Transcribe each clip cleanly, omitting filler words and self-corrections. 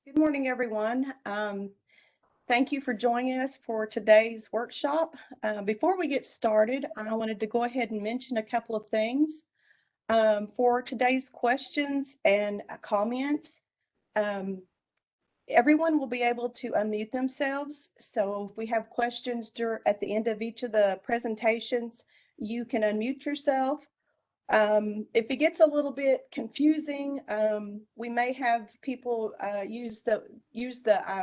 Good morning, everyone. Thank you for joining us for today's workshop. Before we get started, I wanted to go ahead and mention a couple of things. For today's questions and comments, um, everyone will be able to unmute themselves. So if we have questions at the end of each of the presentations, you can unmute yourself. If it gets a little bit confusing, we may have people use the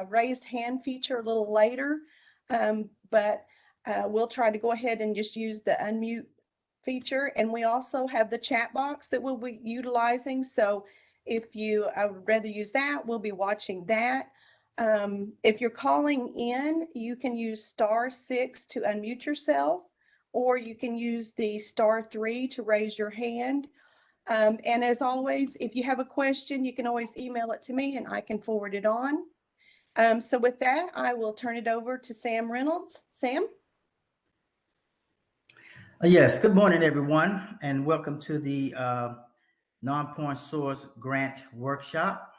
raised hand feature a little later, but we'll try to go ahead and just use the unmute feature. And we also have the chat box that we'll be utilizing. So if you would rather use that, we'll be watching that. If you're calling in, you can use *6 to unmute yourself, or you can use the *3 to raise your hand. And as always, if you have a question, you can always email it to me and I can forward it on. So with that, I will turn it over to Sam Reynolds. Sam? Yes, good morning, everyone, and welcome to the Non-Point Source Grant Workshop.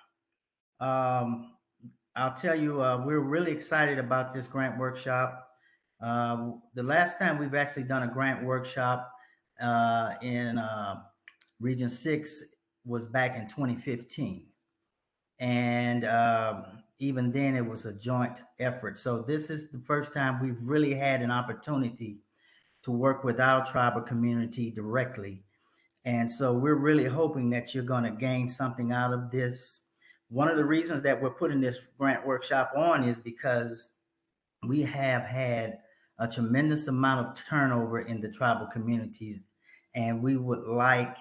I'll tell you, we're really excited about this grant workshop. The last time we've actually done a grant workshop in Region 6 was back in 2015. And even then, it was a joint effort. So this is the first time we've really had an opportunity to work with our tribal community directly. And so we're really hoping that you're going to gain something out of this. One of the reasons that we're putting this grant workshop on is because we have had a tremendous amount of turnover in the tribal communities, and we would like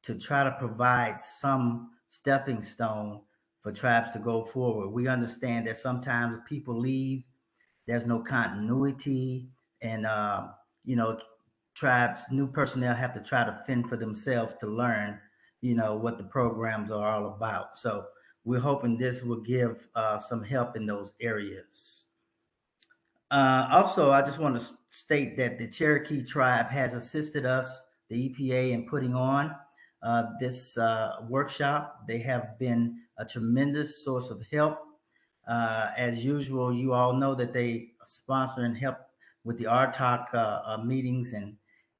to try to provide some stepping stone for tribes to go forward. We understand that sometimes people leave, there's no continuity, and tribes, new personnel have to try to fend for themselves to learn, what the programs are all about. So we're hoping this will give some help in those areas. Also, I just want to state that the Cherokee tribe has assisted us, the EPA, in putting on this workshop. They have been a tremendous source of help. As usual, you all know that they sponsor and help with the RTOC meetings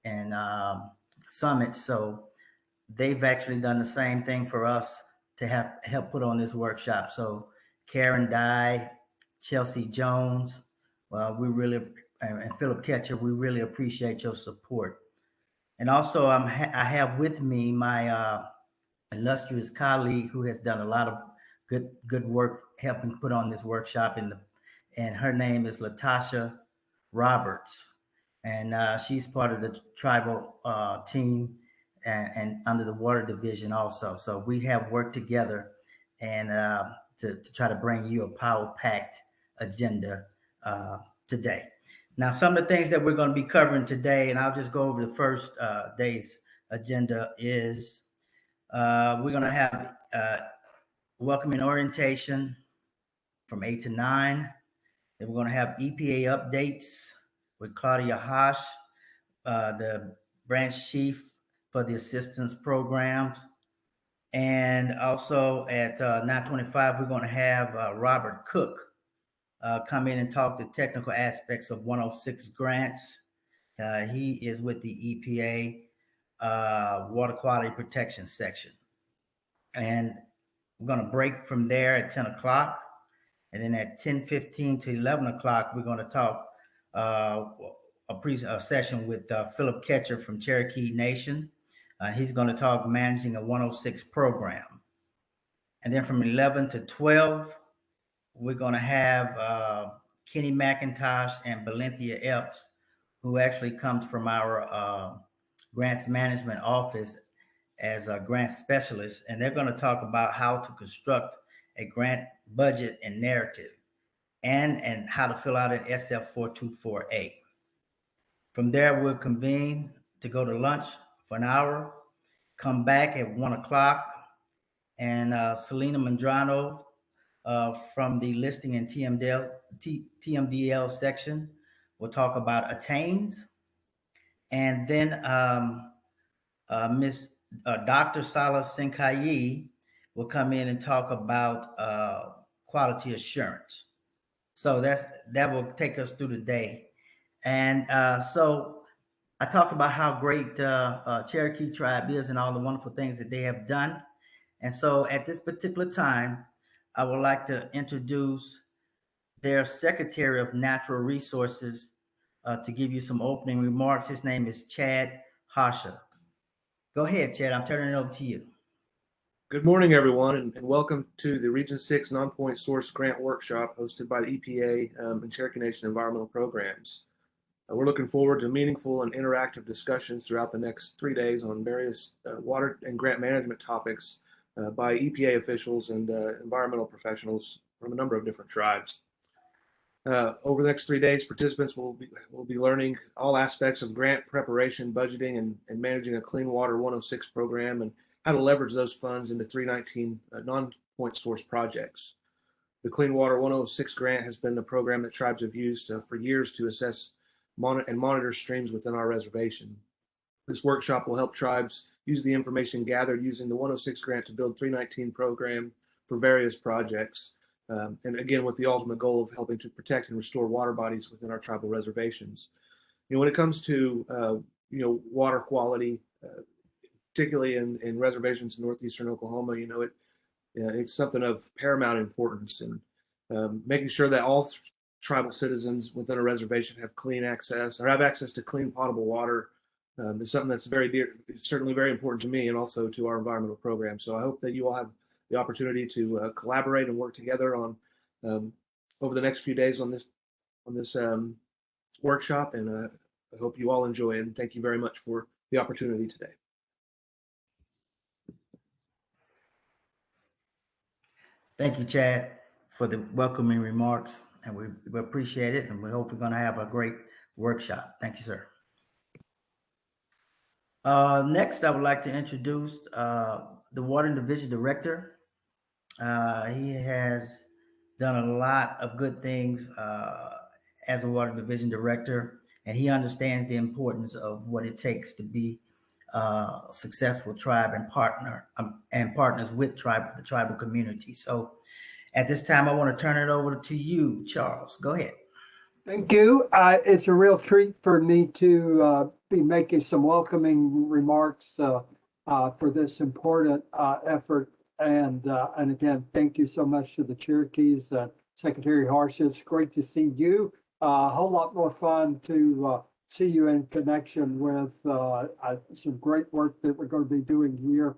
and summits. So they've actually done the same thing for us to have help put on this workshop. So Karen Dye, Chelsea Jones, we really, and Philip Ketcher, we really appreciate your support. And also, I have with me my illustrious colleague who has done a lot of good work helping put on this workshop, and her name is Latasha Roberts, and she's part of the tribal team and under the water division also. So we have worked together and to try to bring you a power-packed agenda today. Now, some of the things that we're going to be covering today, and I'll just go over the first day's agenda, is we're going to have welcoming orientation from 8 to 9. Then we're going to have EPA updates with Claudia Haas, the branch chief for the assistance programs. And also at 9:25, we're going to have Robert Cook come in and talk the technical aspects of 106 grants. He is with the EPA Water Quality Protection Section. And we're going to break from there at 10 o'clock. And then at 10:15 to 11 o'clock, we're going to talk a session with Philip Ketcher from Cherokee Nation. He's going to talk managing a 106 program. And then from 11 to 12, we're going to have Kenny McIntosh and Valenthia Epps, who actually comes from our grants management office as a grant specialist. And they're going to talk about how to construct a grant budget and narrative, and how to fill out an SF424A. From there, we'll convene to go to lunch for an hour, come back at 1 o'clock, and Selena Mandrano from the listing and TMDL section will talk about attains. And then Miss Dr. Sala Sinkayi will come in and talk about quality assurance. So that will take us through the day. And so I talked about how great Cherokee Tribe is and all the wonderful things that they have done. And so at this particular time, I would like to introduce their Secretary of Natural Resources to give you some opening remarks. His name is Chad Hasha. Go ahead, Chad. I'm turning it over to you. Good morning, everyone, and welcome to the Region 6 Non-Point Source Grant Workshop hosted by the EPA and Cherokee Nation Environmental Programs. We're looking forward to meaningful and interactive discussions throughout the next 3 days on various water and grant management topics by EPA officials and environmental professionals from a number of different tribes. Over the next 3 days, participants will be learning all aspects of grant preparation, budgeting, and managing a Clean Water 106 program, and how to leverage those funds into 319 non-point source projects. The Clean Water 106 grant has been a program that tribes have used for years to assess and monitor streams within our reservation. This workshop will help tribes use the information gathered using the 106 grant to build 319 program for various projects. And again, with the ultimate goal of helping to protect and restore water bodies within our tribal reservations. When it comes to water quality, particularly in reservations in northeastern Oklahoma, it's something of paramount importance, and making sure that all tribal citizens within a reservation have clean access or have access to clean potable water is something that's certainly very important to me and also to our environmental program. So I hope that you all have the opportunity to collaborate and work together on over the next few days on this workshop, and I hope you all enjoy it. And thank you very much for the opportunity today. Thank you, Chad, for the welcoming remarks, and we appreciate it, and we hope we're going to have a great workshop. Thank you, sir. Next, I would like to introduce the Water Division Director. He has done a lot of good things as a Water Division Director, and he understands the importance of what it takes to be a successful tribe and partners with the tribal community. So at this time, I want to turn it over to you, Charles. Go ahead. Thank you. It's a real treat for me to be making some welcoming remarks for this important effort. And again, thank you so much to the Cherokees, Secretary Harsh. It's great to see you. A whole lot more fun to see you in connection with some great work that we're going to be doing here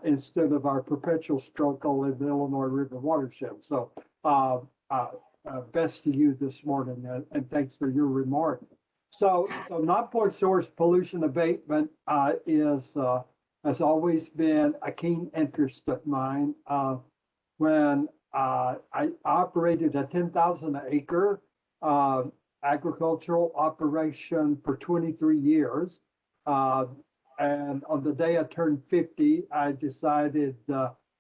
instead of our perpetual struggle in the Illinois River watershed. So best to you this morning, and thanks for your remark. So non-point source pollution abatement has always been a keen interest of mine. When I operated a 10,000 acre agricultural operation for 23 years. And on the day I turned 50, I decided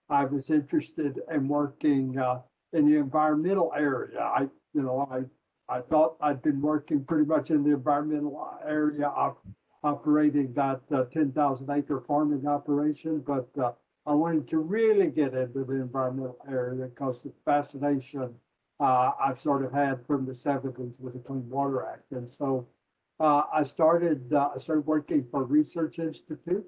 I was interested in working in the environmental area. I thought I'd been working pretty much in the environmental area, operating that 10,000 acre farming operation, but I wanted to really get into the environmental area because the fascination I've sort of had from the 70s with the Clean Water Act. And so I started working for Research Institute,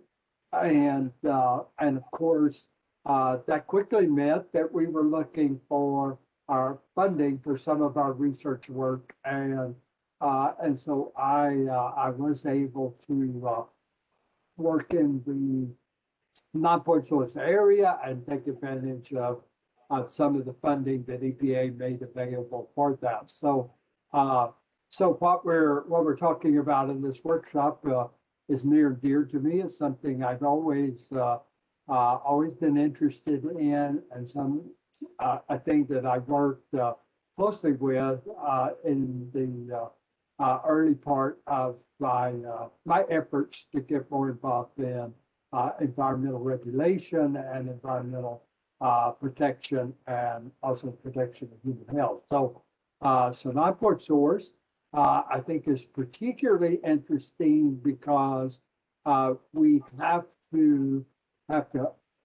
and of course, that quickly meant that we were looking for our funding for some of our research work, and so I was able to work in the non-point source area and take advantage of some of the funding that EPA made available for that. So what we're talking about in this workshop is near and dear to me. It's something I've always been interested in, and I think that I worked closely with in the early part of my efforts to get more involved in environmental regulation and environmental protection, and also protection of human health. So non-point source I think is particularly interesting because we have to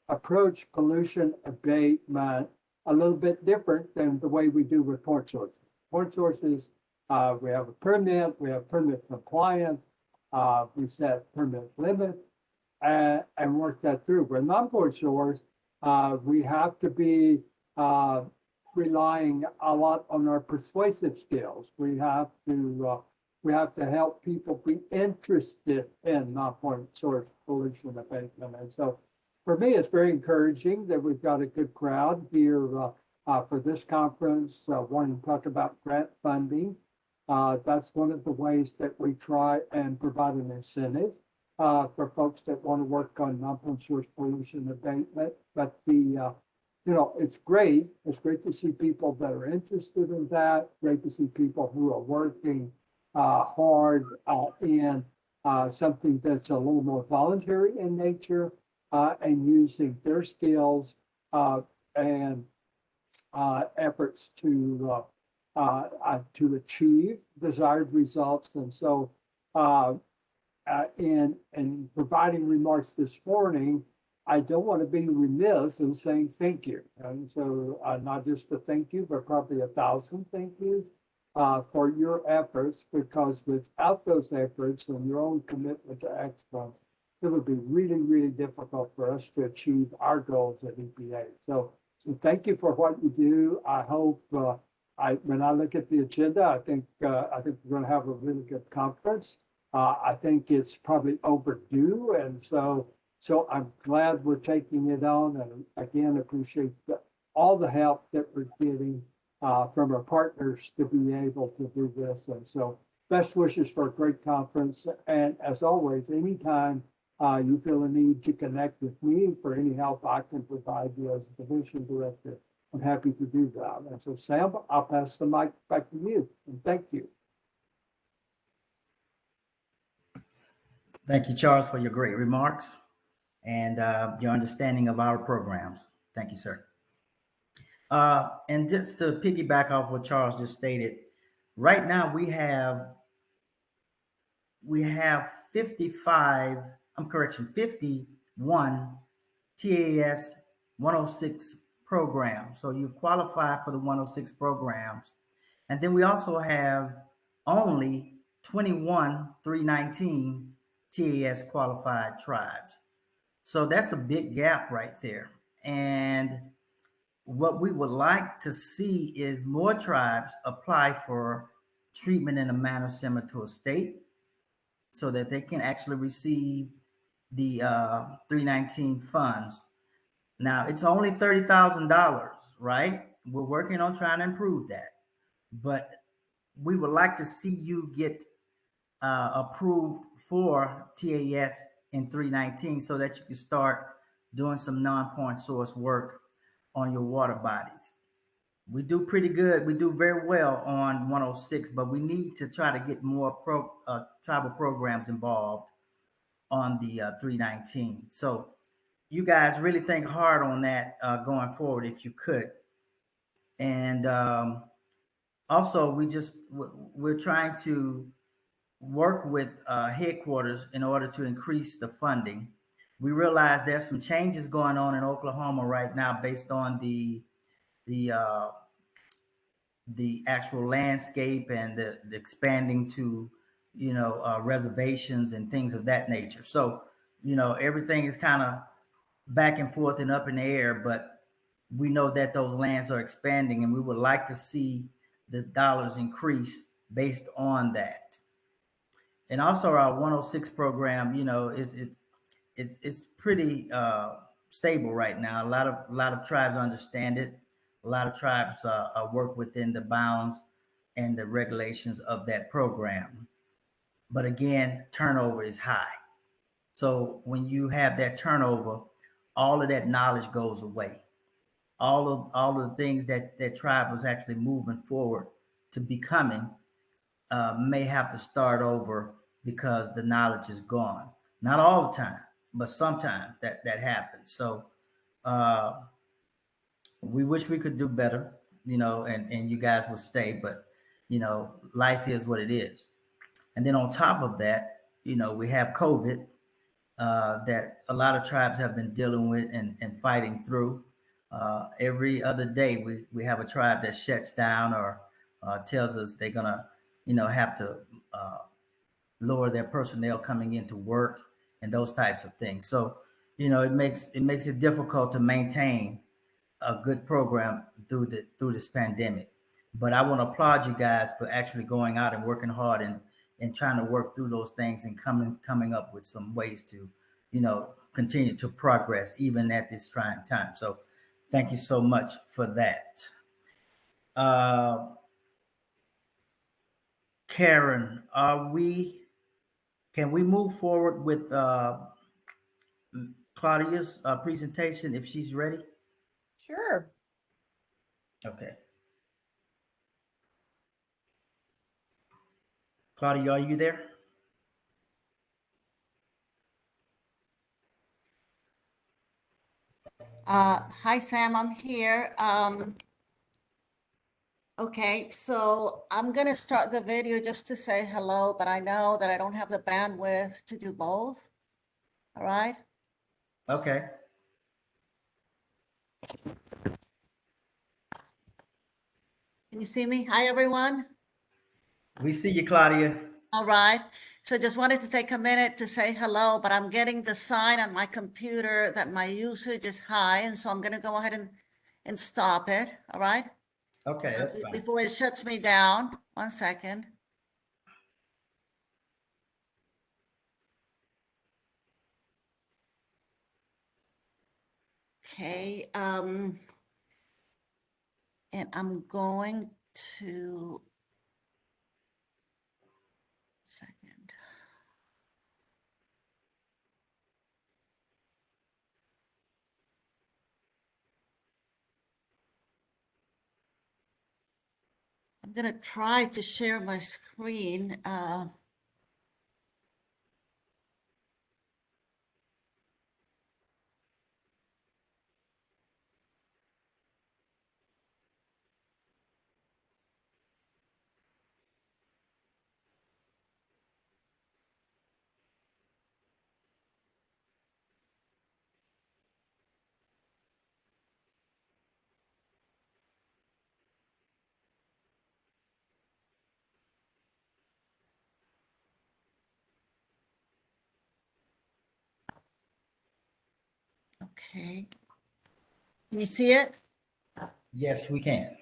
approach pollution abatement a little bit different than the way we do with point sources. Point sources, we have a permit, we have permit compliance, we set permit limits, and work that through. With non-point source, we have to be relying a lot on our persuasive skills. We have to help people be interested in non-point source pollution abatement. And so for me, it's very encouraging that we've got a good crowd here for this conference, wanting to talk about grant funding. That's one of the ways that we try and provide an incentive for folks that want to work on non-point source pollution abatement. But it's great. It's great to see people that are interested in that. Great to see people who are working hard in something that's a little more voluntary in nature and using their skills and efforts to achieve desired results. And so in providing remarks this morning, I don't want to be remiss in saying thank you. And so not just a thank you, but probably 1,000 thank yous for your efforts, because without those efforts and your own commitment to excellence, it would be really, really difficult for us to achieve our goals at EPA. So thank you for what you do. I hope when I look at the agenda, I think we're going to have a really good conference. I think it's probably overdue, and so I'm glad we're taking it on, and again appreciate all the help that we're getting from our partners to be able to do this. And so best wishes for a great conference. And as always, anytime you feel a need to connect with me for any help I can provide you as a division director, I'm happy to do that. And so Sam, I'll pass the mic back to you, and thank you. Thank you, Charles, for your great remarks and your understanding of our programs. Thank you, sir. And just to piggyback off what Charles just stated, right now we have 51 TAS 106 programs. So you've qualified for the 106 programs. And then we also have only 21 319 TAS qualified tribes. So that's a big gap right there. And what we would like to see is more tribes apply for treatment in a manner similar to a state, so that they can actually receive the 319 funds. Now, it's only $30,000, right? We're working on trying to improve that. But we would like to see you get approved for TAS in 319 so that you can start doing some non-point source work on your water bodies. We do pretty good. We do very well on 106, but we need to try to get more tribal programs involved on the 319. So you guys really think hard on that going forward, if you could. And also, we're trying to work with headquarters in order to increase the funding. We realize there's some changes going on in Oklahoma right now based on the actual landscape and the expanding to, reservations and things of that nature. So, everything is kind of back and forth and up in the air, but we know that those lands are expanding, and we would like to see the dollars increase based on that. And also our 106 program, it's pretty stable right now. A lot of tribes understand it. A lot of tribes work within the bounds and the regulations of that program. But again, turnover is high. So when you have that turnover, all of that knowledge goes away. All of the things that tribe was actually moving forward to becoming may have to start over because the knowledge is gone. Not all the time, but sometimes that happens. So we wish we could do better, and you guys will stay, but life is what it is. And then on top of that, we have COVID that a lot of tribes have been dealing with and fighting through. every other day we have a tribe that shuts down or tells us they're gonna, have to lower their personnel coming into work and those types of things. So, it makes it difficult to maintain a good program through this pandemic. But I want to applaud you guys for actually going out and working hard and trying to work through those things and coming up with some ways to, continue to progress even at this trying time. So thank you so much for that. Uh, Karen, can we move forward with Claudia's presentation if she's ready? Sure. Okay. Claudia, are you there? Hi, Sam, I'm here. Okay, so I'm gonna start the video just to say hello, but I know that I don't have the bandwidth to do both. All right? Okay. Can you see me? Hi, everyone. We see you, Claudia. All right. So just wanted to take a minute to say hello, but I'm getting the sign on my computer that my usage is high, and so I'm gonna go ahead and stop it. All right? Okay, that's fine. Before it shuts me down. 1 second. Okay, and I'm going to, second. I'm gonna try to share my screen. Okay. Can you see it? Yes, we can.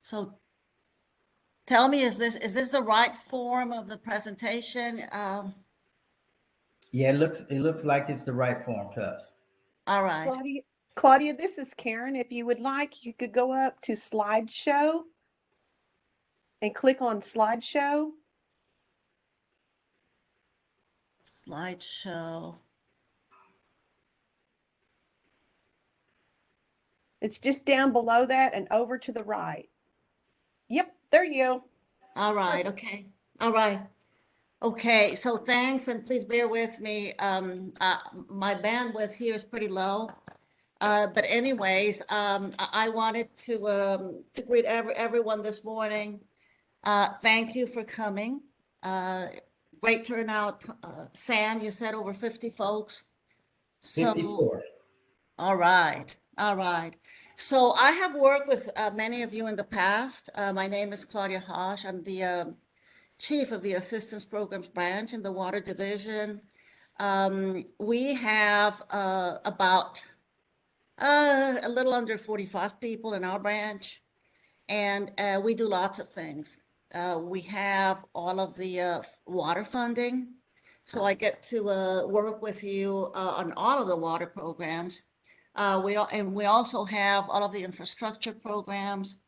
So tell me if is this the right form of the presentation? Yeah, it looks like it's the right form to us. All right. Claudia, this is Karen. If you would like, you could go up to slideshow and click on slideshow. Slideshow. It's just down below that and over to the right. Yep, there you go. All right, okay. All right. Okay, so thanks, and please bear with me. My bandwidth here is pretty low. But anyways, I wanted to greet everyone this morning. Thank you for coming. Great turnout. Sam, you said over 50 folks. So, 54. all right, all right. So I have worked with many of you in the past. My name is Claudia Hosh. I'm the Chief of the Assistance Programs Branch in the Water Division. We have about a little under 45 people in our branch, and we do lots of things. We have all of the water funding, so I get to work with you on all of the water programs. We also have all of the infrastructure programs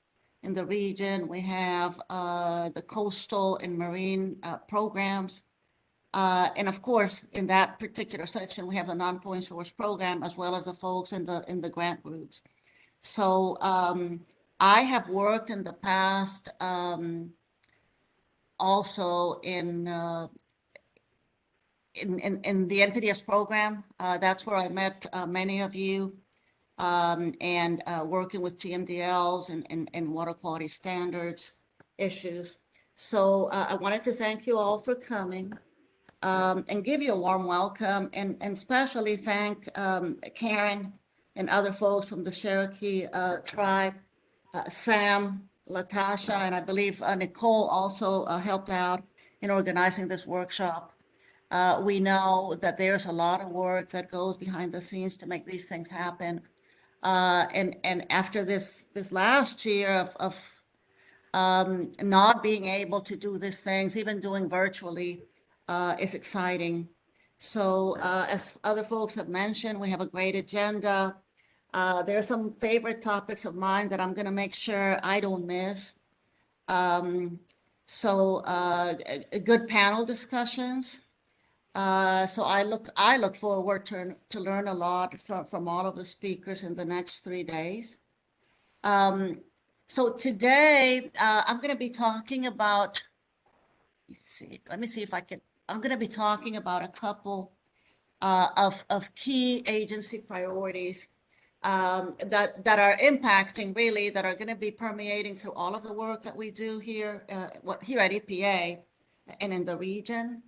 in the region. We have the coastal and marine programs. And of course, in that particular section, we have the non-point source program as well as the folks in the grant groups. So I have worked in the past also in the NPDES program. That's where I met many of you, and working with TMDLs and water quality standards issues. So I wanted to thank you all for coming. and give you a warm welcome and especially thank Karen and other folks from the Cherokee tribe, Sam, Latasha, and I believe Nicole also helped out in organizing this workshop. We know that there's a lot of work that goes behind the scenes to make these things happen. And after this last year of not being able to do these things, even doing virtually, is exciting. So as other folks have mentioned, we have a great agenda. There are some favorite topics of mine that I'm going to make sure I don't miss. Good panel discussions. So I look forward to learn a lot from all of the speakers in the next 3 days. So today I'm going to be talking about, let me see if I can, I'm going to be talking about a couple of key agency priorities that are impacting really, that are going to be permeating through all of the work that we do here, here at EPA and in the region.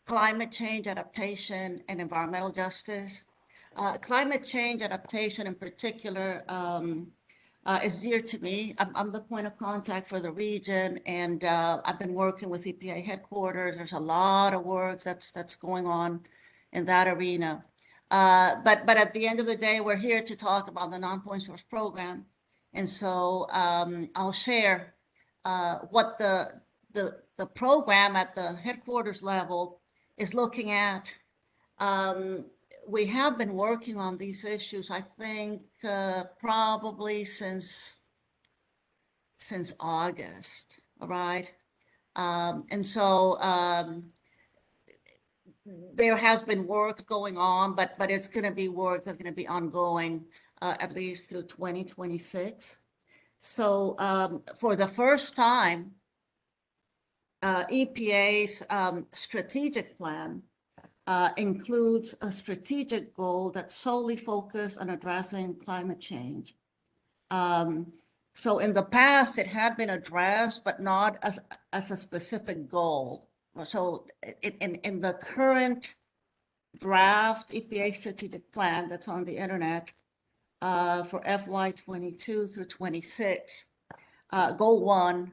Climate change adaptation and environmental justice. Climate change adaptation in particular is dear to me. I'm the point of contact for the region, and I've been working with EPA headquarters. There's a lot of work that's going on in that arena. But at the end of the day, we're here to talk about the Non-Point Source program. And so I'll share what the program at the headquarters level is looking at. We have been working on these issues, I think, probably since August, all right? And so there has been work going on, but it's going to be work that's going to be ongoing at least through 2026. So for the first time, EPA's strategic plan includes a strategic goal that's solely focused on addressing climate change. So in the past, it had been addressed, but not as a specific goal. So in the current draft EPA strategic plan that's on the internet for FY 22 through 26, goal 1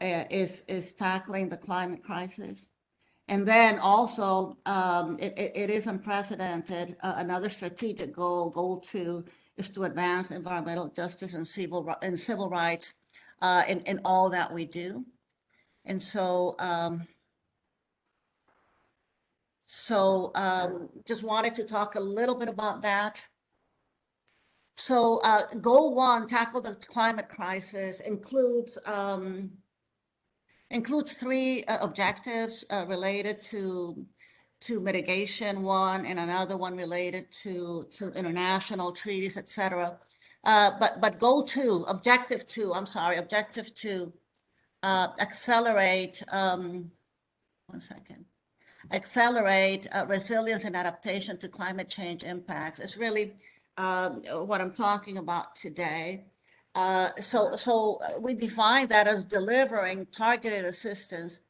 is tackling the climate crisis. And then also, it is unprecedented. Another strategic goal, goal 2, is to advance environmental justice and civil rights in all that we do. And so, just wanted to talk a little bit about that. So goal 1, tackle the climate crisis, includes 3 objectives related to mitigation, one, and another one related to international treaties, et cetera. But goal 2, objective 2, accelerate, accelerate resilience and adaptation to climate change impacts. It's really what I'm talking about today. So we define that as delivering targeted assistance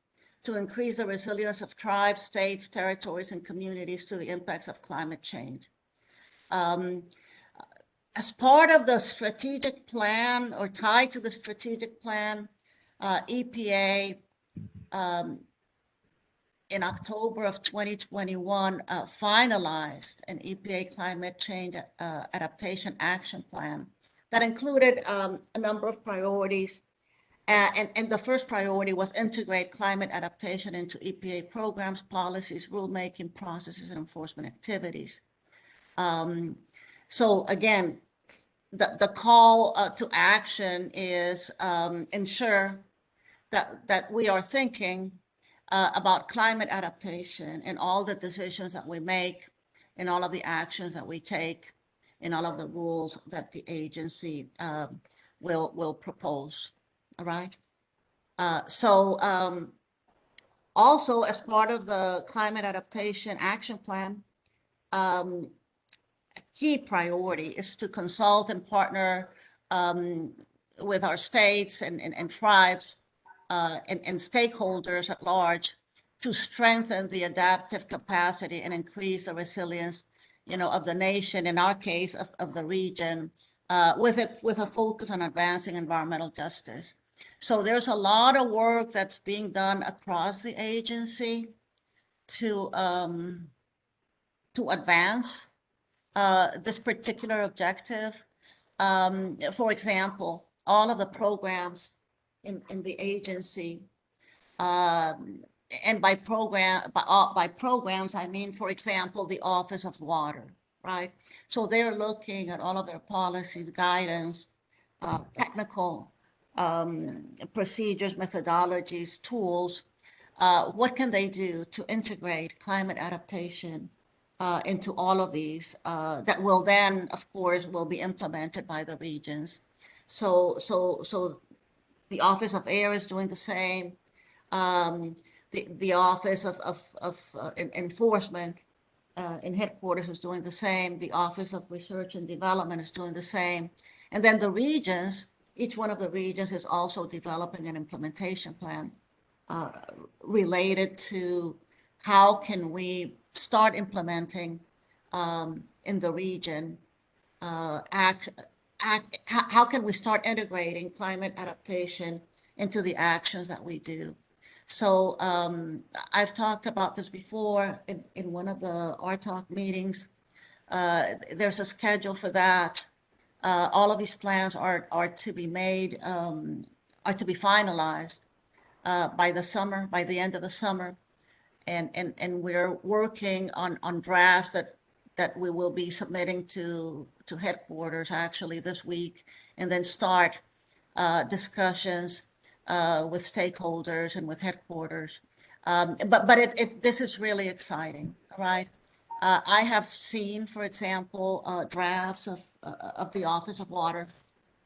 to increase the resilience of tribes, states, territories, and communities to the impacts of climate change. As part of the strategic plan, or tied to the strategic plan, EPA in October of 2021 finalized an EPA climate change adaptation action plan that included a number of priorities. And the first priority was integrate climate adaptation into EPA programs, policies, rulemaking processes, and enforcement activities. So again, the call to action is ensure that we are thinking about climate adaptation in all the decisions that we make, in all of the actions that we take, in all of the rules that the agency will propose. All right. Also, as part of the climate adaptation action plan, a key priority is to consult and partner with our states and tribes and stakeholders at large to strengthen the adaptive capacity and increase the resilience, of the nation, in our case, of the region, with a focus on advancing environmental justice. So there's a lot of work that's being done across the agency to advance this particular objective. For example, all of the programs in the agency, and by programs, I mean, for example, the Office of Water, right? So they're looking at all of their policies, guidance, technical procedures, methodologies, tools. What can they do to integrate climate adaptation into all of these that will then, of course, will be implemented by the regions. So the Office of Air is doing the same. The Office of Enforcement in headquarters is doing the same. The Office of Research and Development is doing the same. And then the regions, each one of the regions is also developing an implementation plan related to how can we start implementing in the region, how can we start integrating climate adaptation into the actions that we do. So I've talked about this before in one of the RTalk meetings. There's a schedule for that. All of these plans are to be made, are to be finalized by the end of the summer. And we're working on drafts that we will be submitting to headquarters actually this week, and then start discussions with stakeholders and with headquarters. But this is really exciting, right? I have seen, for example, drafts of the Office of Water,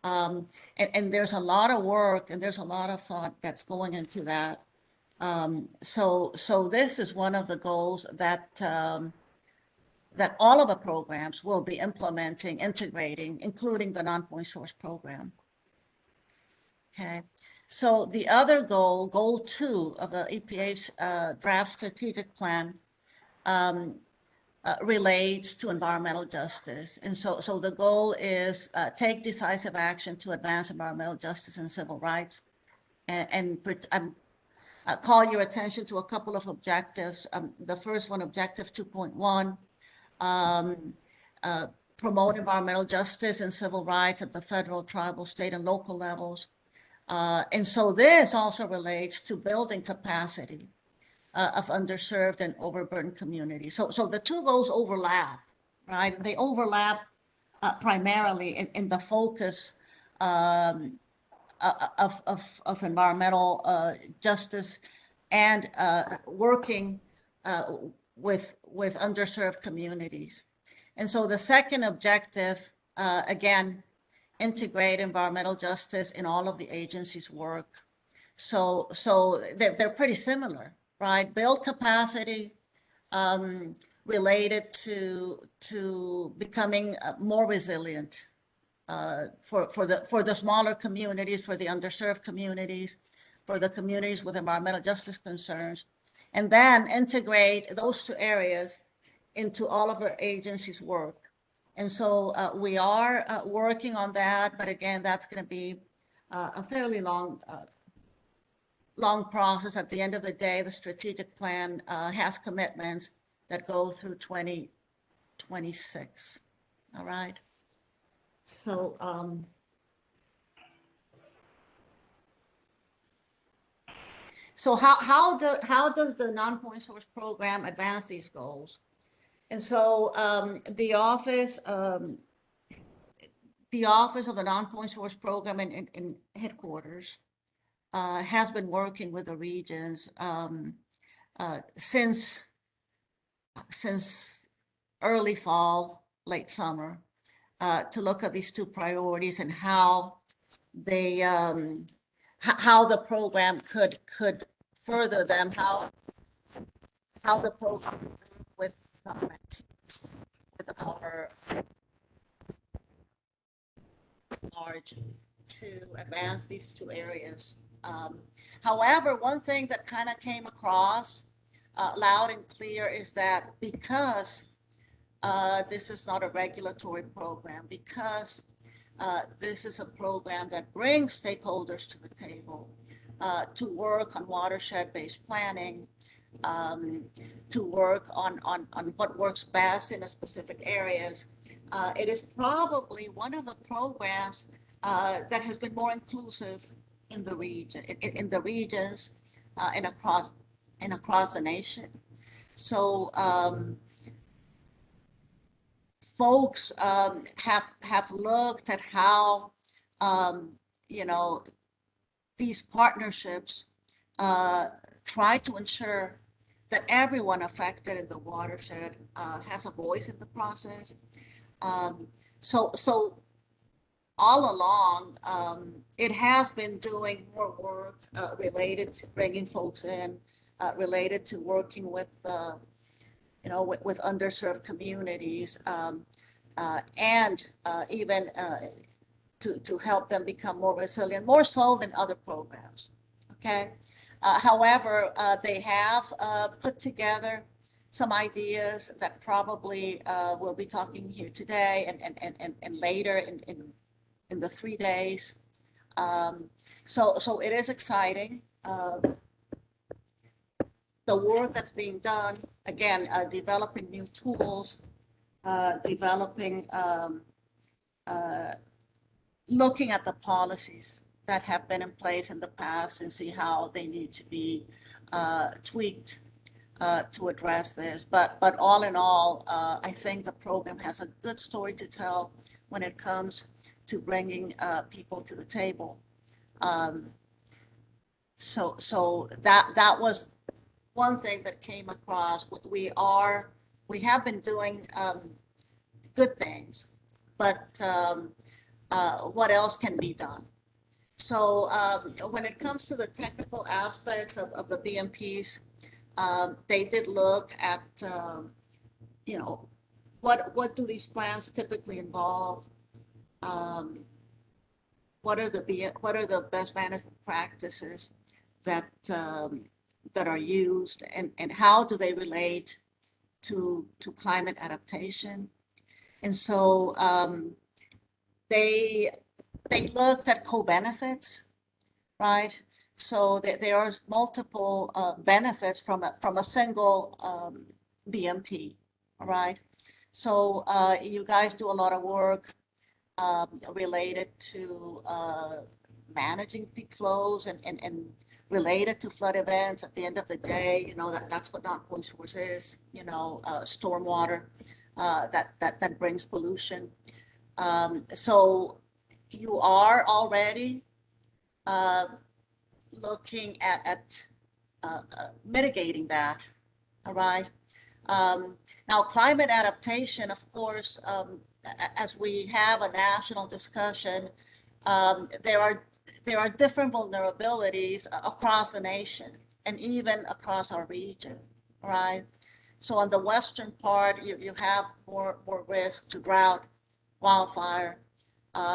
and there's a lot of work and there's a lot of thought that's going into that. So this is one of the goals that that all of the programs will be implementing, integrating, including the non-point source program. Okay. So the other goal 2 of the EPA's draft strategic plan relates to environmental justice. And so the goal is take decisive action to advance environmental justice and civil rights. And call your attention to a couple of objectives. The first one, objective 2.1, promote environmental justice and civil rights at the federal, tribal, state, and local levels. And so this also relates to building capacity of underserved and overburdened communities. So the two goals overlap, right? They overlap primarily in the focus of environmental justice and working with underserved communities. And so the second objective, again, integrate environmental justice in all of the agency's work. So they're pretty similar, right? Build capacity related to becoming more resilient for the smaller communities, for the underserved communities, for the communities with environmental justice concerns, and then integrate those two areas into all of the agency's work. And so we are working on that, but again, that's going to be a fairly long process. At the end of the day, the strategic plan has commitments that go through 2026. All right. So how does the non-point source program advance these goals? And so the office of the non-point source program in headquarters has been working with the regions since early fall, late summer, to look at these two priorities and how they how the program could further them, how the program with government, with our large to advance these two areas. However, one thing that kind of came across loud and clear is that because this is not a regulatory program, because this is a program that brings stakeholders to the table to work on watershed-based planning, to work on what works best in a specific areas. It is probably one of the programs that has been more inclusive in the region, in the regions, and across the nation. So folks have looked at how you know, these partnerships try to ensure that everyone affected in the watershed has a voice in the process. So all along, it has been doing more work related to bringing folks in, related to working with, with underserved communities, and even to help them become more resilient, more so than other programs. Okay. However, they have put together some ideas that probably we'll be talking here today and later in the 3 days. So it is exciting. The work that's being done, again, developing new tools, developing, looking at the policies that have been in place in the past and see how they need to be tweaked to address this. But all in all, I think the program has a good story to tell when it comes to bringing people to the table. So that was one thing that came across. We have been doing good things, but what else can be done? So when it comes to the technical aspects of the BMPs, they did look at, what do these plans typically involve? What are the best management practices that are used, and how do they relate to climate adaptation? And so they looked at co-benefits, right? So there are multiple benefits from a single BMP, all right? So you guys do a lot of work related to managing peak flows and related to flood events. At the end of the day, that's what non-point source is, stormwater that brings pollution. So you are already looking at mitigating that, all right? Now, climate adaptation, of course, as we have a national discussion, there are different vulnerabilities across the nation and even across our region, right? So on the western part, you have more risk to drought, wildfire.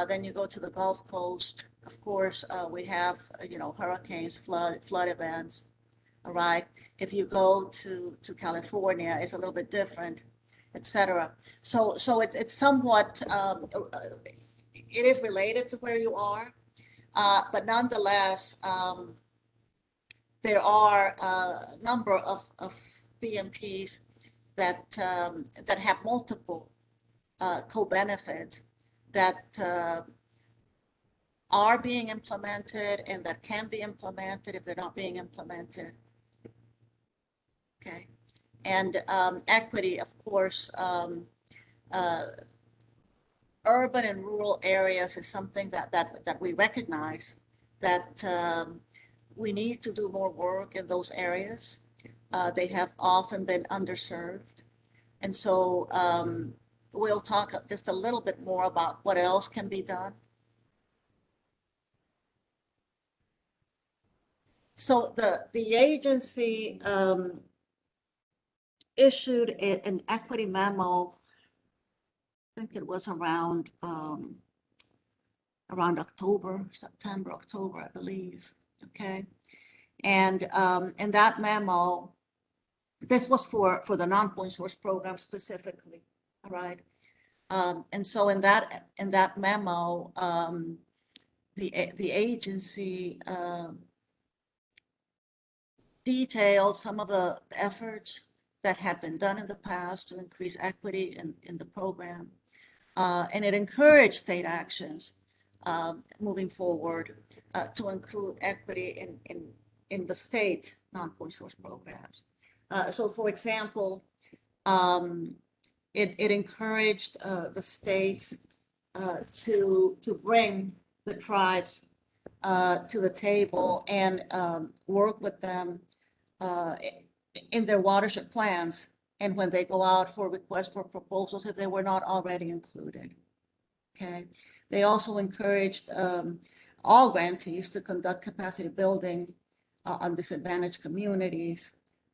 Then you go to the Gulf Coast. Of course, we have hurricanes, flood events. All right. If you go to California, it's a little bit different, etc. So it's somewhat it is related to where you are, but nonetheless, there are a number of BMPs that have multiple co-benefits that are being implemented and that can be implemented if they're not being implemented. Okay, and equity, of course, urban and rural areas is something that we recognize that we need to do more work in those areas. They have often been underserved, and so we'll talk just a little bit more about what else can be done. So the agency issued an equity memo. I think it was around September, October, I believe. Okay, and in that memo, This was for the non-point source program specifically, all right? And so in that memo, the agency detailed some of the efforts that had been done in the past to increase equity in the program. And it encouraged state actions moving forward to include equity in the state non-point source programs. So for example, it encouraged the states to bring the tribes to the table and work with them in their watershed plans and when they go out for requests for proposals if they were not already included. Okay. They also encouraged all grantees to conduct capacity building on disadvantaged communities,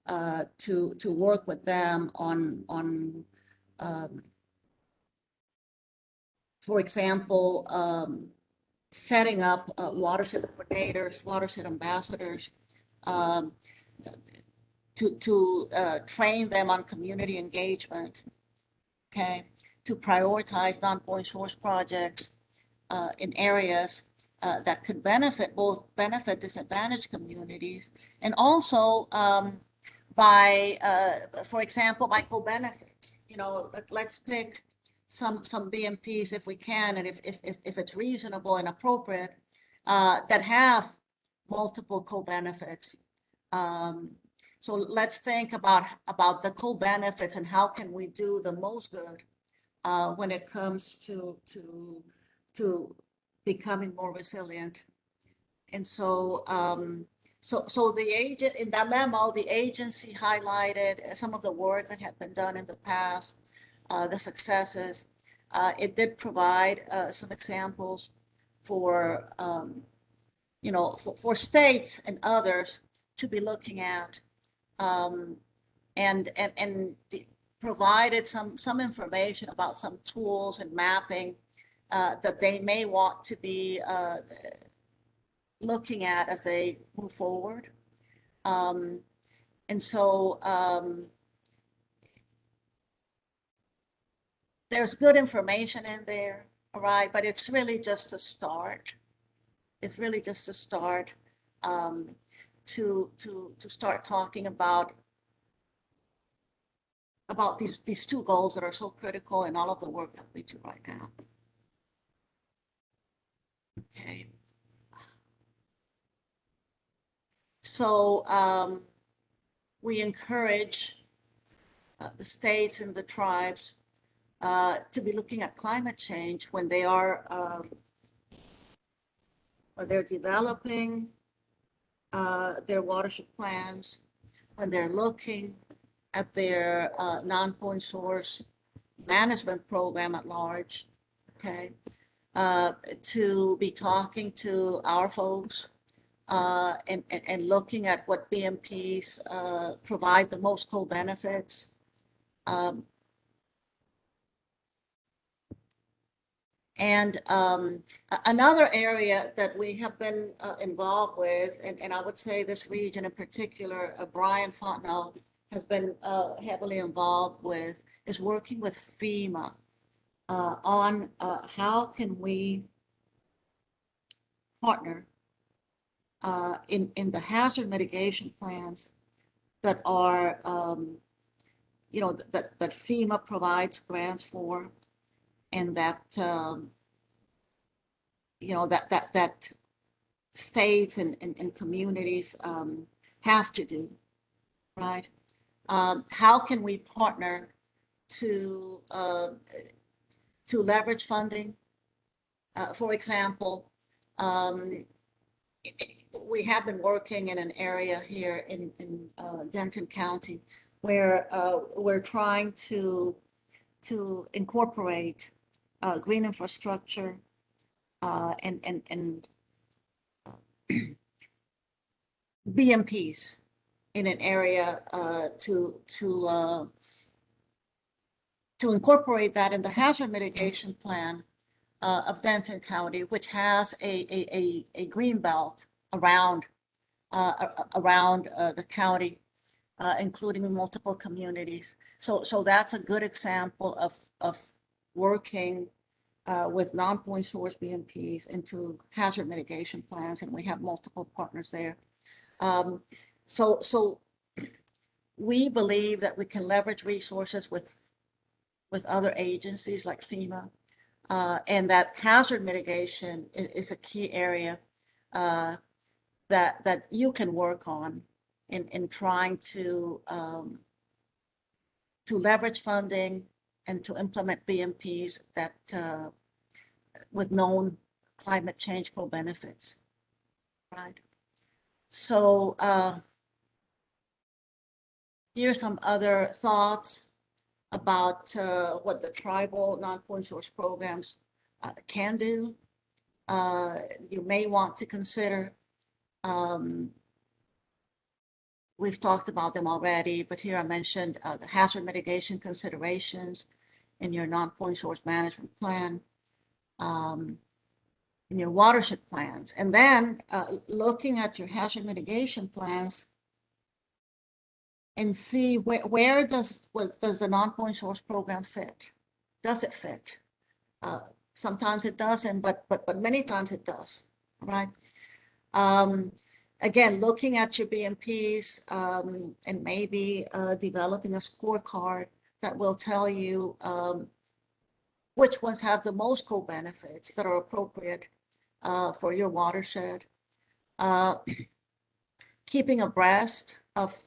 to work with them on for example, setting up watershed coordinators, watershed ambassadors, to train them on community engagement, okay, to prioritize non-point source projects in areas that could benefit disadvantaged communities, and also by, for example, by co-benefits. You know, let's pick some BMPs if we can, and if it's reasonable and appropriate, that have multiple co-benefits. So let's think about the co-benefits and how can we do the most good when it comes to becoming more resilient. And so so the agent in that memo, the agency highlighted some of the work that had been done in the past, the successes. It did provide some examples for you know, for states and others to be looking at, and provided some information about some tools and mapping that they may want to be looking at as they move forward. And so there's good information in there, all right, but it's really just a start. It's really just a start to start talking about these two goals that are so critical in all of the work that we do right now. Okay. So we encourage the states and the tribes to be looking at climate change when they are when they're developing their watershed plans, when they're looking at their non-point source management program at large, okay, to be talking to our folks and looking at what BMPs provide the most co-benefits. And another area that we have been involved with, and I would say this region in particular, Brian Fontenot has been heavily involved with, is working with FEMA on how can we partner in the hazard mitigation plans that are, you know, that FEMA provides grants for, and that you know, that states and communities have to do, right? How can we partner to leverage funding? For example, we have been working in an area here in Denton County where we're trying to incorporate green infrastructure and BMPs in an area to incorporate that in the hazard mitigation plan of Denton County, which has a green belt around the county including multiple communities. So that's a good example of working with non-point source BMPs into hazard mitigation plans, and we have multiple partners there. So we believe that we can leverage resources with other agencies like FEMA, and that hazard mitigation is a key area that you can work on in trying to leverage funding and to implement BMPs that with known climate change co-benefits, right? So here's some other thoughts about what the tribal non-point source programs can do. You may want to consider. We've talked about them already, but here I mentioned the hazard mitigation considerations in your non-point source management plan, in your watershed plans, and then looking at your hazard mitigation plans and see where does the non-point source program fit? Does it fit? Sometimes it doesn't, but many times it does, right? Again, looking at your BMPs and maybe developing a scorecard that will tell you which ones have the most co-benefits that are appropriate for your watershed. Keeping abreast of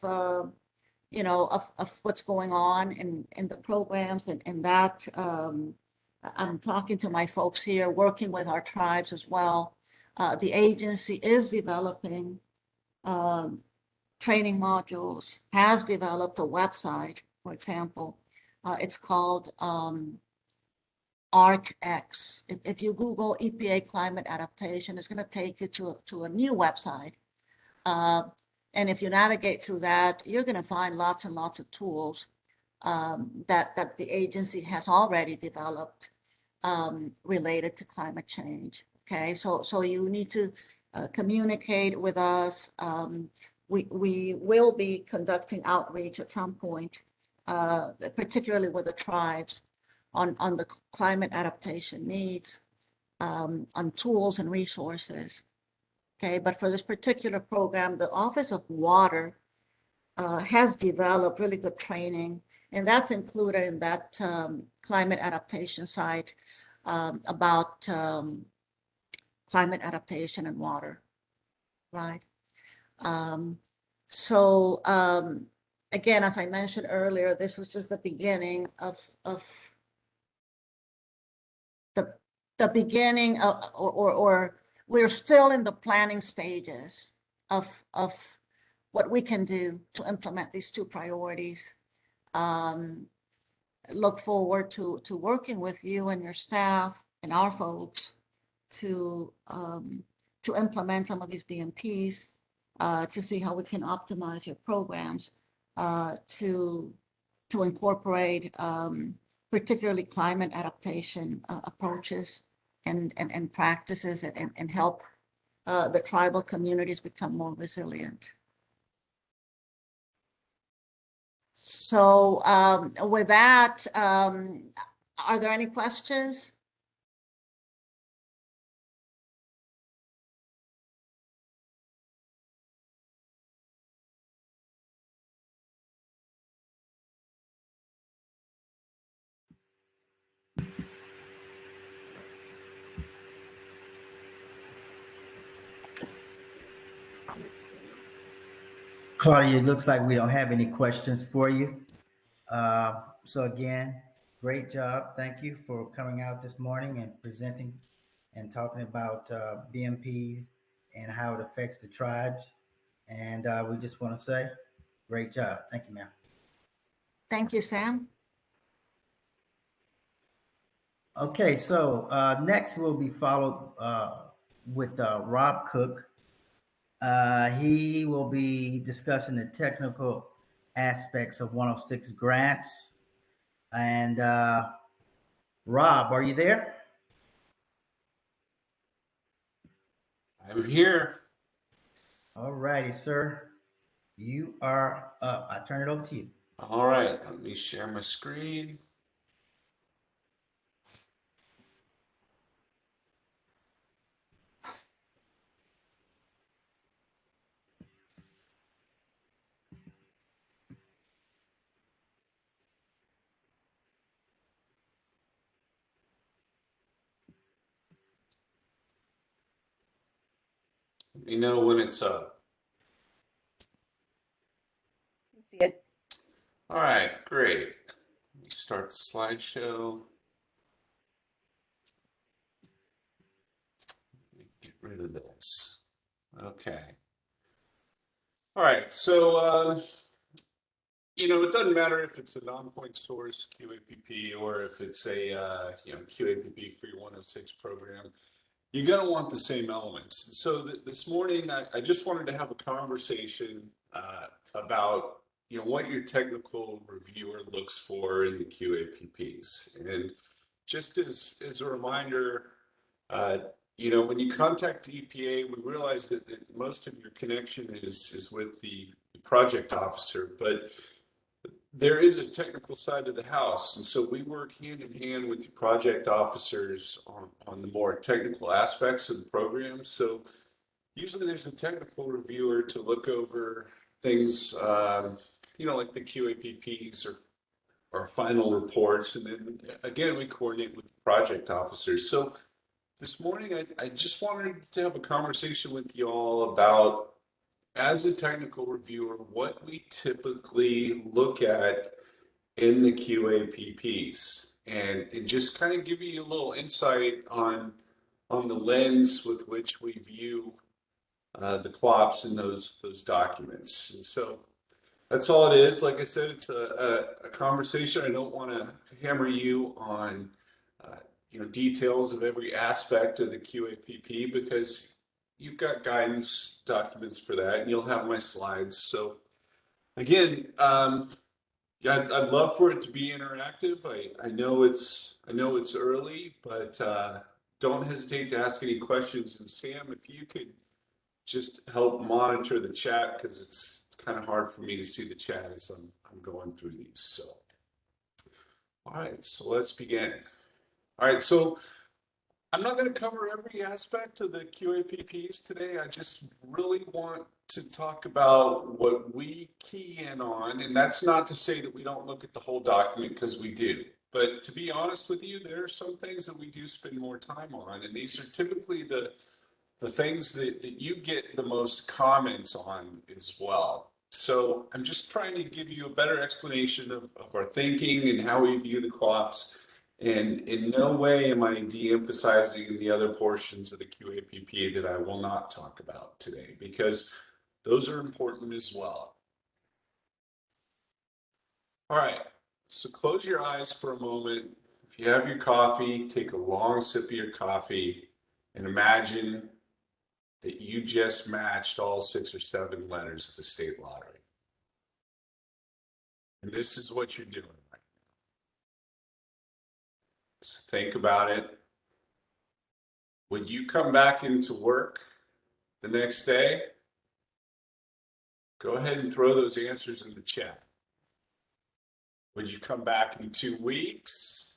what's going on in the programs, and that I'm talking to my folks here, working with our tribes as well. The agency is developing training modules, has developed a website, for example. It's called ArcX. If you Google EPA climate adaptation, it's going to take you to a new website. And if you navigate through that, you're going to find lots and lots of tools that the agency has already developed related to climate change. Okay, so you need to communicate with us. We will be conducting outreach at some point, particularly with the tribes, on the climate adaptation needs, on tools and resources. Okay, but for this particular program, the Office of Water has developed really good training, and that's included in that climate adaptation site about climate adaptation and water, right? So again, as I mentioned earlier, this was just the beginning of the beginning of, or we're still in the planning stages of what we can do to implement these two priorities. Look forward to working with you and your staff and our folks to implement some of these BMPs, to see how we can optimize your programs, to incorporate particularly climate adaptation approaches and practices, and help the tribal communities become more resilient. So with that, are there any questions? Claudia, it looks like we don't have any questions for you. So again, great job. Thank you for coming out this morning and presenting and talking about BMPs and how it affects the tribes. And we just want to say, great job. Thank you, ma'am. Thank you, Sam. Okay, so next we'll be followed with Rob Cook. He will be discussing the technical aspects of 106 grants. And Rob, are you there? I'm here. All righty, sir. You are up. I turn it over to you. All right, let me share my screen. Let me know when it's up. See it. All right, great. Let me start the slideshow. Get rid of this. Okay. All right, so it doesn't matter if it's a non-point source QAPP or if it's a QAPP 3106 program. You're going to want the same elements. So this morning, I just wanted to have a conversation about what your technical reviewer looks for in the QAPPs. And just as a reminder, when you contact the EPA, we realize that most of your connection is with the project officer, but there is a technical side of the house. And so we work hand in hand with the project officers on the more technical aspects of the program. So usually there's a technical reviewer to look over things, like the QAPPs or final reports. And then again, we coordinate with the project officers. So this morning, I just wanted to have a conversation with you all about, as a technical reviewer, what we typically look at in the QAPPs, and just kind of give you a little insight on the lens with which we view the CLOPs in those documents. And so that's all it is. Like I said, it's a conversation. I don't want to hammer you on details of every aspect of the QAPP, because you've got guidance documents for that, and you'll have my slides. So again, I'd love for it to be interactive. I know it's early, but don't hesitate to ask any questions. And Sam, if you could just help monitor the chat, because it's kind of hard for me to see the chat as I'm going through these. So, all right, so let's begin. All right, so I'm not going to cover every aspect of the QAPPs today. I just really want to talk about what we key in on. And that's not to say that we don't look at the whole document, because we do. But to be honest with you, there are some things that we do spend more time on. And these are typically the things that you get the most comments on as well. So I'm just trying to give you a better explanation of our thinking and how we view the CLOPs. And in no way am I de-emphasizing the other portions of the QAPP that I will not talk about today, because those are important as well. All right, so close your eyes for a moment. If you have your coffee, take a long sip of your coffee and imagine that you just matched all 6 or 7 letters of the state lottery. And this is what you're doing. Think about it. Would you come back into work the next day? Go ahead and throw those answers in the chat. Would you come back in 2 weeks?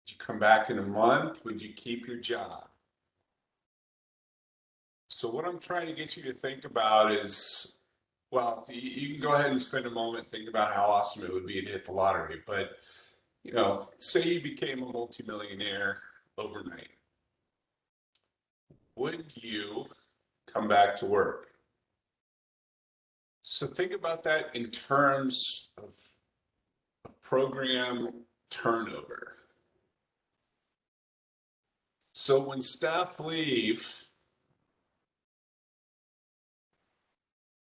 Would you come back in a month? Would you keep your job? So what I'm trying to get you to think about is, well, you can go ahead and spend a moment thinking about how awesome it would be to hit the lottery. But, say you became a multimillionaire overnight. Would you come back to work? So think about that in terms of program turnover. So when staff leave,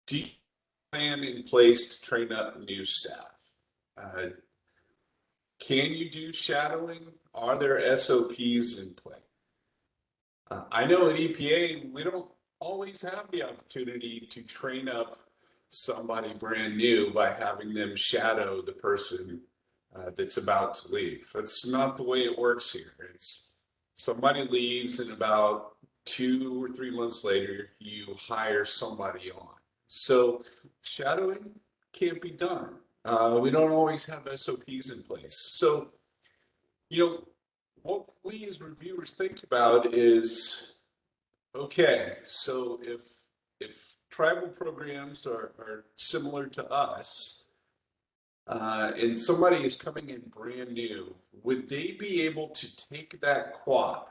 do you plan in place to train up new staff? Can you do shadowing? Are there SOPs in play? I know at EPA, we don't always have the opportunity to train up somebody brand new by having them shadow the person that's about to leave. That's not the way it works here. It's somebody leaves, and about 2 or 3 months later, you hire somebody on. So shadowing can't be done. We don't always have SOPs in place. So, what we as reviewers think about is, okay, so if tribal programs are similar to us, and somebody is coming in brand new, would they be able to take that quad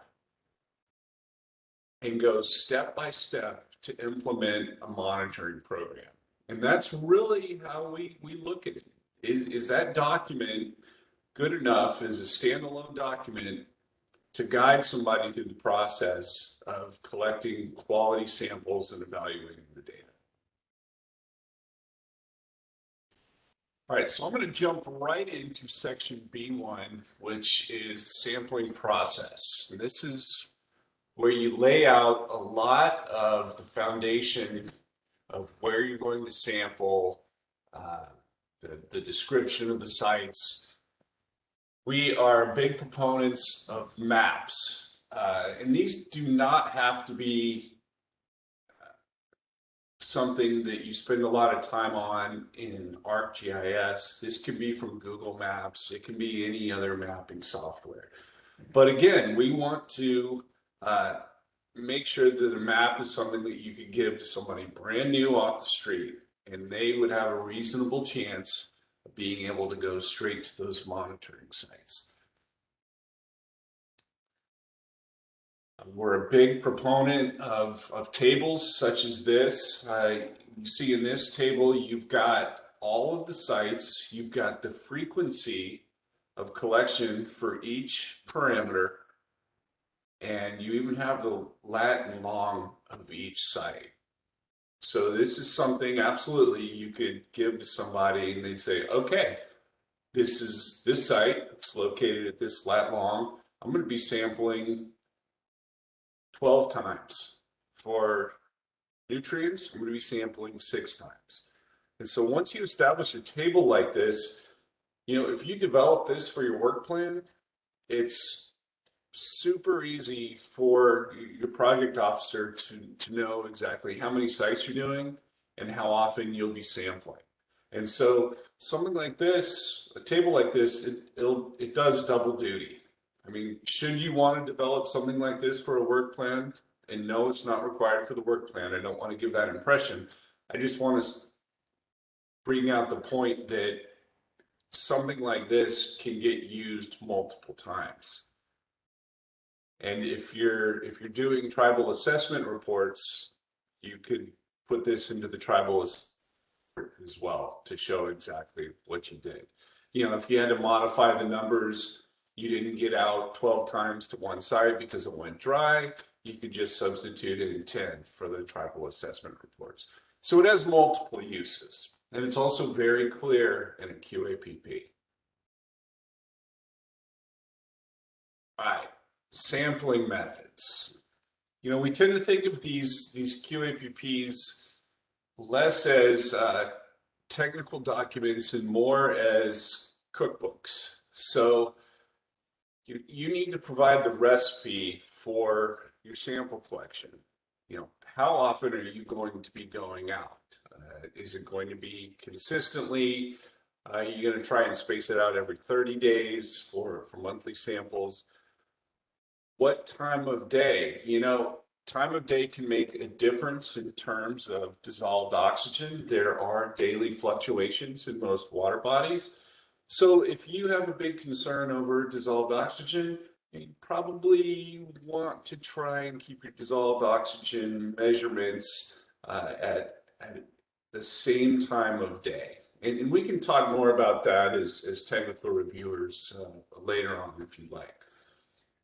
and go step by step to implement a monitoring program? And that's really how we look at it. Is that document good enough as a standalone document to guide somebody through the process of collecting quality samples and evaluating the data? All right, so I'm going to jump right into section B1, which is sampling process. And this is where you lay out a lot of the foundation of where you're going to sample, the description of the sites. We are big proponents of maps, and these do not have to be something that you spend a lot of time on in ArcGIS. This can be from Google Maps. It can be any other mapping software. But again, we want to make sure that a map is something that you could give to somebody brand new off the street, and they would have a reasonable chance of being able to go straight to those monitoring sites. We're a big proponent of tables such as this. You see in this table, you've got all of the sites, you've got the frequency of collection for each parameter, and you even have the lat and long of each site. So this is something absolutely you could give to somebody and they'd say, okay, this is this site, it's located at this lat long. I'm going to be sampling 12 times. For nutrients, I'm going to be sampling 6 times. And so once you establish a table like this, if you develop this for your work plan, it's super easy for your project officer to know exactly how many sites you're doing and how often you'll be sampling. And so something like this, a table like this, it does double duty. I mean, should you want to develop something like this for a work plan? And no, it's not required for the work plan. I don't want to give that impression. I just want to bring out the point that something like this can get used multiple times. And if you're doing tribal assessment reports, you could put this into the tribal as well to show exactly what you did. If you had to modify the numbers, you didn't get out 12 times to one site because it went dry, you could just substitute in 10 for the tribal assessment reports. So it has multiple uses, and it's also very clear in a QAPP. All right, sampling methods. We tend to think of these QAPPs less as technical documents and more as cookbooks. So you need to provide the recipe for your sample collection. How often are you going to be going out? Is it going to be consistently? Are you going to try and space it out every 30 days for monthly samples? What time of day? Time of day can make a difference in terms of dissolved oxygen. There are daily fluctuations in most water bodies. So if you have a big concern over dissolved oxygen, you probably want to try and keep your dissolved oxygen measurements at the same time of day. And we can talk more about that as technical reviewers later on if you'd like.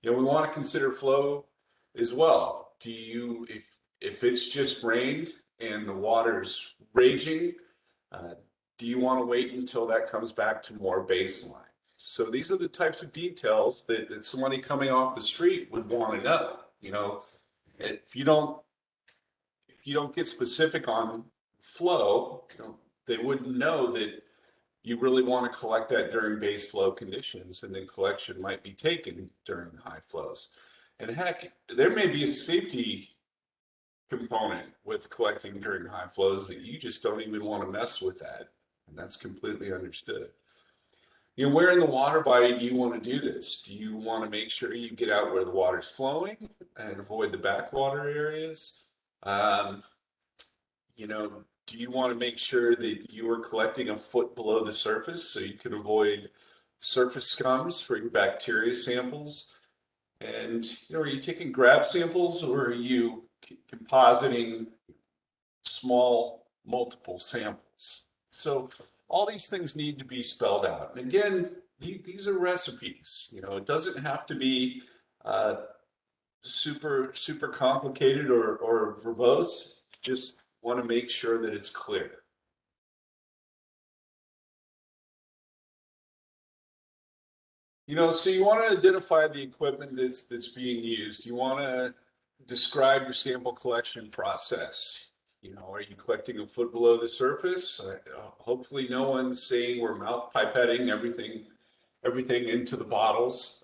We want to consider flow as well. If it's just rained and the water's raging, do you want to wait until that comes back to more baseline? So these are the types of details that somebody coming off the street would want to know. If you don't get specific on flow, they wouldn't know that you really want to collect that during base flow conditions, and then collection might be taken during high flows. And heck, there may be a safety component with collecting during high flows that you just don't even want to mess with that. And that's completely understood. You know, where in the water body do you want to do this? Do you want to make sure you get out where the water's flowing and avoid the backwater areas? You know, do you want to make sure that you are collecting a foot below the surface so you can avoid surface scums for your bacteria samples? And, you know, are you taking grab samples or are you compositing small multiple samples? So all these things need to be spelled out. And again, these are recipes. You know, it doesn't have to be super complicated or verbose. Just want to make sure that it's clear. You know, so you want to identify the equipment that's being used. You want to describe your sample collection process. You know, are you collecting a foot below the surface? Hopefully no one's saying we're mouth pipetting everything into the bottles.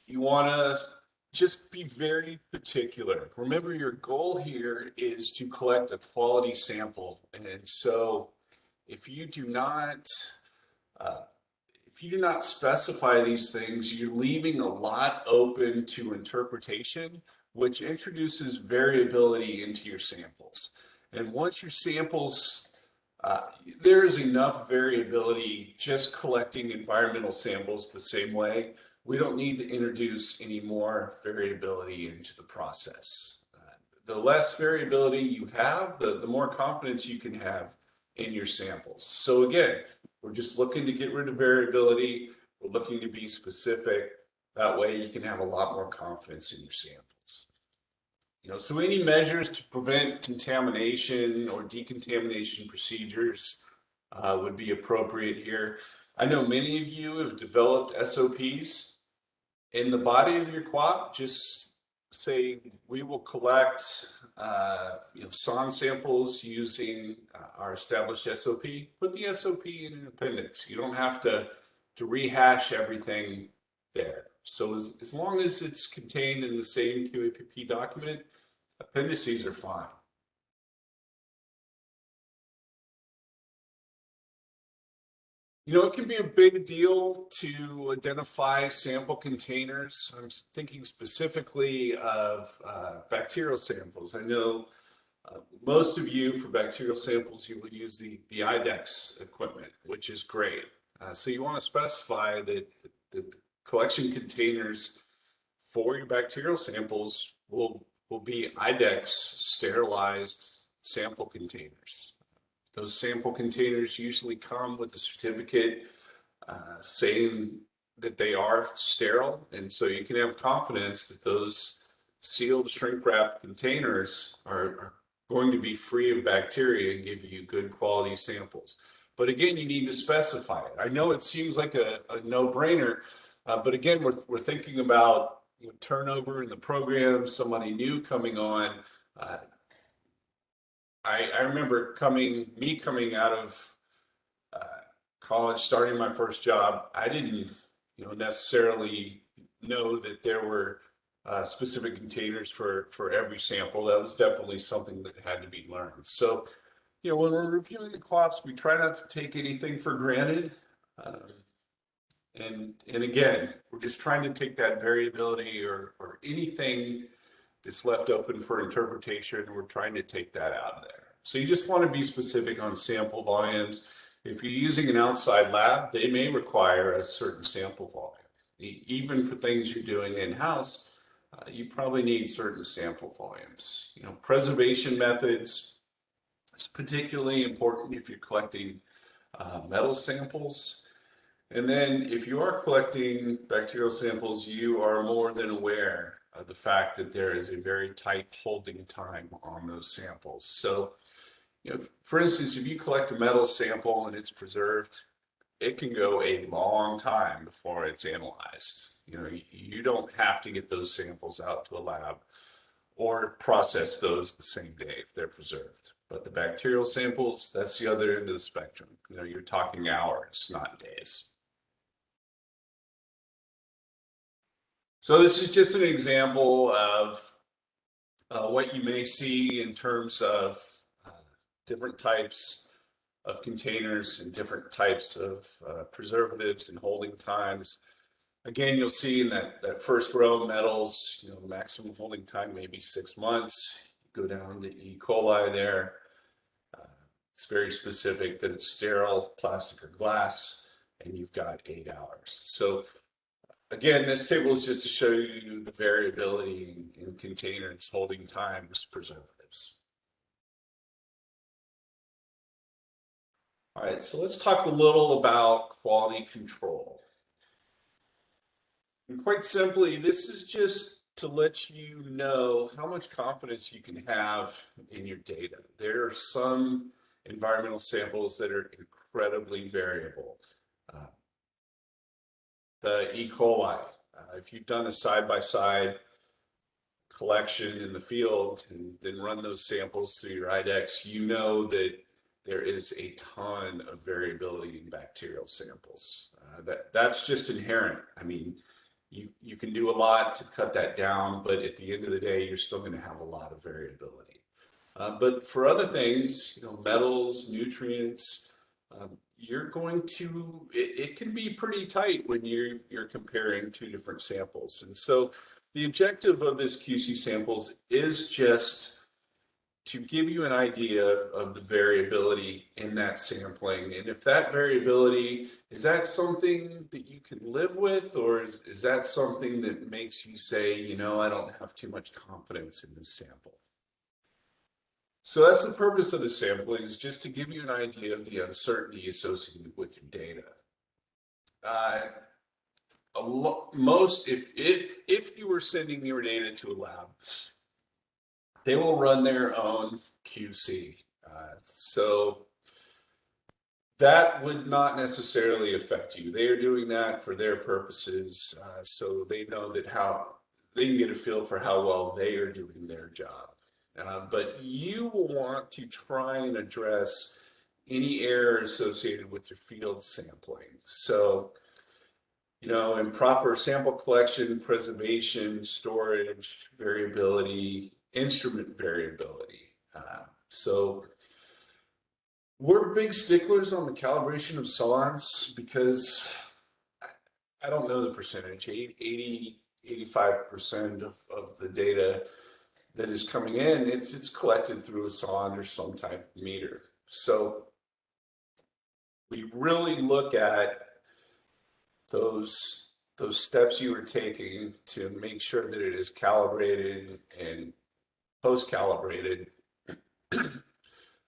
You want to just be very particular. Remember, your goal here is to collect a quality sample. And so if you do not specify these things, you're leaving a lot open to interpretation, which introduces variability into your samples. And once your samples, there is enough variability just collecting environmental samples the same way. We don't need to introduce any more variability into the process. The less variability you have, the more confidence you can have in your samples. So again, we're just looking to get rid of variability. We're looking to be specific. That way you can have a lot more confidence in your samples. You know, so any measures to prevent contamination or decontamination procedures would be appropriate here. I know many of you have developed SOPs. In the body of your QUAP, just say we will collect SON samples using our established SOP. Put the SOP in an appendix. You don't have to rehash everything there. So as long as it's contained in the same QAPP document, appendices are fine. You know, it can be a big deal to identify sample containers. I'm thinking specifically of bacterial samples. I know most of you, for bacterial samples, you will use the IDEX equipment, which is great. So you want to specify that the collection containers for your bacterial samples will be IDEX sterilized sample containers. Those sample containers usually come with a certificate saying that they are sterile. And so you can have confidence that those sealed shrink wrap containers are going to be free of bacteria and give you good quality samples. But again, you need to specify it. I know it seems like a no-brainer, but again, we're thinking about turnover in the program, somebody new coming on. I remember coming out of college, starting my first job. I didn't, necessarily know that there were specific containers for every sample. That was definitely something that had to be learned. So, when we're reviewing the QUAPs, we try not to take anything for granted. And again, we're just trying to take that variability or anything that's left open for interpretation. We're trying to take that out of there. So you just want to be specific on sample volumes. If you're using an outside lab, they may require a certain sample volume. Even for things you're doing in-house, you probably need certain sample volumes. Preservation methods is particularly important if you're collecting metal samples. And then if you are collecting bacterial samples, you are more than aware of the fact that there is a very tight holding time on those samples. So, for instance, if you collect a metal sample and it's preserved, it can go a long time before it's analyzed. You don't have to get those samples out to a lab or process those the same day if they're preserved. But the bacterial samples, that's the other end of the spectrum. You're talking hours, not days. So this is just an example of what you may see in terms of different types of containers and different types of preservatives and holding times. Again, you'll see in that first row, metals, maximum holding time maybe 6 months. You go down to E. coli there. It's very specific that it's sterile, plastic or glass, and you've got 8 hours. So again, this table is just to show you the variability in containers, holding times, preservatives. All right, so let's talk a little about quality control. And quite simply, this is just to let you know how much confidence you can have in your data. There are some environmental samples that are incredibly variable. The E. coli, if you've done a side-by-side collection in the field and then run those samples through your IDEX, you know that there is a ton of variability in bacterial samples. That's just inherent. I mean, you can do a lot to cut that down, but at the end of the day, you're still going to have a lot of variability. But for other things, metals, nutrients, you're going to, it can be pretty tight when you're comparing 2 different samples. And so the objective of this QC samples is just to give you an idea of the variability in that sampling. And if that variability, is that something that you can live with, or is that something that makes you say, I don't have too much confidence in this sample? So that's the purpose of the sampling, is just to give you an idea of the uncertainty associated with your data. If you were sending your data to a lab, they will run their own QC. So that would not necessarily affect you. They are doing that for their purposes, so they know that they can get a feel for how well they are doing their job. But you will want to try and address any error associated with your field sampling. So, improper sample collection, preservation, storage, variability, instrument variability. So we're big sticklers on the calibration of sondes because I don't know the percentage, 85% of the data that is coming in, it's collected through a sonde or some type of meter. So we really look at those steps you are taking to make sure that it is calibrated and post-calibrated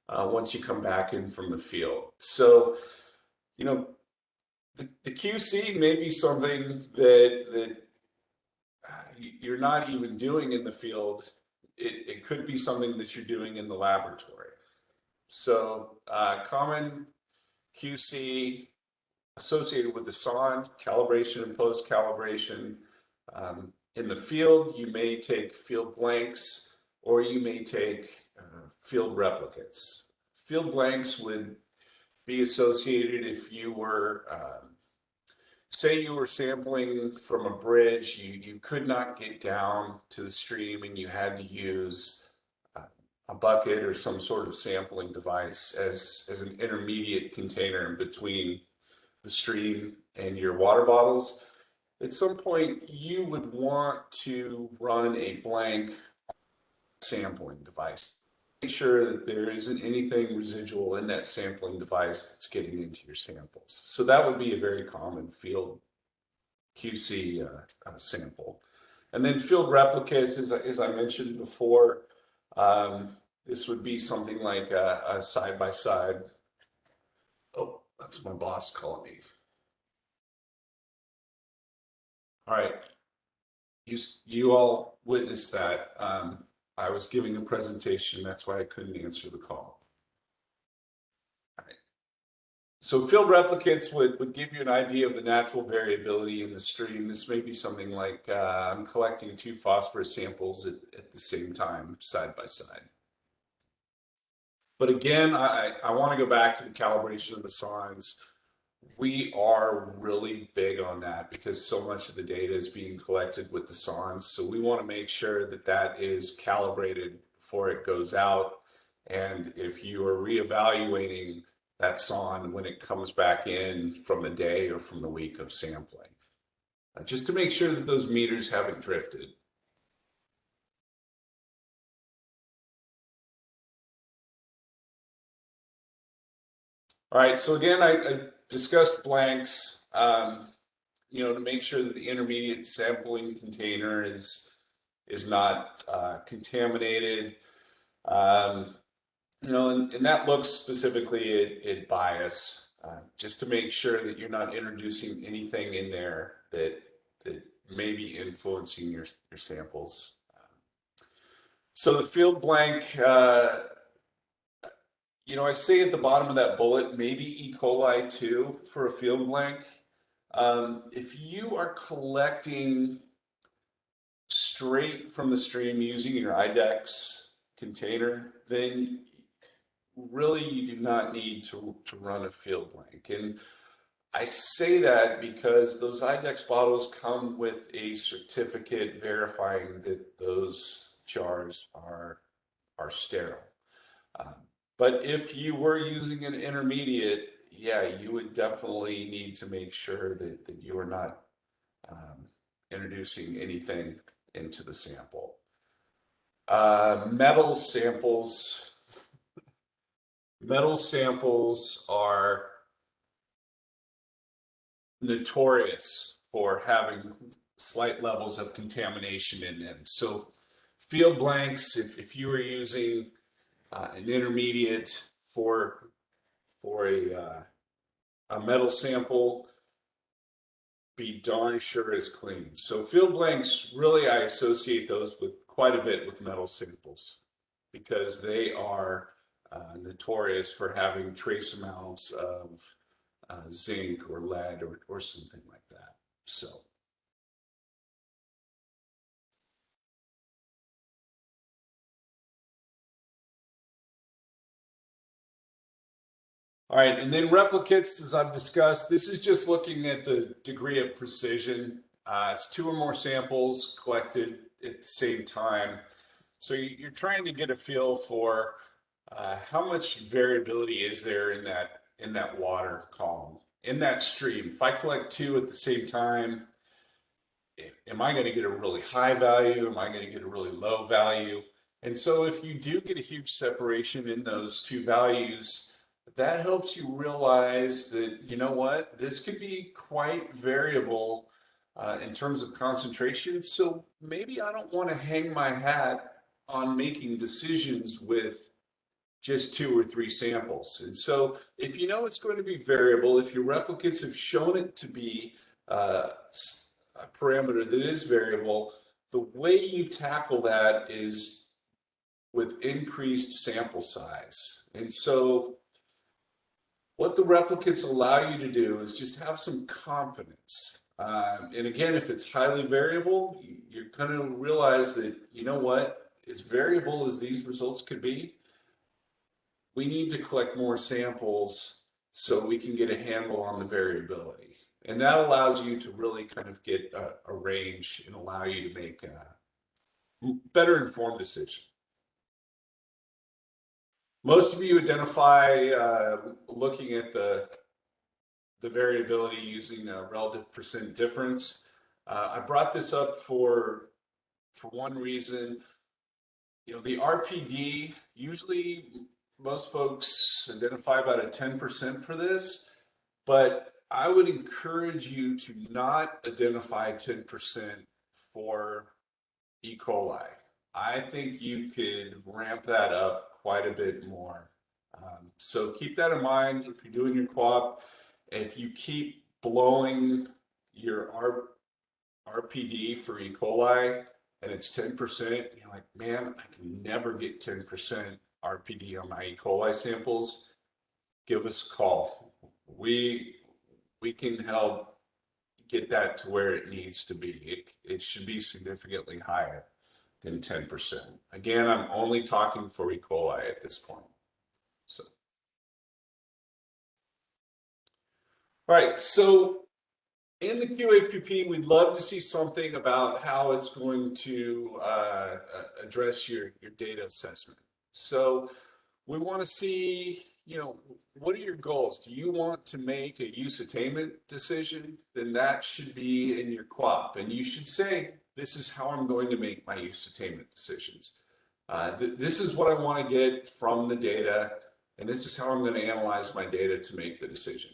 once you come back in from the field. So, the QC may be something that you're not even doing in the field. It could be something that you're doing in the laboratory. So common QC associated with the sonde, calibration and post-calibration. In the field, you may take field blanks or you may take field replicates. Field blanks would be associated if you were, say you were sampling from a bridge, you could not get down to the stream and you had to use a bucket or some sort of sampling device as an intermediate container in between the stream and your water bottles. At some point, you would want to run a blank sampling device. Make sure that there isn't anything residual in that sampling device that's getting into your samples. So that would be a very common field QC sample. And then field replicates, as I mentioned before, this would be something like a side-by-side. Oh, that's my boss calling me. All right, you all witnessed that. I was giving a presentation, that's why I couldn't answer the call. All right. So field replicates would give you an idea of the natural variability in the stream. This may be something like I'm collecting 2 phosphorus samples at the same time, side by side. But again, I want to go back to the calibration of the sondes. we are really big on that because so much of the data is being collected with the SONs. So we want to make sure that that is calibrated before it goes out. And if you are reevaluating that SON when it comes back in from the day or from the week of sampling, just to make sure that those meters haven't drifted. All right, so again, I discussed blanks, to make sure that the intermediate sampling container is not contaminated. And that looks specifically at bias, just to make sure that you're not introducing anything in there that may be influencing your samples. So the field blank, I say at the bottom of that bullet, maybe E. coli too for a field blank. If you are collecting straight from the stream using your IDEX container, then really you do not need to run a field blank. And I say that because those IDEX bottles come with a certificate verifying that those jars are sterile. But if you were using an intermediate, yeah, you would definitely need to make sure that you are not introducing anything into the sample. Metal samples are notorious for having slight levels of contamination in them. So field blanks, if you were using an intermediate for a metal sample, be darn sure is clean. So field blanks, really, I associate those with quite a bit with metal samples because they are notorious for having trace amounts of zinc or lead or something like that. So. All right, and then replicates, as I've discussed, this is just looking at the degree of precision. It's 2 or more samples collected at the same time. So you're trying to get a feel for how much variability is there in that water column, in that stream. If I collect 2 at the same time, am I going to get a really high value? Am I going to get a really low value? And so if you do get a huge separation in those 2 values, that helps you realize that, you know what, this could be quite variable in terms of concentration. So maybe I don't want to hang my hat on making decisions with just 2 or 3 samples. And so if you know it's going to be variable, if your replicates have shown it to be a parameter that is variable, the way you tackle that is with increased sample size. And so what the replicates allow you to do is just have some confidence. And again, if it's highly variable, you're going to realize that, you know what, as variable as these results could be, we need to collect more samples so we can get a handle on the variability. And that allows you to really kind of get a range and allow you to make a better informed decision. Most of you identify looking at the variability using a relative percent difference. I brought this up for one reason. The RPD, usually most folks identify about a 10% for this, but I would encourage you to not identify 10% for E. coli. I think you could ramp that up quite a bit more. So keep that in mind if you're doing your co-op. If you keep blowing your RPD for E. coli and it's 10%, you're like, man, I can never get 10% RPD on my E. coli samples. Give us a call. We can help get that to where it needs to be. It should be significantly higher than 10%. Again, I'm only talking for E. coli at this point. So, All right, so in the QAPP, we'd love to see something about how it's going to address your data assessment. So we want to see, what are your goals? Do you want to make a use attainment decision? Then that should be in your QAP. And you should say, this is how I'm going to make my use attainment decisions. This is what I want to get from the data, and this is how I'm going to analyze my data to make the decision.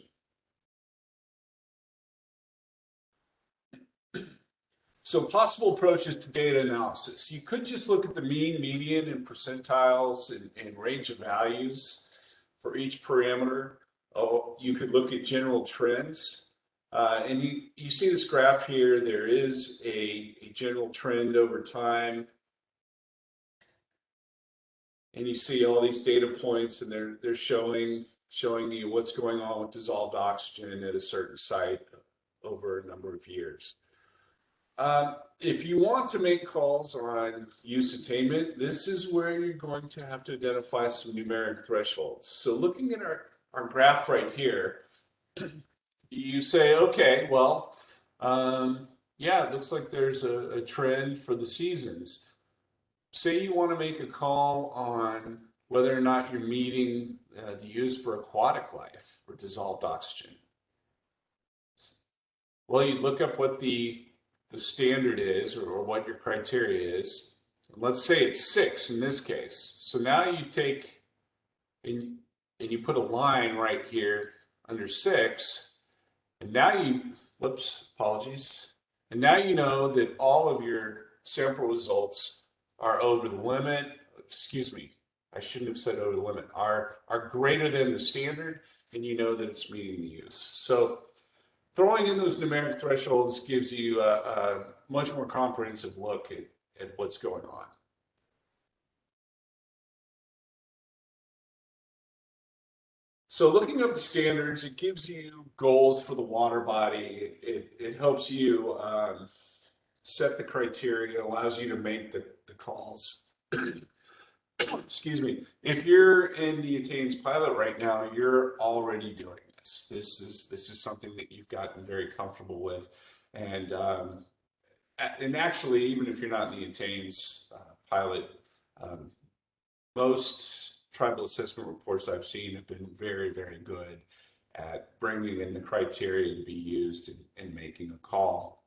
So possible approaches to data analysis. You could just look at the mean, median, and percentiles and range of values for each parameter. Oh, you could look at general trends. And you see this graph here. There is a general trend over time. And you see all these data points, and they're showing you what's going on with dissolved oxygen at a certain site over a number of years. If you want to make calls on use attainment, this is where you're going to have to identify some numeric thresholds. So looking at our graph right here, you say, okay, well, yeah, it looks like there's a trend for the seasons. Say you want to make a call on whether or not you're meeting the use for aquatic life for dissolved oxygen. Well, you'd look up what the standard is, or what your criteria is. Let's say it's 6 in this case. So now you take and you put a line right here under 6, and now apologies. And now you know that all of your sample results are over the limit. Excuse me, I shouldn't have said over the limit. Are greater than the standard, and you know that it's meeting the use. So throwing in those numeric thresholds gives you a much more comprehensive look at what's going on. So looking up the standards, it gives you goals for the water body. It helps you set the criteria, allows you to make the calls. Excuse me. If you're in the Attains pilot right now, you're already doing this. This is something that you've gotten very comfortable with, and actually, even if you're not in the Attains pilot, most tribal assessment reports I've seen have been very, very good at bringing in the criteria to be used in making a call.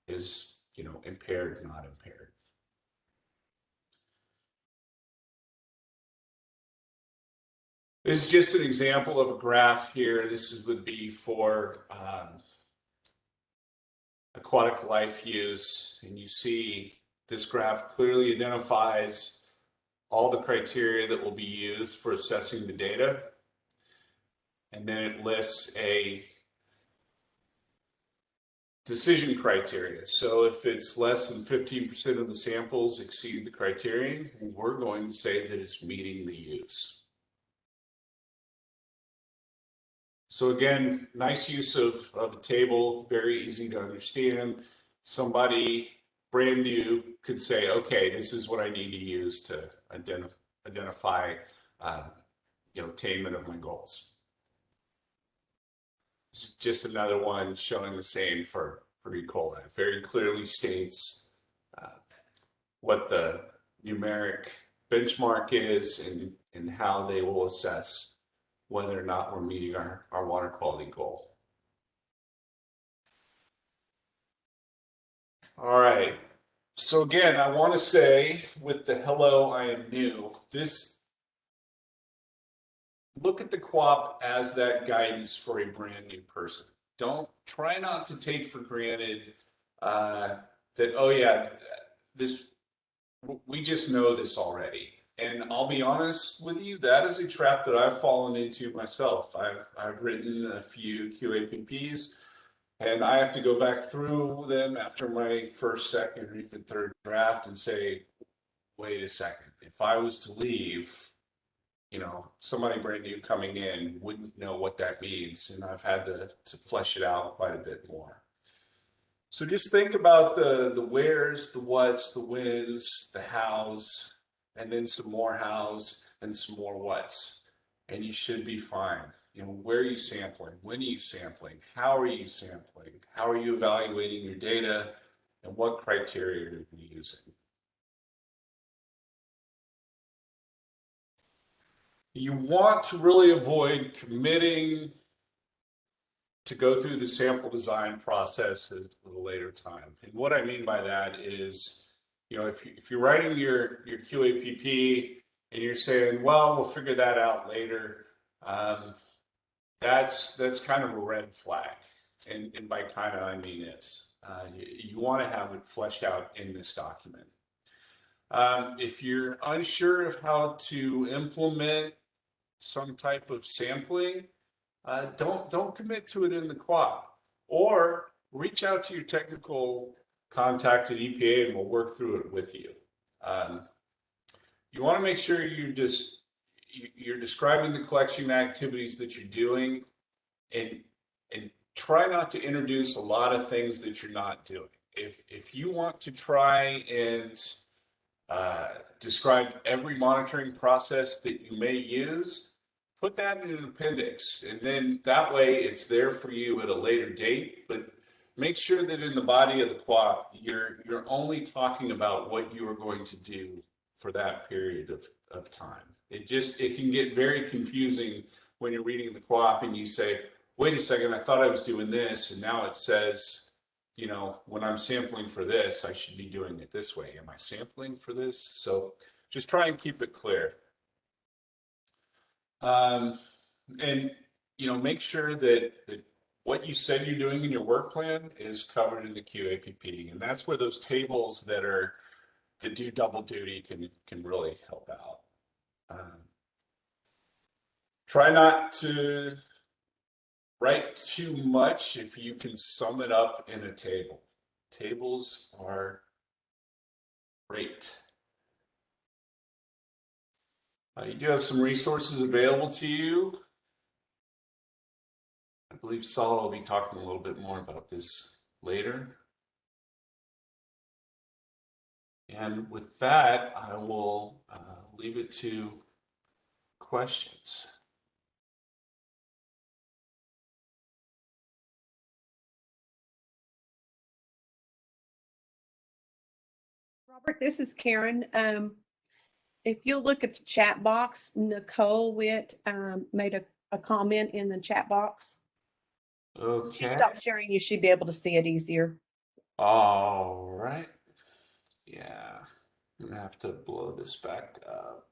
Is impaired, not impaired. This is just an example of a graph here. Would be for aquatic life use, and you see this graph clearly identifies all the criteria that will be used for assessing the data, and then it lists a decision criteria. So if it's less than 15% of the samples exceed the criterion, we're going to say that it's meeting the use. So again, nice use of a table, very easy to understand. Somebody brand new could say, okay, this is what I need to use to identify attainment of my goals. It's just another one showing the same for E. coli. It very clearly states what the numeric benchmark is and how they will assess whether or not we're meeting our water quality goal. All right. So again, I want to say with the hello, I am new, look at the QAP as that guidance for a brand new person. Try not to take for granted that, oh yeah, we just know this already. And I'll be honest with you, that is a trap that I've fallen into myself. I've written a few QAPPs, and I have to go back through them after my first, second, or even third draft and say, wait a second, if I was to leave, somebody brand new coming in wouldn't know what that means, and I've had to flesh it out quite a bit more. So just think about the wheres, the whats, the whens, the hows, and then some more hows and some more whats, and you should be fine. where are you sampling? When are you sampling? How are you sampling? How are you evaluating your data? And what criteria are you using? You want to really avoid committing to go through the sample design process at a later time. And what I mean by that is, if you're writing your QAPP and you're saying, well, we'll figure that out later, that's kind of a red flag. And by kind of, I mean is. You want to have it fleshed out in this document. If you're unsure of how to implement some type of sampling, don't commit to it in the QAP, or reach out to your technical contact at EPA and we'll work through it with you. You want to make sure you're describing the collection activities that you're doing, and try not to introduce a lot of things that you're not doing. If you want to try and describe every monitoring process that you may use, put that in an appendix, and then that way it's there for you at a later date. But make sure that in the body of the QAP, you're only talking about what you are going to do for that period of time. It can get very confusing when you're reading the QAP and you say, wait a second, I thought I was doing this, and now it says, when I'm sampling for this, I should be doing it this way. Am I sampling for this? So just try and keep it clear. And make sure that what you said you're doing in your work plan is covered in the QAPP, and that's where those tables that do double duty can really help out. Try not to write too much if you can sum it up in a table. Tables are great. You do have some resources available to you. I believe Saul will be talking a little bit more about this later. And with that, I will leave it to questions. Robert, this is Karen. If you'll look at the chat box, Nicole Witt made a comment in the chat box. Okay. She stopped sharing. You should be able to see it easier. All right. Yeah. I'm gonna have to blow this back up.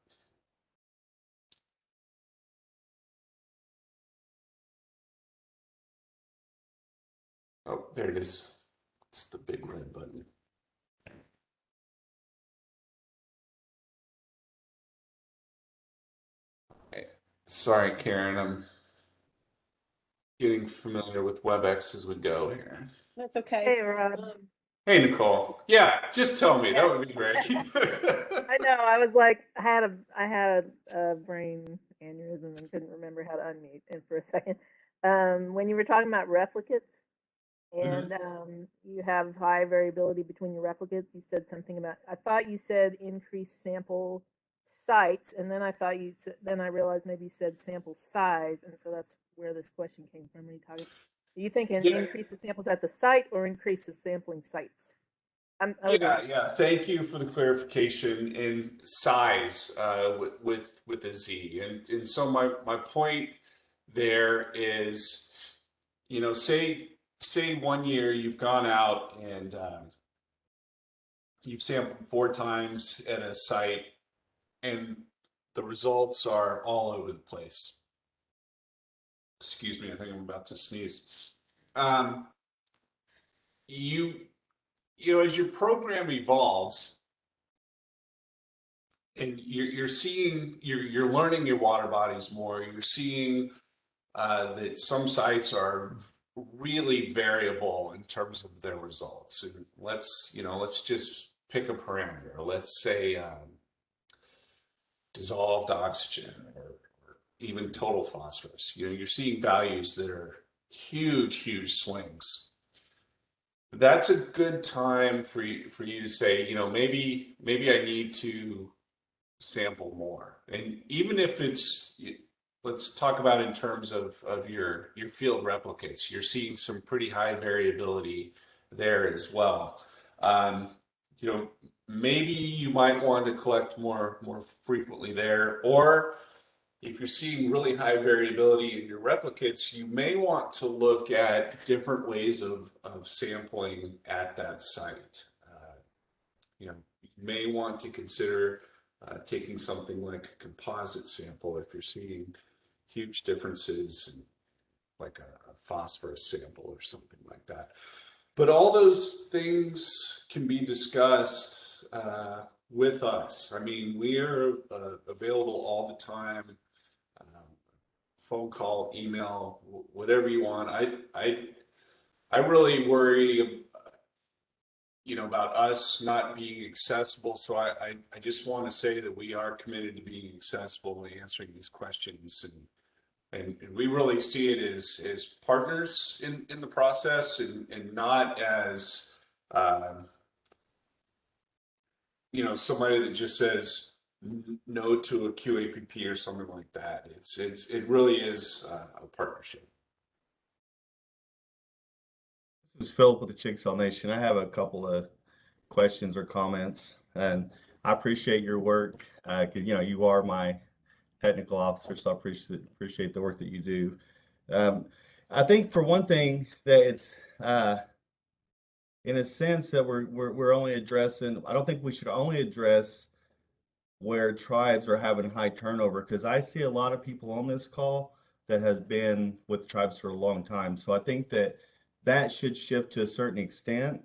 Oh, there it is. It's the big red button. Okay. Sorry, Karen. I'm getting familiar with WebEx as we go here. That's okay. Hey, Rob. Hey, Nicole. Yeah, just tell me. That would be great. I know. I was like, I had a brain aneurysm and couldn't remember how to unmute. And for a second, when you were talking about replicates, and you have high variability between your replicates, you said something about. I thought you said increased sample sites, and then I thought you said. Then I realized maybe you said sample size, and so that's where this question came from. When you talking, do you think increase the samples at the site or increase the sampling sites? Yeah. Thank you for the clarification in size with a Z. And so my point there is, say 1 year you've gone out and you've sampled 4 times at a site, and the results are all over the place. Excuse me, I think I'm about to sneeze. As your program evolves and you're learning your water bodies more, you're seeing that some sites are really variable in terms of their results. And let's just pick a parameter. Let's say dissolved oxygen or even total phosphorus. You're seeing values that are huge swings. That's a good time for you to say, maybe I need to sample more. And even if it's let's talk about in terms of your field replicates. You're seeing some pretty high variability there as well. You know, maybe you might want to collect more frequently there, or if you're seeing really high variability in your replicates, you may want to look at different ways of sampling at that site. You know, you may want to consider taking something like a composite sample if you're seeing huge differences, like a phosphorus sample or something like that. But all those things can be discussed with us. I mean, we are available all the time. Phone call, email, whatever you want. I really worry, you know, about us not being accessible. So I just want to say that we are committed to being accessible and answering these questions, and we really see it as partners in the process, and not as you know, somebody that just says no to a QAPP or something like that. It really is a partnership. This is Philip with the Chickasaw Nation. I have a couple of questions or comments, and I appreciate your work. 'Cause, you know, you are my technical officer, so I appreciate the work that you do. I think for one thing that it's in a sense that we're only addressing. I don't think we should only address where tribes are having high turnover, because I see a lot of people on this call that has been with tribes for a long time. So I think that that should shift to a certain extent,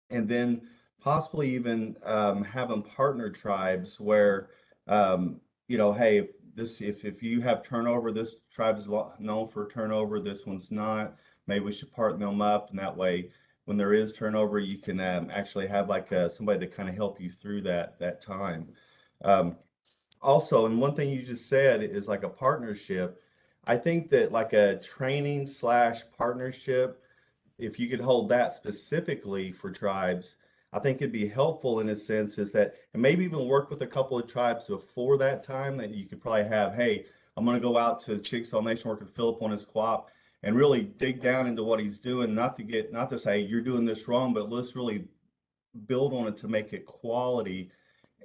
and then possibly even having partner tribes where you know, hey, if you have turnover, this tribe is known for turnover, this one's not. Maybe we should partner them up, and that way, when there is turnover, you can actually have like somebody to kind of help you through that time. Um, Also, and one thing you just said is like a partnership. I think that like a training slash partnership, if you could hold that specifically for tribes, I think it'd be helpful in a sense is that, and maybe even work with a couple of tribes before that time, that you could probably have, hey, I'm going to go out to Chickasaw Nation, work with Philip on his co-op, and really dig down into what he's doing, not to say you're doing this wrong, but let's really build on it to make it quality.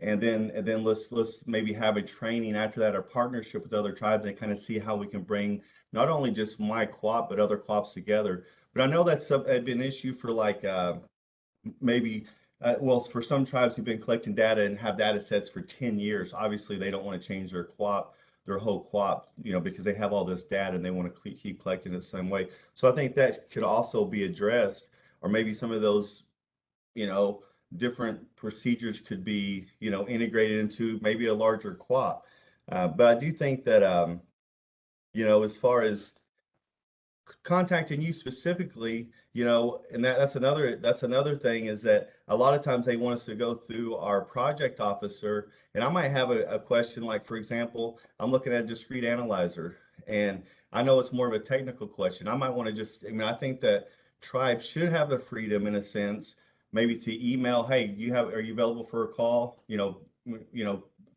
And then let's maybe have a training after that, or partnership with other tribes, and kind of see how we can bring not only just my co-op but other co-ops together. But I know that's had been an issue for like maybe well, for some tribes who've been collecting data and have data sets for 10 years. Obviously they don't want to change their co-op, their whole co-op, you know, because they have all this data and they want to keep collecting it the same way. So I think that could also be addressed, or maybe some of those, you know, different procedures could be, you know, integrated into maybe a larger co-op. But I do think that, you know, as far as contacting you specifically, you know, and that's another thing, is that a lot of times they want us to go through our project officer, and I might have a question, like, for example, I'm looking at a discrete analyzer, and I know it's more of a technical question. I might want to just, I mean, I think that tribes should have the freedom, in a sense, maybe to email, hey, are you available for a call?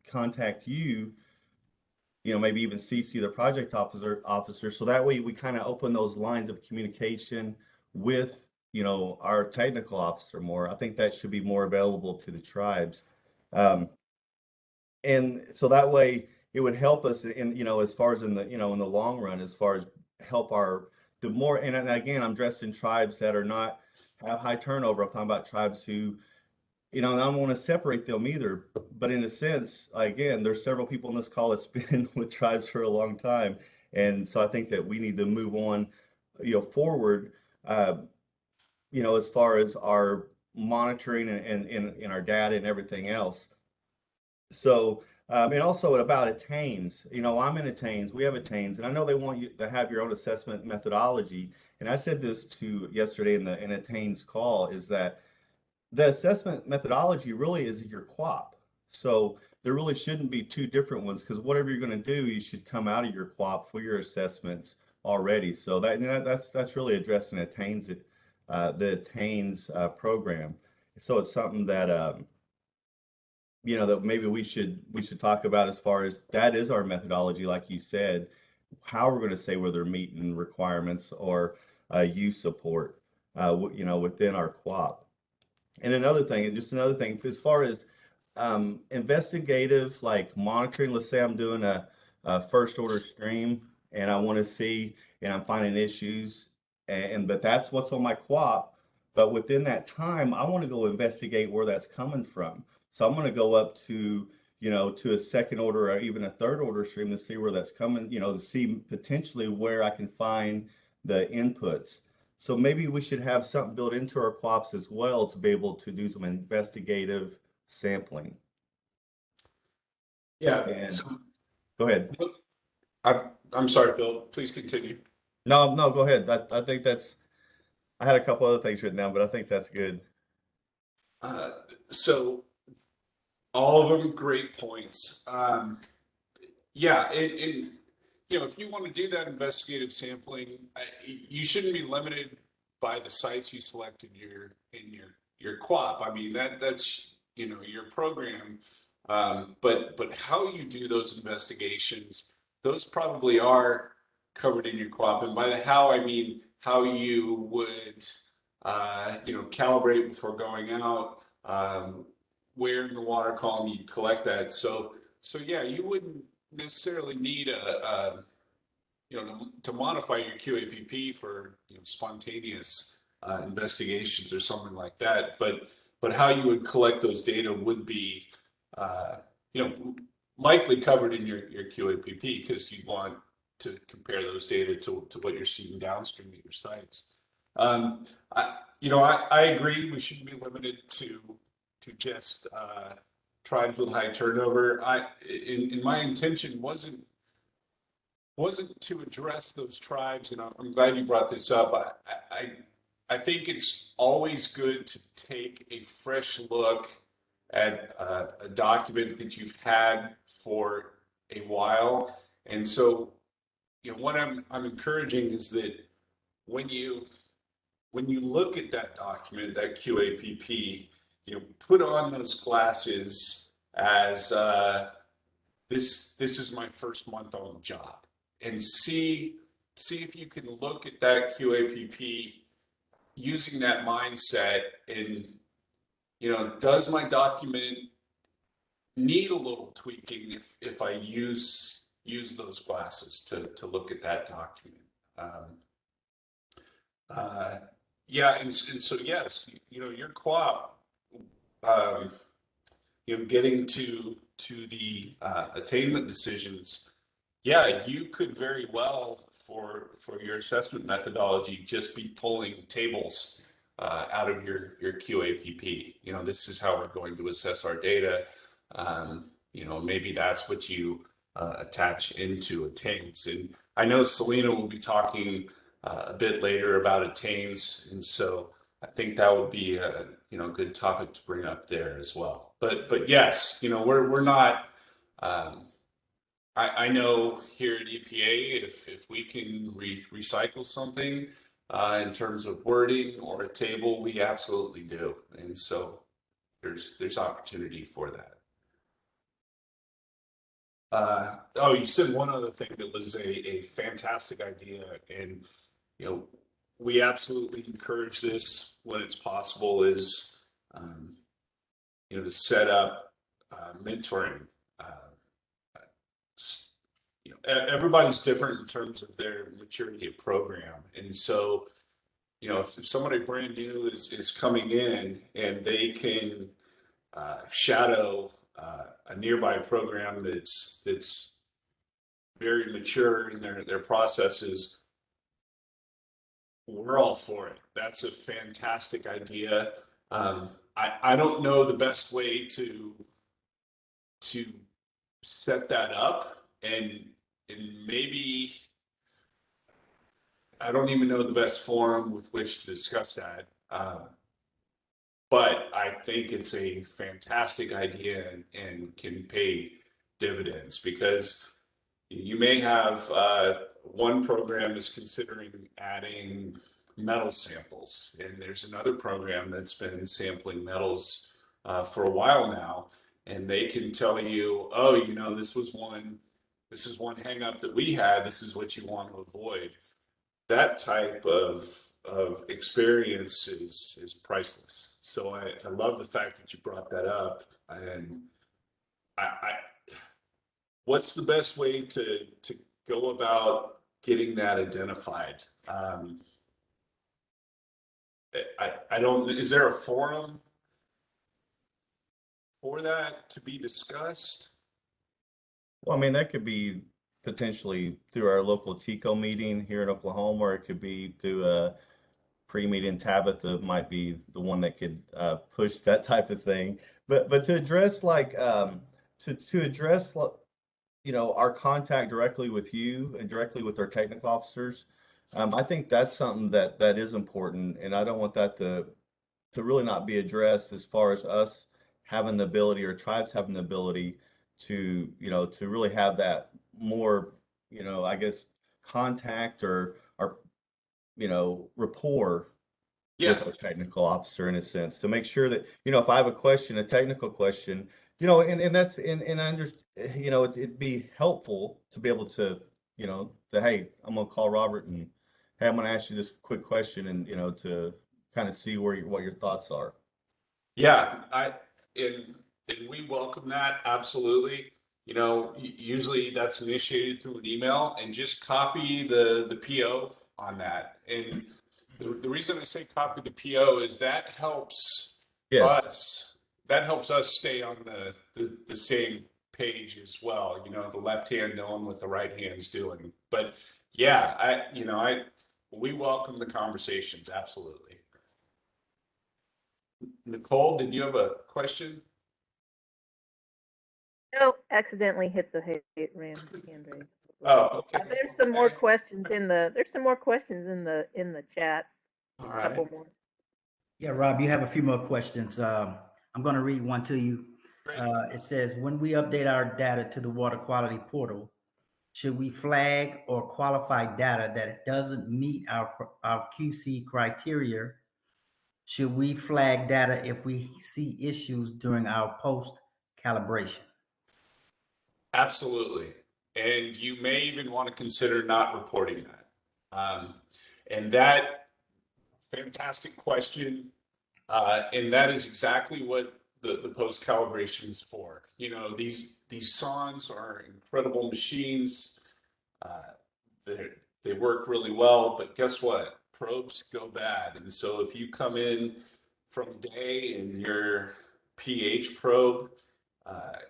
Contact you, you know, maybe even CC the project officer. So that way we kind of open those lines of communication with, you know, our technical officer more. I think that should be more available to the tribes. And so that way it would help us in, you know, as far as in the, you know, in the long run, as far as help the more, and again, I'm addressing tribes that are not have high turnover. I'm talking about tribes who, you know, and I don't want to separate them either, but in a sense, again, there's several people on this call that's been with tribes for a long time. And so I think that we need to move on, you know, forward, you know, as far as our monitoring and our data and everything else. So, and also about Attains, you know, I'm in Attains, we have Attains, and I know they want you to have your own assessment methodology. And I said this to yesterday in Attains call, is that the assessment methodology really is your co-op. So there really shouldn't be two different ones, because whatever you're going to do, you should come out of your co-op for your assessments already. So that's really addressing Attains, the Attains program. So it's something that that maybe we should talk about as far as that is our methodology, like you said, how we're going to say whether they're meeting requirements or use support, within our QUAP. And another thing, as far as investigative, like monitoring, let's say I'm doing a first order stream and I want to see, and I'm finding issues, but that's what's on my QUAP. But within that time, I want to go investigate where that's coming from. So I'm going to go up to a second order or even a third order stream to see where that's coming, to see potentially where I can find the inputs. So maybe we should have something built into our QUAPs as well to be able to do some investigative sampling. Yeah. And So, go ahead. I'm sorry, Bill. Please continue. No, go ahead. I think I had a couple other things written down, but I think that's good. So all of them great points. Yeah, and if you want to do that investigative sampling, you shouldn't be limited by the sites you select in your QUAP. I mean that's your program, but how you do those investigations, those probably are covered in your QUAP. And by the how, I mean how you would calibrate before going out, where in the water column you collect that. So yeah, you wouldn't necessarily need to modify your QAPP for spontaneous investigations or something like that. But how you would collect those data would be likely covered in your QAPP, because you want to compare those data to what you're seeing downstream at your sites. I agree we shouldn't be limited to just tribes with high turnover. In my intention wasn't to address those tribes, and I'm glad you brought this up. I think it's always good to take a fresh look at a document that you've had for a while. And so what I'm encouraging is that when you look at that document, that QAPP, put on those glasses as this is my first month on the job, and see if you can look at that QAPP using that mindset. And does my document need a little tweaking if I use those glasses to look at that document? Yeah, and so yes, your QUAP, getting to the attainment decisions. Yeah, you could very well, for your assessment methodology, just be pulling tables out of your QAPP. This is how we're going to assess our data. Maybe that's what you attach into attains. And I know Selena will be talking a bit later about attains, and so I think that would be a good topic to bring up there as well. But yes, we're not. I know here at EPA, if we can recycle something in terms of wording or a table, we absolutely do. And so there's opportunity for that. You said one other thing that was a fantastic idea, and we absolutely encourage this when it's possible, is to set up mentoring. Everybody's different in terms of their maturity of program, and so if somebody brand new is coming in and they can shadow a nearby program that's very mature in their processes, we're all for it. That's a fantastic idea. I don't know the best way to set that up, and maybe I don't even know the best forum with which to discuss that. But I think it's a fantastic idea and can pay dividends, because you may have one program is considering adding metal samples, and there's another program that's been sampling metals for a while now, and they can tell you, oh, you know, this is one hang up that we had. This is what you want to avoid. That type of experience is priceless. So I love the fact that you brought that up. And I what's the best way to go about getting that identified? I don't, is there a forum for that to be discussed? Well, I mean, that could be potentially through our local TICO meeting here in Oklahoma, or it could be through a pre-meeting. Tabitha might be the one that could push that type of thing. But to address to address our contact directly with you and directly with our technical officers, I think that's something that is important, and I don't want that to really not be addressed as far as us having the ability or tribes having the ability to to really have that more I guess contact or rapport Yeah, with our technical officer in a sense to make sure that if I have a question, a technical question, and that's and I understand, it'd be helpful to be able to that, hey, I'm gonna call Robert and hey, I'm gonna ask you this quick question, and to kind of see what your thoughts are. yeah, and we welcome that, absolutely. You know, usually that's initiated through an email, and just copy the PO on that. And the reason I say copy the PO is that helps Yes. us stay on the same page as well. You know, the left hand knowing what the right hand's doing. But yeah, we welcome the conversations, absolutely. Nicole, did you have a question? No, accidentally hit the hand raise. Oh, okay. There's some more questions in the chat. All A right. couple more. Yeah, Rob, you have a few more questions. I'm going to read one to you. Great. It says, when we update our data to the water quality portal, should we flag or qualify data that doesn't meet our QC criteria? Should we flag data if we see issues during our post calibration? Absolutely. And you may even want to consider not reporting that. And that, fantastic question. And that is exactly what the post calibration is for. You know, these sondes are incredible machines. They work really well, but guess what? Probes go bad. And so if you come in from day and your pH probe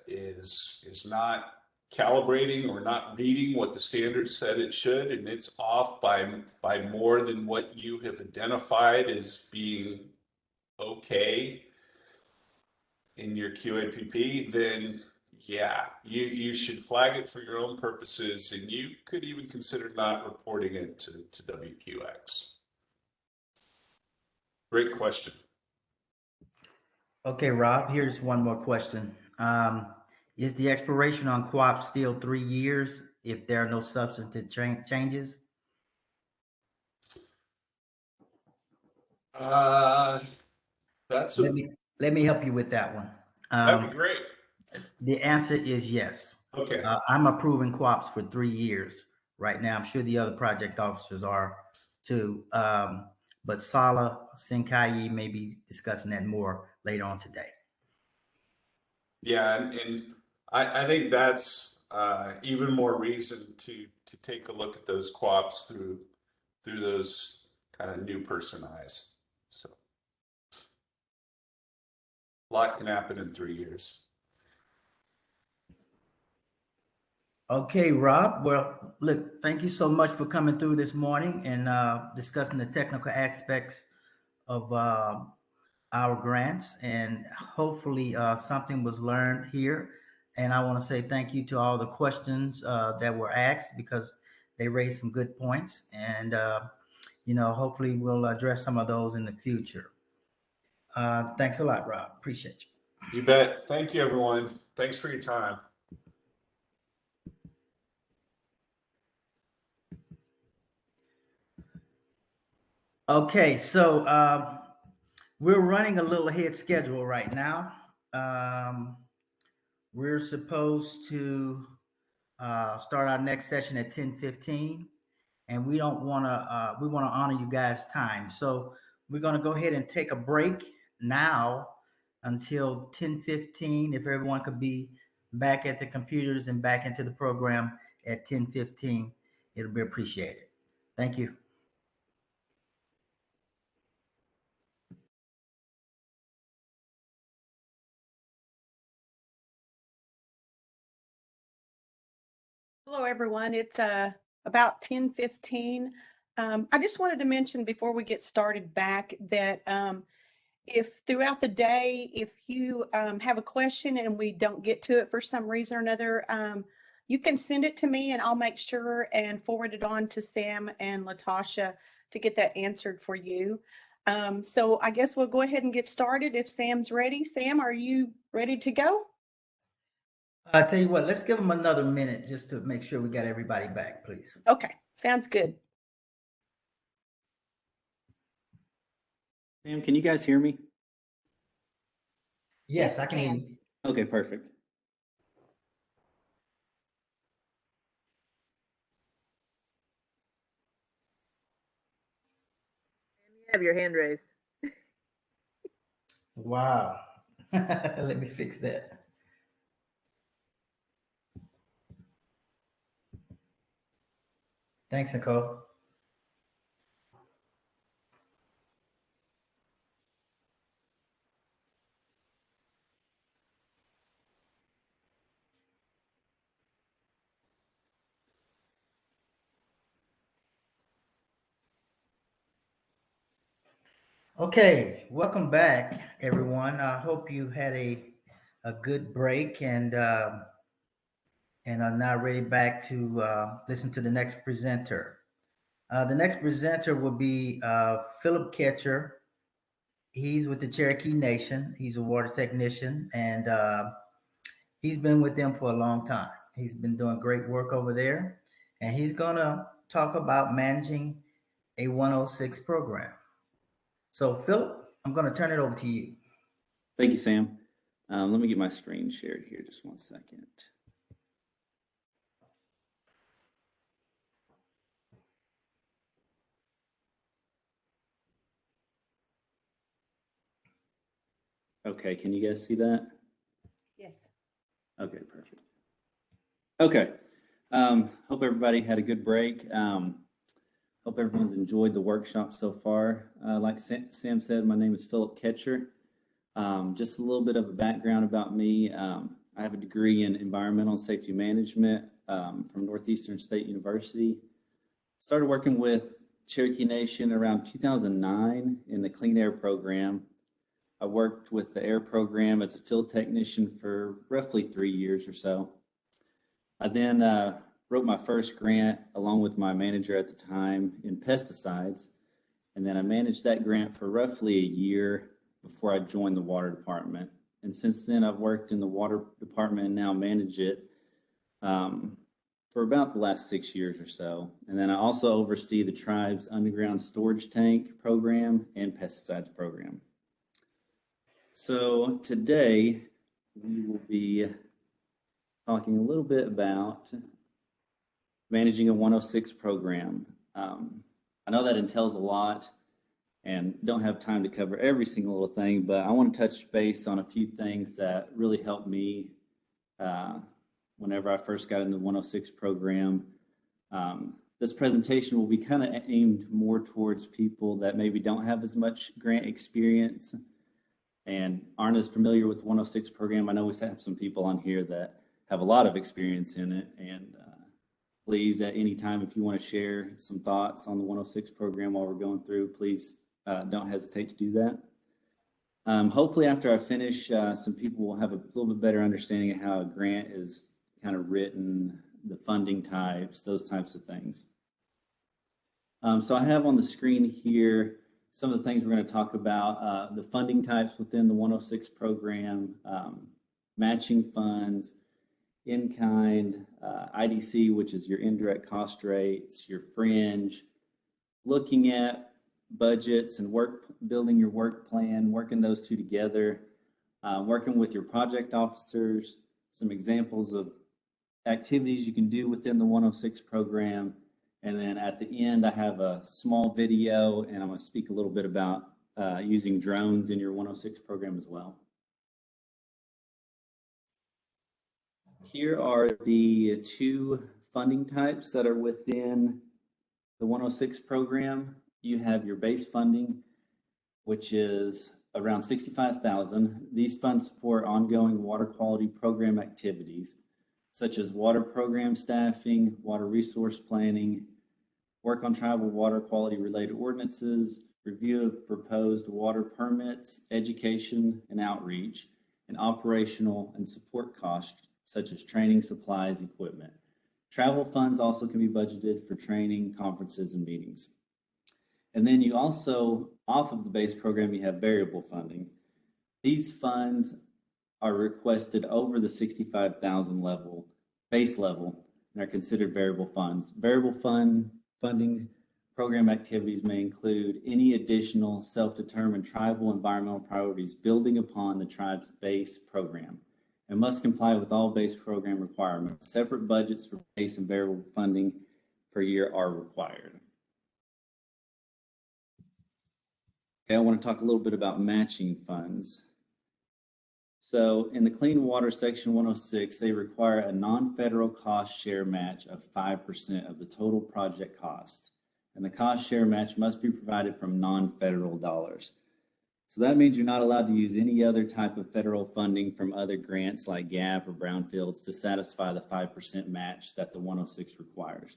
is not calibrating or not meeting what the standard said it should, and it's off by more than what you have identified as being okay in your QAPP, then yeah, you should flag it for your own purposes, and you could even consider not reporting it to WQX. Great question. Okay, Rob, here's one more question. Is the expiration on QAP still 3 years if there are no substantive changes? That's Let me help you with that one. that'd be great. The answer is yes. Okay. I'm approving QAPs for 3 years right now. I'm sure the other project officers are too. But Sala Sinkai may be discussing that more later on today. Yeah, and I think that's even more reason to take a look at those QAPs through those kind of new person eyes. So a lot can happen in 3 years. Okay, Rob. Well, look, thank you so much for coming through this morning and discussing the technical aspects of our grants. And hopefully something was learned here. And I want to say thank you to all the questions that were asked because they raised some good points. And, hopefully we'll address some of those in the future. Thanks a lot, Rob. Appreciate you. You bet. Thank you, everyone. Thanks for your time. Okay, so we're running a little ahead schedule right now. We're supposed to start our next session at 10:15, and we don't want to. We want to honor you guys' time, so we're going to go ahead and take a break now until 10:15. If everyone could be back at the computers and back into the program at 10:15, it'll be appreciated. Thank you. Hello, everyone. It's about 10:15. I just wanted to mention before we get started back that if throughout the day, if you have a question and we don't get to it for some reason or another, you can send it to me and I'll make sure and forward it on to Sam and Latasha to get that answered for you. So I guess we'll go ahead and get started if Sam's ready. Sam, are you ready to go? I tell you what, let's give them another minute just to make sure we got everybody back, please. Okay, sounds good. Sam, can you guys hear me? Yes, I can hear you. Okay, perfect. You have your hand raised. Wow. Let me fix that. Thanks, Nicole. Okay, welcome back, everyone. I hope you had a good break and are now ready back to listen to the next presenter. The next presenter will be Philip Ketcher. He's with the Cherokee Nation. He's a water technician, and he's been with them for a long time. He's been doing great work over there, and he's gonna talk about managing a 106 program. So, Philip, I'm gonna turn it over to you. Thank you, Sam. Let me get my screen shared here. Just one second. Okay, can you guys see that? Yes. Okay, perfect. Okay. Hope everybody had a good break. Hope everyone's enjoyed the workshop so far. Like Sam said, my name is Philip Ketcher. Just a little bit of a background about me. I have a degree in environmental safety management from Northeastern State University. Started working with Cherokee Nation around 2009 in the Clean Air program. I worked with the air program as a field technician for roughly 3 years or so. I then wrote my first grant along with my manager at the time in pesticides. And then I managed that grant for roughly a year before I joined the water department. And since then, I've worked in the water department and now manage it for about the last 6 years or so. And then I also oversee the tribe's underground storage tank program and pesticides program. So today we will be talking a little bit about managing a 106 program. I know that entails a lot and don't have time to cover every single little thing, but I want to touch base on a few things that really helped me whenever I first got into the 106 program. This presentation will be kind of aimed more towards people that maybe don't have as much grant experience and aren't as familiar with the 106 program. I know we have some people on here that have a lot of experience in it, and please, at any time, if you want to share some thoughts on the 106 program while we're going through, please don't hesitate to do that. Hopefully, after I finish, some people will have a little bit better understanding of how a grant is kind of written, the funding types, those types of things. So I have on the screen here some of the things we're going to talk about, the funding types within the 106 program, matching funds, in-kind, IDC, which is your indirect cost rates, your fringe, looking at budgets and building your work plan, working those two together, working with your project officers, some examples of activities you can do within the 106 program. And then at the end, I have a small video, and I'm going to speak a little bit about using drones in your 106 program as well. Here are the two funding types that are within the 106 program. You have your base funding, which is around $65,000. These funds support ongoing water quality program activities, such as water program staffing, water resource planning, work on tribal water quality related ordinances, review of proposed water permits, education and outreach, and operational and support costs, such as training, supplies, equipment. Travel funds also can be budgeted for training, conferences, and meetings. And then you also, off of the base program, you have variable funding. These funds are requested over the 65,000 level, base level, and are considered variable funds. Variable funding program activities may include any additional self-determined tribal environmental priorities building upon the tribe's base program, and must comply with all base program requirements. Separate budgets for base and variable funding per year are required. Okay, I want to talk a little bit about matching funds. So in the Clean Water Section 106, they require a non-federal cost share match of 5% of the total project cost. And the cost share match must be provided from non-federal dollars. So that means you're not allowed to use any other type of federal funding from other grants like GAP or Brownfields to satisfy the 5% match that the 106 requires.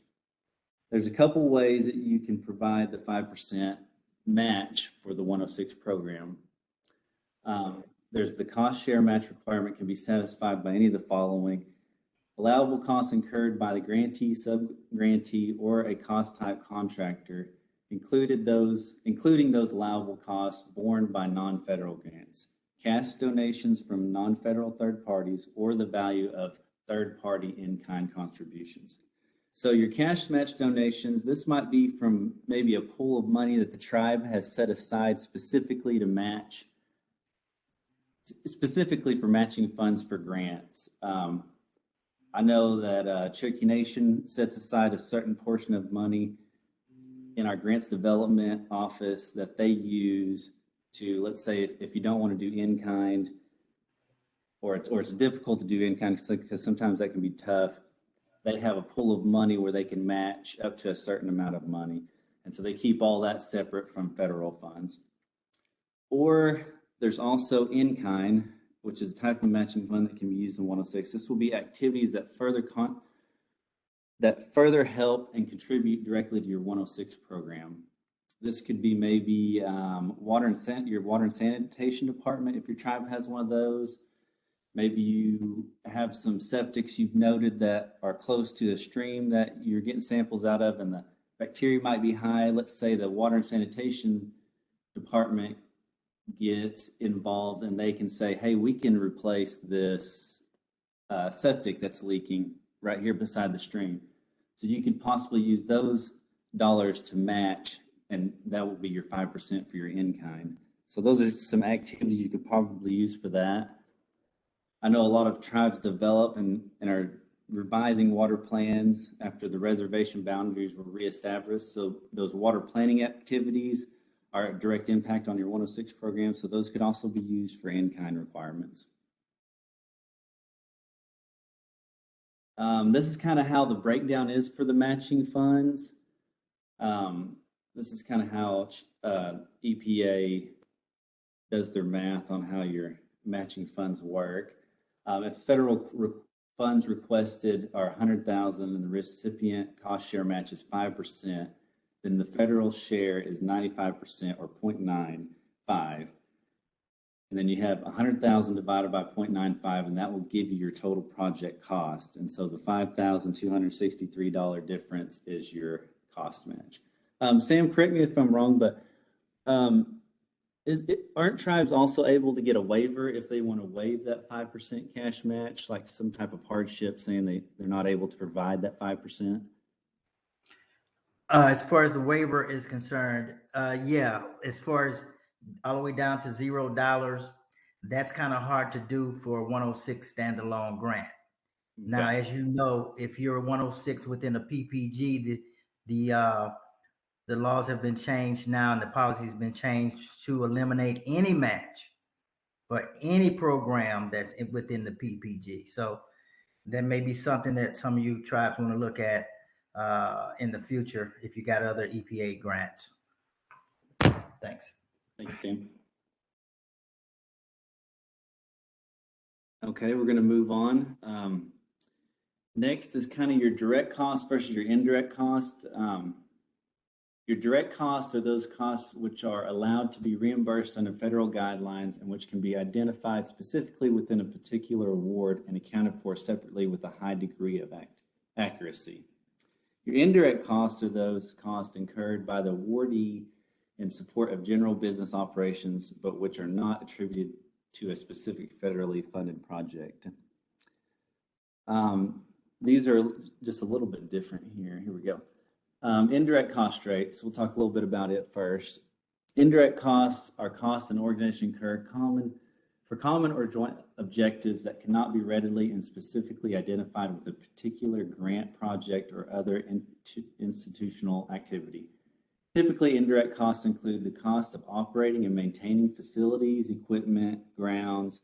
There's a couple ways that you can provide the 5% match for the 106 program. There's the cost share match requirement can be satisfied by any of the following: allowable costs incurred by the grantee, sub-grantee, or a cost type contractor, including those allowable costs borne by non-federal grants, cash donations from non-federal third parties, or the value of third-party in-kind contributions. So your cash match donations, this might be from maybe a pool of money that the tribe has set aside specifically to match, specifically for matching funds for grants. I know that Cherokee Nation sets aside a certain portion of money in our grants development office that they use to, let's say, if you don't want to do in-kind, or it's difficult to do in-kind because sometimes that can be tough, they have a pool of money where they can match up to a certain amount of money. And so they keep all that separate from federal funds. Or there's also in-kind, which is a type of matching fund that can be used in 106. This will be activities that further help and contribute directly to your 106 program. This could be maybe your water and sanitation department, if your tribe has one of those. Maybe you have some septics you've noted that are close to a stream that you're getting samples out of, and the bacteria might be high. Let's say the water and sanitation department gets involved and they can say, hey, we can replace this septic that's leaking right here beside the stream. So you could possibly use those dollars to match, and that will be your 5% for your in-kind. So those are some activities you could probably use for that. I know a lot of tribes develop and are revising water plans after the reservation boundaries were reestablished. So those water planning activities are a direct impact on your 106 program. So those could also be used for in-kind requirements. This is kind of how the breakdown is for the matching funds. This is kind of how EPA does their math on how your matching funds work. If federal funds requested are 100,000 and the recipient cost share match is 5%, then the federal share is 95% or 0.95. And then you have 100,000 divided by 0.95, and that will give you your total project cost. And so the $5,263 difference is your cost match. Sam, correct me if I'm wrong, but aren't tribes also able to get a waiver if they want to waive that 5% cash match, like some type of hardship saying they're not able to provide that 5%? As far as the waiver is concerned, yeah, as far as all the way down to $0, That's kind of hard to do for a 106 standalone grant. Now, Okay. as you know, if you're a 106 within a PPG, the laws have been changed now and the policy's been changed to eliminate any match for any program that's within the PPG. So that may be something that some of you tribes want to look at in the future if you got other EPA grants. Thanks. Thank you, Sam. Okay, we're going to move on. Next is kind of your direct costs versus your indirect costs. Your direct costs are those costs which are allowed to be reimbursed under federal guidelines and which can be identified specifically within a particular award and accounted for separately with a high degree of accuracy. Your indirect costs are those costs incurred by the awardee in support of general business operations, but which are not attributed to a specific federally funded project. These are just a little bit different here. Here we go. Indirect cost rates. We'll talk a little bit about it first. Indirect costs are costs an organization incur for common or joint objectives that cannot be readily and specifically identified with a particular grant, project, or other institutional activity. Typically, indirect costs include the cost of operating and maintaining facilities, equipment, grounds,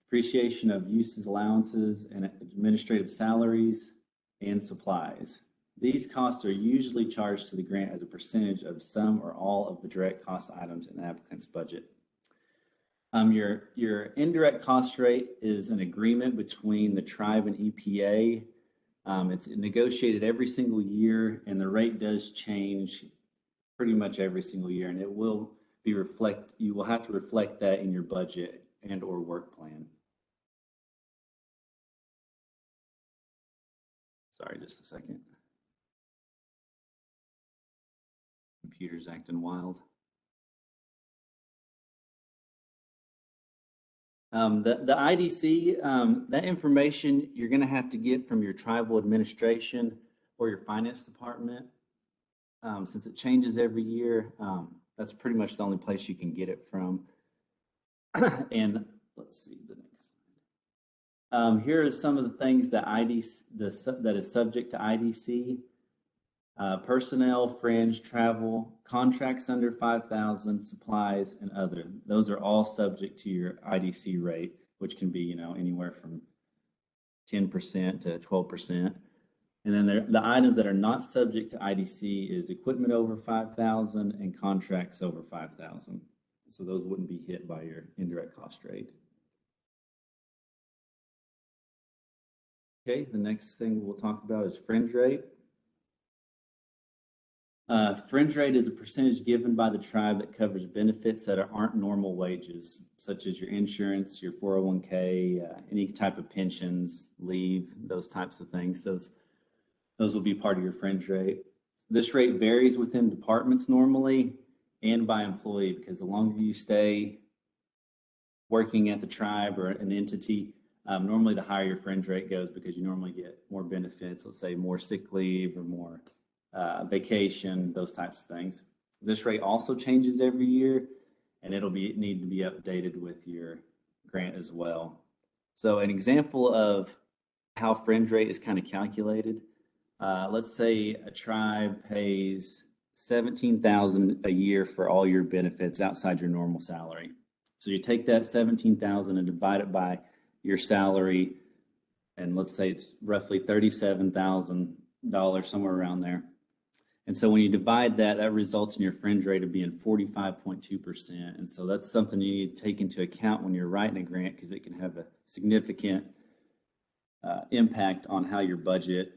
depreciation of uses, allowances, and administrative salaries and supplies. These costs are usually charged to the grant as a percentage of some or all of the direct cost items in the applicant's budget. Your indirect cost rate is an agreement between the tribe and EPA. It's negotiated every single year, and the rate does change pretty much every single year, and it will be you will have to reflect that in your budget and or work plan. Sorry, just a second. Computer's acting wild. The IDC, that information you're going to have to get from your tribal administration or your finance department. Since it changes every year, that's pretty much the only place you can get it from. And let's see the next slide. Here are some of the things that that is subject to IDC. Personnel, fringe, travel, contracts under 5,000, supplies, and other. Those are all subject to your IDC rate, which can be, anywhere from 10% to 12%. And then the items that are not subject to IDC is equipment over 5,000 and contracts over 5,000. So those wouldn't be hit by your indirect cost rate. Okay, the next thing we'll talk about is fringe rate. Fringe rate is a percentage given by the tribe that covers benefits that aren't normal wages, such as your insurance, your 401k, any type of pensions, leave, those types of things. Those will be part of your fringe rate. This rate varies within departments normally and by employee, because the longer you stay working at the tribe or an entity, normally the higher your fringe rate goes because you normally get more benefits, let's say more sick leave or more vacation, those types of things. This rate also changes every year, and it'll need to be updated with your grant as well. So an example of how fringe rate is kind of calculated, let's say a tribe pays $17,000 a year for all your benefits outside your normal salary. So you take that $17,000 and divide it by your salary, and let's say it's roughly $37,000, somewhere around there. And so when you divide that, that results in your fringe rate of being 45.2%. And so that's something you need to take into account when you're writing a grant, because it can have a significant impact on how your budget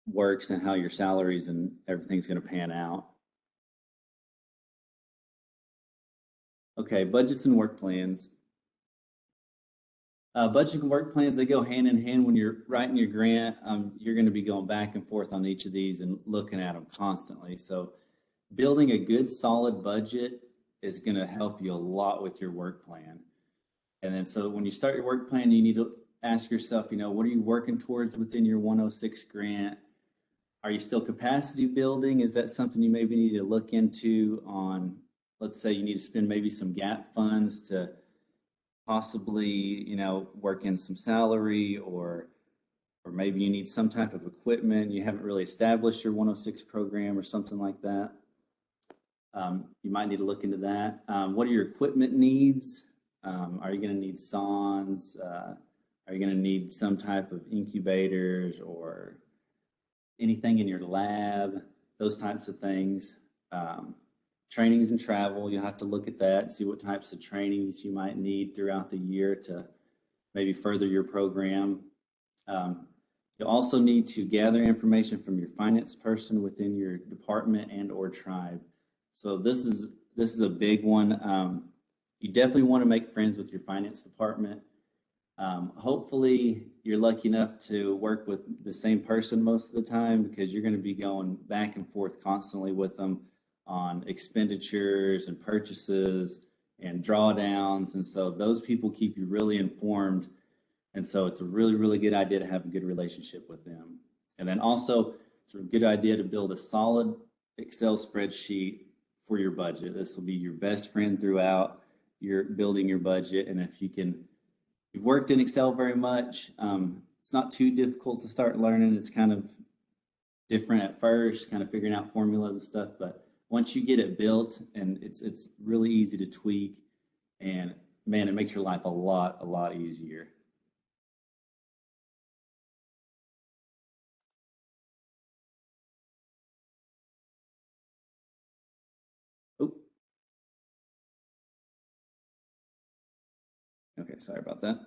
works and how your salaries and everything's going to pan out. Okay, budgets and work plans. Budget and work plans, they go hand in hand when you're writing your grant. You're going to be going back and forth on each of these and looking at them constantly. So building a good, solid budget is going to help you a lot with your work plan. And then so when you start your work plan, you need to ask yourself, what are you working towards within your 106 grant? Are you still capacity building? Is that something you maybe need to look into on, let's say you need to spend maybe some gap funds to possibly, you know, work in some salary, or maybe you need some type of equipment. You haven't really established your 106 program or something like that. You might need to look into that. What are your equipment needs? Are you going to need sondes? Are you going to need some type of incubators or anything in your lab? Those types of things. Trainings and travel, you'll have to look at that and see what types of trainings you might need throughout the year to maybe further your program. You'll also need to gather information from your finance person within your department and or tribe. So this is a big one. You definitely want to make friends with your finance department. Hopefully you're lucky enough to work with the same person most of the time, because you're going to be going back and forth constantly with them on expenditures and purchases and drawdowns. And so those people keep you really informed. And so it's a really, really good idea to have a good relationship with them. And then also it's a good idea to build a solid Excel spreadsheet for your budget. This will be your best friend throughout your building your budget. And if you've worked in Excel very much, it's not too difficult to start learning. It's kind of different at first, kind of figuring out formulas and stuff, but once you get it built, and it's really easy to tweak, and man, it makes your life a lot easier. Oop. Okay, sorry about that.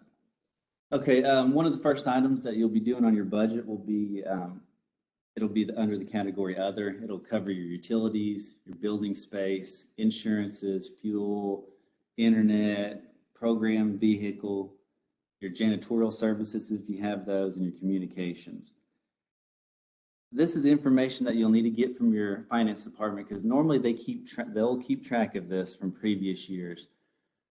Okay, one of the first items that you'll be doing on your budget will be it'll be under the category other. It'll cover your utilities, your building space, insurances, fuel, internet, program vehicle, your janitorial services if you have those, and your communications. This is information that you'll need to get from your finance department, because normally they'll keep track of this from previous years.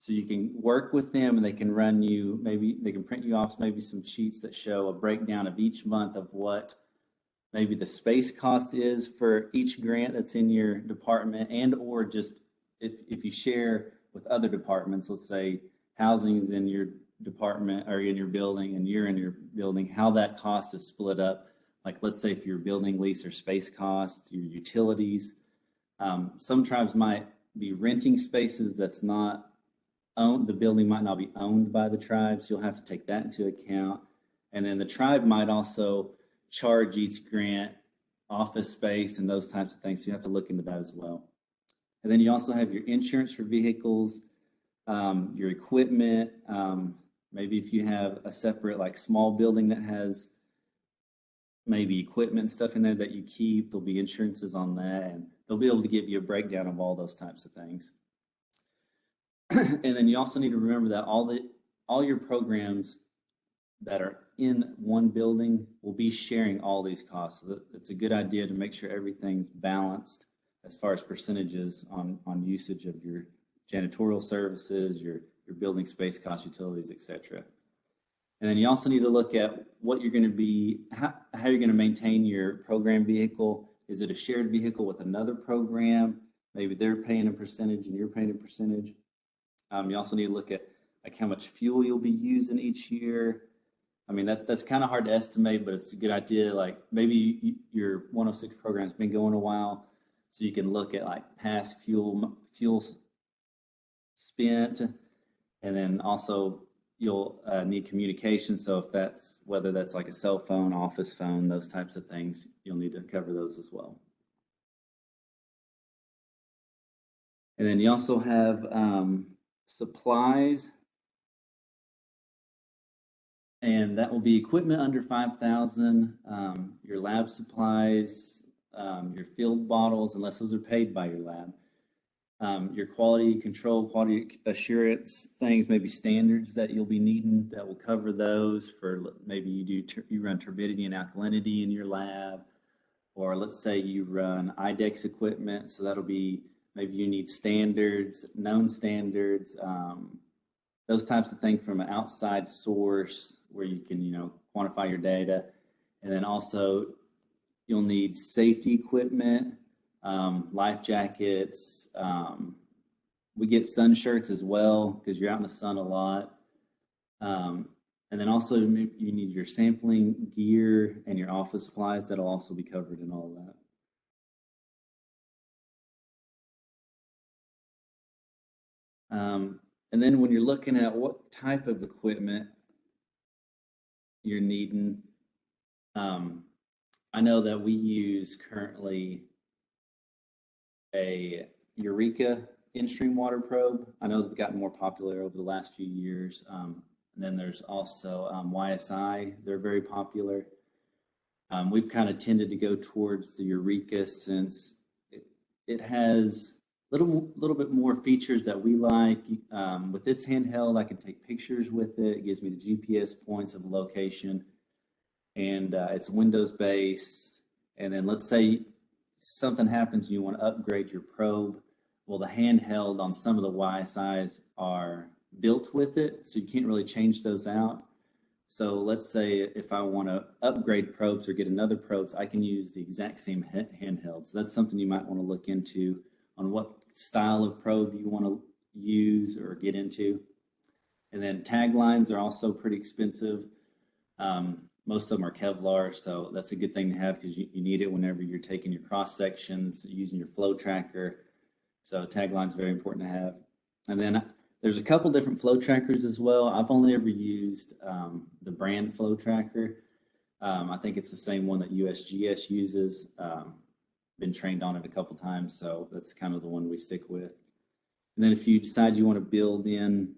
So you can work with them, and they can run you, maybe they can print you off maybe some sheets that show a breakdown of each month of what maybe the space cost is for each grant that's in your department, and or just if you share with other departments, let's say housing is in your department or in your building and you're in your building, how that cost is split up. Like let's say if your building lease or space cost, your utilities. Some tribes might be renting spaces that's not owned, the building might not be owned by the tribe, so you'll have to take that into account. And then the tribe might also charge each grant office space and those types of things, so you have to look into that as well. And then you also have your insurance for vehicles, your equipment. Maybe if you have a separate like small building that has maybe equipment and stuff in there that you keep, there'll be insurances on that, and they'll be able to give you a breakdown of all those types of things. And then you also need to remember that all your programs that are in one building will be sharing all these costs. So it's a good idea to make sure everything's balanced as far as percentages on usage of your janitorial services, your building space costs, utilities, etc. And then you also need to look at what you're going to be, how you're going to maintain your program vehicle. Is it a shared vehicle with another program? Maybe they're paying a percentage and you're paying a percentage. You also need to look at like how much fuel you'll be using each year. I mean, that's kind of hard to estimate, but it's a good idea. Like maybe your 106 program's been going a while, so you can look at like past fuel spent, and then also you'll need communication. So if that's, whether that's like a cell phone, office phone, those types of things, you'll need to cover those as well. And then you also have supplies, and that will be equipment under 5,000, your lab supplies, your field bottles, unless those are paid by your lab. Your quality control, quality assurance things, maybe standards that you'll be needing that will cover those. For maybe you run turbidity and alkalinity in your lab, or let's say you run IDEX equipment, so that'll be, maybe you need standards, known standards, those types of things from an outside source where you can, quantify your data. And then also you'll need safety equipment, life jackets. We get sun shirts as well, because you're out in the sun a lot. And then also you need your sampling gear and your office supplies. That'll also be covered in all of that. And then when you're looking at what type of equipment you're needing, I know that we use currently a Eureka in-stream water probe. I know they've gotten more popular over the last few years. And then there's also YSI. They're very popular. We've kind of tended to go towards the Eureka since it has a little bit more features that we like. With its handheld, I can take pictures with it. It gives me the GPS points of the location. And it's Windows based. And then let's say something happens, you want to upgrade your probe. Well, the handheld on some of the YSIs are built with it, so you can't really change those out. So let's say if I want to upgrade probes or get another probes, I can use the exact same handheld. So that's something you might want to look into on what style of probe you want to use or get into. And then tag lines are also pretty expensive. Most of them are Kevlar, so that's a good thing to have because you need it whenever you're taking your cross sections, using your flow tracker. So tag lines very important to have. And then there's a couple different flow trackers as well. I've only ever used the brand flow tracker. I think it's the same one that USGS uses. Been trained on it a couple times, so that's kind of the one we stick with. And then if you decide you want to build in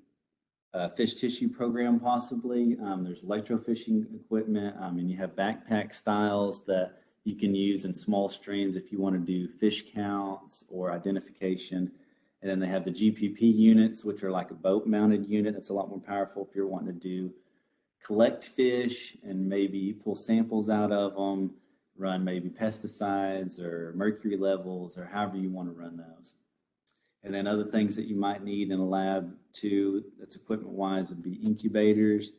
a fish tissue program, possibly, there's electrofishing equipment, and you have backpack styles that you can use in small streams if you want to do fish counts or identification. And then they have the GPP units, which are like a boat mounted unit. That's a lot more powerful if you're wanting to do collect fish and maybe pull samples out of them, run maybe pesticides or mercury levels or however you want to run those. And then other things that you might need in a lab too, that's equipment wise, would be incubators.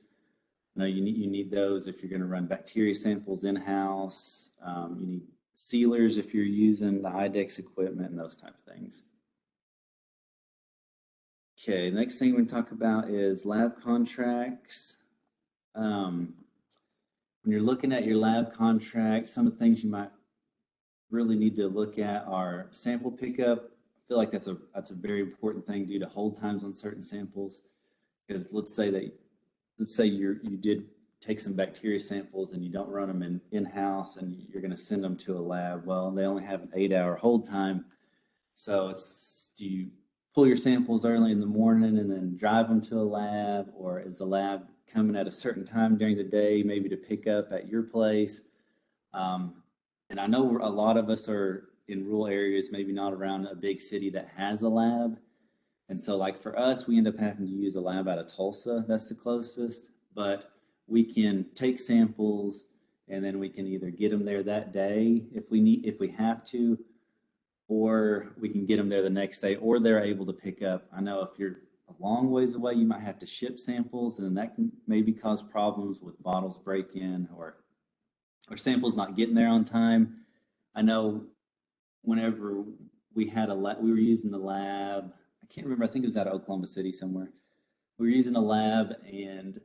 You know, you need those if you're going to run bacteria samples in-house. You need sealers if you're using the IDEX equipment and those type of things. Okay, next thing we're going to talk about is lab contracts. When you're looking at your lab contract, some of the things you might really need to look at are sample pickup. I feel like that's a very important thing due to hold times on certain samples. Because let's say you did take some bacteria samples and you don't run them in-house and you're going to send them to a lab. Well, they only have an 8-hour hold time. So do you pull your samples early in the morning and then drive them to a lab, or is the lab coming at a certain time during the day, maybe to pick up at your place? And I know a lot of us are in rural areas, maybe not around a big city that has a lab. And so like for us, we end up having to use a lab out of Tulsa. That's the closest, but we can take samples and then we can either get them there that day if we have to, or we can get them there the next day, or they're able to pick up. I know if you're a long ways away, you might have to ship samples, and that can maybe cause problems with bottles break-in or samples not getting there on time. I know whenever we had we were using the lab, I can't remember, I think it was out of Oklahoma City somewhere. We were using a lab and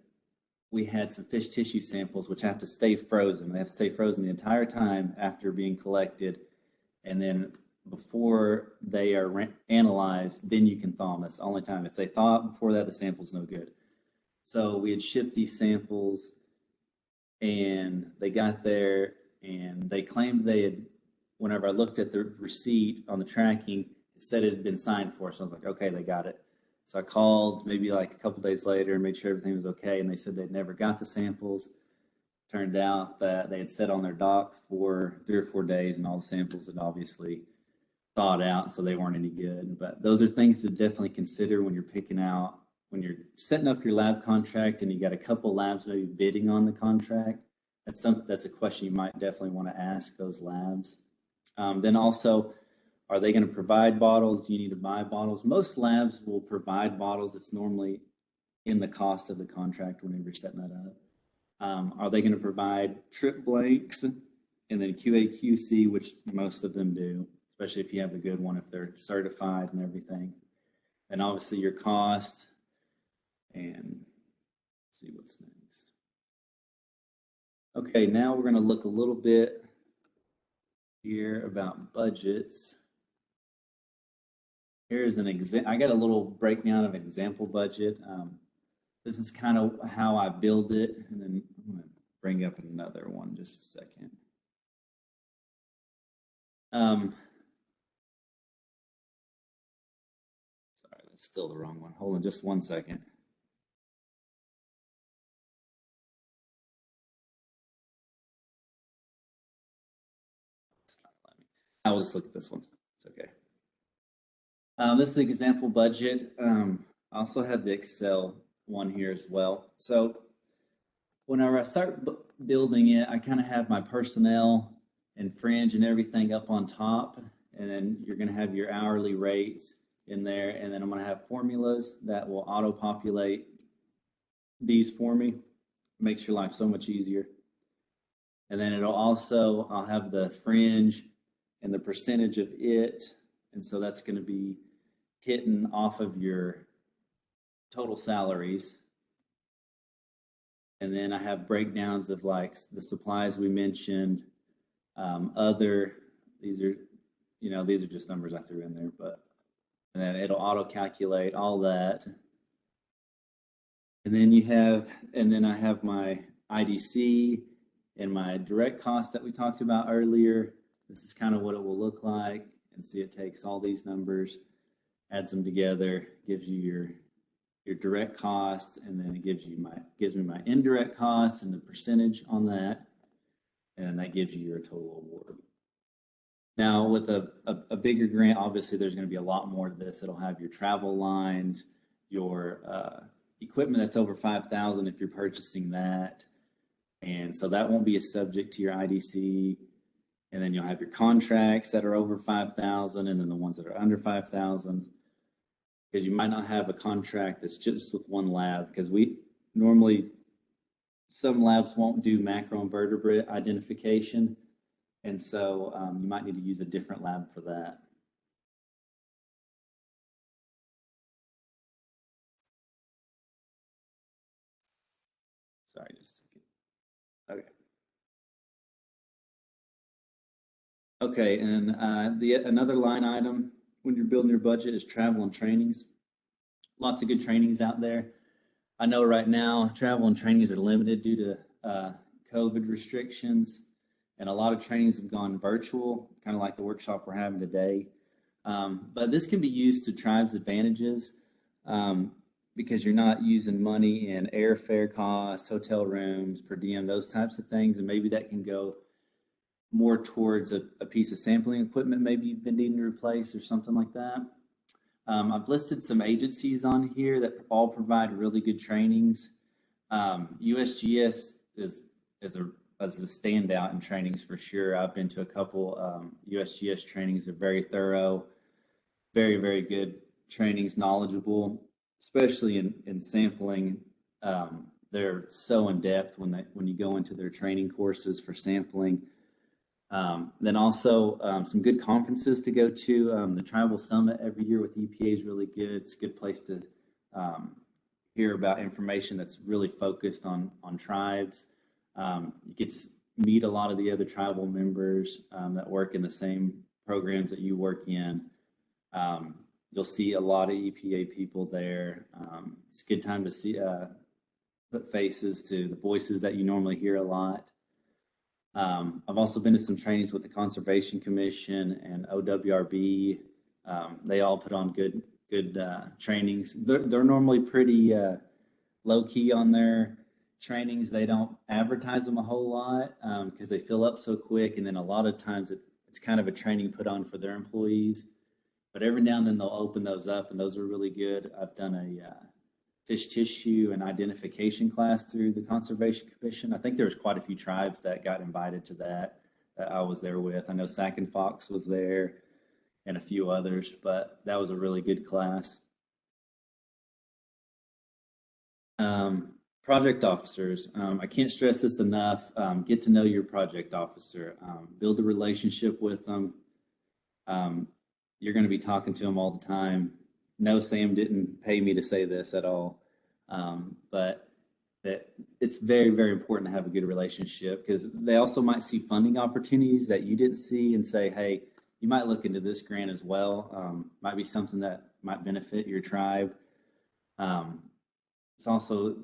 we had some fish tissue samples which have to stay frozen. They have to stay frozen the entire time after being collected. And then before they are analyzed, then you can thaw them. That's the only time. If they thaw before that, the sample's no good. So we had shipped these samples and they got there and they claimed they had, whenever I looked at the receipt on the tracking, it said it had been signed for. So I was like, okay, they got it. So I called maybe like a couple days later and made sure everything was okay. And they said they'd never got the samples. Turned out that they had sat on their dock for 3 or 4 days and all the samples had obviously thawed out, so they weren't any good. But those are things to definitely consider when you're setting up your lab contract and you got a couple labs maybe bidding on the contract. That's a question you might definitely want to ask those labs. Then also, are they going to provide bottles? Do you need to buy bottles? Most labs will provide bottles. It's normally in the cost of the contract whenever you're setting that up. Are they going to provide trip blanks and then QA/QC, which most of them do, especially if you have a good one, if they're certified and everything. And obviously your cost and see what's next. Okay, now we're going to look a little bit here about budgets. Here's an example. I got a little breakdown of an example budget. This is kind of how I build it, and then I'm going to bring up another one just a second. Sorry, that's still the wrong one. Hold on just 1 second. It's not letting me. I will just look at this one. It's okay. This is an example budget. I also have the Excel one here as well. So whenever I start building it, I kind of have my personnel and fringe and everything up on top. And then you're going to have your hourly rates in there. And then I'm going to have formulas that will auto-populate these for me. Makes your life so much easier. And then I'll have the fringe and the percentage of it. And so that's going to be hitting off of your total salaries. And then I have breakdowns of like the supplies we mentioned, these are just numbers I threw in there, and then it'll auto calculate all that. And then I have my IDC and my direct costs that we talked about earlier. This is kind of what it will look like. And see, it takes all these numbers, adds them together, gives you your direct cost, and then it gives me my indirect cost and the percentage on that, and that gives you your total award. Now, with a bigger grant, obviously there's going to be a lot more to this. It'll have your travel lines, your equipment that's over 5,000 if you're purchasing that, and so that won't be a subject to your IDC. And then you'll have your contracts that are over 5,000, and then the ones that are under 5,000. Because you might not have a contract that's just with one lab, because some labs won't do macroinvertebrate identification. And so you might need to use a different lab for that. Sorry, just a second. Okay, and another line item when you're building your budget is travel and trainings. Lots of good trainings out there. I know right now travel and trainings are limited due to COVID restrictions, and a lot of trainings have gone virtual, kind of like the workshop we're having today. But this can be used to tribes' advantages because you're not using money in airfare costs, hotel rooms, per diem, those types of things, and maybe that can go more towards a piece of sampling equipment maybe you've been needing to replace or something like that. I've listed some agencies on here that all provide really good trainings. USGS is a standout in trainings for sure. I've been to a couple USGS trainings. They're very thorough, very, very good trainings, knowledgeable, especially in sampling. They're so in depth when you go into their training courses for sampling. Then also some good conferences to go to. The Tribal Summit every year with EPA is really good. It's a good place to hear about information that's really focused on tribes. You get to meet a lot of the other tribal members that work in the same programs that you work in. You'll see a lot of EPA people there. It's a good time to see put faces to the voices that you normally hear a lot. I've also been to some trainings with the Conservation Commission and OWRB. They all put on good trainings. They're normally pretty low key on their trainings. They don't advertise them a whole lot because they fill up so quick. And then a lot of times it's kind of a training put on for their employees. But every now and then they'll open those up, and those are really good. I've done a fish tissue and identification class through the Conservation Commission. I think there's quite a few tribes that got invited to that I was there with. I know Sac and Fox was there and a few others, but that was a really good class. Project officers. I can't stress this enough. Get to know your project officer. Build a relationship with them. You're going to be talking to them all the time. No, Sam didn't pay me to say this at all. But that it's very, very important to have a good relationship, because they also might see funding opportunities that you didn't see and say, hey, you might look into this grant as well. Might be something that might benefit your tribe. It's also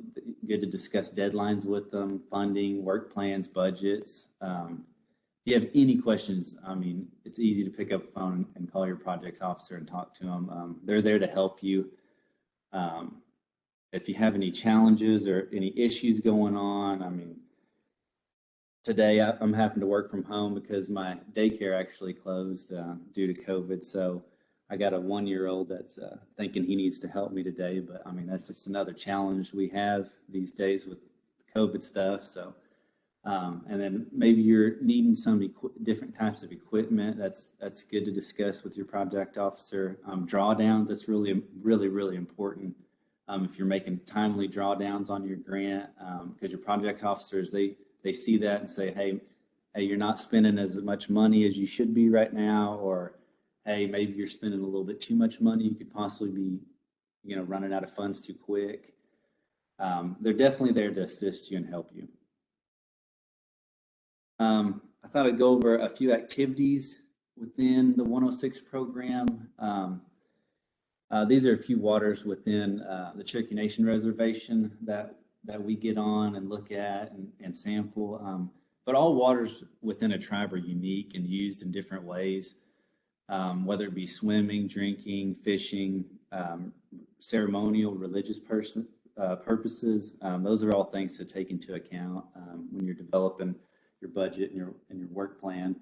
good to discuss deadlines with them, funding, work plans, budgets. If you have any questions, I mean, it's easy to pick up the phone and call your project officer and talk to them. They're there to help you. If you have any challenges or any issues going on, I mean, today I'm having to work from home because my daycare actually closed due to COVID. So I got a 1-year-old that's thinking he needs to help me today. But I mean, that's just another challenge we have these days with COVID stuff. So, and then maybe you're needing some different types of equipment. That's good to discuss with your project officer. Drawdowns, that's really, really, really important. If you're making timely drawdowns on your grant, because your project officers, they see that and say, hey, you're not spending as much money as you should be right now, or hey, maybe you're spending a little bit too much money. You could possibly be, running out of funds too quick. They're definitely there to assist you and help you. I thought I'd go over a few activities within the 106 program. These are a few waters within the Cherokee Nation Reservation that we get on and look at and sample. But all waters within a tribe are unique and used in different ways, whether it be swimming, drinking, fishing, ceremonial, religious purposes. Those are all things to take into account when you're developing your budget and your work plan.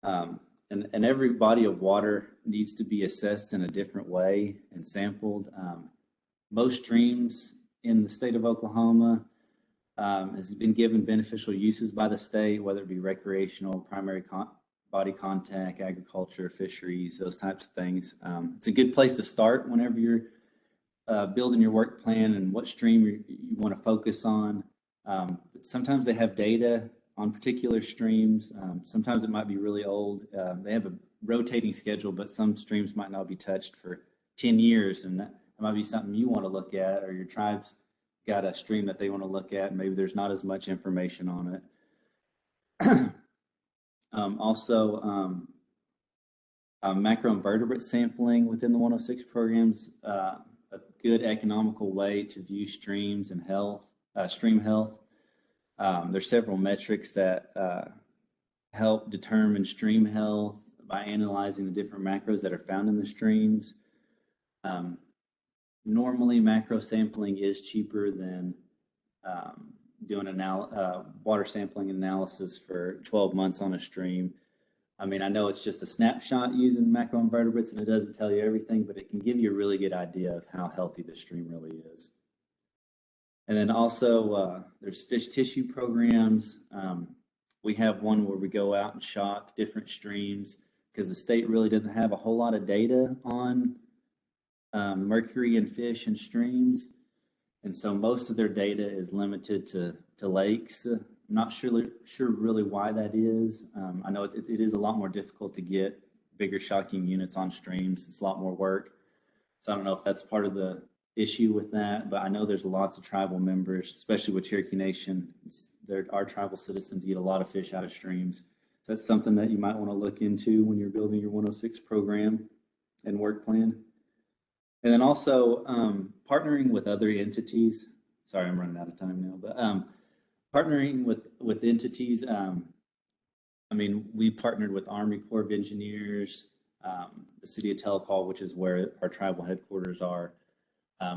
And every body of water needs to be assessed in a different way and sampled. Most streams in the state of Oklahoma has been given beneficial uses by the state, whether it be recreational, primary body contact, agriculture, fisheries, those types of things. It's a good place to start whenever you're building your work plan and what stream you want to focus on. Sometimes they have data on particular streams. Sometimes it might be really old. They have a rotating schedule, but some streams might not be touched for 10 years. And that might be something you want to look at, or your tribe's got a stream that they want to look at. Maybe there's not as much information on it. Macroinvertebrate sampling within the 106 programs, a good economical way to view streams and stream health. There's several metrics that help determine stream health by analyzing the different macros that are found in the streams. Normally, macro sampling is cheaper than doing water sampling analysis for 12 months on a stream. I mean, I know it's just a snapshot using macroinvertebrates and it doesn't tell you everything, but it can give you a really good idea of how healthy the stream really is. And then also there's fish tissue programs. We have one where we go out and shock different streams because the state really doesn't have a whole lot of data on mercury in fish and streams. And so most of their data is limited to lakes. I'm not sure really why that is. I know it is a lot more difficult to get bigger shocking units on streams. It's a lot more work. So I don't know if that's part of the issue with that, but I know there's lots of tribal members, especially with Cherokee Nation. Our tribal citizens eat a lot of fish out of streams. So that's something that you might want to look into when you're building your 106 program and work plan. And then also partnering with other entities. Sorry, I'm running out of time now, but partnering with entities. I mean, we've partnered with Army Corps of Engineers, the city of Telecall, which is where our tribal headquarters are,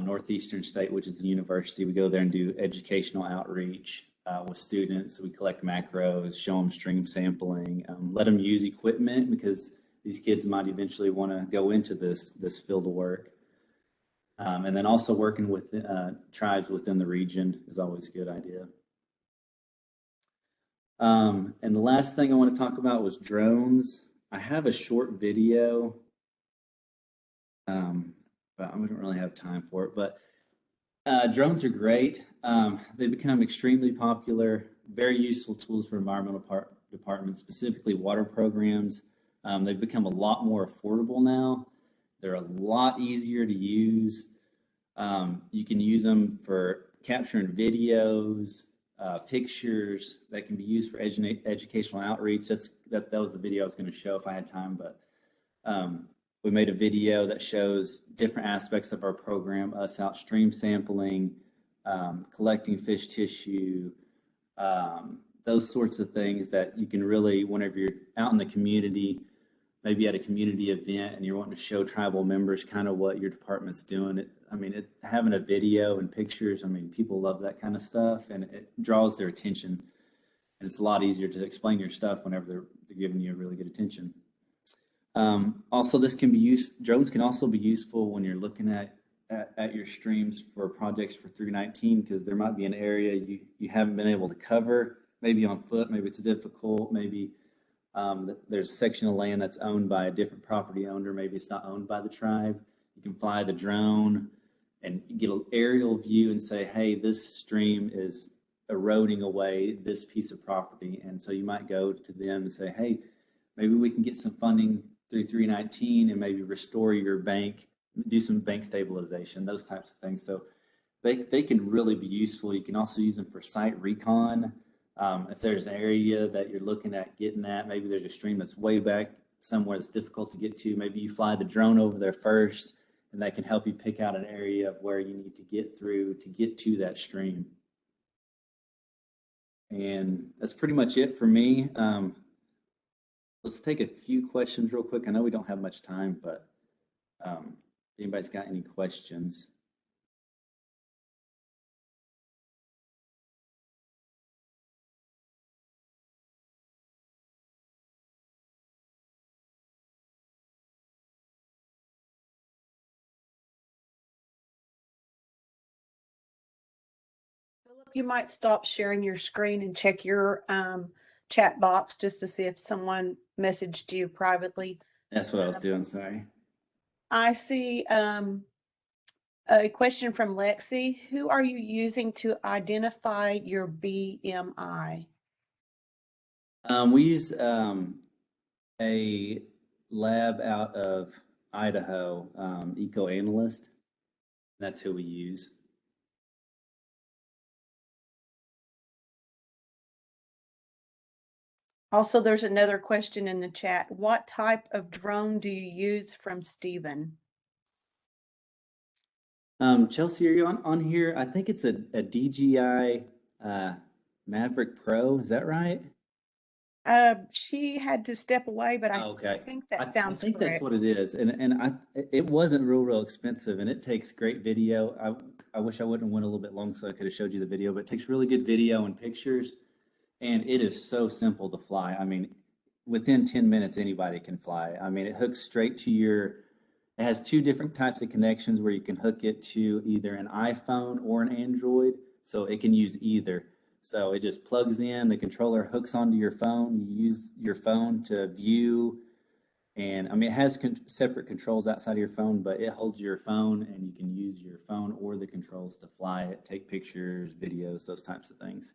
Northeastern State, which is the university. We go there and do educational outreach with students. We collect macros, show them stream sampling, let them use equipment because these kids might eventually want to go into this field of work. And then also working with tribes within the region is always a good idea. And the last thing I want to talk about was drones. I have a short video, but I wouldn't really have time for it. But drones are great. They become extremely popular, very useful tools for environmental departments, specifically water programs. They've become a lot more affordable now. They're a lot easier to use. You can use them for capturing videos, pictures that can be used for educational outreach. That was the video I was going to show if I had time, but we made a video that shows different aspects of our program, us out stream sampling, collecting fish tissue, those sorts of things that you can really, whenever you're out in the community, maybe at a community event and you're wanting to show tribal members kind of what your department's doing. Having a video and pictures, people love that kind of stuff, and it draws their attention. And it's a lot easier to explain your stuff whenever they're giving you really good attention. Also, drones can also be useful when you're looking at your streams for projects for 319, because there might be an area you haven't been able to cover, maybe on foot, maybe it's difficult, maybe there's a section of land that's owned by a different property owner, maybe it's not owned by the tribe. You can fly the drone and get an aerial view and say, hey, this stream is eroding away this piece of property. And so you might go to them and say, hey, maybe we can get some funding through 319 and maybe restore your bank, do some bank stabilization, those types of things. So they can really be useful. You can also use them for site recon. If there's an area that you're looking at getting at, maybe there's a stream that's way back somewhere that's difficult to get to. Maybe you fly the drone over there first, and that can help you pick out an area of where you need to get through to get to that stream. And that's pretty much it for me. Let's take a few questions real quick. I know we don't have much time, but if anybody's got any questions. Philip, you might stop sharing your screen and check your chat box just to see if someone messaged you privately. That's what I was doing, sorry. I see a question from Lexi. Who are you using to identify your BMI? We use a lab out of Idaho, EcoAnalyst. That's who we use. Also, there's another question in the chat. What type of drone do you use from Stephen? Chelsea, are you on here? I think it's a DJI Maverick Pro. Is that right? She had to step away, but Okay. I think that sounds I think correct. that's what it is. And it wasn't real expensive, and it takes great video. I wish I wouldn't have went a little bit long so I could have showed you the video, but it takes really good video and pictures. And it is so simple to fly. Within 10 minutes, anybody can fly. It hooks straight to it has two different types of connections where you can hook it to either an iPhone or an Android. So it can use either. So it just plugs in, the controller hooks onto your phone. You use your phone to view. And it has separate controls outside of your phone, but it holds your phone and you can use your phone or the controls to fly it, take pictures, videos, those types of things.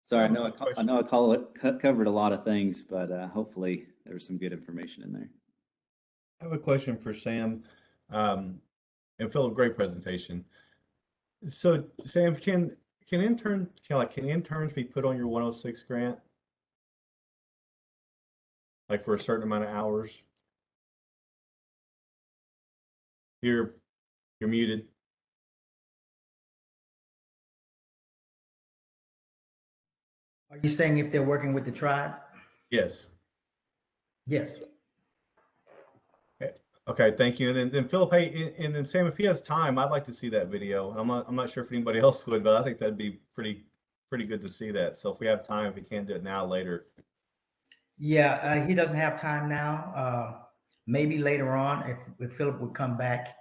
Sorry, I know I covered a lot of things, but hopefully there was some good information in there. I have a question for Sam. And Philip, great presentation. So Sam, can interns be put on your 106 grant? Like for a certain amount of hours? You're muted. Are you saying if they're working with the tribe? Yes. Yes. Okay, thank you. And then Philip, hey, and then Sam, if he has time, I'd like to see that video. I'm not sure if anybody else would, but I think that'd be pretty good to see that. So if we have time, if we can't do it now, later. Yeah, he doesn't have time now. Maybe later on, if Philip would come back,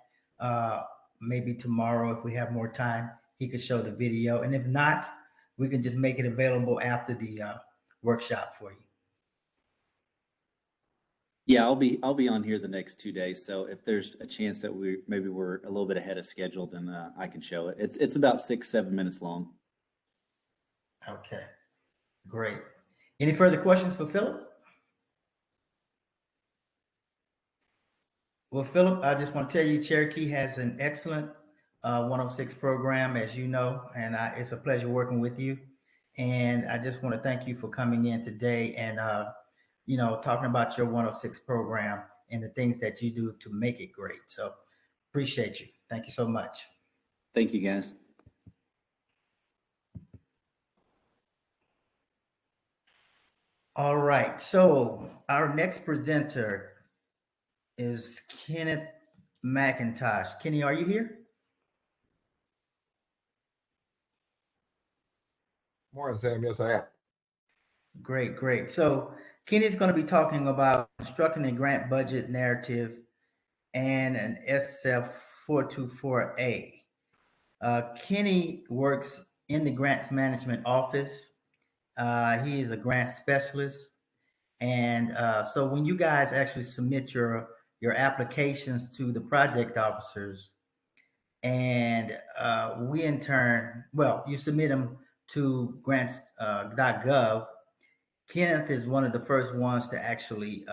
maybe tomorrow, if we have more time, he could show the video. And if not, we can just make it available after the workshop for you. Yeah, I'll be on here the next 2 days. So if there's a chance that we're a little bit ahead of schedule, then I can show it. It's about 6-7 minutes long. Okay, great. Any further questions for Philip? Well, Philip, I just want to tell you, Cherokee has an excellent 106 program, as you know, and it's a pleasure working with you. And I just want to thank you for coming in today and, talking about your 106 program and the things that you do to make it great. So appreciate you. Thank you so much. Thank you, guys. All right. So our next presenter is Kenneth McIntosh. Kenny, are you here? Morning, Sam. Yes, I am. Great, great. So Kenny's going to be talking about constructing a grant budget narrative and an SF 424A. Kenny works in the grants management office. He is a grant specialist. And so when you guys actually submit your applications to the project officers, and we in turn, well, you submit them to grants.gov. Kenneth is one of the first ones to actually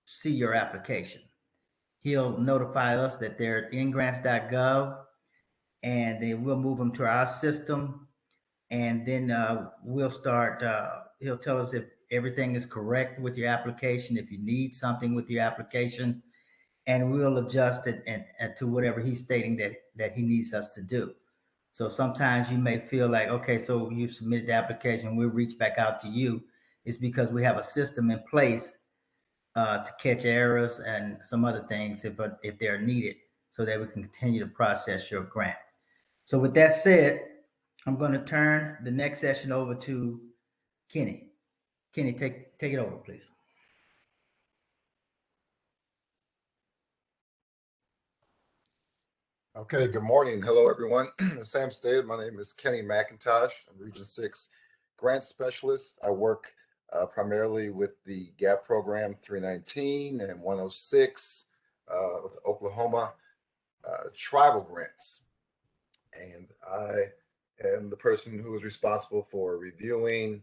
see your application. He'll notify us that they're in grants.gov, and then we'll move them to our system. And then we'll start, he'll tell us if everything is correct with your application, if you need something with your application, and we'll adjust it and to whatever he's stating that he needs us to do. So sometimes you may feel like, okay, so you submitted the application, we'll reach back out to you. It's because we have a system in place to catch errors and some other things if they're needed, so that we can continue to process your grant. So with that said, I'm going to turn the next session over to Kenny. Kenny, take it over, please. Okay, good morning. Hello, everyone. As Sam stated, my name is Kenny McIntosh. I'm Region 6 Grant Specialist. I work primarily with the GAP program 319 and 106 with Oklahoma tribal grants. And I am the person who is responsible for reviewing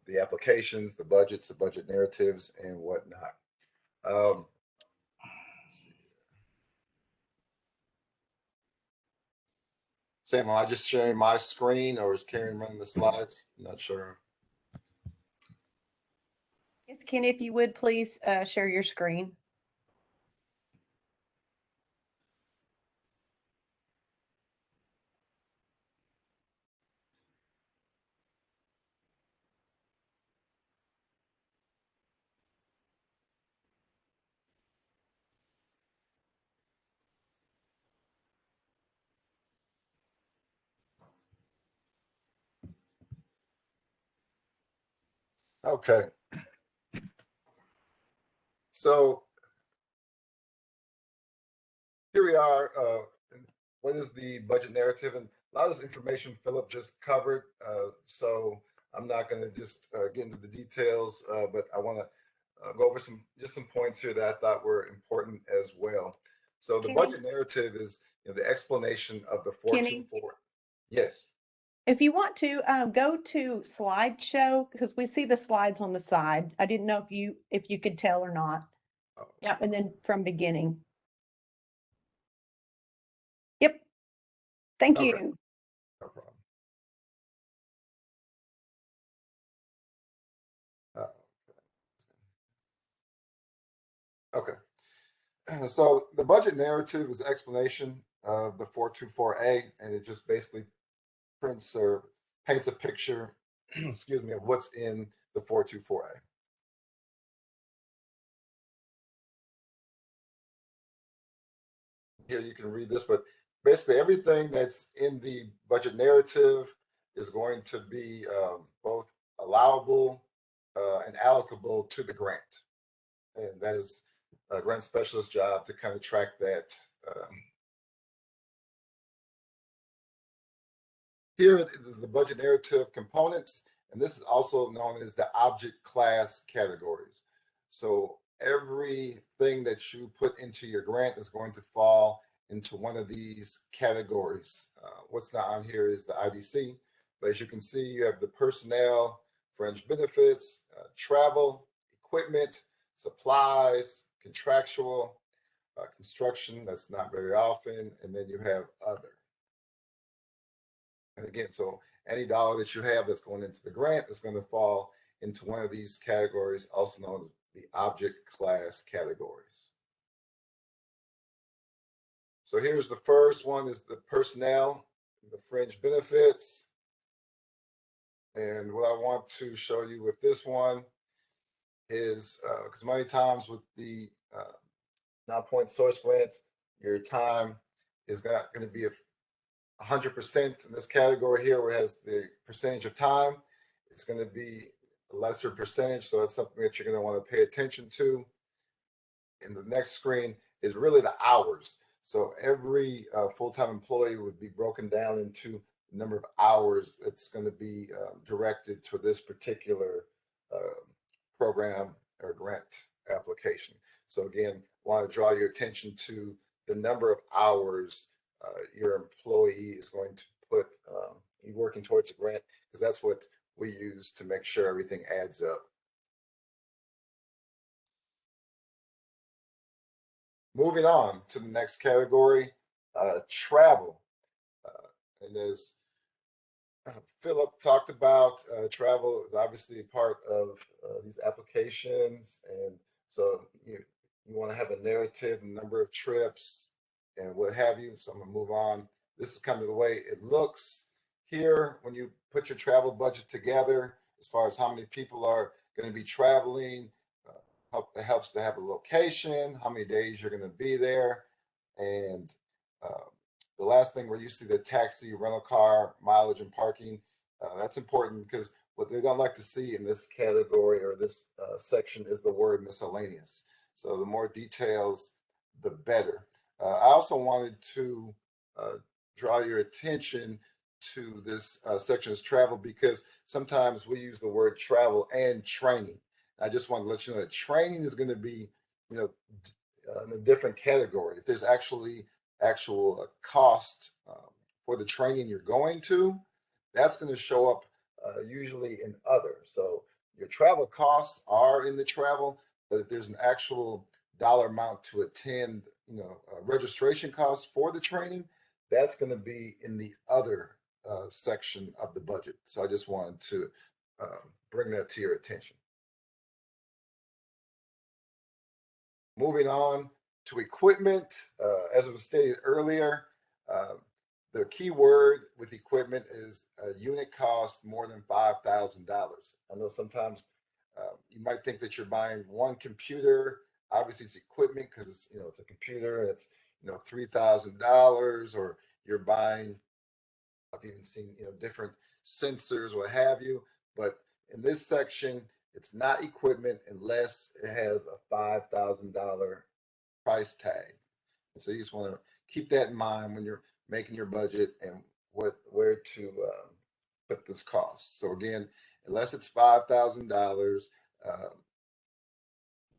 the applications, the budgets, the budget narratives, and whatnot. Sam, am I just sharing my screen or is Karen running the slides? I'm not sure. Yes, Kenny, if you would please share your screen. Okay. So here we are. What is the budget narrative? And a lot of this information Philip just covered. So I'm not going to just get into the details, but I want to go over some points here that I thought were important as well. So the Kenny? budget narrative is the explanation of the 424. Yes. If you want to go to slideshow, because we see the slides on the side. I didn't know if you could tell or not. Oh. Yep, and then from beginning. Yep. Thank Okay. you. No problem. Okay. So the budget narrative is the explanation of the 424A, and it just basically prints or paints a picture, excuse me, of what's in the 424A. Here you can read this, but basically everything that's in the budget narrative is going to be both allowable and allocable to the grant. And that is a grant specialist job to kind of track that. Here is the budget narrative components, and this is also known as the object class categories. So everything that you put into your grant is going to fall into one of these categories. What's not on here is the IDC, but as you can see, you have the personnel, fringe benefits, travel, equipment, supplies, contractual, construction, that's not very often, and then you have other. And again, so any dollar that you have that's going into the grant is going to fall into one of these categories, also known as the object class categories. So here's the first one, is the personnel, the fringe benefits. And what I want to show you with this one is, because many times with the non-point source grants, your time is not going to be 100% in this category here, whereas the percentage of time, it's going to be a lesser percentage. So that's something that you're going to want to pay attention to. In the next screen is really the hours. So every full-time employee would be broken down into the number of hours that's going to be directed to this particular program or grant application. So again, want to draw your attention to the number of hours your employee is going to put working towards a grant, because that's what we use to make sure everything adds up. Moving on to the next category, travel. And as Philip talked about, travel is obviously a part of these applications. And so you want to have a narrative, number of trips, and what have you. So I'm going to move on. This is kind of the way it looks here when you put your travel budget together, as far as how many people are going to be traveling. It helps to have a location, how many days you're going to be there. And the last thing where you see the taxi, rental car, mileage, and parking, that's important, because what they don't like to see in this category or this section is the word miscellaneous. So the more details, the better. I also wanted to draw your attention to this section is travel, because sometimes we use the word travel and training. I just want to let you know that training is going to be, in a different category. If there's actual cost for the training you're going to, that's going to show up usually in other. So your travel costs are in the travel, but if there's an actual dollar amount to attend, registration costs for the training, that's going to be in the other section of the budget. So I just wanted to bring that to your attention. Moving on to equipment, as it was stated earlier, the key word with equipment is a unit cost more than $5,000. I know sometimes you might think that you're buying one computer. Obviously, it's equipment because it's it's a computer. It's $3,000, or you're buying. I've even seen different sensors, what have you. But in this section, it's not equipment unless it has a $5,000 price tag. And so you just want to keep that in mind when you're making your budget and where to put this cost. So again, unless it's $5,000, go ahead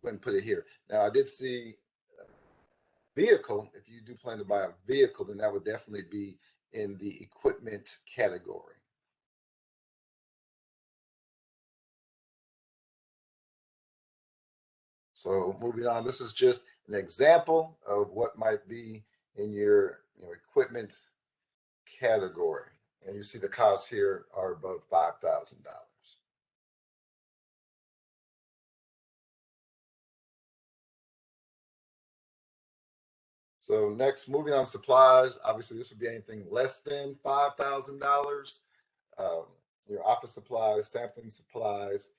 and put it here. Now I did see vehicle. If you do plan to buy a vehicle, then that would definitely be in the equipment category. So moving on, this is just an example of what might be in your equipment category. And you see the costs here are above $5,000. So next, moving on, supplies. Obviously, this would be anything less than $5,000. Your office supplies, sampling supplies,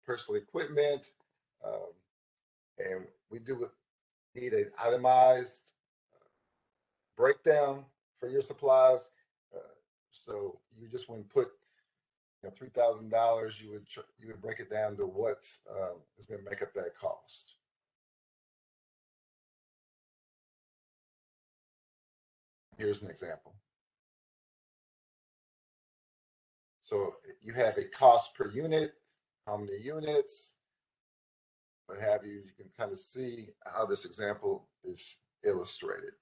personal equipment, and we do need an itemized breakdown for your supplies. So you just wouldn't put $3,000. You would break it down to what is going to make up that cost. Here's an example. So you have a cost per unit, how many units, what have you. You can kind of see how this example is illustrated.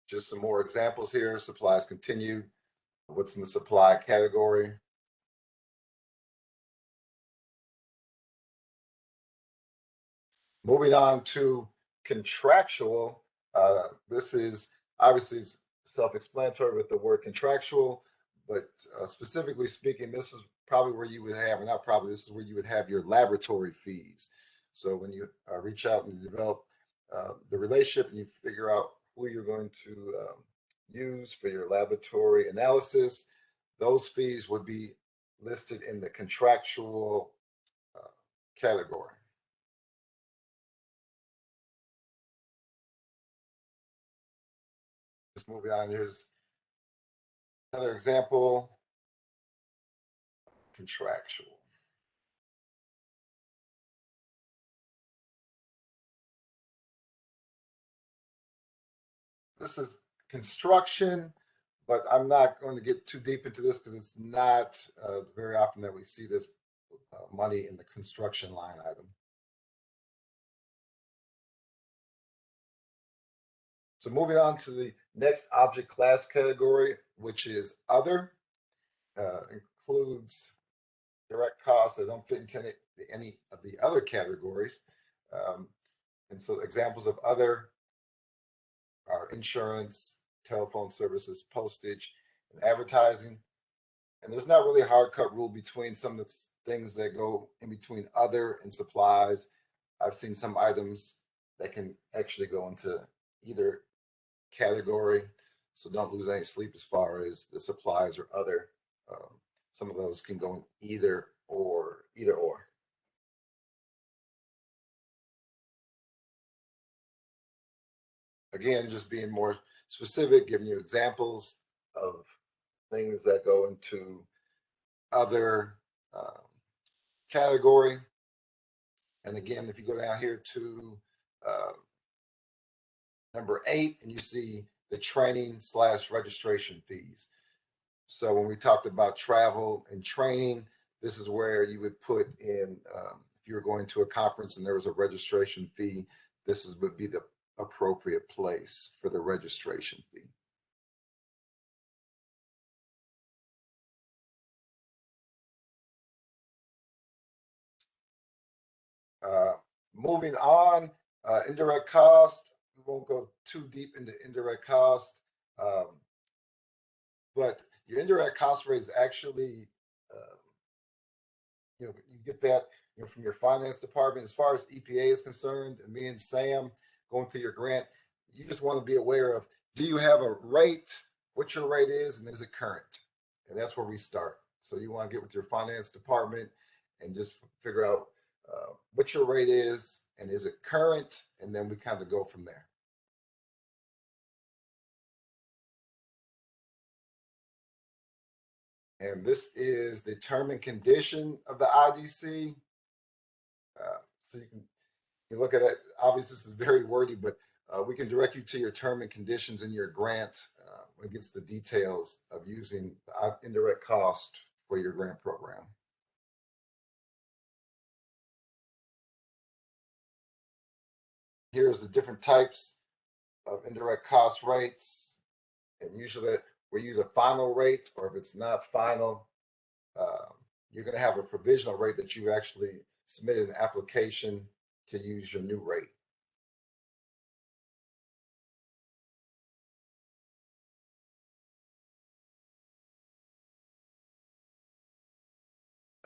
Just some more examples here. Supplies continued. What's in the supply category? Moving on to contractual. This is obviously self-explanatory with the word contractual, but specifically speaking, this is probably where you would have, or not probably, this is where you would have your laboratory fees. So when you reach out and develop the relationship and you figure out who you're going to use for your laboratory analysis, those fees would be listed in the contractual category. Just moving on, here's another example, contractual. This is construction, but I'm not going to get too deep into this because it's not very often that we see this money in the construction line item. So moving on to the next object class category, which is other, includes direct costs that don't fit into any of the other categories. And so examples of other are insurance, telephone services, postage, and advertising. And there's not really a hard cut rule between some of the things that go in between other and supplies. I've seen some items that can actually go into either category, so don't lose any sleep as far as the supplies or other. Some of those can go in either or. Again, just being more specific, giving you examples of things that go into other category. And again, if you go down here to number 8, and you see the training / registration fees. So when we talked about travel and training, this is where you would put in, if you were going to a conference and there was a registration fee, would be the appropriate place for the registration fee. Moving on, indirect cost. We won't go too deep into indirect cost, but your indirect cost rate is actually, you get that from your finance department. As far as EPA is concerned, and me and Sam going through your grant, you just want to be aware of, do you have a rate, what your rate is, and is it current? And that's where we start. So you want to get with your finance department and just figure out what your rate is and is it current, and then we kind of go from there. And this is the term and condition of the IDC. So you look at it. Obviously, this is very wordy, but we can direct you to your term and conditions in your grant when it gets the details of using the indirect cost for your grant program. Here's the different types of indirect cost rates. And usually we use a final rate, or if it's not final, you're going to have a provisional rate that you actually submitted an application to use your new rate.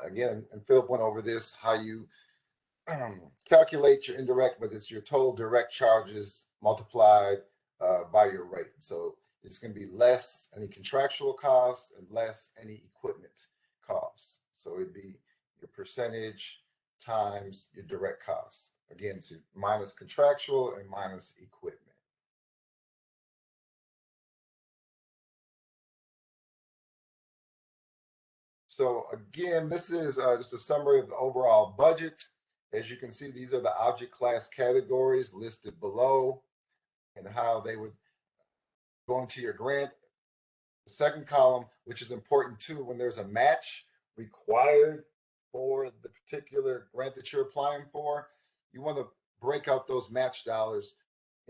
Again, and Philip went over this, how you calculate your indirect, but it's your total direct charges multiplied by your rate. So it's going to be less any contractual costs and less any equipment costs. So it'd be your percentage times your direct costs. Again, to minus contractual and minus equipment. So again, this is just a summary of the overall budget. As you can see, these are the object class categories listed below and how they would go into your grant. The second column, which is important too, when there's a match required for the particular grant that you're applying for, you want to break out those match dollars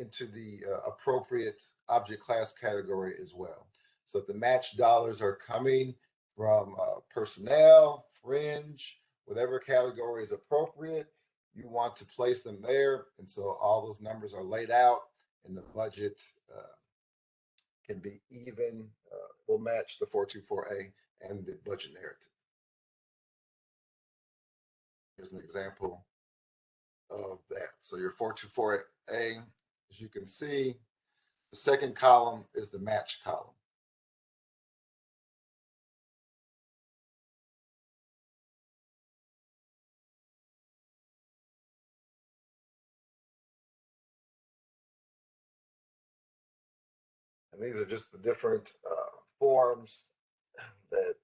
into the appropriate object class category as well. So if the match dollars are coming from personnel, fringe, whatever category is appropriate, you want to place them there. And so all those numbers are laid out and the budget can be even, will match the 424A and the budget narrative. Here's an example of that. So your 424A, as you can see, the second column is the match column. And these are just the different forms that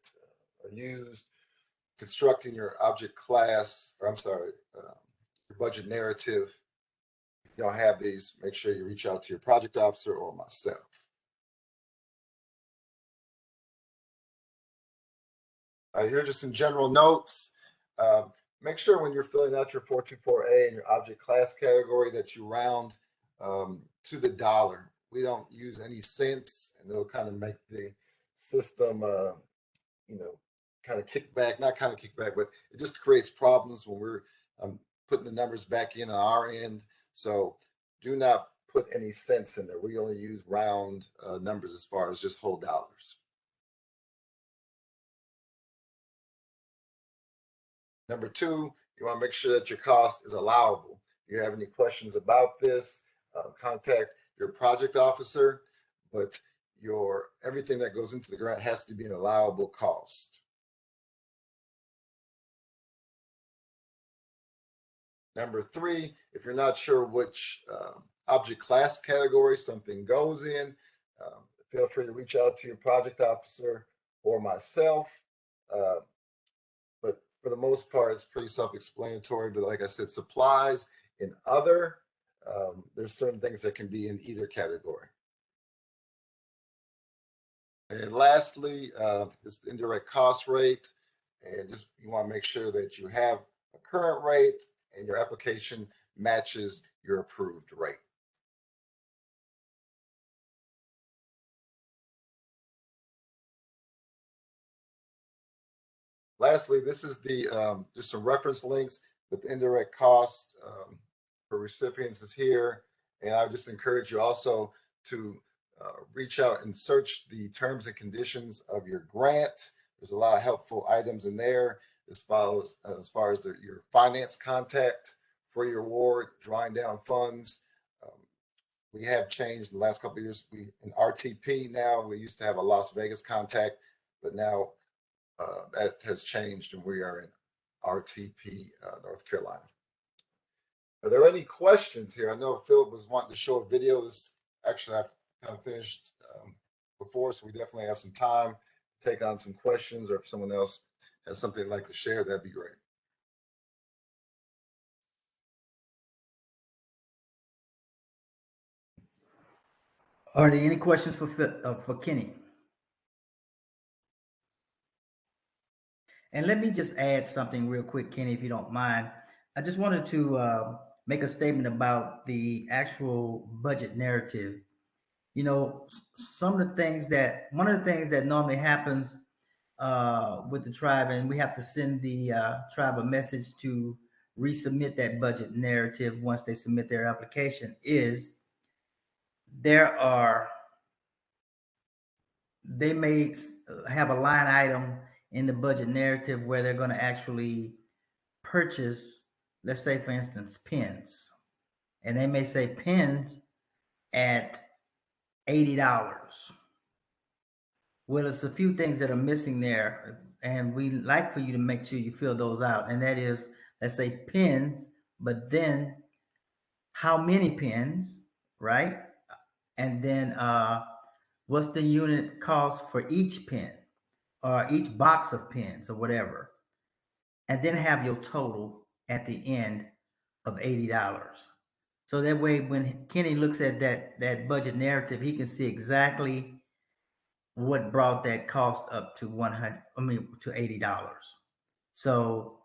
are used constructing your object class, or I'm sorry, your budget narrative. If you don't have these, make sure you reach out to your project officer or myself. Here are just some general notes. Make sure when you're filling out your 424A and your object class category that you round to the dollar. We don't use any cents, and it'll kind of make the system, you know, kind of kick back, not kind of kick back, but it just creates problems when we're putting the numbers back in on our end. So do not put any cents in there. We only use round numbers as far as just whole dollars. Number two, you want to make sure that your cost is allowable. If you have any questions about this, contact your project officer, but everything that goes into the grant has to be an allowable cost. Number three, if you're not sure which object class category something goes in, feel free to reach out to your project officer or myself. But for the most part, it's pretty self-explanatory. But like I said, supplies and other, there's certain things that can be in either category. And lastly, it's the indirect cost rate. And just you want to make sure that you have a current rate and your application matches your approved rate. Lastly, this is the just some reference links, but the indirect cost for recipients is here. And I just encourage you also to reach out and search the terms and conditions of your grant. There's a lot of helpful items in there as far as your finance contact for your award, drawing down funds. We have changed in the last couple of years. We in RTP now, we used to have a Las Vegas contact, but now that has changed and we are in RTP, North Carolina. Are there any questions here? I know Philip was wanting to show a video. This actually I've kind of finished before, so we definitely have some time to take on some questions, or if someone else has something they'd like to share, that'd be great. Are there any questions for Kenny? And let me just add something real quick, Kenny, if you don't mind. I just wanted to make a statement about the actual budget narrative. You know, one of the things that normally happens with the tribe, and we have to send the tribe a message to resubmit that budget narrative once they submit their application, is they may have a line item in the budget narrative where they're going to actually purchase, let's say, for instance, pens. And they may say pens at $80. Well, it's a few things that are missing there. And we'd like for you to make sure you fill those out. And that is, let's say pens, but then how many pens, right? And then what's the unit cost for each pen or each box of pens or whatever. And then have your total at the end of $80. So that way, when Kenny looks at that budget narrative, he can see exactly what brought that cost up to to $80. So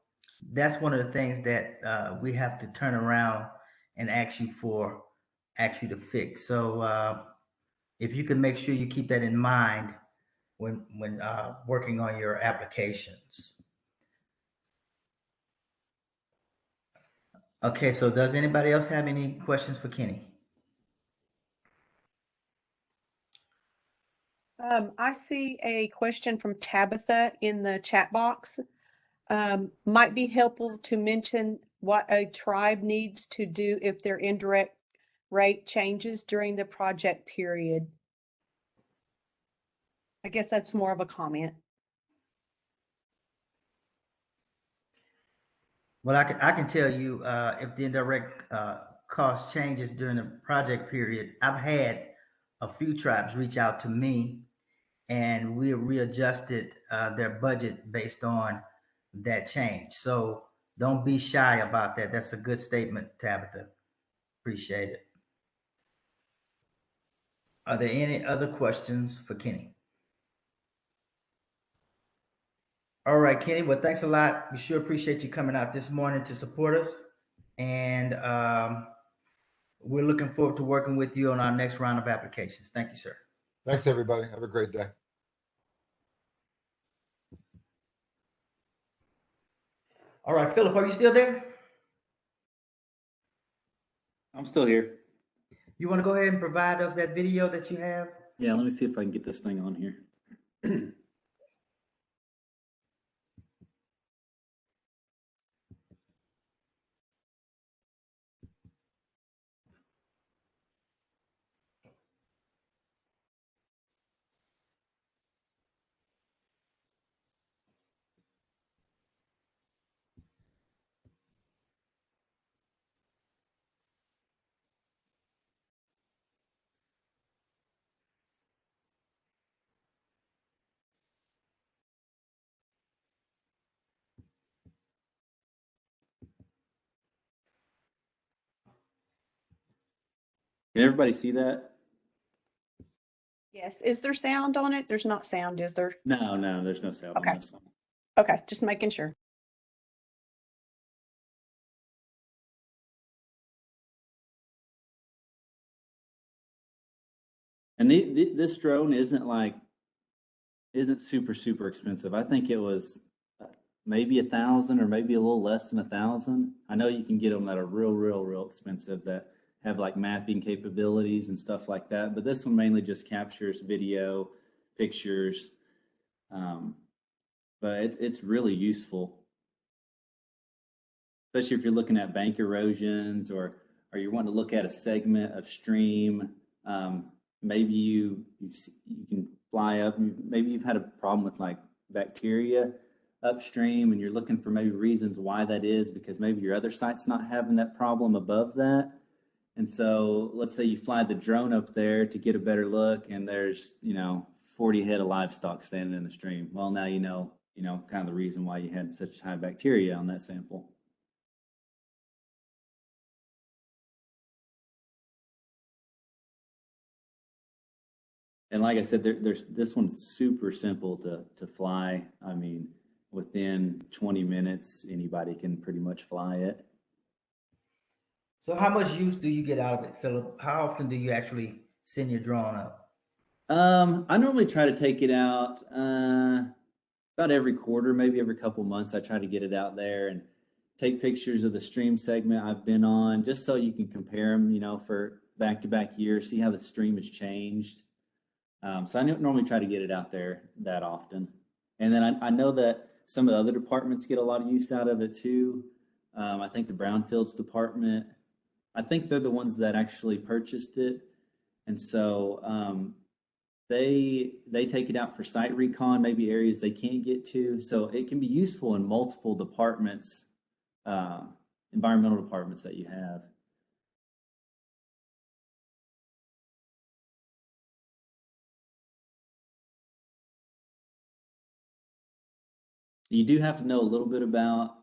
that's one of the things that we have to turn around and ask you for ask you to fix. So if you can make sure you keep that in mind when working on your applications. Okay, so does anybody else have any questions for Kenny? I see a question from Tabitha in the chat box. Might be helpful to mention what a tribe needs to do if their indirect rate changes during the project period. I guess that's more of a comment. Well, I can tell you if the indirect cost changes during the project period. I've had a few tribes reach out to me, and we readjusted their budget based on that change. So don't be shy about that. That's a good statement, Tabitha. Appreciate it. Are there any other questions for Kenny? All right, Kenny. Well, thanks a lot. We sure appreciate you coming out this morning to support us. And we're looking forward to working with you on our next round of applications. Thank you, sir. Thanks, everybody. Have a great day. All right, Philip, are you still there? I'm still here. You want to go ahead and provide us that video that you have? Yeah, let me see if I can get this thing on here. Can everybody see that? Yes. Is there sound on it? There's not sound, is there? No, there's no sound Okay. on this one. Okay, just making sure. And this drone isn't super expensive. I think it was maybe $1,000 or maybe a little less than $1,000. I know you can get them that are real expensive that have like mapping capabilities and stuff like that. But this one mainly just captures video, pictures. But it's really useful, especially if you're looking at bank erosions or you want to look at a segment of stream. Maybe you can fly up. Maybe you've had a problem with like bacteria upstream, and you're looking for maybe reasons why that is, because maybe your other site's not having that problem above that. And so let's say you fly the drone up there to get a better look, and there's 40 head of livestock standing in the stream. Well, now you know kind of the reason why you had such high bacteria on that sample. And like I said, this one's super simple to fly. I mean, within 20 minutes, anybody can pretty much fly it. So how much use do you get out of it, Philip? How often do you actually send your drone up? I normally try to take it out about every quarter, maybe every couple months. I try to get it out there and take pictures of the stream segment I've been on, just so you can compare them, for back-to-back years, see how the stream has changed. So I normally try to get it out there that often. And then I know that some of the other departments get a lot of use out of it too. I think the Brownfields department, I think they're the ones that actually purchased it. And so they take it out for site recon, maybe areas they can't get to. So it can be useful in multiple departments, environmental departments that you have. You do have to know a little bit about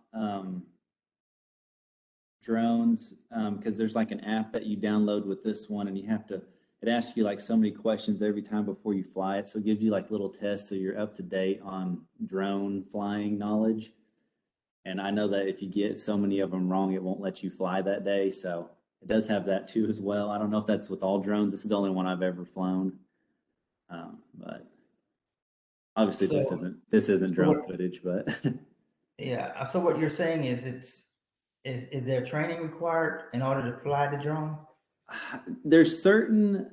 drones because there's like an app that you download with this one, and it asks you like so many questions every time before you fly it. So it gives you like little tests so you're up to date on drone flying knowledge. And I know that if you get so many of them wrong, it won't let you fly that day. So It does have that too as well. I don't know if that's with all drones. This is the only one I've ever flown. But obviously So- this isn't drone what- footage, but Yeah, so what you're saying is is there training required in order to fly the drone? there's certain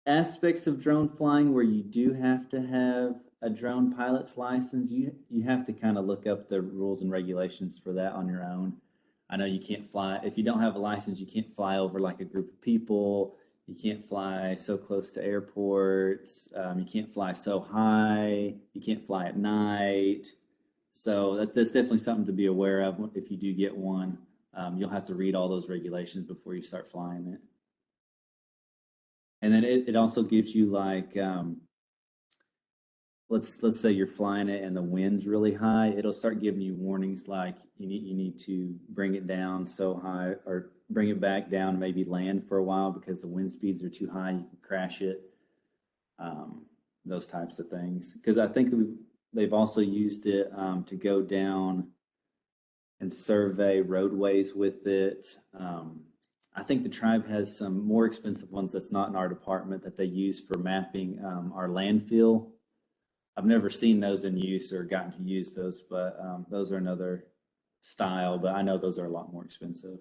aspects of drone flying where you do have to have a drone pilot's license. You have to kind of look up the rules and regulations for that on your own. I know you can't fly if you don't have a license. You can't fly over like a group of people. You can't fly so close to airports. You can't fly so high. You can't fly at night. So that's definitely something to be aware of if you do get one. You'll have to read all those regulations before you start flying it. And then it also gives you like, let's say you're flying it and the wind's really high. It'll start giving you warnings like you need to bring it down so high or bring it back down, maybe land for a while because the wind speeds are too high. You can crash it. Those types of things. Because I think they've also used it to go down and survey roadways with it. I think the tribe has some more expensive ones that's not in our department that they use for mapping our landfill. I've never seen those in use or gotten to use those, but those are another style, but I know those are a lot more expensive.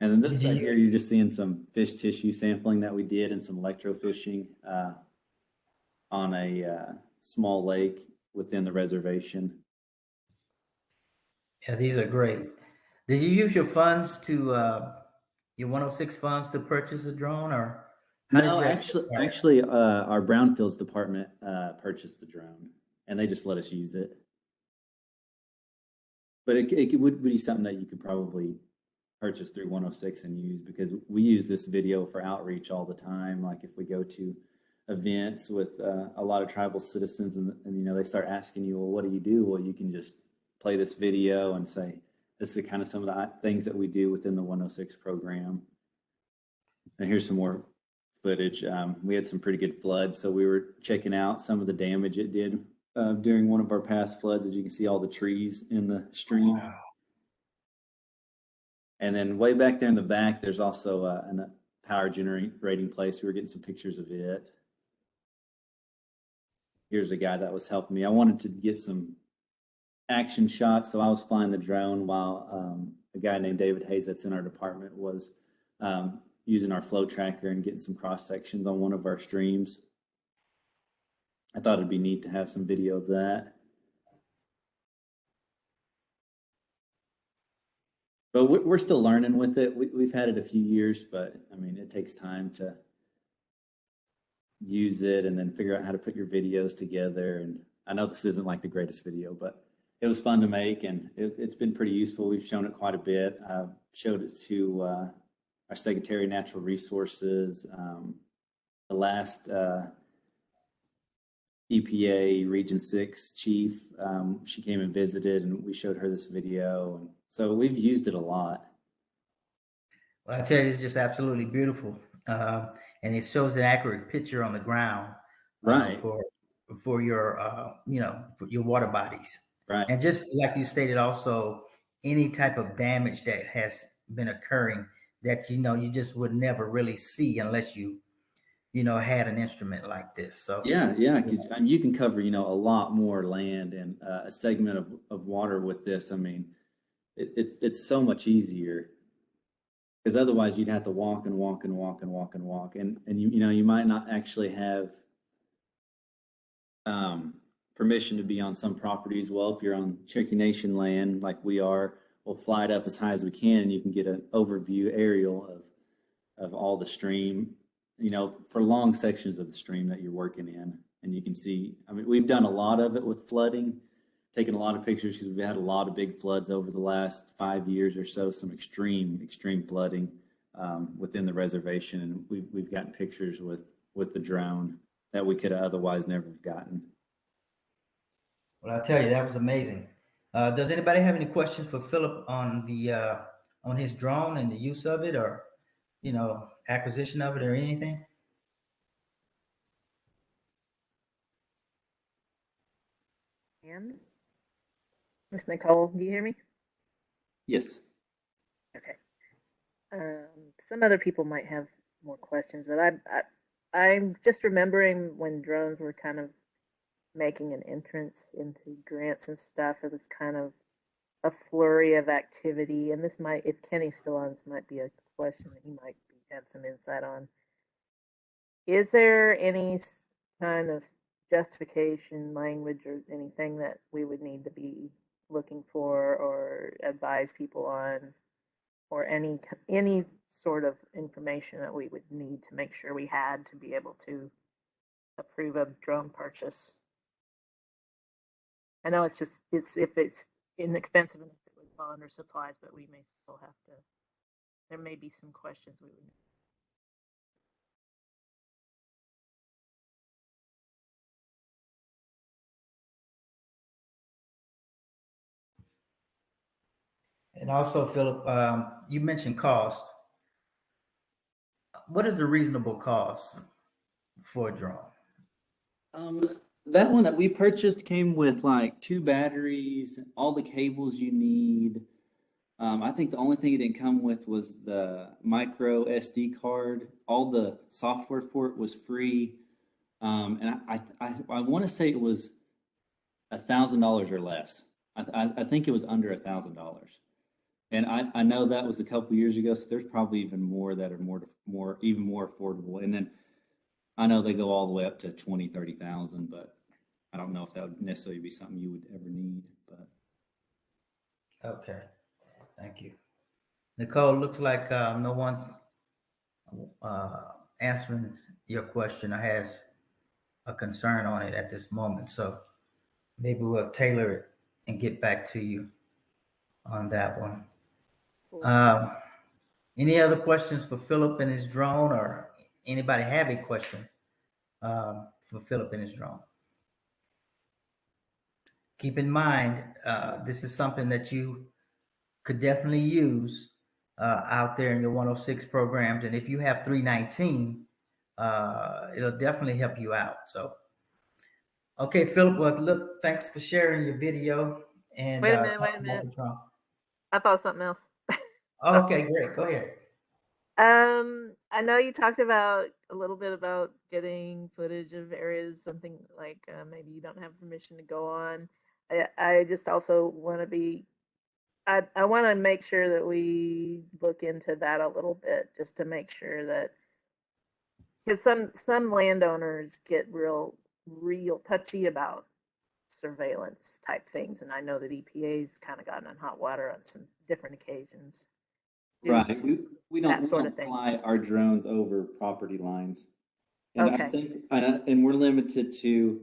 And then this right here, you're just seeing some fish tissue sampling that we did and some electrofishing on a small lake within the reservation. Yeah, these are great. Did you use your funds to your 106 funds to purchase a drone, or how No, did you actually, our brownfields department purchased the drone, and they just let us use it. But it would be something that you could probably purchase through 106 and use because we use this video for outreach all the time. Like if we go to events with a lot of tribal citizens and you know they start asking you, well, what do you do? Well, you can just play this video and say, this is kind of some of the things that we do within the 106 program. And here's some more footage. We had some pretty good floods, so we were checking out some of the damage it did during one of our past floods. As you can see, all the trees in the stream. Wow. And then way back there in the back, there's also a power generating place. We were getting some pictures of it. Here's a guy that was helping me. I wanted to get some action shots, so I was flying the drone while a guy named David Hayes that's in our department was using our flow tracker and getting some cross sections on one of our streams. I thought it'd be neat to have some video of that. But we're still learning with it. We've had it a few years, but I mean, it takes time to use it and then figure out how to put your videos together. And I know this isn't like the greatest video, but it was fun to make and it's been pretty useful. We've shown it quite a bit. I've showed it to our Secretary of Natural Resources, the last EPA Region 6 chief. She came and visited and we showed her this video. And so we've used it a lot. Well, I tell you, it's just absolutely beautiful, and it shows an accurate picture on the ground, Right. For your for your water bodies, Right. and just like you stated, also any type of damage that has been occurring that you just would never really see unless you had an instrument like this. So Yeah, because you can cover, a lot more land and a segment of water with this. I mean, it's so much easier because otherwise you'd have to walk and walk and walk and walk and walk, and you might not actually have permission to be on some properties. Well, if you're on Cherokee Nation land like we are, we'll fly it up as high as we can, and you can get an overview aerial of all the stream. For long sections of the stream that you're working in. And you can see, I mean, we've done a lot of it with flooding, taken a lot of pictures because we've had a lot of big floods over the last 5 years or so, some extreme flooding within the reservation. And we've gotten pictures with the drone that we could have otherwise never have gotten. Well, I tell you, that was amazing. Does anybody have any questions for Philip on on his drone and the use of it, or acquisition of it, or anything? And Miss Nicole, do you hear me? Yes. Okay. Some other people might have more questions, but I'm just remembering when drones were kind of making an entrance into grants and stuff. It was kind of a flurry of activity, and this might, if Kenny's still on, this might be a question that he might have some insight on. Is there any kind of justification language or anything that we would need to be looking for or advise people on, or any sort of information that we would need to make sure we had to be able to approve a drone purchase? I know it's if it's inexpensive enough with bond or supplies, but we may still have to. There may be some questions we would. And also, Philip, you mentioned cost. What is a reasonable cost for a drone? That one that we purchased came with like 2 batteries, all the cables you need. I think the only thing it didn't come with was the micro SD card. All the software for it was free. And I want to say it was $1,000 or less. I think it was under $1,000. And I know that was a couple years ago, so there's probably even more that are even more affordable. And then I know they go all the way up to 20, 30,000, but I don't know if that would necessarily be something you would ever need. But Okay, thank you. Nicole, looks like no one's answering your question or has a concern on it at this moment. So maybe we'll tailor it and get back to you on that one. Any other questions for Philip and his drone, or anybody have a question for Philip and his drone? Keep in mind, this is something that you could definitely use out there in your 106 programs. And if you have 319, it'll definitely help you out. So, okay, Philip, well, look, thanks for sharing your video. And Wait a minute. I thought something else. Okay, great. Go ahead. I know you talked about a little bit about getting footage of areas, something like maybe you don't have permission to go on. I just also want to be, I want to make sure that we look into that a little bit, just to make sure that, because some landowners get real touchy about surveillance type things, and I know that EPA's kind of gotten in hot water on some different occasions. right, we don't thing. fly our drones over property lines. And Okay. I think, and we're limited to,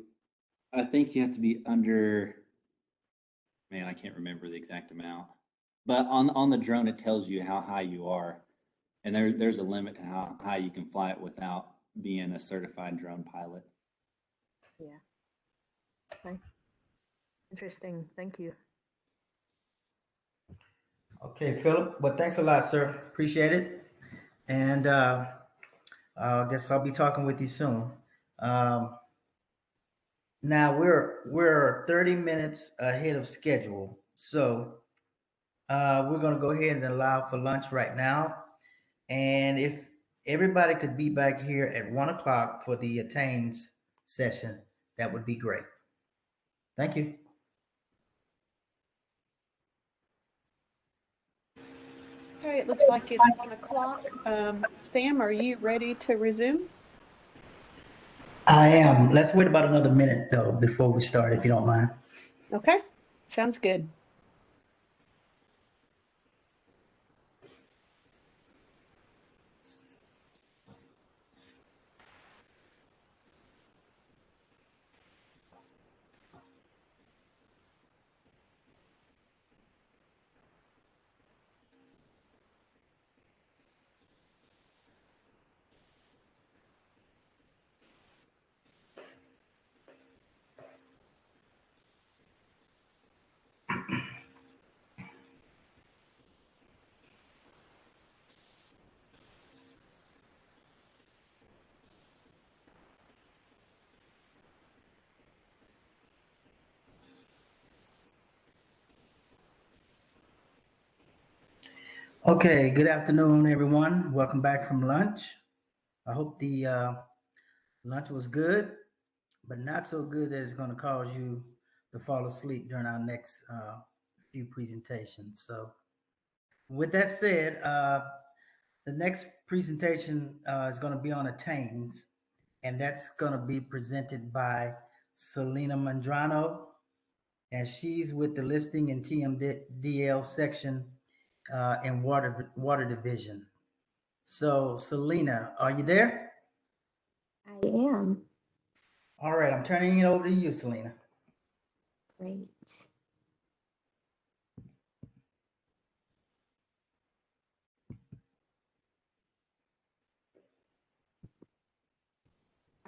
I think you have to be under, man, I can't remember the exact amount, but on the drone, it tells you how high you are. And there's a limit to how high you can fly it without being a certified drone pilot. Yeah. Okay. Interesting. Thank you. Okay, Philip. Well, thanks a lot, sir. Appreciate it. And I guess I'll be talking with you soon. Now we're 30 minutes ahead of schedule, so we're going to go ahead and allow for lunch right now. And if everybody could be back here at 1 o'clock for the attains session, that would be great. Thank you. Okay, it looks like it's 1 o'clock. Sam, are you ready to resume? I am. Let's wait about another minute though before we start, if you don't mind. Okay, sounds good. Okay, good afternoon, everyone. Welcome back from lunch. I hope the lunch was good, but not so good that it's going to cause you to fall asleep during our next few presentations. So, with that said, the next presentation is going to be on attains, and that's going to be presented by Selena Mandrano, and she's with the listing and TMDL section in water division. So, Selena, are you there? I am. All right, I'm turning it over to you, Selena. Great.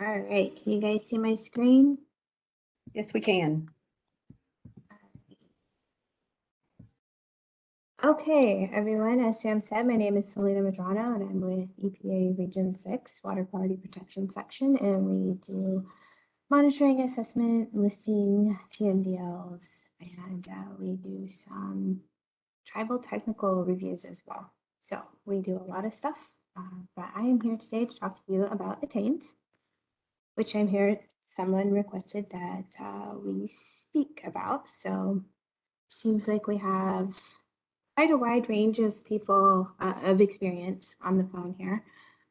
All right, can you guys see my screen? Yes, we can. Okay, everyone, as Sam said, my name is Selena Madrano and I'm with EPA Region 6 Water Quality Protection Section, and we do monitoring, assessment, listing, TMDLs, and we do some tribal technical reviews as well. So we do a lot of stuff, but I am here today to talk to you about attains, which I'm here, someone requested that we speak about. So seems like we have quite a wide range of people of experience on the phone here.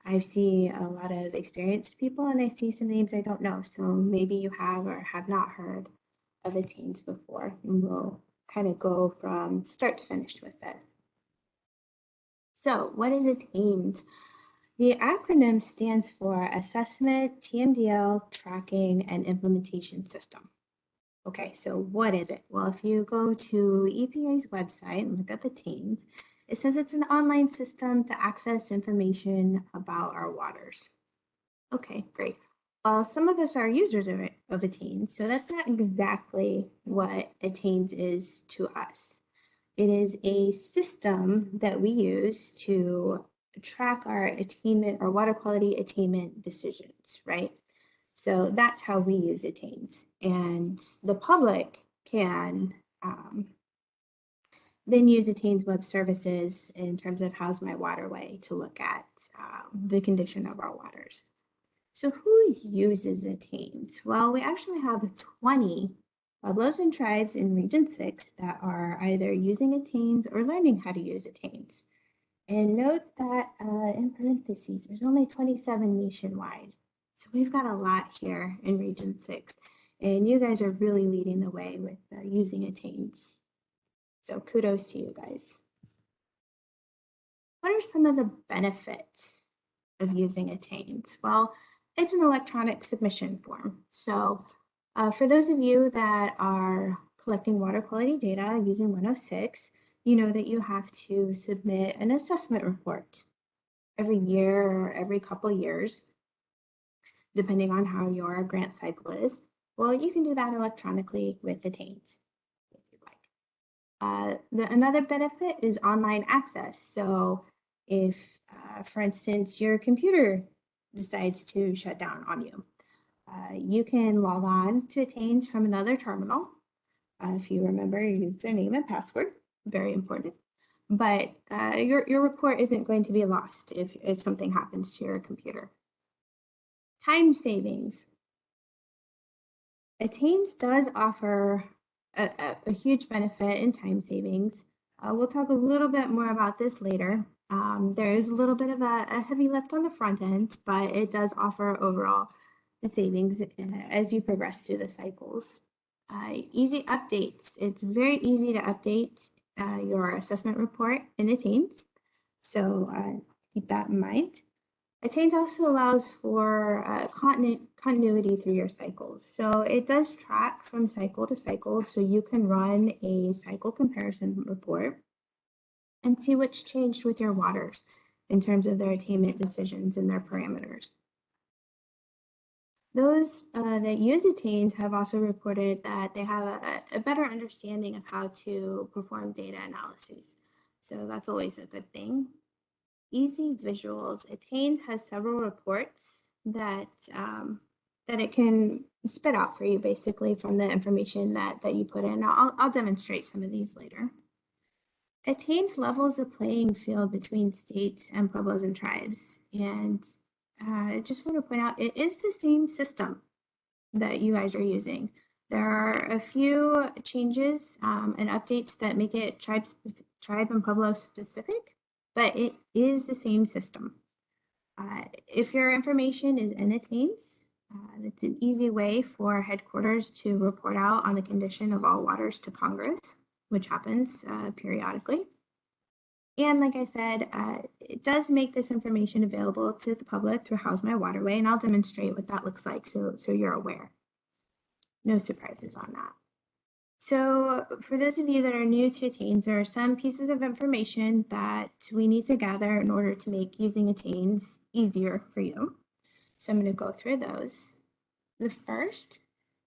I see a lot of experienced people and I see some names I don't know. So maybe you have or have not heard of attains before, and we'll kind of go from start to finish with it. So what is attains? The acronym stands for Assessment, TMDL, Tracking, and Implementation System. Okay, so what is it? Well, if you go to EPA's website and look up attains, it says it's an online system to access information about our waters. Okay, great. Well, some of us are users of attains, so that's not exactly what attains is to us. It is a system that we use to track our attainment or water quality attainment decisions, right? So that's how we use attains. And the public can then use attains web services in terms of How's My Waterway to look at the condition of our waters. So who uses attains? Well, we actually have 20 pueblos and tribes in Region 6 that are either using attains or learning how to use attains. And note that in parentheses, there's only 27 nationwide. So we've got a lot here in Region 6, and you guys are really leading the way with using attains. So kudos to you guys. What are some of the benefits of using attains? Well, it's an electronic submission form. So for those of you that are collecting water quality data using 106, you know that you have to submit an assessment report every year or every couple years, depending on how your grant cycle is. Well, you can do that electronically with attains if you'd like. Another benefit is online access. So if, for instance, your computer decides to shut down on you, you can log on to attains from another terminal. If you remember your username and password, very important. But your report isn't going to be lost if something happens to your computer. Time savings. Attains does offer a huge benefit in time savings. We'll talk a little bit more about this later. There is a little bit of a heavy lift on the front end, but it does offer overall the savings as you progress through the cycles. Easy updates. It's very easy to update your assessment report in attains. So keep that in mind. Attains also allows for continuity through your cycles. So it does track from cycle to cycle, so you can run a cycle comparison report and see what's changed with your waters in terms of their attainment decisions and their parameters. Those that use attains have also reported that they have a better understanding of how to perform data analyses. So that's always a good thing. Easy visuals. Attains has several reports that that it can spit out for you basically from the information that you put in. I'll demonstrate some of these later. attains levels the playing field between states and pueblos and tribes. And I just want to point out, it is the same system that you guys are using. There are a few changes and updates that make it tribe and pueblo specific, but it is the same system. If your information is in attains, it's an easy way for headquarters to report out on the condition of all waters to Congress, which happens periodically. And like I said, it does make this information available to the public through How's My Waterway, and I'll demonstrate what that looks like so you're aware. No surprises on that. So for those of you that are new to Attains, there are some pieces of information that we need to gather in order to make using Attains easier for you. So I'm going to go through those. The first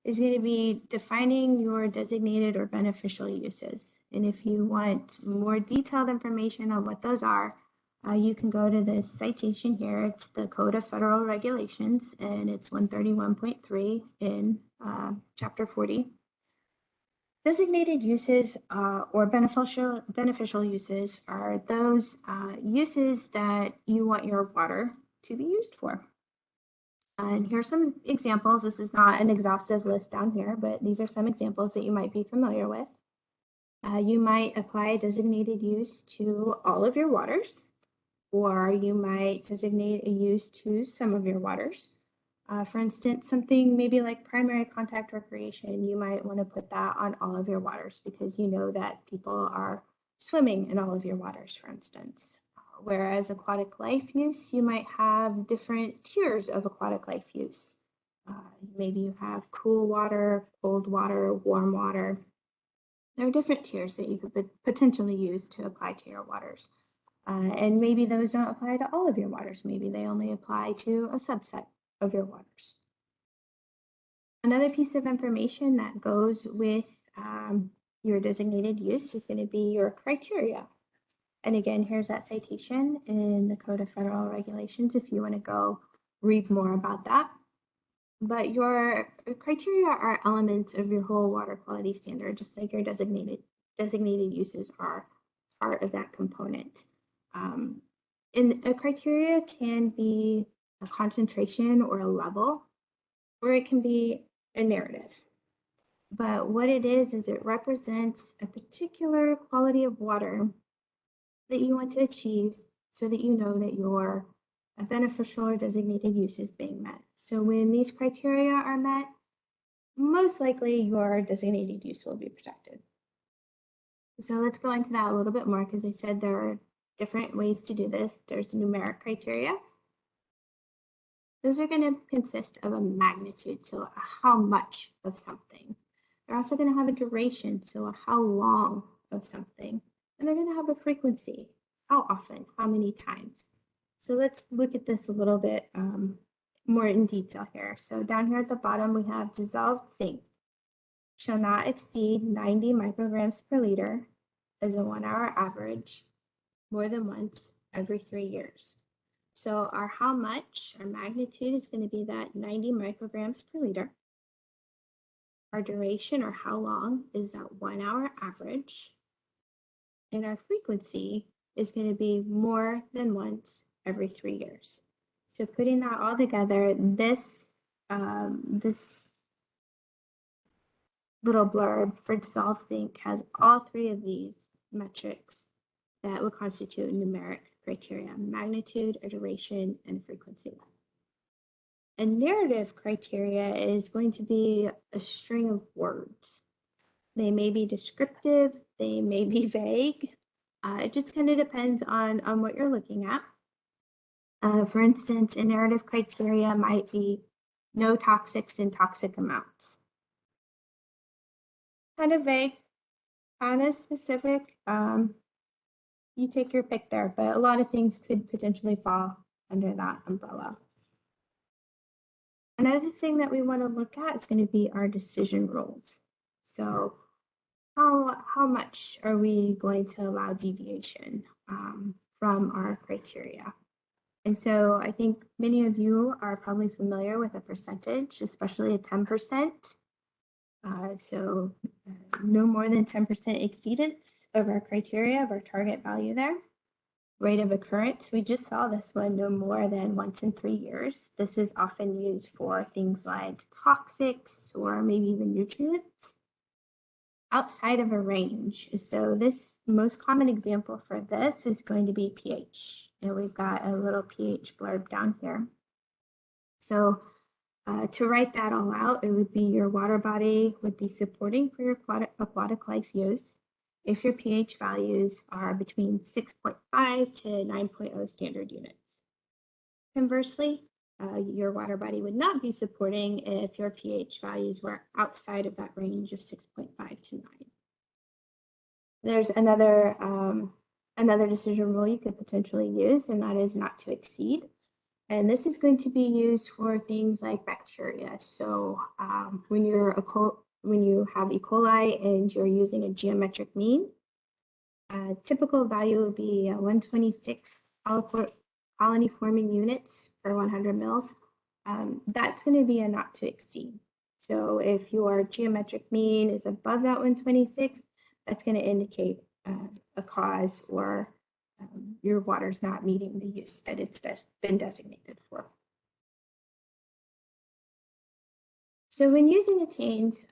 is going to be defining your designated or beneficial uses. And if you want more detailed information on what those are, you can go to this citation here. It's the Code of Federal Regulations, and it's 131.3 in Chapter 40. Designated uses or beneficial uses are those uses that you want your water to be used for. And here's some examples. This is not an exhaustive list down here, but these are some examples that you might be familiar with. You might apply a designated use to all of your waters, or you might designate a use to some of your waters. For instance, something maybe like primary contact recreation, you might want to put that on all of your waters because you know that people are swimming in all of your waters, for instance. Whereas aquatic life use, you might have different tiers of aquatic life use. Maybe you have cool water, cold water, warm water. There are different tiers that you could potentially use to apply to your waters. And maybe those don't apply to all of your waters. Maybe they only apply to a subset of your waters. Another piece of information that goes with your designated use is going to be your criteria. And again, here's that citation in the Code of Federal Regulations if you want to go read more about that. But your criteria are elements of your whole water quality standard, just like your designated uses are part of that component. And a criteria can be a concentration or a level, or it can be a narrative. But what it is it represents a particular quality of water that you want to achieve so that you know that your beneficial or designated use is being met. So when these criteria are met, most likely your designated use will be protected. So let's go into that a little bit more because I said there are different ways to do this. There's numeric criteria. Those are going to consist of a magnitude, so how much of something. They're also going to have a duration, so how long of something. And they're going to have a frequency, how often, how many times. So let's look at this a little bit more in detail here. So down here at the bottom, we have dissolved zinc shall not exceed 90 micrograms per liter as a 1 hour average more than once every 3 years. So our how much, our magnitude is going to be that 90 micrograms per liter. Our duration or how long is that 1 hour average. And our frequency is going to be more than once every 3 years. So putting that all together, this little blurb for dissolved zinc has all three of these metrics that would constitute numeric criteria: magnitude, a duration, and frequency. A narrative criteria is going to be a string of words. They may be descriptive, they may be vague. It just kind of depends on what you're looking at. For instance, a narrative criteria might be no toxics in toxic amounts. Kind of vague, kind of specific. You take your pick there, but a lot of things could potentially fall under that umbrella. Another thing that we want to look at is going to be our decision rules. So how much are we going to allow deviation from our criteria? And so I think many of you are probably familiar with a percentage, especially a 10%. So no more than 10% exceedance of our criteria of our target value there. Rate of occurrence, we just saw this one, no more than once in 3 years. This is often used for things like toxics or maybe even nutrients. Outside of a range. So this most common example for this is going to be pH. And we've got a little pH blurb down here. So to write that all out, it would be your water body would be supporting for your aquatic life use if your pH values are between 6.5 to 9.0 standard units. Conversely, your water body would not be supporting if your pH values were outside of that range of 6.5 to 9. There's another decision rule you could potentially use, and that is not to exceed. And this is going to be used for things like bacteria. So when you have E. coli and you're using a geometric mean, a typical value would be 126 colony forming units per 100 mils. That's going to be a not to exceed. So if your geometric mean is above that 126, that's going to indicate a cause or your water's not meeting the use that it's been designated for. So when using attained,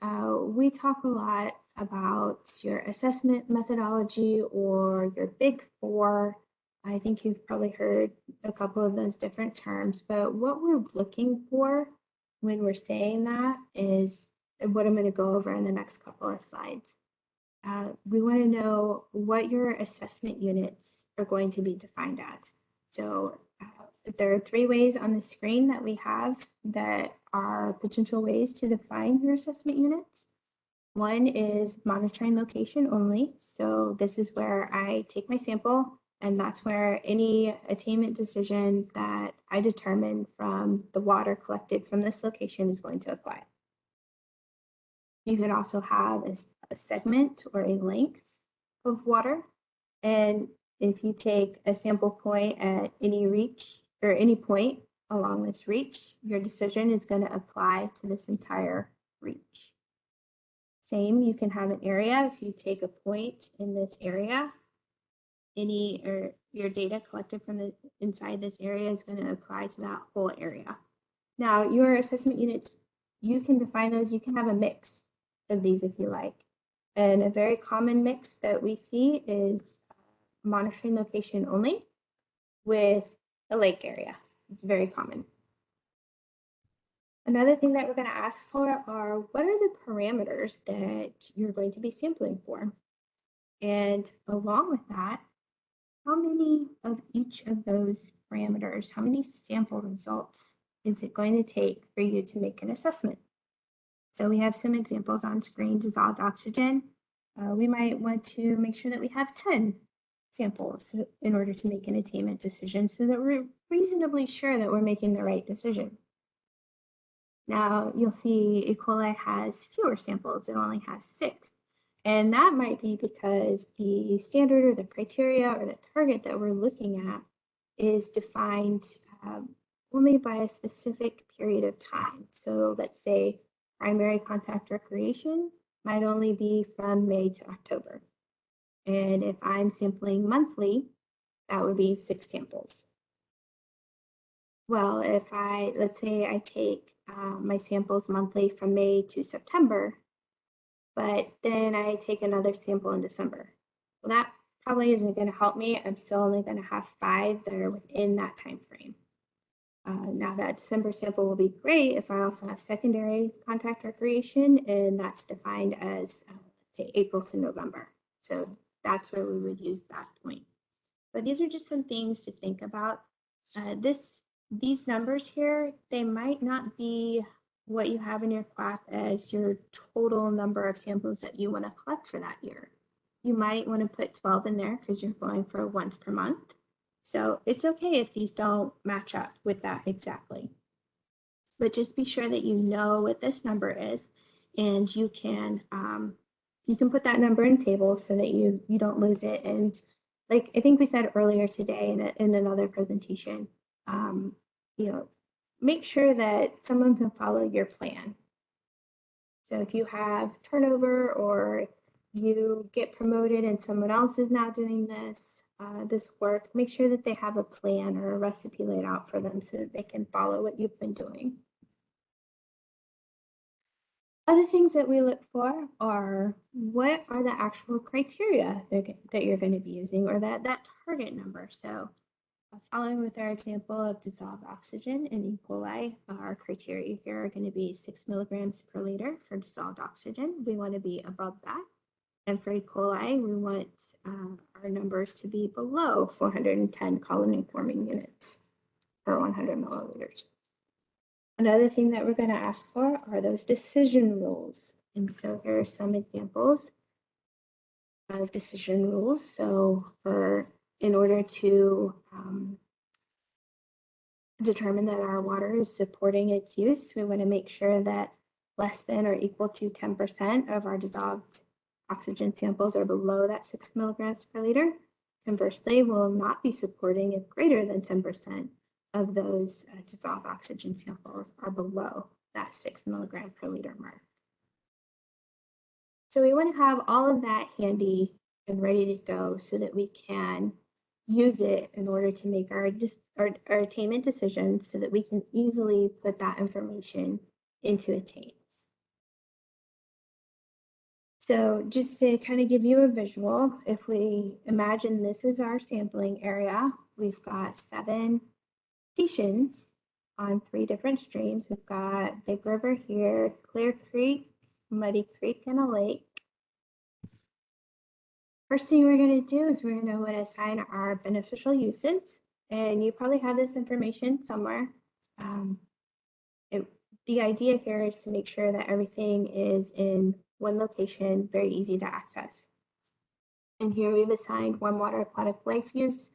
we talk a lot about your assessment methodology or your big four. I think you've probably heard a couple of those different terms, but what we're looking for when we're saying that is what I'm going to go over in the next couple of slides. We want to know what your assessment units are going to be defined as. So there are 3 ways on the screen that we have that are potential ways to define your assessment units. One is monitoring location only. So this is where I take my sample, and that's where any attainment decision that I determine from the water collected from this location is going to apply. You could also have a segment or a length of water. And if you take a sample point at any reach or any point along this reach, your decision is going to apply to this entire reach. Same, you can have an area. If you take a point in this area, your data collected from the inside this area is going to apply to that whole area. Now, your assessment units, you can define those. You can have a mix of these if you like. And a very common mix that we see is monitoring location only with a lake area. It's very common. Another thing that we're going to ask for are what are the parameters that you're going to be sampling for? And along with that, how many of each of those parameters, how many sample results is it going to take for you to make an assessment? So we have some examples on screen. Dissolved oxygen. We might want to make sure that we have 10 samples in order to make an attainment decision so that we're reasonably sure that we're making the right decision. Now you'll see E. coli has fewer samples. It only has 6. And that might be because the standard or the criteria or the target that we're looking at is defined only by a specific period of time. So let's say primary contact recreation might only be from May to October. And if I'm sampling monthly, that would be 6 samples. Well, let's say I take my samples monthly from May to September, but then I take another sample in December. Well, that probably isn't going to help me. I'm still only going to have 5 that are within that time frame. Now that December sample will be great if I also have secondary contact recreation, and that's defined as say April to November. So that's where we would use that point. But these are just some things to think about. These numbers here, they might not be what you have in your CLAP as your total number of samples that you want to collect for that year. You might want to put 12 in there because you're going for once per month. So it's okay if these don't match up with that exactly. But just be sure that you know what this number is, and you can put that number in tables so that you don't lose it. And like I think we said earlier today in another presentation, make sure that someone can follow your plan. So if you have turnover or you get promoted and someone else is now doing this work, make sure that they have a plan or a recipe laid out for them so that they can follow what you've been doing. Other things that we look for are what are the actual criteria that you're going to be using, or that target number. So following with our example of dissolved oxygen in E. coli, our criteria here are going to be 6 milligrams per liter for dissolved oxygen. We want to be above that. And for E. coli, we want our numbers to be below 410 colony-forming units per 100 milliliters. Another thing that we're going to ask for are those decision rules. And so here are some examples of decision rules. So in order to determine that our water is supporting its use, we want to make sure that less than or equal to 10% of our dissolved oxygen samples are below that 6 milligrams per liter. Conversely, will not be supporting if greater than 10% of those dissolved oxygen samples are below that 6 milligram per liter mark. So we want to have all of that handy and ready to go so that we can use it in order to make our attainment decisions, so that we can easily put that information into attains. So just to kind of give you a visual, if we imagine this is our sampling area, we've got 7 stations on 3 different streams. We've got Big River here, Clear Creek, Muddy Creek, and a lake. First thing we're going to do is we're going to assign our beneficial uses, and you probably have this information somewhere. The idea here is to make sure that everything is in one location, very easy to access. And here we've assigned warm water aquatic life use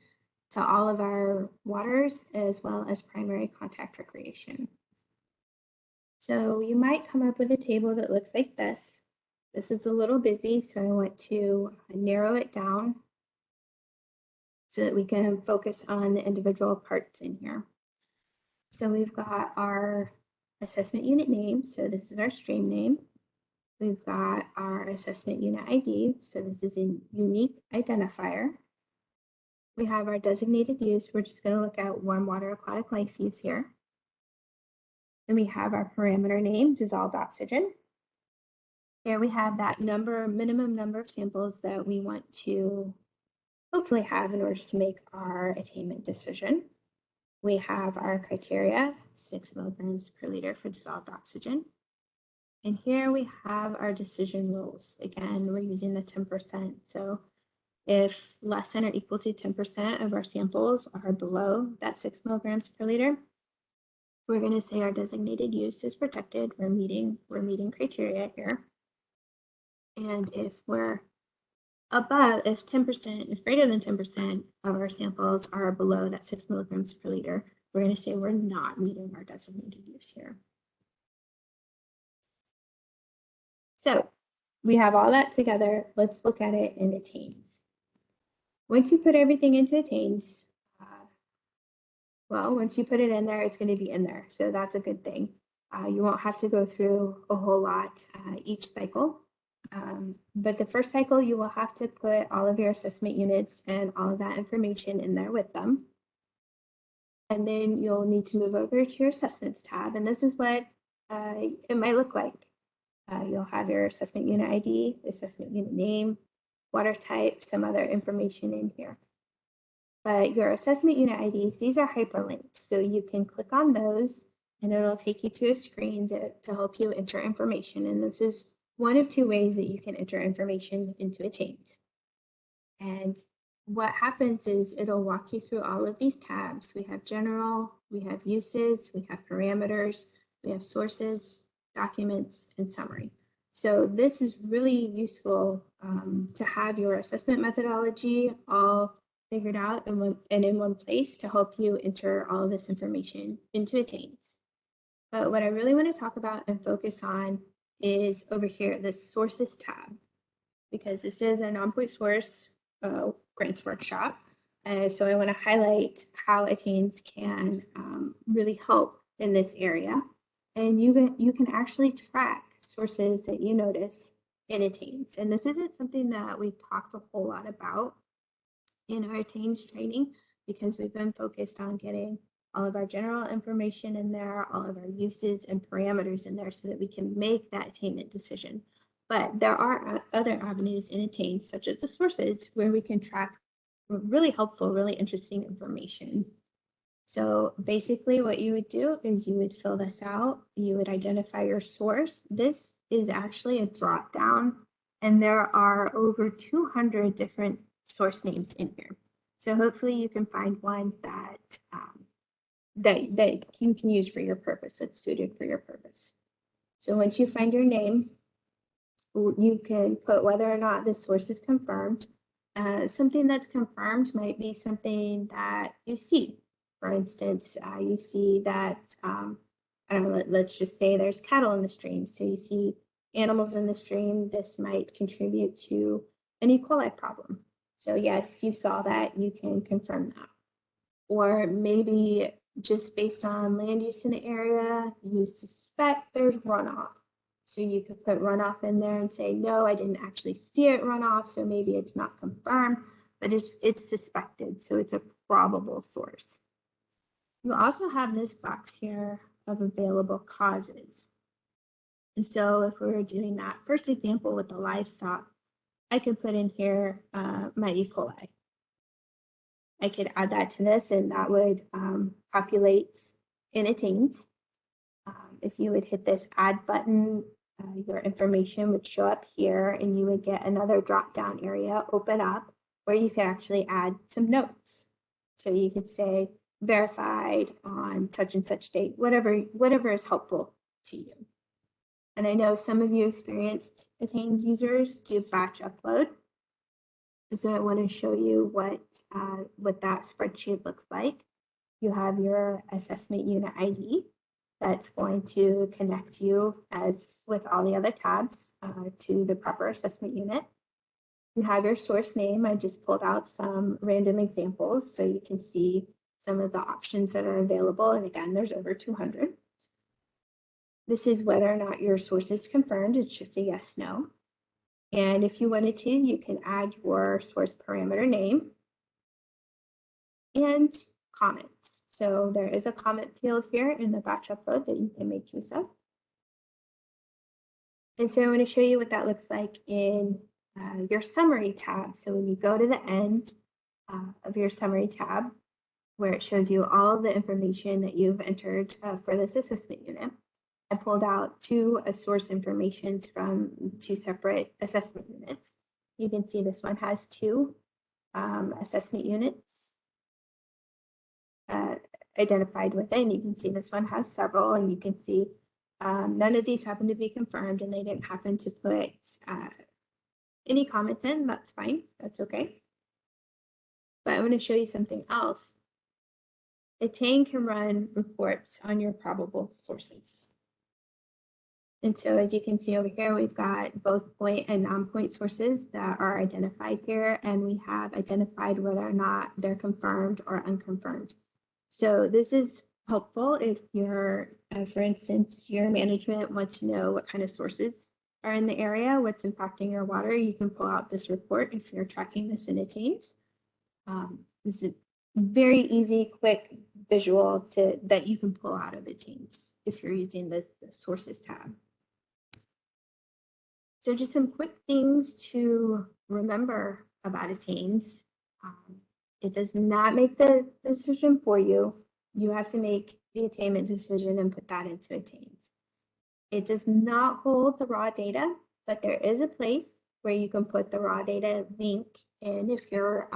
to all of our waters, as well as primary contact recreation. So you might come up with a table that looks like this. This is a little busy, so I want to narrow it down so that we can focus on the individual parts in here. So we've got our assessment unit name, so this is our stream name. We've got our assessment unit ID, so this is a unique identifier. We have our designated use. We're just going to look at warm water aquatic life use here. Then we have our parameter name, dissolved oxygen. Here we have that minimum number of samples that we want to hopefully have in order to make our attainment decision. We have our criteria, 6 milligrams per liter for dissolved oxygen. And here we have our decision rules. Again, we're using the 10%. So if less than or equal to 10% of our samples are below that 6 milligrams per liter, we're going to say our designated use is protected. We're meeting criteria here. And if we're above, if greater than 10% of our samples are below that 6 milligrams per liter, we're going to say we're not meeting our designated use here. So we have all that together. Let's look at it in attains. Once you put everything into attains, once you put it in there, it's going to be in there. So that's a good thing. You won't have to go through a whole lot each cycle. But the first cycle, you will have to put all of your assessment units and all of that information in there with them. And then you'll need to move over to your assessments tab. And this is what it might look like. You'll have your assessment unit ID, assessment unit name, water type, some other information in here. But your assessment unit IDs, these are hyperlinked. So you can click on those and it'll take you to a screen to help you enter information. And this is one of 2 ways that you can enter information into attains. And what happens is it'll walk you through all of these tabs. We have general, we have uses, we have parameters, we have sources, documents, and summary. So this is really useful to have your assessment methodology all figured out in one place to help you enter all of this information into attains. But what I really want to talk about and focus on is over here, this sources tab, because this is a non-point source grants workshop. So I want to highlight how attains can really help in this area. And you can actually track sources that you notice in attains. And this isn't something that we've talked a whole lot about in our attains training, because we've been focused on getting all of our general information in there, all of our uses and parameters in there so that we can make that attainment decision. But there are other avenues in attains, such as the sources, where we can track really helpful, really interesting information. So basically what you would do is you would fill this out, you would identify your source. This is actually a drop down, and there are over 200 different source names in here. So hopefully you can find one that that you can use for your purpose, that's suited for your purpose. So once you find your name, you can put whether or not the source is confirmed. Something that's confirmed might be something that you see. For instance, you see that, I don't know, let's just say there's cattle in the stream. So you see animals in the stream, this might contribute to an E. coli problem. So yes, you saw that, you can confirm that. Or maybe just based on land use in the area, you suspect there's runoff. So you could put runoff in there and say, no, I didn't actually see it run off, so maybe it's not confirmed, but it's suspected, so it's a probable source. You also have this box here of available causes. And so if we were doing that first example with the livestock, I could put in here my E. coli. I could add that to this, and that would populate in attains. If you would hit this add button, your information would show up here, and you would get another drop down area open up where you could actually add some notes. So you could say verified on such and such date, whatever is helpful to you. And I know some of you experienced attains users do batch upload. So I want to show you what that spreadsheet looks like. You have your assessment unit ID that's going to connect you, as with all the other tabs, to the proper assessment unit. You have your source name. I just pulled out some random examples so you can see some of the options that are available. And again, there's over 200. This is whether or not your source is confirmed. It's just a yes, no. And if you wanted to, you can add your source parameter name and comments. So there is a comment field here in the batch upload that you can make use of. And so I want to show you what that looks like in your summary tab. So when you go to the end of your summary tab, where it shows you all of the information that you've entered for this assessment unit, I pulled out two source informations from two separate assessment units. You can see this one has two assessment units identified within. You can see this one has several, and you can see none of these happen to be confirmed, and they didn't happen to put any comments in. That's fine. That's okay. But I want to show you something else. Attain can run reports on your probable sources. And so as you can see over here, we've got both point and non-point sources that are identified here, and we have identified whether or not they're confirmed or unconfirmed. So this is helpful if you're, for instance, your management wants to know what kind of sources are in the area, what's impacting your water. You can pull out this report if you're tracking this in Attains. This is a very easy, quick visual that you can pull out of Attains if you're using the sources tab. So just some quick things to remember about Attains. It does not make the decision for you. You have to make the attainment decision and put that into Attains. It does not hold the raw data, but there is a place where you can put the raw data link in if you're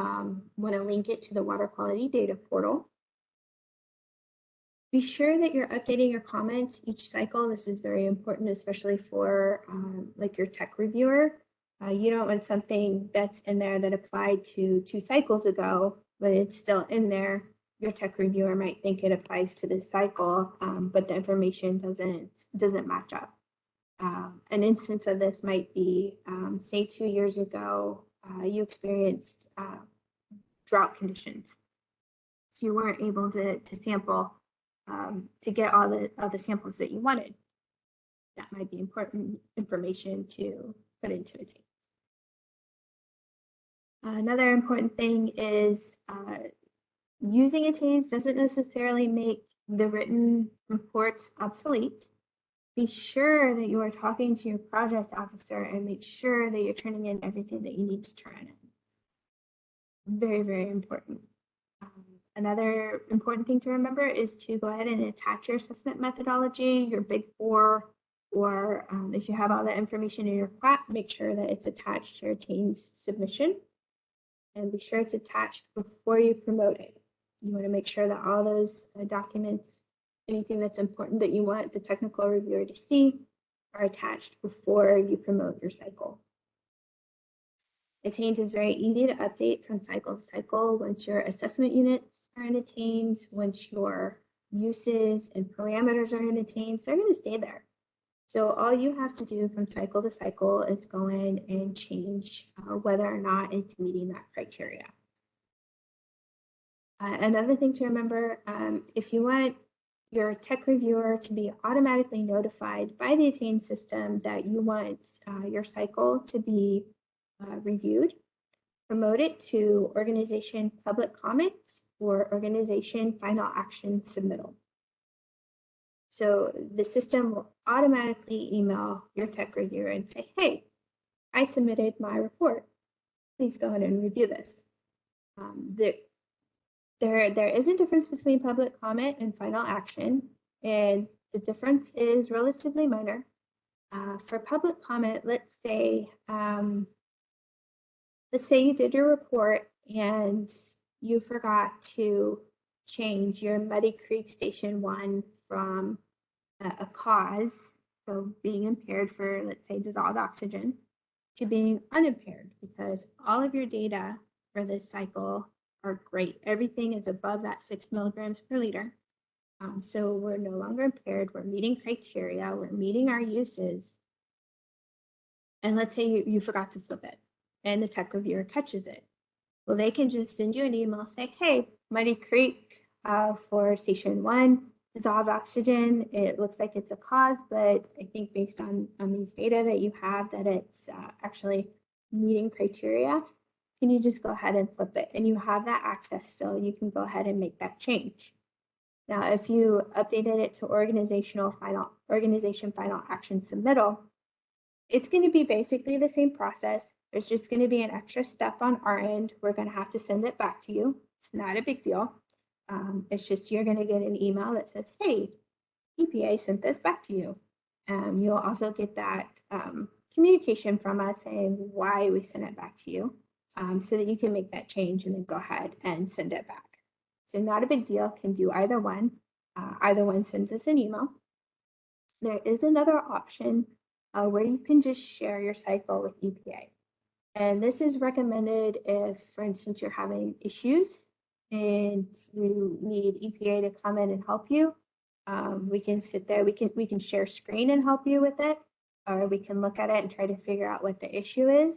want to link it to the water quality data portal. Be sure that you're updating your comments each cycle. This is very important, especially for like your tech reviewer. You don't want something that's in there that applied to 2 cycles ago, but it's still in there. Your tech reviewer might think it applies to this cycle, but the information doesn't match up. An instance of this might be, say 2 years ago, you experienced drought conditions. So you weren't able to sample to get all the samples that you wanted. That might be important information to put into Attains. Another important thing is using Attains doesn't necessarily make the written reports obsolete. Be sure that you are talking to your project officer and make sure that you're turning in everything that you need to turn in. Very, very important. Another important thing to remember is to go ahead and attach your assessment methodology, your Big Four, or if you have all that information in your PLAT, make sure that it's attached to your Attains submission. And be sure it's attached before you promote it. You want to make sure that all those documents, anything that's important that you want the technical reviewer to see, are attached before you promote your cycle. Attains is very easy to update from cycle to cycle. Once your assessment units are in Attains, once your uses and parameters are in Attains, they're going to stay there. So all you have to do from cycle to cycle is go in and change whether or not it's meeting that criteria. Another thing to remember, if you want your tech reviewer to be automatically notified by the Attains system that you want your cycle to be reviewed, promote it to organization public comments or organization final action submittal. So the system will automatically email your tech reviewer and say, hey, I submitted my report. Please go ahead and review this. There is a difference between public comment and final action, and the difference is relatively minor. For public comment, let's say you did your report and you forgot to change your Muddy Creek Station 1 from a cause, so being impaired for, let's say, dissolved oxygen, to being unimpaired, because all of your data for this cycle are great. Everything is above that 6 milligrams per liter. So we're no longer impaired. We're meeting criteria. We're meeting our uses. And let's say you forgot to flip it and the tech reviewer catches it. Well, they can just send you an email, say, hey, Muddy Creek for Station 1, dissolved oxygen, it looks like it's a cause, but I think based on these data that you have that it's actually meeting criteria, can you just go ahead and flip it? And you have that access still. You can go ahead and make that change. Now, if you updated it to organization final action submittal, it's going to be basically the same process. There's just going to be an extra step on our end. We're going to have to send it back to you. It's not a big deal. It's just you're going to get an email that says, hey, EPA sent this back to you. You'll also get that communication from us saying why we sent it back to you, so that you can make that change and then go ahead and send it back. So not a big deal, can do either one. Either one sends us an email. There is another option where you can just share your cycle with EPA. And this is recommended if, for instance, you're having issues and you need EPA to come in and help you. We can sit there, we can share screen and help you with it, or we can look at it and try to figure out what the issue is.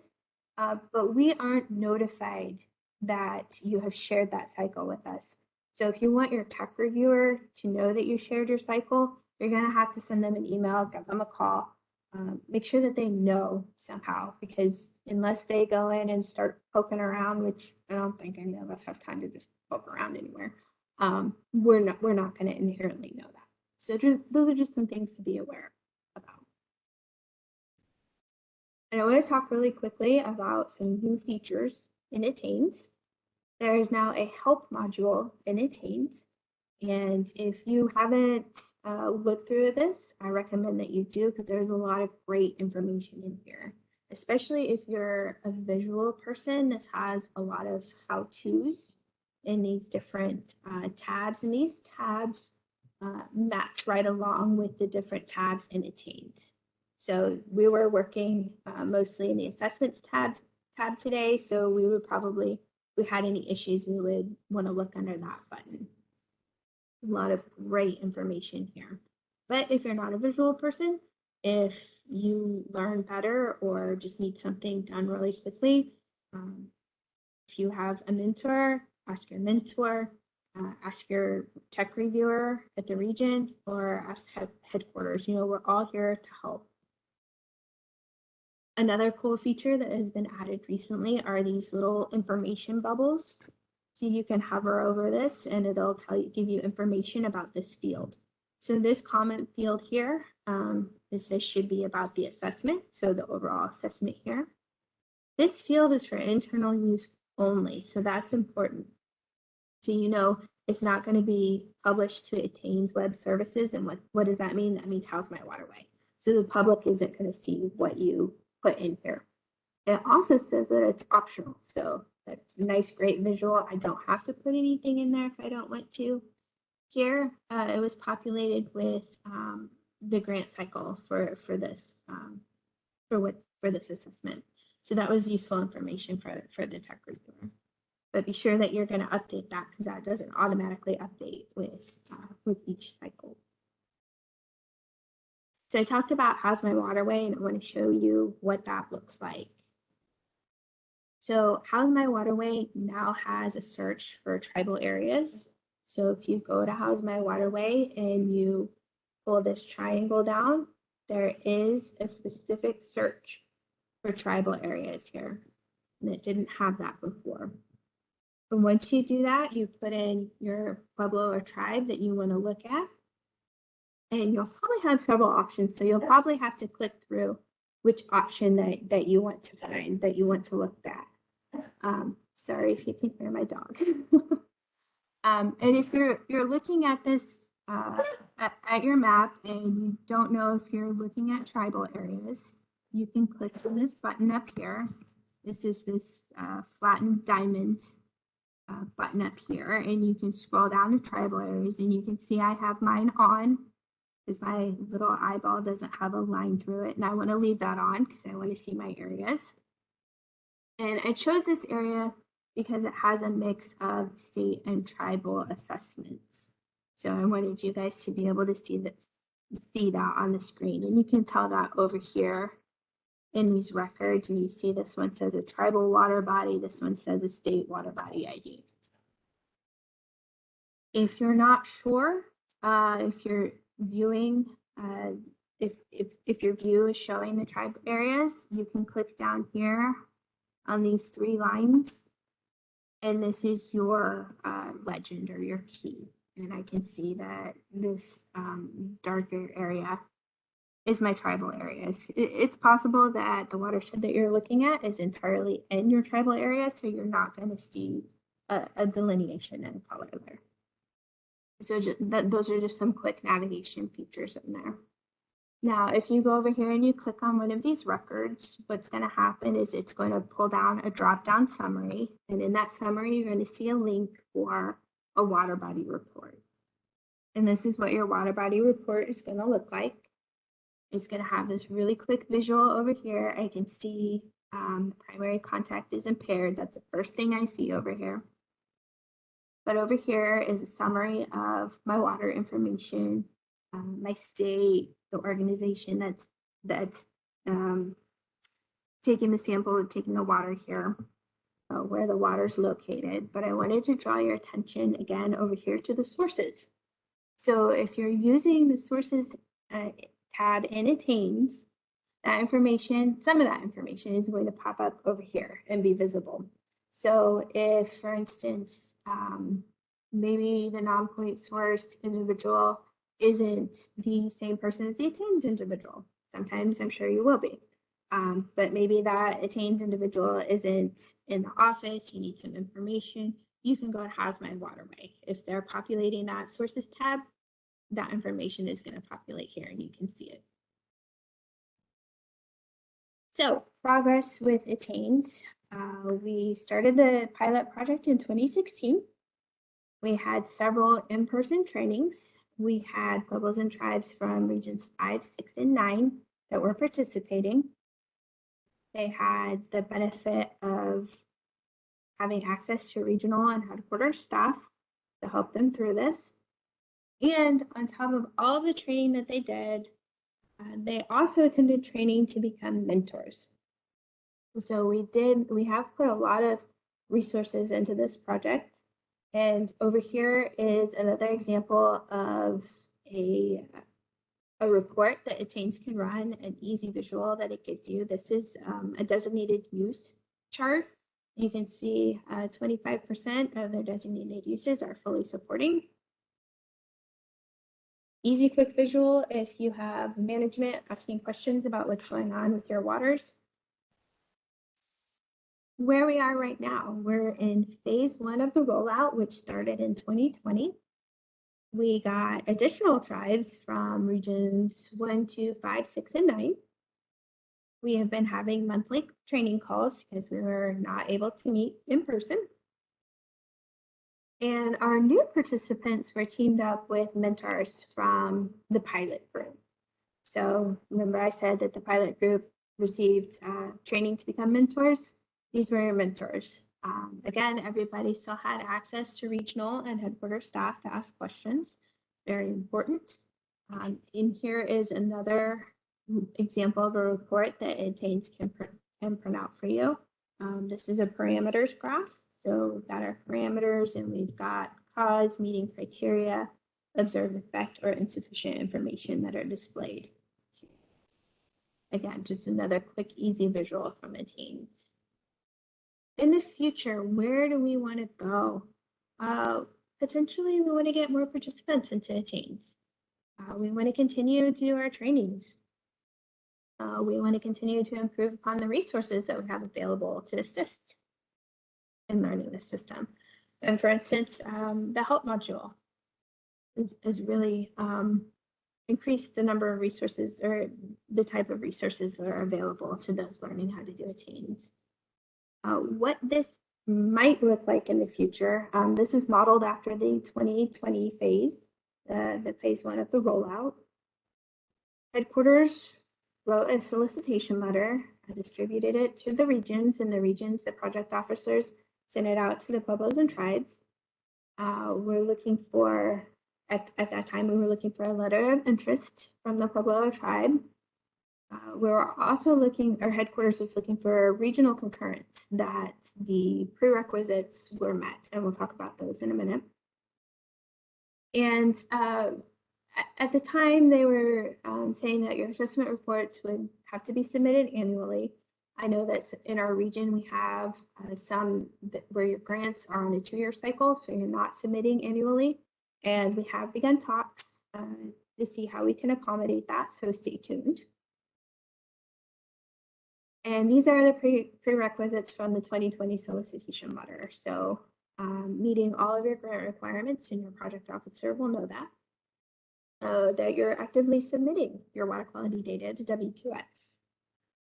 But we aren't notified that you have shared that cycle with us. So if you want your tech reviewer to know that you shared your cycle, you're going to have to send them an email, give them a call, make sure that they know somehow, because unless they go in and start poking around, which I don't think any of us have time to just poke around anywhere, we're not going to inherently know that. So those are just some things to be aware about. And I want to talk really quickly about some new features in Attains. There is now a help module in Attains. And if you haven't looked through this, I recommend that you do, because there's a lot of great information in here, especially if you're a visual person. This has a lot of how-tos in these different tabs, and these tabs match right along with the different tabs in Attains. So we were working mostly in the assessments tab today, so we would probably, if we had any issues, we would want to look under that button. A lot of great information here. But if you're not a visual person, if you learn better or just need something done really quickly, if you have a mentor, ask your mentor, ask your tech reviewer at the region, or ask headquarters. You know, we're all here to help. Another cool feature that has been added recently are these little information bubbles. So you can hover over this and it'll give you information about this field. So this comment field here, it says should be about the assessment, so the overall assessment here. This field is for internal use only, so that's important. So you know it's not going to be published to Attain's web services. And what does that mean? That means how's my waterway? So the public isn't going to see what you put in here. It also says that it's optional. So that's a nice, great visual. I don't have to put anything in there if I don't want to. Here, it was populated with the grant cycle for this this assessment. So that was useful information for the tech reviewer. But be sure that you're going to update that because that doesn't automatically update with each cycle. So I talked about how's my waterway, and I want to show you what that looks like. So how's my waterway now has a search for tribal areas. So if you go to how's my waterway and you pull this triangle down, there is a specific search for tribal areas here. And it didn't have that before. And once you do that, you put in your pueblo or tribe that you want to look at. And you'll probably have several options. So you'll probably have to click through which option that you want to find, that you want to look at. Sorry if you can hear my dog. And if you're looking at this at your map and you don't know if you're looking at tribal areas, you can click on this button up here. This is this flattened diamond button up here, and you can scroll down to tribal areas, and you can see I have mine on because my little eyeball doesn't have a line through it, and I want to leave that on because I want to see my areas. And I chose this area because it has a mix of state and tribal assessments. So I wanted you guys to be able to see that on the screen, and you can tell that over here in these records, and you see this one says a tribal water body, this one says a state water body ID. If you're not sure, if you're viewing, if your view is showing the tribe areas, you can click down here on these 3 lines, and this is your legend or your key. And I can see that this darker area is my tribal areas. It's possible that the watershed that you're looking at is entirely in your tribal area, so you're not going to see a delineation in color there. So those are just some quick navigation features in there. Now, if you go over here and you click on one of these records, what's going to happen is it's going to pull down a drop-down summary, and in that summary, you're going to see a link for a water body report. And this is what your water body report is going to look like. It's going to have this really quick visual over here. I can see primary contact is impaired. That's the first thing I see over here. But over here is a summary of my water information, my state, the organization that's taking the sample and taking the water here, where the water is located. But I wanted to draw your attention again over here to the sources. So if you're using the sources tab in Attains, that information, some of that information is going to pop up over here and be visible. So if, for instance, maybe the non-point sourced individual isn't the same person as the Attains individual, sometimes I'm sure you will be, but maybe that Attains individual isn't in the office, you need some information, you can go to How's My Waterway. If they're populating that sources tab, that information is going to populate here and you can see it. So progress with Attains. We started the pilot project in 2016. We had several in-person trainings. We had pueblos and tribes from regions 5, 6, and 9 that were participating. They had the benefit of having access to regional and headquarters staff to help them through this. And on top of all of the training that they did, they also attended training to become mentors. So we have put a lot of resources into this project. And over here is another example of a a report that Attains can run, an easy visual that it gives you. This is a designated use chart. You can see 25% of their designated uses are fully supporting. Easy, quick visual if you have management asking questions about what's going on with your waters. Where we are right now, we're in phase 1 of the rollout, which started in 2020. We got additional tribes from regions 1, 2, 5, 6, and 9. We have been having monthly training calls because we were not able to meet in person. And our new participants were teamed up with mentors from the pilot group. So remember I said that the pilot group received training to become mentors? These were your mentors. Again, everybody still had access to regional and headquarters staff to ask questions. Very important. In here is another example of a report that Attains can print out for you. This is a parameters graph. So we've got our parameters and we've got cause, meeting criteria, observed effect, or insufficient information that are displayed. Again, just another quick, easy visual from Attains. In the future, where do we want to go? Potentially, we want to get more participants into Attains. We want to continue to do our trainings. We want to continue to improve upon the resources that we have available to assist in learning the system. And for instance, the help module is really increased the number of resources or the type of resources that are available to those learning how to do Attains. What this might look like in the future, this is modeled after the 2020 phase, the phase 1 of the rollout. Headquarters wrote a solicitation letter, distributed it to the regions, and the regions, the project officers, sent it out to the pueblos and tribes. We're looking for, at that time, we were looking for a letter of interest from the Pueblo tribe. We were also looking, our headquarters was looking for a regional concurrence that the prerequisites were met, and we'll talk about those in a minute. And at the time, they were saying that your assessment reports would have to be submitted annually. I know that in our region, we have some where your grants are on a 2-year cycle, so you're not submitting annually. And we have begun talks to see how we can accommodate that, so stay tuned. And these are the prerequisites from the 2020 solicitation letter. So meeting all of your grant requirements, and your project officer will know that. That you're actively submitting your water quality data to WQX.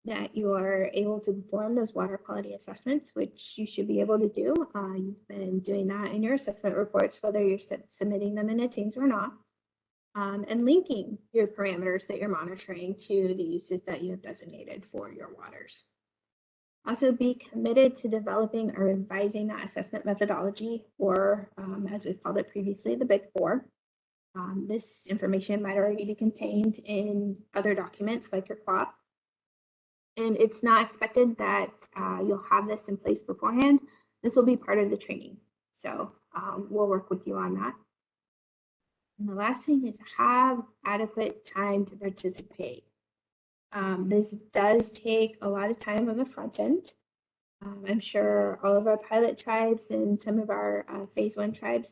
That you are able to perform those water quality assessments, which you should be able to do. You've been doing that in your assessment reports, whether you're submitting them in Attains or not. And linking your parameters that you're monitoring to the uses that you have designated for your waters. Also be committed to developing or revising that assessment methodology, or as we've called it previously, the Big Four. This information might already be contained in other documents like your CLOP. And it's not expected that you'll have this in place beforehand. This will be part of the training. So we'll work with you on that. And the last thing is have adequate time to participate. This does take a lot of time on the front end. I'm sure all of our pilot tribes and some of our phase 1 tribes,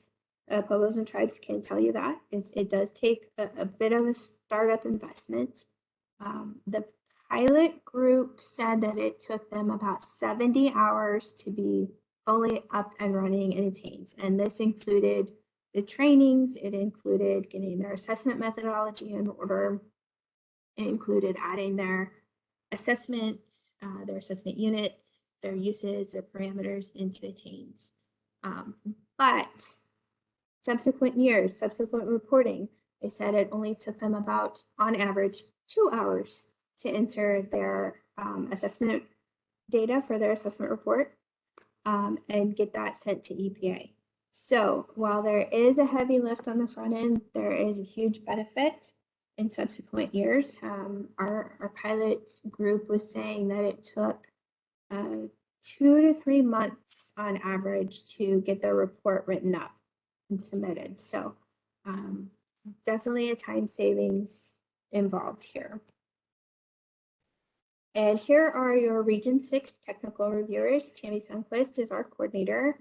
pueblos and tribes can tell you that. It does take a bit of a startup investment. The pilot group said that it took them about 70 hours to be fully up and running in Attains. And this included the trainings, it included getting their assessment methodology in order, it included adding their assessments, their assessment units, their uses, their parameters into Attains. But subsequent years, subsequent reporting, they said it only took them about, on average, 2 hours to enter their assessment data for their assessment report and get that sent to EPA. So while there is a heavy lift on the front end, there is a huge benefit in subsequent years. Our pilot group was saying that it took 2 to 3 months on average to get their report written up and submitted. So definitely a time savings involved here. And here are your Region 6 technical reviewers. Tammy Sunquist is our coordinator,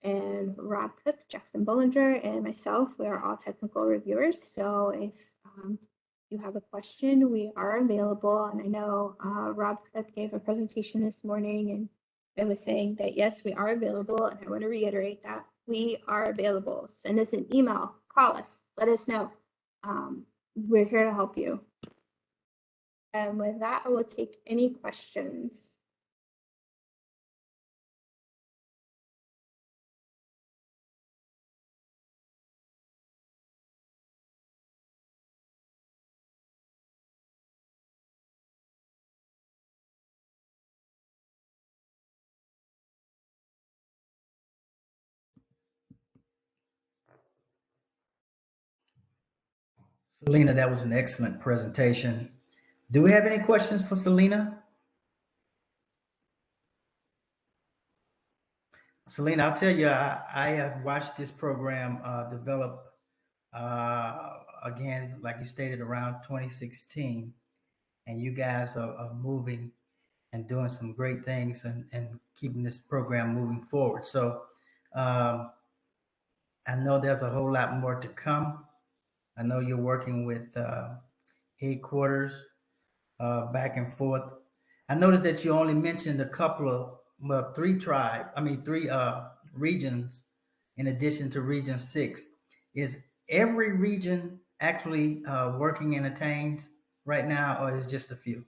and Rob Cook, Jackson Bollinger, and myself, we are all technical reviewers. So if you have a question, we are available. And I know Rob Cook gave a presentation this morning and was saying that yes, we are available. And I want to reiterate that we are available. Send us an email, call us, let us know. We're here to help you. And with that, I will take any questions. Selena, that was an excellent presentation. Do we have any questions for Selena? Selena, I'll tell you, I have watched this program develop again, like you stated, around 2016, and you guys are moving and doing some great things and keeping this program moving forward. So I know there's a whole lot more to come. I know you're working with headquarters back and forth. I noticed that you only mentioned a couple of, well, three regions in addition to Region 6. Is every region actually working in Attains right now, or is just a few?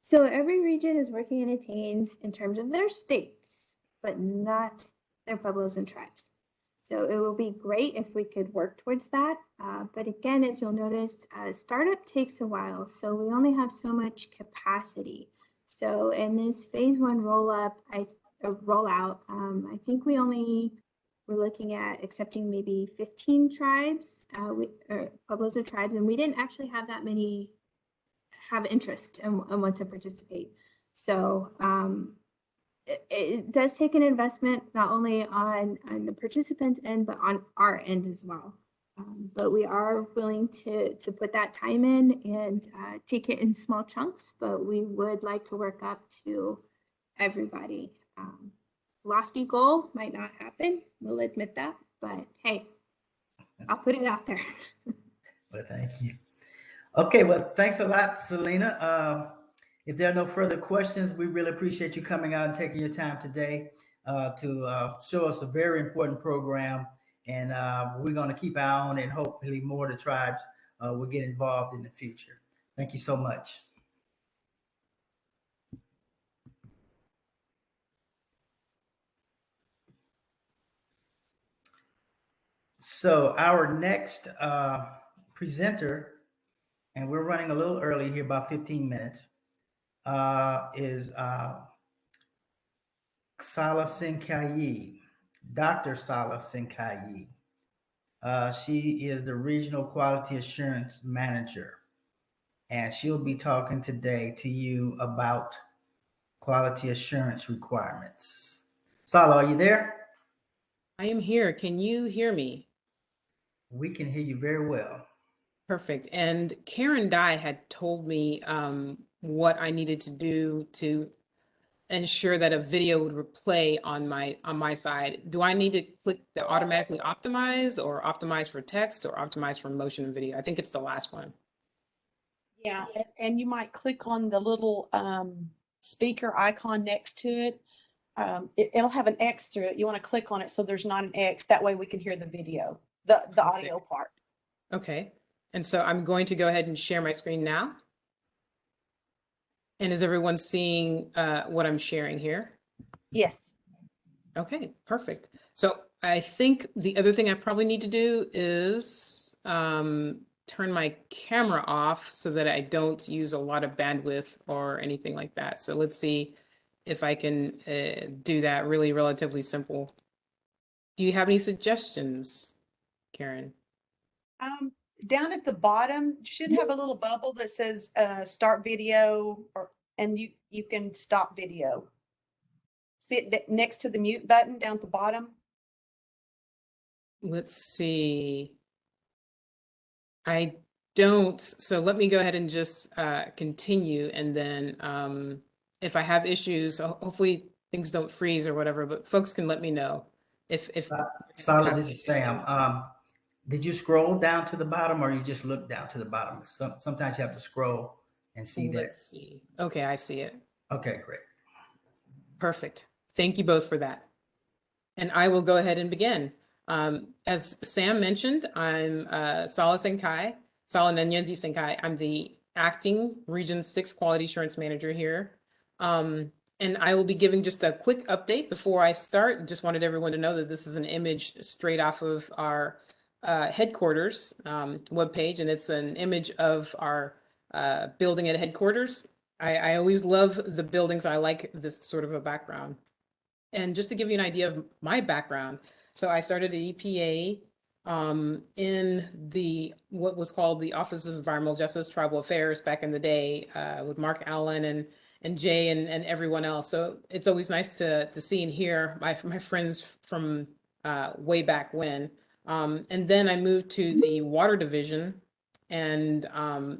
So every region is working in Attains in terms of their states, but not their pueblos and tribes. So it will be great if we could work towards that. But again, as you'll notice, startup takes a while. So we only have so much capacity. So in this phase 1 rollout, I think we're looking at accepting maybe 15 tribes, or pueblos or tribes, and we didn't actually have that many have interest and want to participate. So it does take an investment, not only on the participants' end, but on our end as well. But we are willing to put that time in and take it in small chunks, but we would like to work up to everybody. Lofty goal might not happen, we'll admit that, but hey, I'll put it out there. Well, thank you. Okay, well, thanks a lot, Selena. If there are no further questions, we really appreciate you coming out and taking your time today to show us a very important program. And we're going to keep our eye on it, and hopefully more of the tribes will get involved in the future. Thank you so much. So our next presenter, and we're running a little early here, about 15 minutes, is Sala Sinkayi, Dr. Sala Sinkayi. She is the Regional Quality Assurance Manager, and she'll be talking today to you about quality assurance requirements. Sala, are you there? I am here. Can you hear me? We can hear you very well. Perfect. And Karen Dye had told me what I needed to do to ensure that a video would play on my side. Do I need to click the automatically optimize, or optimize for text, or optimize for motion and video? I think it's the last one. Yeah, and you might click on the little speaker icon next to it. It'll have an X through it. You want to click on it so there's not an X. That way we can hear the video, the audio part. Okay. And so I'm going to go ahead and share my screen now. And is everyone seeing what I'm sharing here? Yes. Okay, perfect. So I think the other thing I probably need to do is turn my camera off so that I don't use a lot of bandwidth or anything like that. So let's see if I can do that. Really relatively simple. Do you have any suggestions, Karen? Down at the bottom, you should have a little bubble that says start video, and you can stop video. See it next to the mute button down at the bottom? Let's see. I don't. So let me go ahead and just continue. And then if I have issues, hopefully things don't freeze or whatever, but folks can let me know if Solid, having this is issues. Sam. Did you scroll down to the bottom or you just look down to the bottom? Sometimes you have to scroll and see that. Let's see. Okay, I see it. Okay, great. Perfect. Thank you both for that. And I will go ahead and begin. As Sam mentioned, I'm Sala Senkai, Sala Nanyenzi Senkai. I'm the acting Region 6 Quality Assurance Manager here. And I will be giving just a quick update before I start. Just wanted everyone to know that this is an image straight off of our headquarters webpage, and it's an image of our building at headquarters. I always love the buildings. I like this sort of a background. And just to give you an idea of my background, so I started at EPA in what was called the Office of Environmental Justice, Tribal Affairs back in the day with Mark Allen and Jay and everyone else. So it's always nice to see and hear my friends from way back when. And then I moved to the Water Division and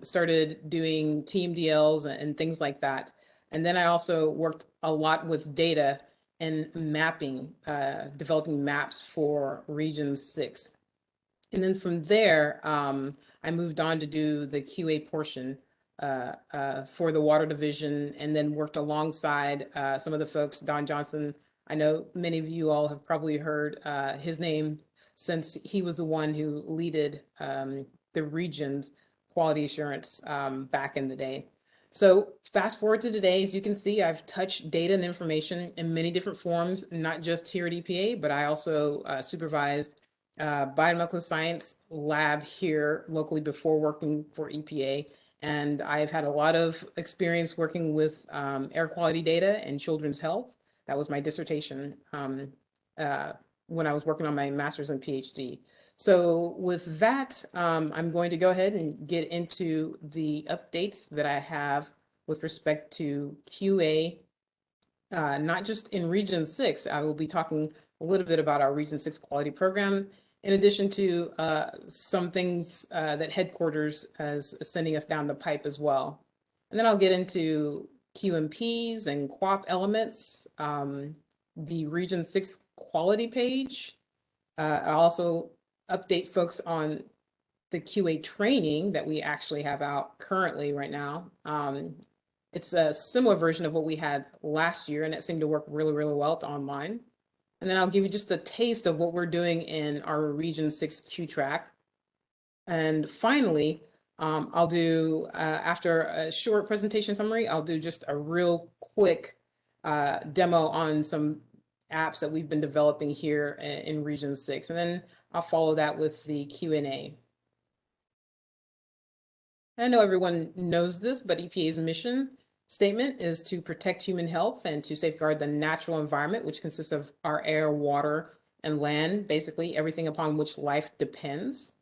started doing TMDLs and things like that. And then I also worked a lot with data and mapping, developing maps for Region 6. And then from there, I moved on to do the QA portion for the Water Division, and then worked alongside some of the folks. Don Johnson, I know many of you all have probably heard his name, since he was the one who leaded the region's quality assurance back in the day. So fast forward to today, as you can see, I've touched data and information in many different forms, not just here at EPA, but I also supervised biomedical science lab here locally before working for EPA. And I've had a lot of experience working with air quality data and children's health. That was my dissertation when I was working on my master's and PhD. So with that, I'm going to go ahead and get into the updates that I have with respect to QA, not just in Region 6. I will be talking a little bit about our Region 6 quality program, in addition to some things that headquarters is sending us down the pipe as well. And then I'll get into QMPs and QAP elements, the Region 6 quality page. I'll also update folks on the QA training that we actually have out currently right now. It's a similar version of what we had last year, and it seemed to work really, really well. It's online. And then I'll give you just a taste of what we're doing in our Region 6 Q track. And finally, I'll do, after a short presentation summary, I'll do just a real quick demo on some apps that we've been developing here in Region 6. And then I'll follow that with the Q&A. I know everyone knows this, but EPA's mission statement is to protect human health and to safeguard the natural environment, which consists of our air, water, and land, basically everything upon which life depends.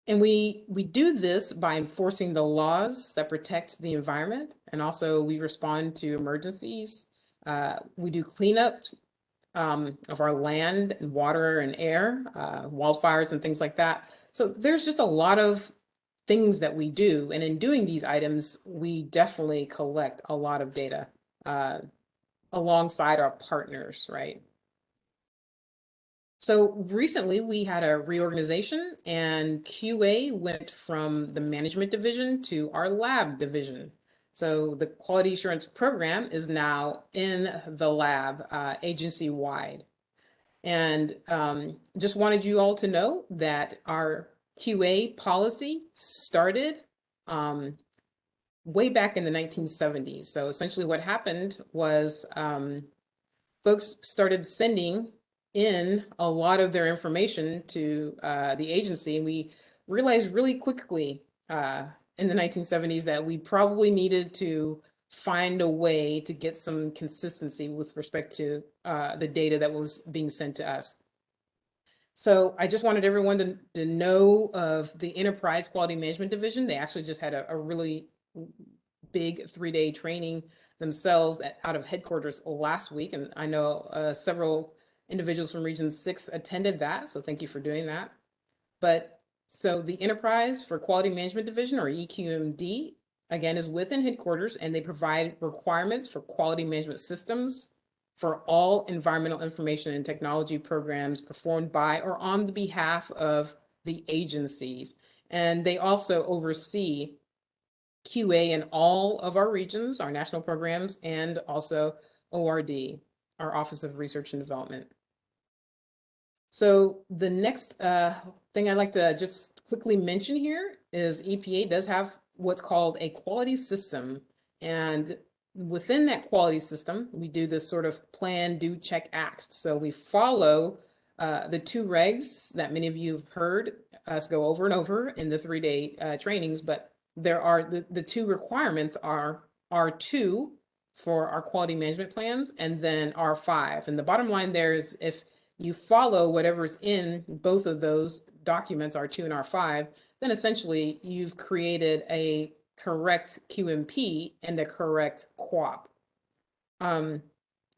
And we do this by enforcing the laws that protect the environment, and also we respond to emergencies. We do cleanup of our land and water and air, wildfires and things like that. So there's just a lot of things that we do. And in doing these items, we definitely collect a lot of data alongside our partners, right? So recently we had a reorganization, and QA went from the management division to our lab division. So the quality assurance program is now in the lab agency-wide. And just wanted you all to know that our QA policy started way back in the 1970s. So essentially what happened was folks started sending in a lot of their information to the agency, and we realized really quickly in the 1970s that we probably needed to find a way to get some consistency with respect to the data that was being sent to us. So I just wanted everyone to know of the Enterprise Quality Management Division. They actually just had a really big 3-day training themselves out of headquarters last week. And I know several individuals from Region 6 attended that. So thank you for doing that. But So the Enterprise for Quality Management Division, or EQMD, again, is within headquarters, and they provide requirements for quality management systems for all environmental information and technology programs performed by or on the behalf of the agencies. And they also oversee QA in all of our regions, our national programs, and also ORD, our Office of Research and Development. So the next thing I'd like to just quickly mention here is EPA does have what's called a quality system. And within that quality system, we do this sort of plan, do, check, act. So we follow the 2 regs that many of you have heard us go over and over in the 3-day trainings, but there are the 2 requirements are R2 for our quality management plans, and then R5. And the bottom line there is, if you follow whatever's in both of those documents, R2 and R5, then essentially you've created a correct QMP and a correct QAP.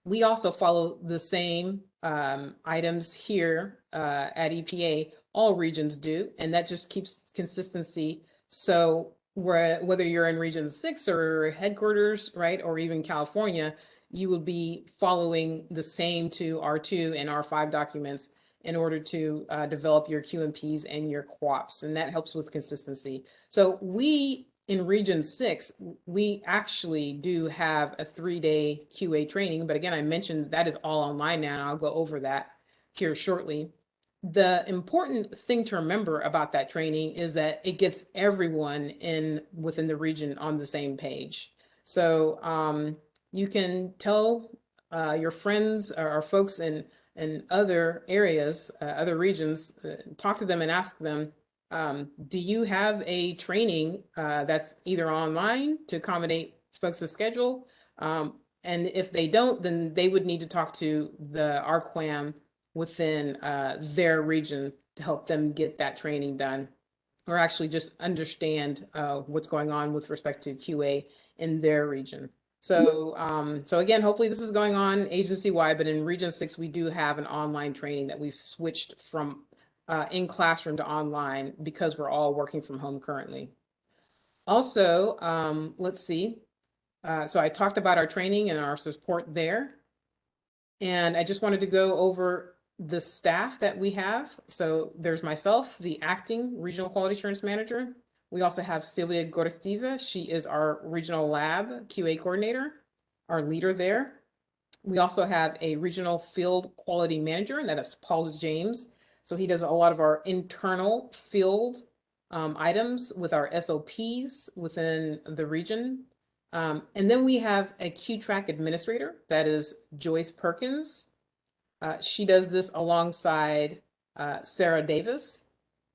We also follow the same items here at EPA. All regions do, and that just keeps consistency. So whether you're in Region 6 or headquarters, right, or even California, you will be following the same 2 R2 and R5 documents in order to develop your QMPs and your QAPs, and that helps with consistency. So we, in Region 6, we actually do have a 3-day QA training, but again, I mentioned that is all online now, and I'll go over that here shortly. The important thing to remember about that training is that it gets everyone within the region on the same page. So you can tell your friends or folks in other areas, other regions, talk to them and ask them, do you have a training that's either online to accommodate folks' schedule? And if they don't, then they would need to talk to the RQAM within their region to help them get that training done, or actually just understand what's going on with respect to QA in their region. So, so again, hopefully this is going on agency-wide, but in Region 6, we do have an online training that we've switched from in classroom to online because we're all working from home currently. Also, let's see. So I talked about our training and our support there. And I just wanted to go over the staff that we have. So there's myself, the acting regional quality assurance manager. We also have Silvia Gorostiza. She is our regional lab QA coordinator, our leader there. We also have a regional field quality manager, and that is Paul James. So he does a lot of our internal field items with our SOPs within the region. And then we have a QTrack administrator, that is Joyce Perkins. She does this alongside Sarah Davis.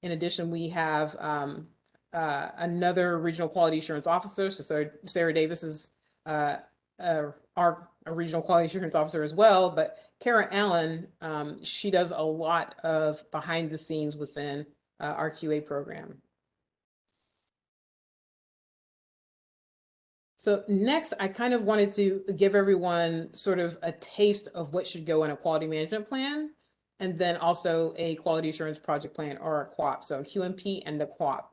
In addition, we have another regional quality assurance officer. So Sarah Davis is our regional quality assurance officer as well, but Kara Allen, she does a lot of behind the scenes within our QA program. So next, I kind of wanted to give everyone sort of a taste of what should go in a quality management plan, and then also a quality assurance project plan, or a QAP, so QMP and the QAP.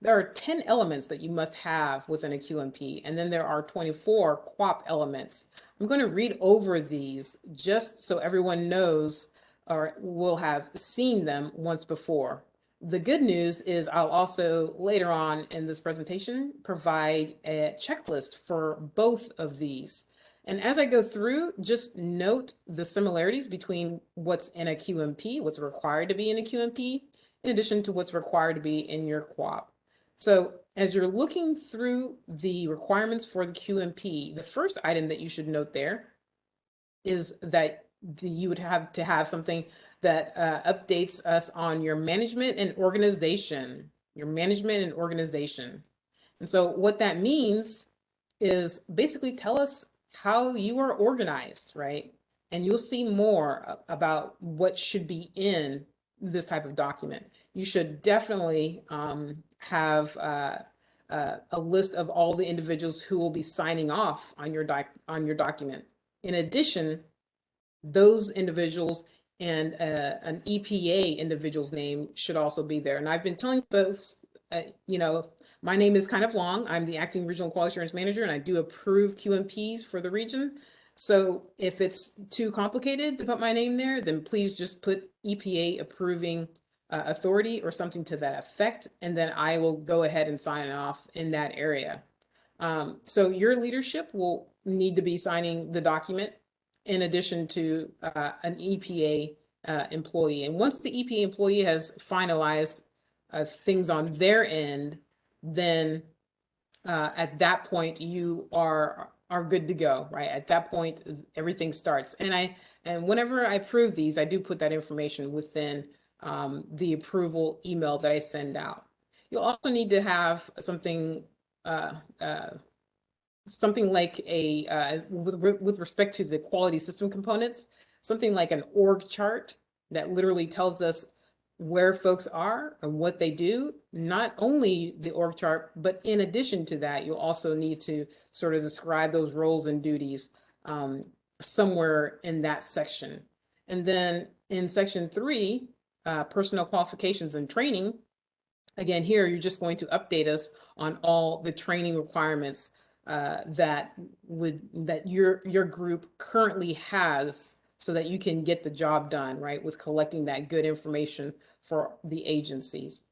There are 10 elements that you must have within a QMP, and then there are 24 QAP elements. I'm going to read over these just so everyone knows or will have seen them once before. The good news is I'll also later on in this presentation provide a checklist for both of these. And as I go through, just note the similarities between what's in a QMP, what's required to be in a QMP, in addition to what's required to be in your QAP. So as you're looking through the requirements for the QMP, the first item that you should note there is that you would have to have something that updates us on your management and organization, And so what that means is basically tell us how you are organized, right? And you'll see more about what should be in this type of document. You should definitely have a list of all the individuals who will be signing off on your document. In addition, those individuals and an EPA individual's name should also be there. And I've been telling folks, you know, my name is kind of long. I'm the acting regional quality assurance manager, and I do approve QMPs for the region. So if it's too complicated to put my name there, then please just put EPA approving authority or something to that effect, and then I will go ahead and sign off in that area. So your leadership will need to be signing the document in addition to an EPA employee. And once the EPA employee has finalized things on their end, then at that point you are good to go, right? At that point, everything starts. And whenever I approve these, I do put that information within the approval email that I send out. You'll also need to have something something like a with respect to the quality system components, something like an org chart that literally tells us where folks are and what they do. Not only the org chart, but in addition to that, you'll also need to sort of describe those roles and duties somewhere in that section. And then in section 3, personnel qualifications and training, again, here you're just going to update us on all the training requirements that your group currently has, so that you can get the job done, right, with collecting that good information for the agencies.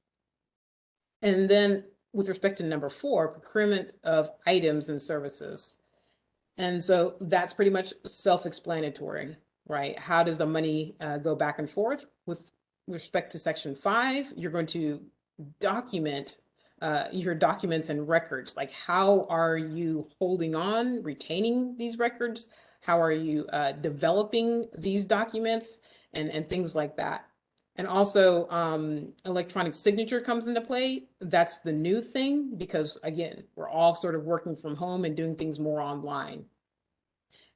And then with respect to number 4, procurement of items and services. And so that's pretty much self-explanatory, right? How does the money go back and forth? With respect to section 5, you're going to document your documents and records. Like, how are you holding on, retaining these records? How are you developing these documents and things like that? And also electronic signature comes into play. That's the new thing, because again, we're all sort of working from home and doing things more online.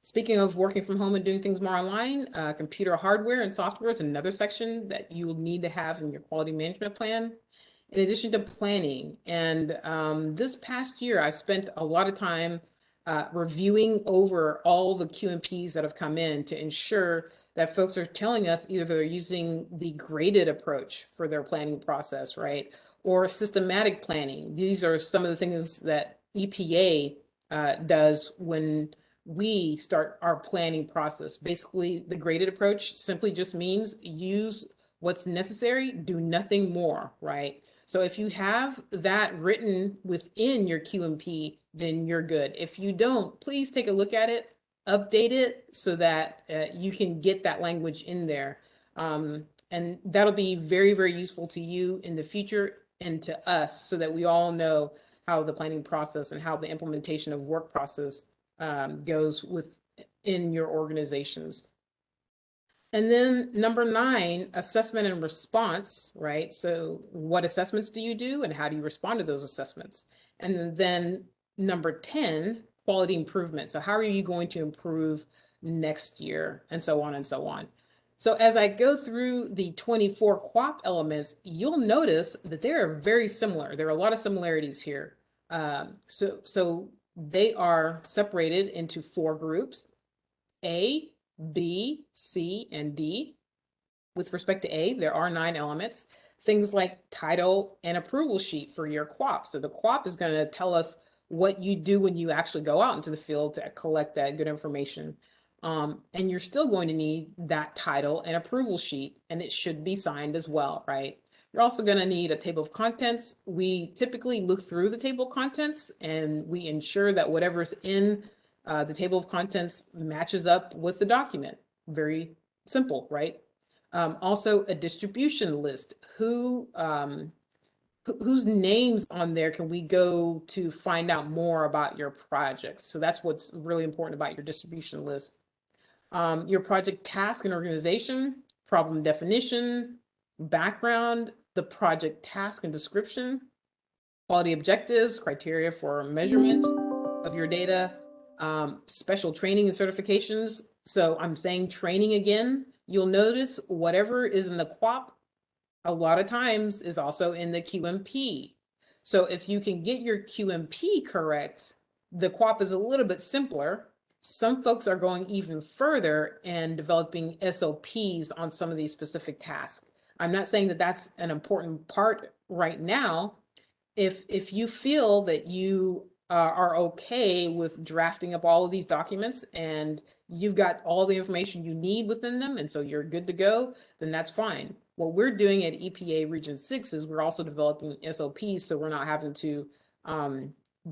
Speaking of working from home and doing things more online, computer hardware and software is another section that you will need to have in your quality management plan, in addition to planning. And this past year, I spent a lot of time reviewing over all the QMPs that have come in to ensure that folks are telling us either they're using the graded approach for their planning process, right? Or systematic planning. These are some of the things that EPA does when we start our planning process. Basically, the graded approach simply just means use what's necessary, do nothing more, right? So if you have that written within your QMP, then you're good. If you don't, please take a look at it, update it so that you can get that language in there. And that'll be very, very useful to you in the future and to us, so that we all know how the planning process and how the implementation of work process goes within your organizations. And then number 9, assessment and response, right? So what assessments do you do and how do you respond to those assessments? And then number 10, quality improvement. So how are you going to improve next year, and so on and so on. So as I go through the 24 QUAP elements, you'll notice that they are very similar. There are a lot of similarities here. So they are separated into 4 groups: A, B, C, and D. With respect to A, there are 9 elements. Things like title and approval sheet for your QUAP. So the QUAP is going to tell us what you do when you actually go out into the field to collect that good information. And you're still going to need that title and approval sheet, and it should be signed as well, right? You're also going to need a table of contents. We typically look through the table of contents and we ensure that whatever's in the table of contents matches up with the document. Very simple, right? Also a distribution list. Whose names on there can we go to find out more about your project? So that's what's really important about your distribution list. Your project task and organization, problem definition, background, the project task and description, quality objectives, criteria for measurement of your data, special training and certifications. So I'm saying training again. You'll notice whatever is in the QUAP a lot of times is also in the QMP. So if you can get your QMP correct, the QUAP is a little bit simpler. Some folks are going even further and developing SOPs on some of these specific tasks. I'm not saying that that's an important part right now. If you feel that you are okay with drafting up all of these documents and you've got all the information you need within them, and so you're good to go, then that's fine. What we're doing at EPA Region 6 is we're also developing SOPs, so we're not having to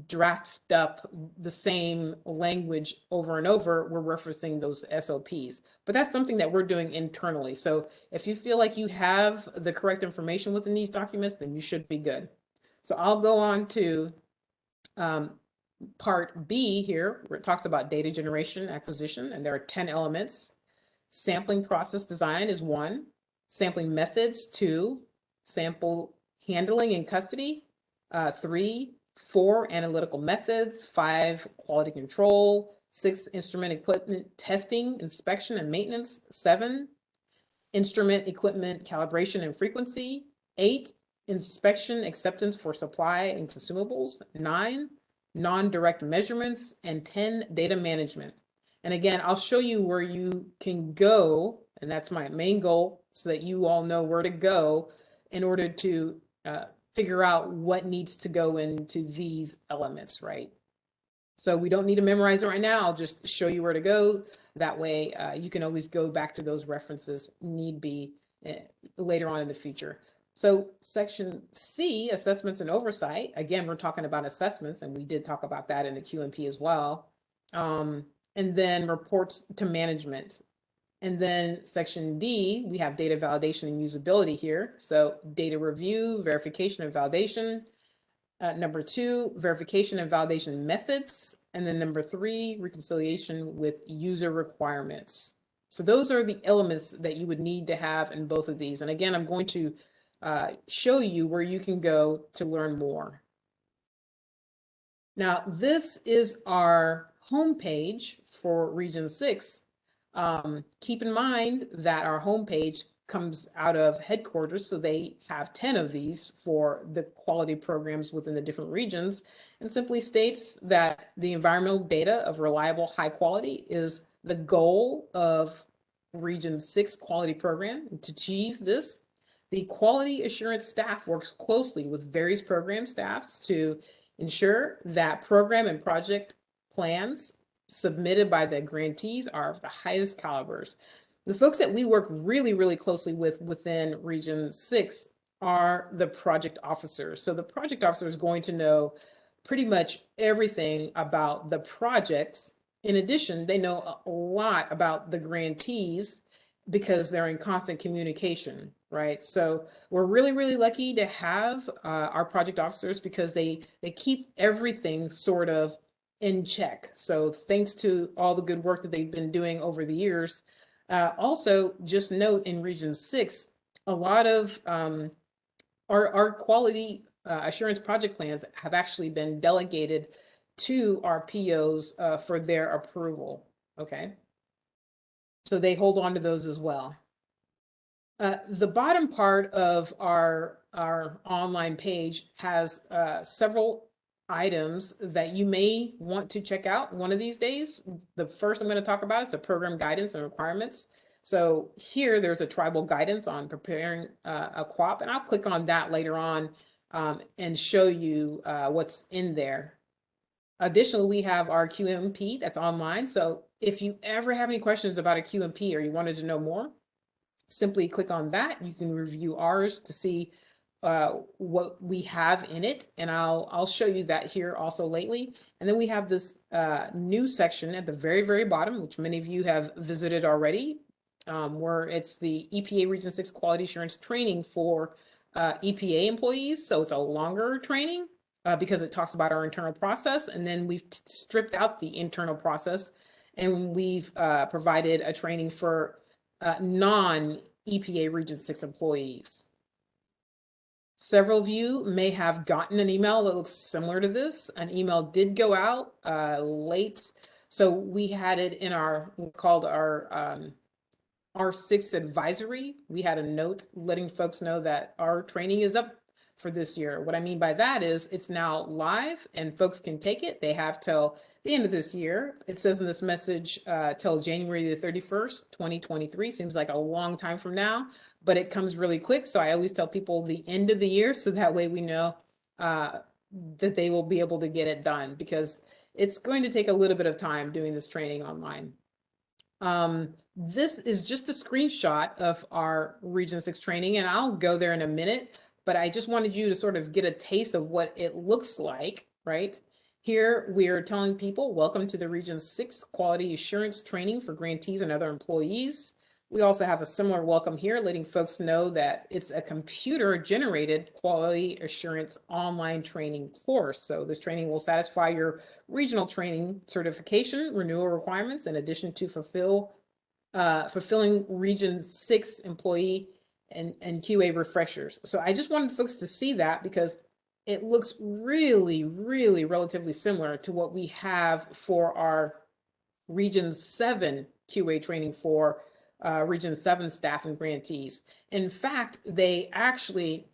draft up the same language over and over. We're referencing those SOPs, but that's something that we're doing internally. So if you feel like you have the correct information within these documents, then you should be good. So I'll go on to part B here, where it talks about data generation, acquisition, and there are 10 elements. Sampling process design is 1, sampling methods 2, sample handling and custody 3, 4, analytical methods 5, quality control 6, instrument equipment testing, inspection and maintenance 7, instrument equipment calibration and frequency 8, inspection acceptance for supply and consumables 9, non-direct measurements, and 10, data management. And again, I'll show you where you can go, and that's my main goal, so that you all know where to go in order to figure out what needs to go into these elements, right? So we don't need to memorize it right now. I'll just show you where to go. That way you can always go back to those references need be later on in the future. So section C, assessments and oversight. Again, we're talking about assessments, and we did talk about that in the QMP as well. And then reports to management. And then section D, we have data validation and usability here. So data review, verification and validation. Number 2, verification and validation methods. And then number 3, reconciliation with user requirements. So those are the elements that you would need to have in both of these. And again, I'm going to show you where you can go to learn more. Now, this is our homepage for Region 6. Keep in mind that our homepage comes out of headquarters, so they have 10 of these for the quality programs within the different regions, and simply states that the environmental data of reliable, high quality is the goal of Region 6 quality program. To achieve this, the quality assurance staff works closely with various program staffs to ensure that program and project plans submitted by the grantees are of the highest calibers. The folks that we work really, really closely with within Region 6 are the project officers. So the project officer is going to know pretty much everything about the projects. In addition, they know a lot about the grantees because they're in constant communication, right? So we're really, really lucky to have our project officers because they keep everything sort of in check. So thanks to all the good work that they've been doing over the years. Also, just note in Region 6, a lot of our quality assurance project plans have actually been delegated to our POs for their approval, okay? So they hold on to those as well. The bottom part of our online page has several items that you may want to check out one of these days. The first I'm going to talk about is the program guidance and requirements. So here there's a tribal guidance on preparing a QAP, and I'll click on that later on and show you what's in there. Additionally, we have our QMP that's online. So if you ever have any questions about a QMP or you wanted to know more, simply click on that. You can review ours to see what we have in it, and I'll show you that here also lately. And then we have this new section at the very, very bottom, which many of you have visited already, where it's the EPA Region 6 Quality Assurance Training for EPA employees. So it's a longer training because it talks about our internal process, and then we've stripped out the internal process, and we've provided a training for non-EPA Region 6 employees. Several of you may have gotten an email that looks similar to this. An email did go out late. So we had it in our, what's called our R6 advisory. We had a note letting folks know that our training is up for this year. What I mean by that is it's now live and folks can take it. They have till the end of this year. It says in this message till January the 31st, 2023. Seems like a long time from now, but it comes really quick. So I always tell people the end of the year, so that way we know that they will be able to get it done, because it's going to take a little bit of time doing this training online. This is just a screenshot of our Region 6 training, and I'll go there in a minute, but I just wanted you to sort of get a taste of what it looks like, right? Here we are telling people, welcome to the Region 6 Quality Assurance Training for grantees and other employees. We also have a similar welcome here, letting folks know that it's a computer-generated quality assurance online training course. So this training will satisfy your regional training certification renewal requirements, in addition to fulfilling Region 6 employee and QA refreshers. So I just wanted folks to see that, because it looks really, really relatively similar to what we have for our Region 7 QA training for Region 7 staff and grantees. In fact, they actually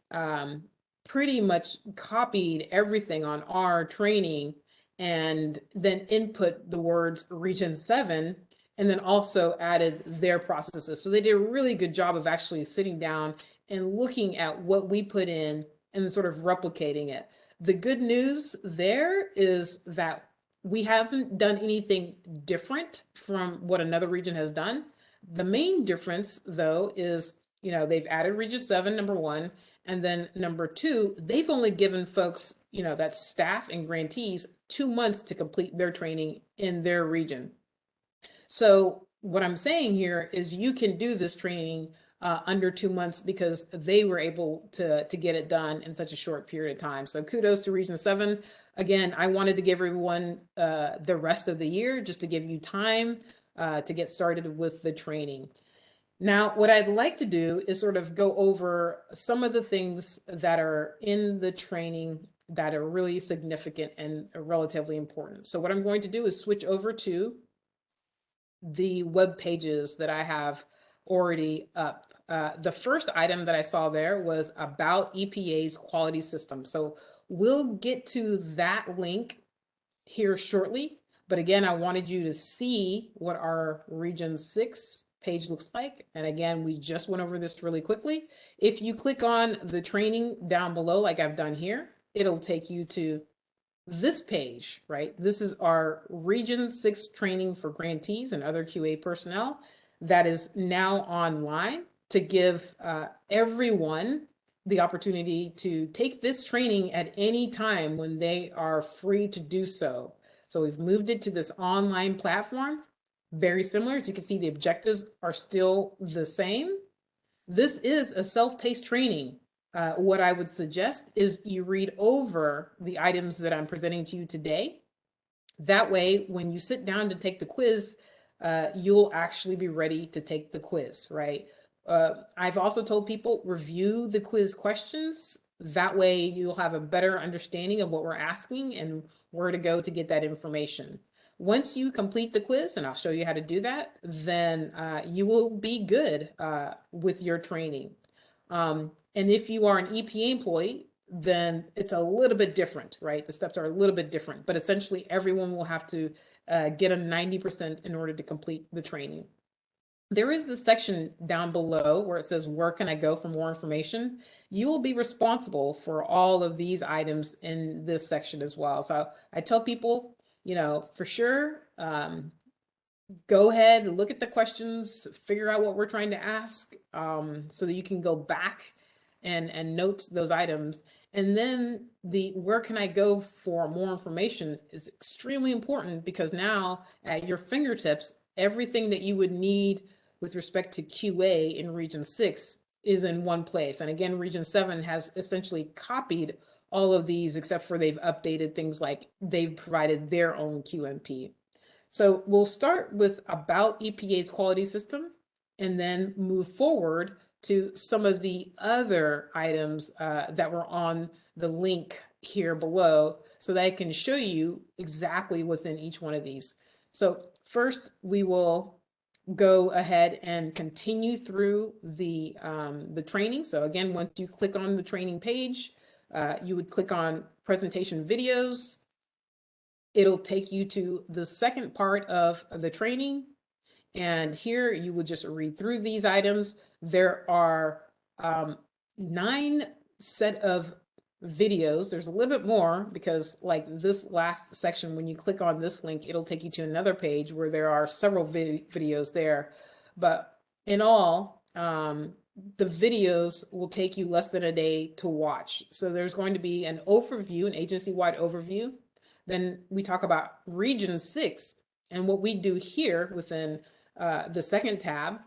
pretty much copied everything on our training and then input the words Region 7 and then also added their processes. So they did a really good job of actually sitting down and looking at what we put in and then sort of replicating it. The good news there is that we haven't done anything different from what another region has done. The main difference, though, is, they've added Region 7, number one, and then number two, they've only given folks, that's staff and grantees, 2 months to complete their training in their region. So what I'm saying here is you can do this training under 2 months, because they were able to get it done in such a short period of time. So kudos to Region 7. Again, I wanted to give everyone the rest of the year just to give you time to get started with the training. Now, what I'd like to do is sort of go over some of the things that are in the training that are really significant and relatively important. So what I'm going to do is switch over to the web pages that I have already up. The first item that I saw there was about EPA's quality system. So we'll get to that link here shortly. But again, I wanted you to see what our Region 6 page looks like. And again, we just went over this really quickly. If you click on the training down below, like I've done here, it'll take you to this page, right? This is our Region 6 training for grantees and other QA personnel that is now online to give everyone the opportunity to take this training at any time when they are free to do so. So we've moved it to this online platform, very similar. As you can see, the objectives are still the same. This is a self-paced training. What I would suggest is you read over the items that I'm presenting to you today. That way, when you sit down to take the quiz, you'll actually be ready to take the quiz, right? I've also told people, review the quiz questions. That way you'll have a better understanding of what we're asking and where to go to get that information. Once you complete the quiz, and I'll show you how to do that, then you will be good with your training. And if you are an EPA employee, then it's a little bit different, right? The steps are a little bit different, but essentially everyone will have to get a 90% in order to complete the training. There is this section down below where it says, where can I go for more information? You will be responsible for all of these items in this section as well. So I tell people, for sure, go ahead and look at the questions, figure out what we're trying to ask, so that you can go back and note those items. And then the where can I go for more information is extremely important, because now at your fingertips, everything that you would need with respect to QA in Region 6 is in one place. And again, Region 7 has essentially copied all of these, except for they've updated things like they've provided their own QMP. So we'll start with about EPA's quality system and then move forward to some of the other items that were on the link here below, so that I can show you exactly what's in each one of these. So first, we will go ahead and continue through the training. So again, once you click on the training page, you would click on presentation videos. It'll take you to the second part of the training. And here you would just read through these items. There are 9 set of videos. There's a little bit more because like this last section, when you click on this link, it'll take you to another page where there are several videos there. But in all, the videos will take you less than a day to watch. So there's going to be an overview, an agency-wide overview. Then we talk about Region 6 and what we do here within the second tab.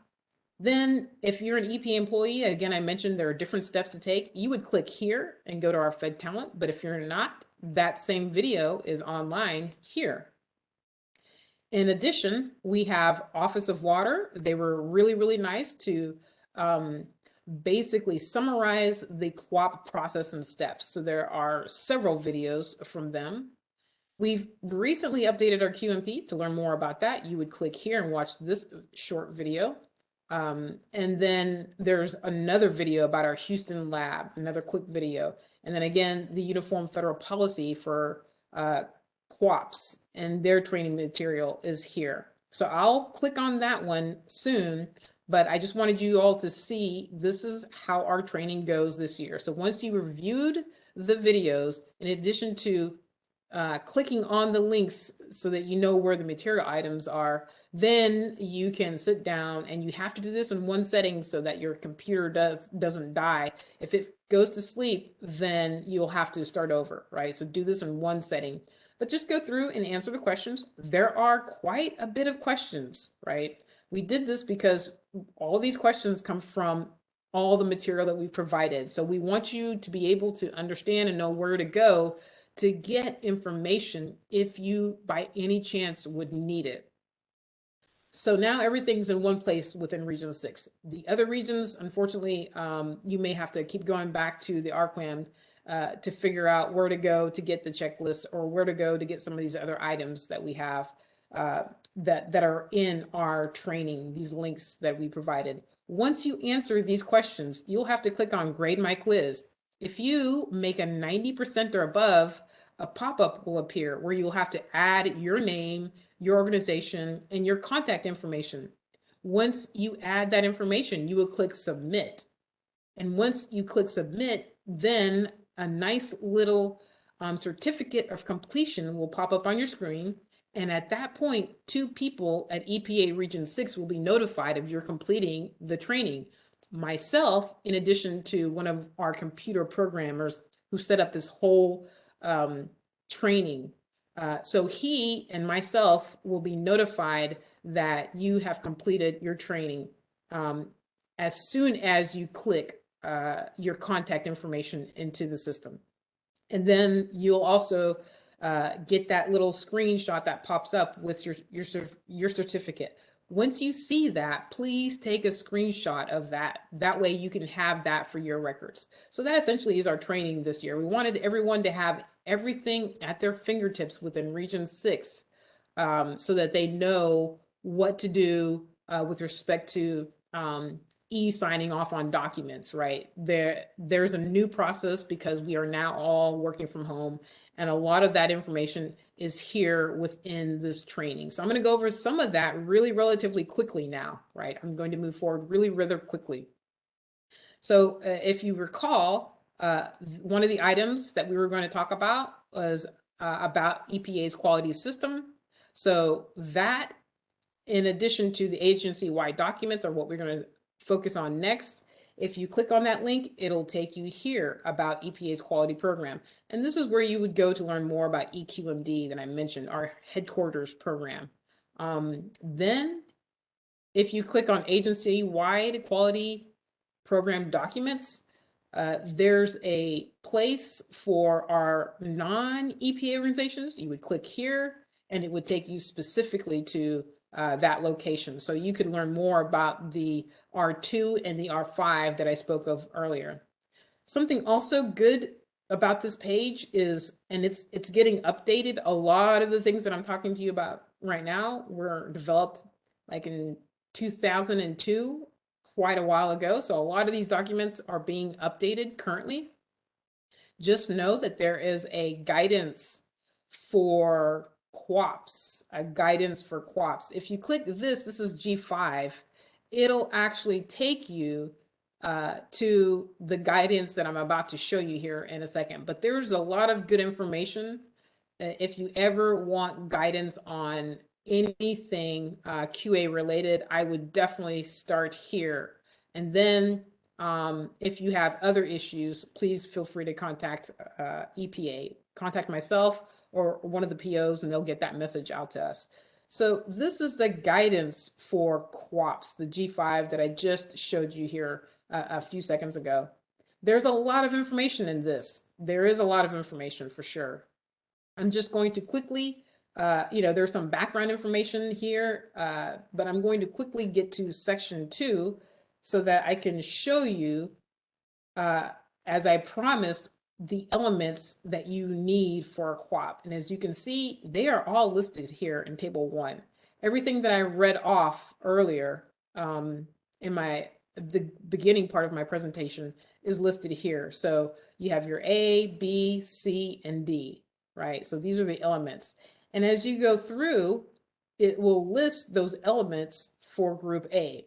Then if you're an EPA employee, again, I mentioned there are different steps to take. You would click here and go to our Fed Talent. But if you're not, that same video is online here. In addition, we have Office of Water. They were really, really nice to basically summarize the CWOP process and steps. So there are several videos from them. We've recently updated our QMP. To learn more about that, you would click here and watch this short video. And then there's another video about our Houston lab, another quick video. And then again, the Uniform Federal Policy for CWOPs and their training material is here. So I'll click on that one soon, but I just wanted you all to see this is how our training goes this year. So once you reviewed the videos, in addition to clicking on the links so that you know where the material items are, then you can sit down, and you have to do this in one setting so that your computer doesn't die. If it goes to sleep, then you'll have to start over, right? So do this in one setting, but just go through and answer the questions. There are quite a bit of questions, right? We did this because all these questions come from all the material that we provided. So we want you to be able to understand and know where to go to get information if you by any chance would need it. So now everything's in one place within Region 6. The other regions, unfortunately, you may have to keep going back to the ARCLAM to figure out where to go to get the checklist, or where to go to get some of these other items that we have that are in our training, these links that we provided. Once you answer these questions, you'll have to click on Grade My Quiz. If you make a 90% or above, a pop-up will appear where you'll have to add your name, your organization, and your contact information. Once you add that information, you will click Submit. And once you click Submit, then a nice little certificate of completion will pop up on your screen. And at that point, 2 people at EPA Region 6 will be notified of your completing the training. Myself, in addition to one of our computer programmers who set up this whole training. So he and myself will be notified that you have completed your training as soon as you click your contact information into the system. And then you'll also get that little screenshot that pops up with your certificate. Once you see that, please take a screenshot of that. That way you can have that for your records. So that essentially is our training this year. We wanted everyone to have everything at their fingertips within Region 6 so that they know what to do with respect to e-signing off on documents, right? There's a new process because we are now all working from home, and a lot of that information is here within this training. So I'm going to go over some of that relatively quickly now, right? I'm going to move forward rather quickly. So if you recall, one of the items that we were going to talk about was about EPA's quality system. So that, in addition to the agency-wide documents, are what we're going to focus on next. If you click on that link, it'll take you here about EPA's quality program. And this is where you would go to learn more about EQMD that I mentioned, our headquarters program. Then if you click on agency-wide quality program documents, there's a place for our non-EPA organizations. You would click here and it would take you specifically to that location. So you could learn more about the R2 and the R5 that I spoke of earlier. Something also good about this page is, and it's getting updated, a lot of the things that I'm talking to you about right now were developed like in 2002, quite a while ago. So a lot of these documents are being updated currently. just know that there is a guidance for QAPs, a guidance for QAPs. If you click this is G5, it'll actually take you to the guidance that I'm about to show you here in a second. But there's a lot of good information. If you ever want guidance on anything QA related, I would definitely start here. And then if you have other issues, please feel free to contact EPA, contact myself or one of the POs, and they'll get that message out to us. So this is the guidance for QAPs, the G5 that I just showed you here a few seconds ago. There's a lot of information in this. There is a lot of information for sure. I'm just going to quickly, there's some background information here, but I'm going to quickly get to section 2 so that I can show you, as I promised, the elements that you need for a QAP. And as you can see, they are all listed here in table 1. Everything that I read off earlier in the beginning part of my presentation is listed here. So you have your A, B, C, and D, right? So these are the elements. And as you go through, it will list those elements for group A.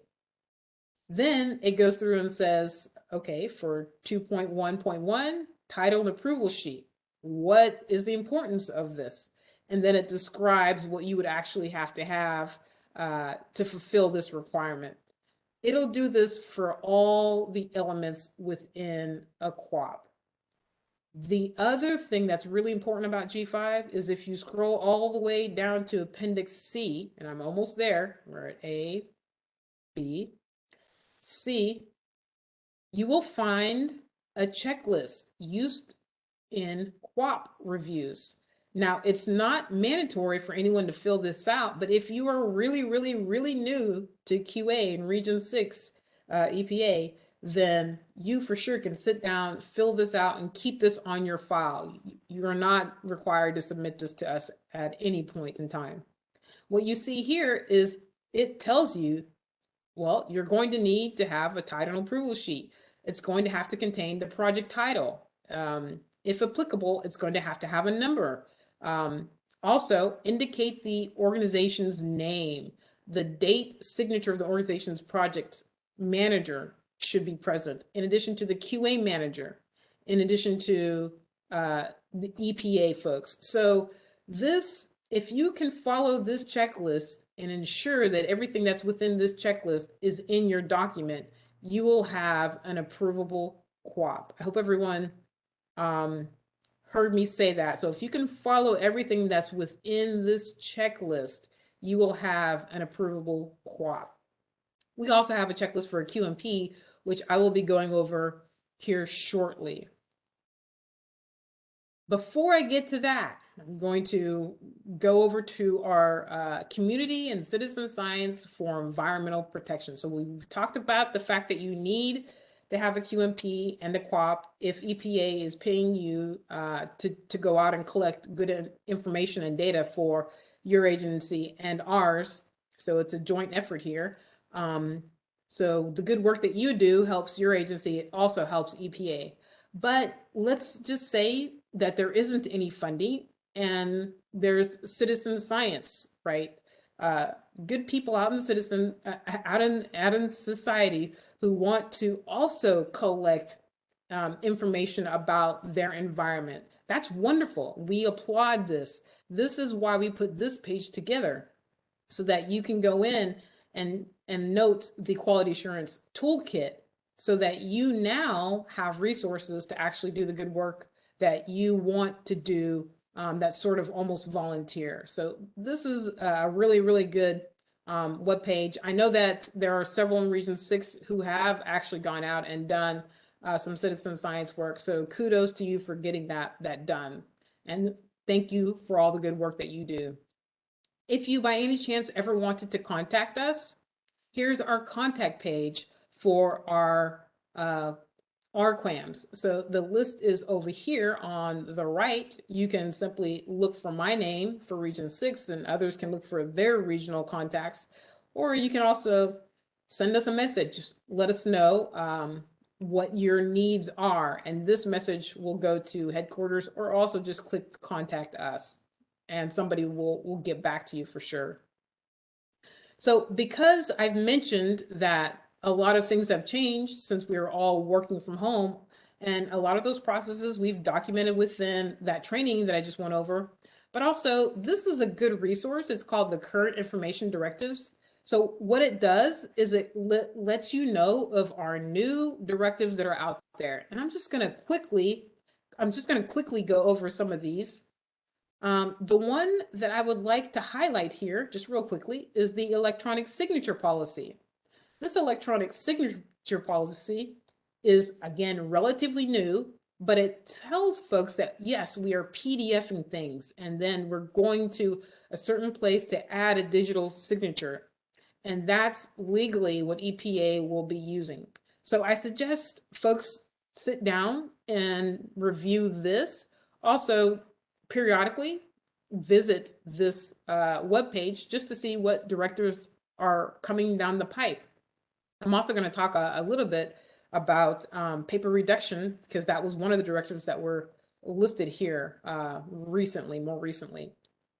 Then it goes through and says, okay, for 2.1.1, title and approval sheet, what is the importance of this? And then it describes what you would actually have to fulfill this requirement. It'll do this for all the elements within a QAP. The other thing that's really important about G5 is if you scroll all the way down to Appendix C, and I'm almost there, we're at A, B, C, you will find a checklist used in QAP reviews. Now, it's not mandatory for anyone to fill this out, but if you are really, really, really new to QA in Region 6 EPA, then you for sure can sit down, fill this out, and keep this on your file. You are not required to submit this to us at any point in time. What you see here is it tells you, well, you're going to need to have a title and approval sheet. It's going to have to contain the project title. If applicable, it's going to have a number. Also, indicate the organization's name. The date signature of the organization's project manager should be present, in addition to the QA manager, in addition to the EPA folks. So this, if you can follow this checklist and ensure that everything that's within this checklist is in your document, you will have an approvable QAP. I hope everyone heard me say that. So if you can follow everything that's within this checklist, you will have an approvable QAP. We also have a checklist for a QMP, which I will be going over here shortly. Before I get to that, I'm going to go over to our community and citizen science for environmental protection. So we've talked about the fact that you need to have a QMP and a QAP if EPA is paying you to go out and collect good information and data for your agency and ours. So it's a joint effort here. So the good work that you do helps your agency. It also helps EPA. But let's just say that there isn't any funding and there's citizen science, right? Good people out in citizen, out in society who want to also collect information about their environment. That's wonderful. We applaud this. This is why we put this page together, so that you can go in and note the quality assurance toolkit, so that you now have resources to actually do the good work that you want to do, that's sort of almost volunteer. So this is a really, really good webpage. I know that there are several in Region 6 who have actually gone out and done some citizen science work. So kudos to you for getting that done. And thank you for all the good work that you do. If you by any chance ever wanted to contact us, here's our contact page for our RQAMs. So the list is over here on the right. You can simply look for my name for Region 6, and others can look for their regional contacts. Or you can also send us a message. Let us know what your needs are. And this message will go to headquarters, or also just click contact us and somebody will get back to you for sure. So because I've mentioned that a lot of things have changed since we were all working from home, and a lot of those processes we've documented within that training that I just went over, but also this is a good resource. It's called the Current Information Directives. So what it does is it lets you know of our new directives that are out there. And I'm just going to quickly go over some of these. The one that I would like to highlight here, just real quickly, is the electronic signature policy. This electronic signature policy is, again, relatively new, but it tells folks that, yes, we are PDFing things, and then we're going to a certain place to add a digital signature. And that's legally what EPA will be using. So I suggest folks sit down and review this. Also, periodically visit this webpage just to see what directives are coming down the pipe. I'm also going to talk a little bit about paper reduction, because that was one of the directives that were listed here more recently.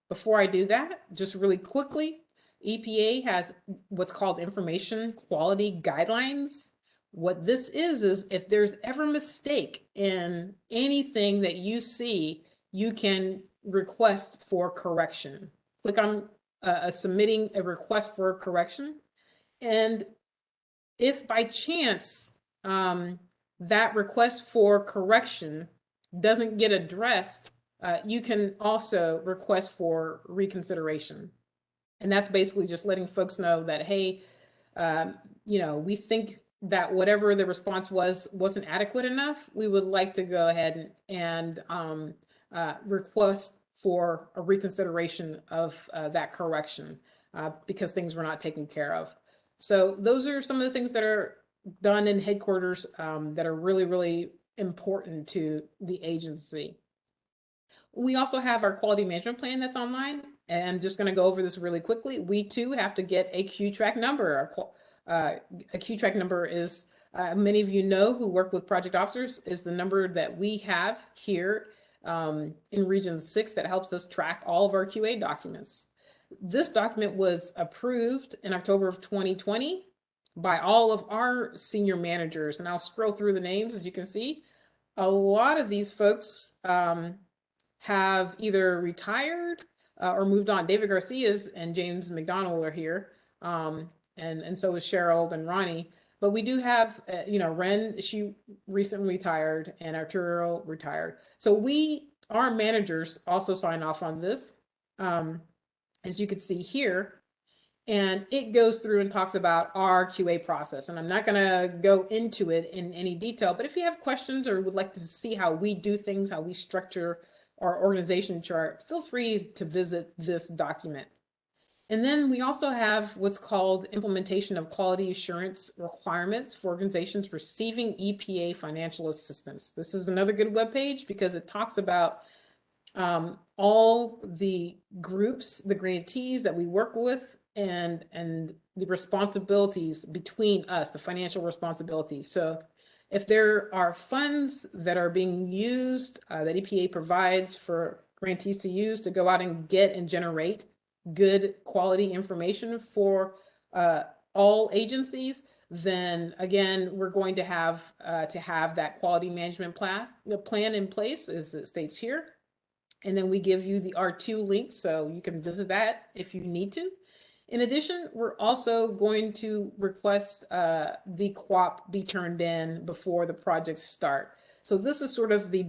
Before I do that, just really quickly, EPA has what's called information quality guidelines. What this is if there's ever a mistake in anything that you see, you can request for correction. Click on submitting a request for correction. And if by chance that request for correction doesn't get addressed, you can also request for reconsideration. And that's basically just letting folks know that, hey, we think that whatever the response wasn't adequate enough. We would like to go ahead and request for a reconsideration of that correction because things were not taken care of. So those are some of the things that are done in headquarters that are really, really important to the agency. We also have our quality management plan that's online. And I'm just going to go over this really quickly. We too have to get a Q-Track number. A Q-Track number is, many of you know who work with project officers, is the number that we have here in Region 6 that helps us track all of our QA documents. This document was approved in October of 2020 by all of our senior managers. And I'll scroll through the names. As you can see, a lot of these folks have either retired or moved on. David Garcia's and James McDonald are here. And so is Cheryl and Ronnie. But we do have, Ren, she recently retired, and Arturo retired. So our managers also sign off on this, as you can see here. And it goes through and talks about our QA process. And I'm not going to go into it in any detail, but if you have questions or would like to see how we do things, how we structure our organization chart, feel free to visit this document. And then we also have what's called implementation of quality assurance requirements for organizations receiving EPA financial assistance. This is another good webpage because it talks about all the groups, the grantees that we work with, and the responsibilities between us, the financial responsibilities. So if there are funds that are being used that EPA provides for grantees to use to go out and get and generate good quality information for all agencies, then again, we're going to have that quality management plan in place, as it states here. And then we give you the R2 link, so you can visit that if you need to. In addition, we're also going to request the QOP be turned in before the projects start. So this is sort of the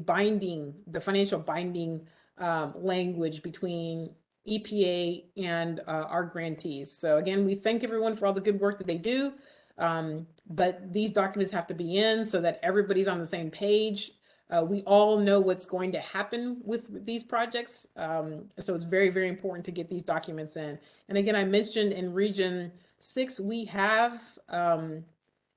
financial binding language between EPA and our grantees. So again, we thank everyone for all the good work that they do, but these documents have to be in so that everybody's on the same page. We all know what's going to happen with these projects. So it's very, very important to get these documents in. And again, I mentioned in Region 6, we have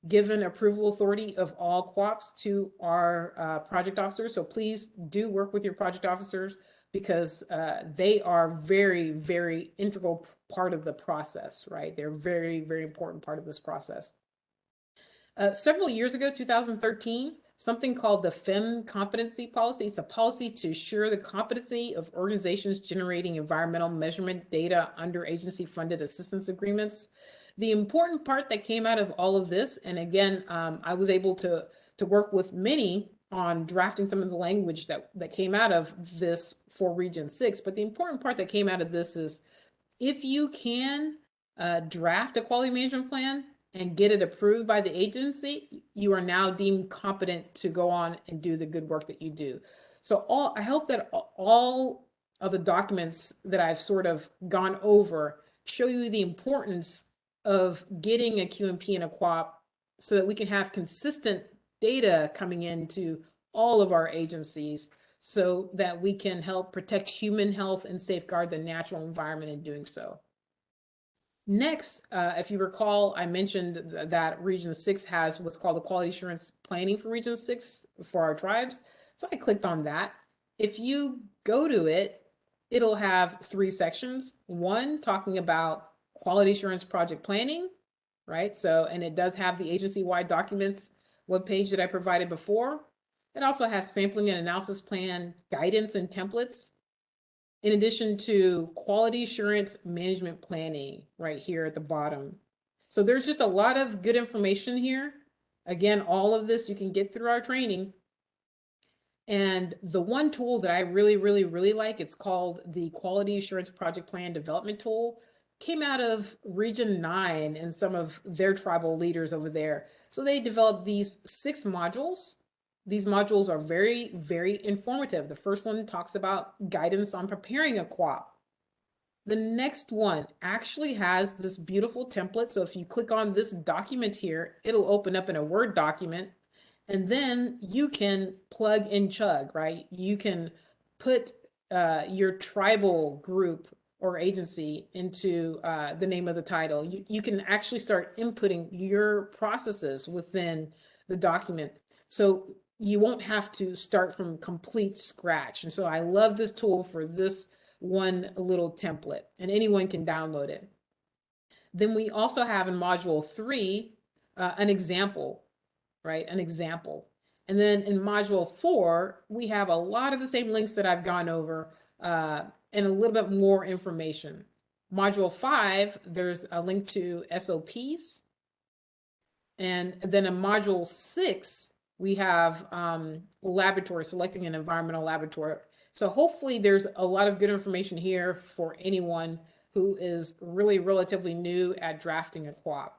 given approval authority of all QOPs to our project officers. So please do work with your project officers because they are very, very integral part of the process, right? They're very, very important part of this process. Several years ago, 2013, something called the FEM competency policy. It's a policy to assure the competency of organizations generating environmental measurement data under agency funded assistance agreements. The important part that came out of all of this, and again, I was able to work with many on drafting some of the language that came out of this for Region 6, but the important part that came out of this is if you can draft a quality management plan and get it approved by the agency, you are now deemed competent to go on and do the good work that you do. So I hope that all of the documents that I've sort of gone over show you the importance of getting a QMP and a QOP so that we can have consistent data coming into all of our agencies so that we can help protect human health and safeguard the natural environment in doing so. Next, if you recall, I mentioned that Region 6 has what's called the quality assurance planning for Region 6 for our tribes. So I clicked on that. If you go to it, it'll have 3 sections. One talking about quality assurance project planning, right? So, and it does have the agency-wide documents webpage that I provided before. It also has sampling and analysis plan guidance and templates, in addition to quality assurance management planning right here at the bottom. So there's just a lot of good information here. Again, all of this you can get through our training. And the one tool that I really, really, really like, it's called the Quality Assurance Project Plan Development Tool. Came out of Region 9 and some of their tribal leaders over there. So they developed these 6 modules. These modules are very, very informative. The first one talks about guidance on preparing a QOP. The next one actually has this beautiful template. So if you click on this document here, it'll open up in a Word document, and then you can plug and chug, right? You can put your tribal group or agency into the name of the title. You can actually start inputting your processes within the document. So you won't have to start from complete scratch. And so I love this tool for this one little template, and anyone can download it. Then we also have in module 3, an example, right? An example. And then in module 4, we have a lot of the same links that I've gone over, and a little bit more information. Module 5, there's a link to SOPs. And then in module 6, we have laboratory, selecting an environmental laboratory. So hopefully there's a lot of good information here for anyone who is really relatively new at drafting a QOP.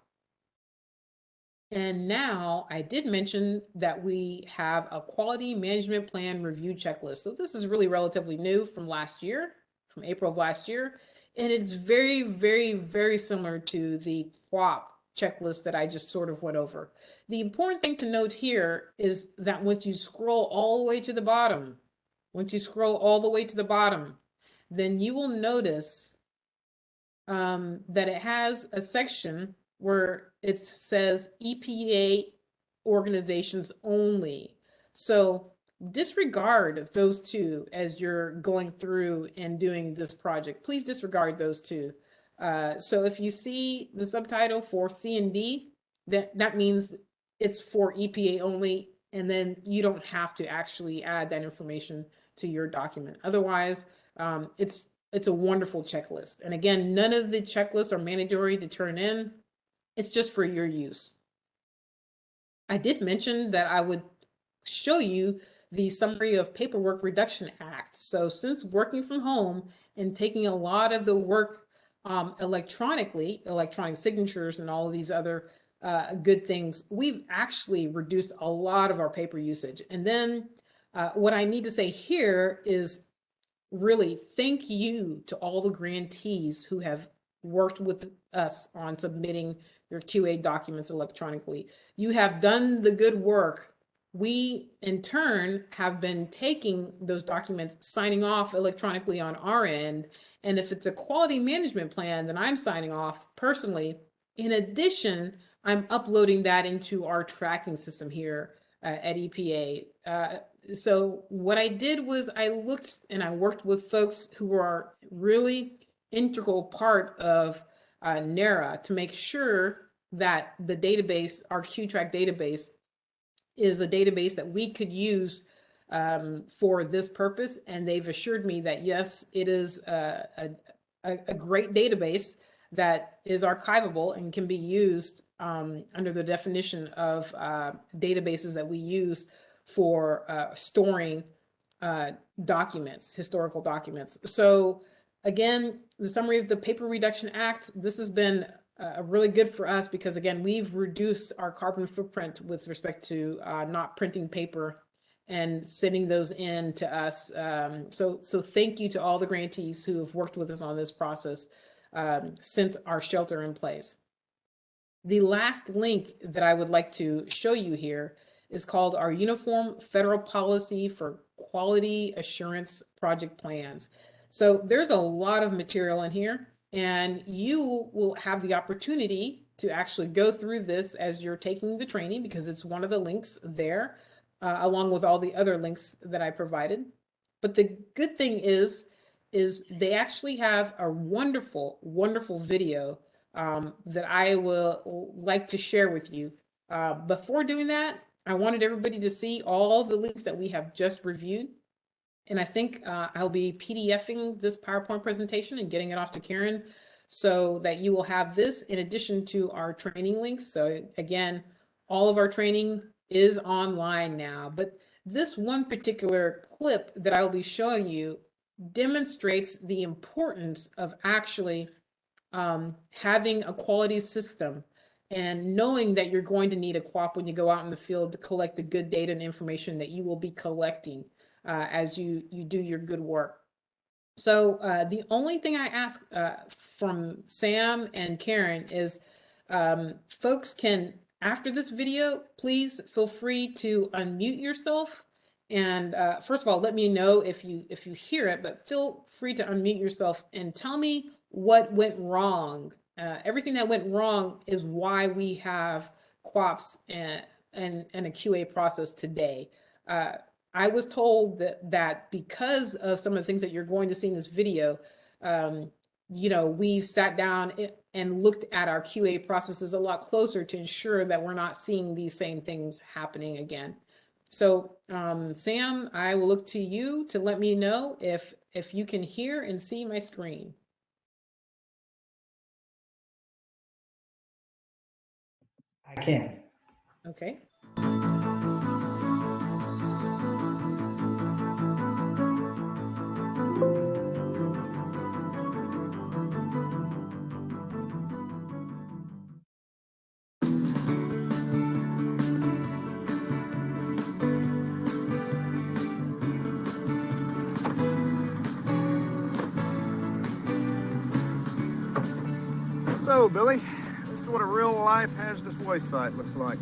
And now I did mention that we have a quality management plan review checklist. So this is really relatively new from last year, from April of last year. And it's very, very, very similar to the QOP checklist that I just sort of went over. The important thing to note here is that once you scroll all the way to the bottom, then you will notice that it has a section where it says EPA organizations only. So disregard those 2 as you're going through and doing this project. Please disregard those 2. So if you see the subtitle for C and D, that means it's for EPA only, and then you don't have to actually add that information to your document. Otherwise, it's a wonderful checklist. And again, none of the checklists are mandatory to turn in. It's just for your use. I did mention that I would show you the Summary of Paperwork Reduction Act. So since working from home and taking a lot of the work electronic signatures and all of these other good things, we've actually reduced a lot of our paper usage. And then what I need to say here is really thank you to all the grantees who have worked with us on submitting your QA documents electronically. You have done the good work. We, in turn, have been taking those documents, signing off electronically on our end. And if it's a quality management plan, then I'm signing off personally. In addition, I'm uploading that into our tracking system here at EPA. So what I did was I looked and I worked with folks who are really integral part of NARA to make sure that the database, our QTrack database, is a database that we could use for this purpose. And they've assured me that, yes, it is a great database that is archivable and can be used under the definition of databases that we use for storing documents, historical documents. So again, the summary of the Paper Reduction Act, this has been really good for us because, again, we've reduced our carbon footprint with respect to not printing paper and sending those in to us. So thank you to all the grantees who have worked with us on this process since our shelter in place. The last link that I would like to show you here is called our Uniform Federal Policy for Quality Assurance Project Plans. So there's a lot of material in here, and you will have the opportunity to actually go through this as you're taking the training, because it's one of the links there, along with all the other links that I provided. But the good thing is they actually have a wonderful, wonderful video that I will like to share with you. Before doing that, I wanted everybody to see all the links that we have just reviewed. And I think I'll be PDFing this PowerPoint presentation and getting it off to Karen so that you will have this in addition to our training links. So again, all of our training is online now, but this one particular clip that I will be showing you demonstrates the importance of actually having a quality system and knowing that you're going to need a co-op when you go out in the field to collect the good data and information that you will be collecting as you do your good work. So the only thing I ask from Sam and Karen is folks can, after this video, please feel free to unmute yourself. And first of all, let me know if you hear it, but feel free to unmute yourself and tell me what went wrong. Everything that went wrong is why we have QOPs and a QA process today. I was told that because of some of the things that you're going to see in this video, you know, we've sat down and looked at our QA processes a lot closer to ensure that we're not seeing these same things happening again. So Sam, I will look to you to let me know if you can hear and see my screen. I can. Okay. So, Billy, this is what a real-life hazardous waste site looks like.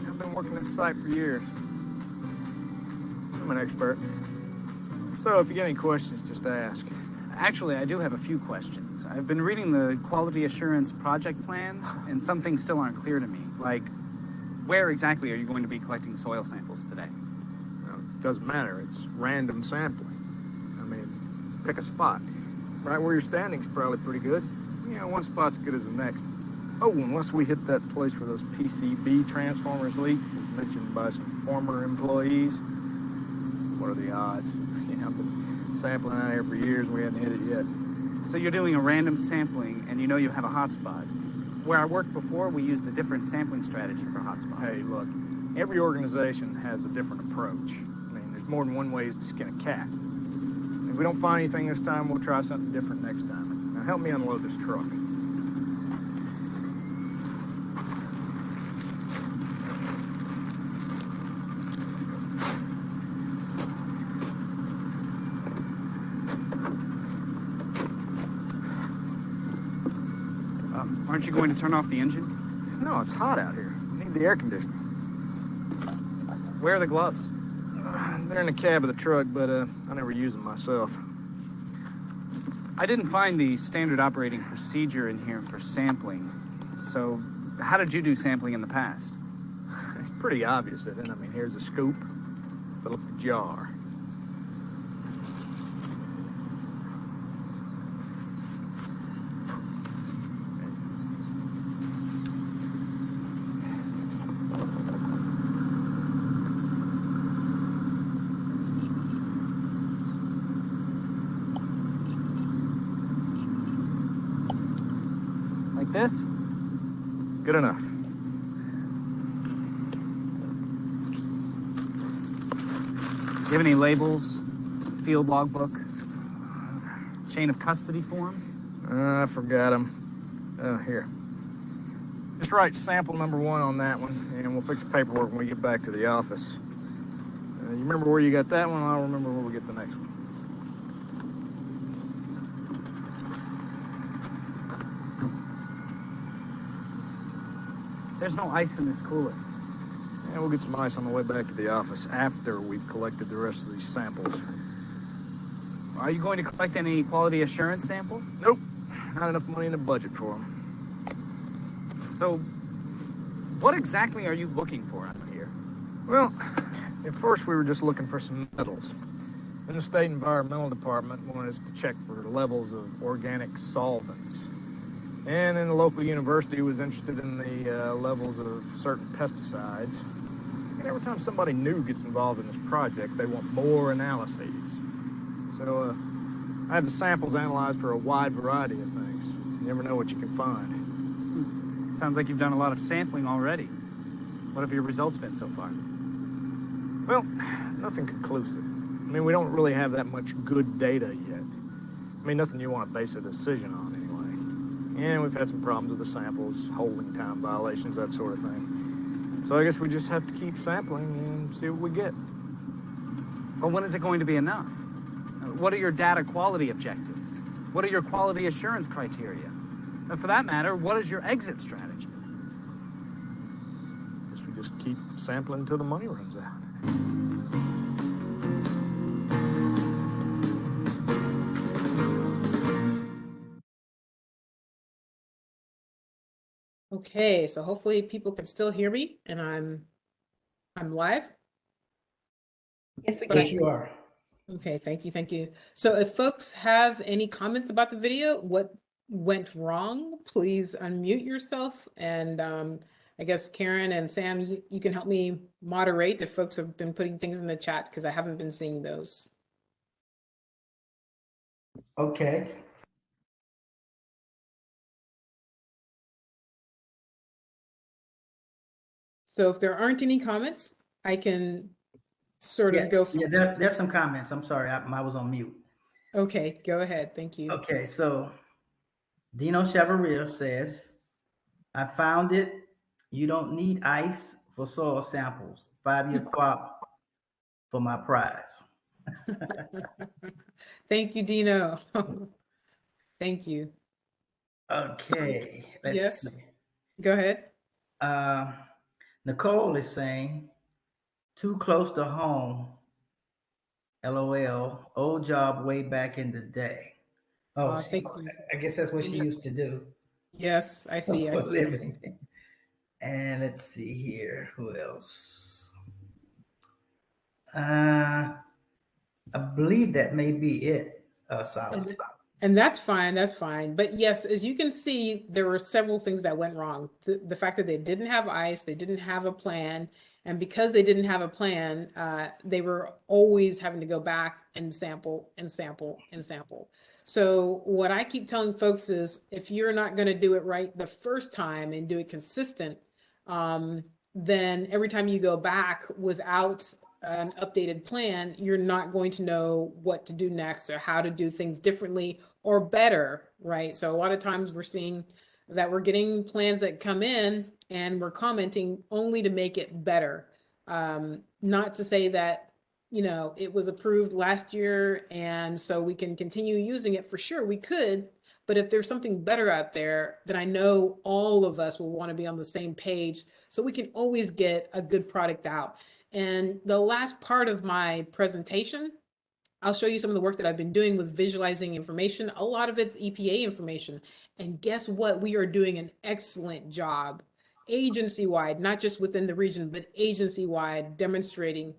I've been working this site for years. I'm an expert. So, if you get any questions, just ask. Actually, I do have a few questions. I've been reading the Quality Assurance Project Plan, and some things still aren't clear to me. Like, where exactly are you going to be collecting soil samples today? Well, it doesn't matter. It's random sampling. I mean, pick a spot. Right where you're standing is probably pretty good. You know, one spot's good as the next. Oh, unless we hit that place where those PCB transformers leak, as mentioned by some former employees. What are the odds? You know, I've been sampling out here for years, we haven't hit it yet. So you're doing a random sampling, and you know you have a hotspot. Where I worked before, we used a different sampling strategy for hotspots. Hey, look, every organization has a different approach. I mean, there's more than one way to skin a cat. If we don't find anything this time, we'll try something different next time. Now help me unload this truck. Aren't you going to turn off the engine? No, it's hot out here. I need the air conditioning. Where are the gloves? They're in the cab of the truck, but I never use them myself. I didn't find the standard operating procedure in here for sampling. So how did you do sampling in the past? It's pretty obvious, isn't it? I mean, here's a scoop. Fill up the jar. Like this? Good enough. Do you have any labels, field logbook, chain of custody form? I forgot them. Oh, here. Just write sample number 1 on that one, and we'll fix the paperwork when we get back to the office. You remember where you got that one? I'll remember where we get the next one. There's no ice in this cooler. Yeah, we'll get some ice on the way back to the office after we've collected the rest of these samples. Are you going to collect any quality assurance samples? Nope. Not enough money in the budget for them. So, what exactly are you looking for out here? Well, at first we were just looking for some metals. Then the state environmental department wanted us to check for levels of organic solvents. And then the local university was interested in the levels of certain pesticides. And every time somebody new gets involved in this project, they want more analyses. So I had the samples analyzed for a wide variety of things. You never know what you can find. Sounds like you've done a lot of sampling already. What have your results been so far? Well, nothing conclusive. I mean, we don't really have that much good data yet. I mean, nothing you want to base a decision on anyway. And we've had some problems with the samples, holding time violations, that sort of thing. So I guess we just have to keep sampling and see what we get. Well, when is it going to be enough? What are your data quality objectives? What are your quality assurance criteria? And for that matter, what is your exit strategy? Guess we just keep sampling until the money runs out. Okay, so hopefully people can still hear me and I'm live. Yes, we But Yes, you are. Okay, thank you, thank you. So if folks have any comments about the video, what went wrong, please unmute yourself. And I guess Karen and Sam, you can help me moderate if folks have been putting things in the chat because I haven't been seeing those. Okay. So if there aren't any comments, I can sort of go Yeah, first. there's some comments. I'm sorry, I was on mute. Okay, go ahead. Thank you. Okay, so Dino Chevalier says, I found it. You don't need ice for soil samples. 5-year crop for my prize. Thank you, Dino. Thank you. Okay, let's Yes, see. go ahead. Nicole is saying, too close to home. LOL. Old job way back in the day. Oh, Thank you. I guess that's what she Yes. used to do. Yes, I see. I For a see. living. And let's see here. Who else? I believe that may be it, Solid. And that's fine. That's fine. But yes, as you can see, there were several things that went wrong. The fact that they didn't have ice, they didn't have a plan. And because they didn't have a plan, they were always having to go back and sample and sample and sample. So what I keep telling folks is if you're not going to do it right the first time and do it consistent, then every time you go back without an updated plan, you're not going to know what to do next or how to do things differently or better, right? So a lot of times we're seeing that we're getting plans that come in and we're commenting only to make it better. Not to say that, you know, it was approved last year and so we can continue using it. For sure we could, but if there's something better out there, then I know all of us will want to be on the same page so we can always get a good product out. And the last part of my presentation, I'll show you some of the work that I've been doing with visualizing information. A lot of it's EPA information. And guess what? We are doing an excellent job agency-wide, not just within the region, but agency-wide, demonstrating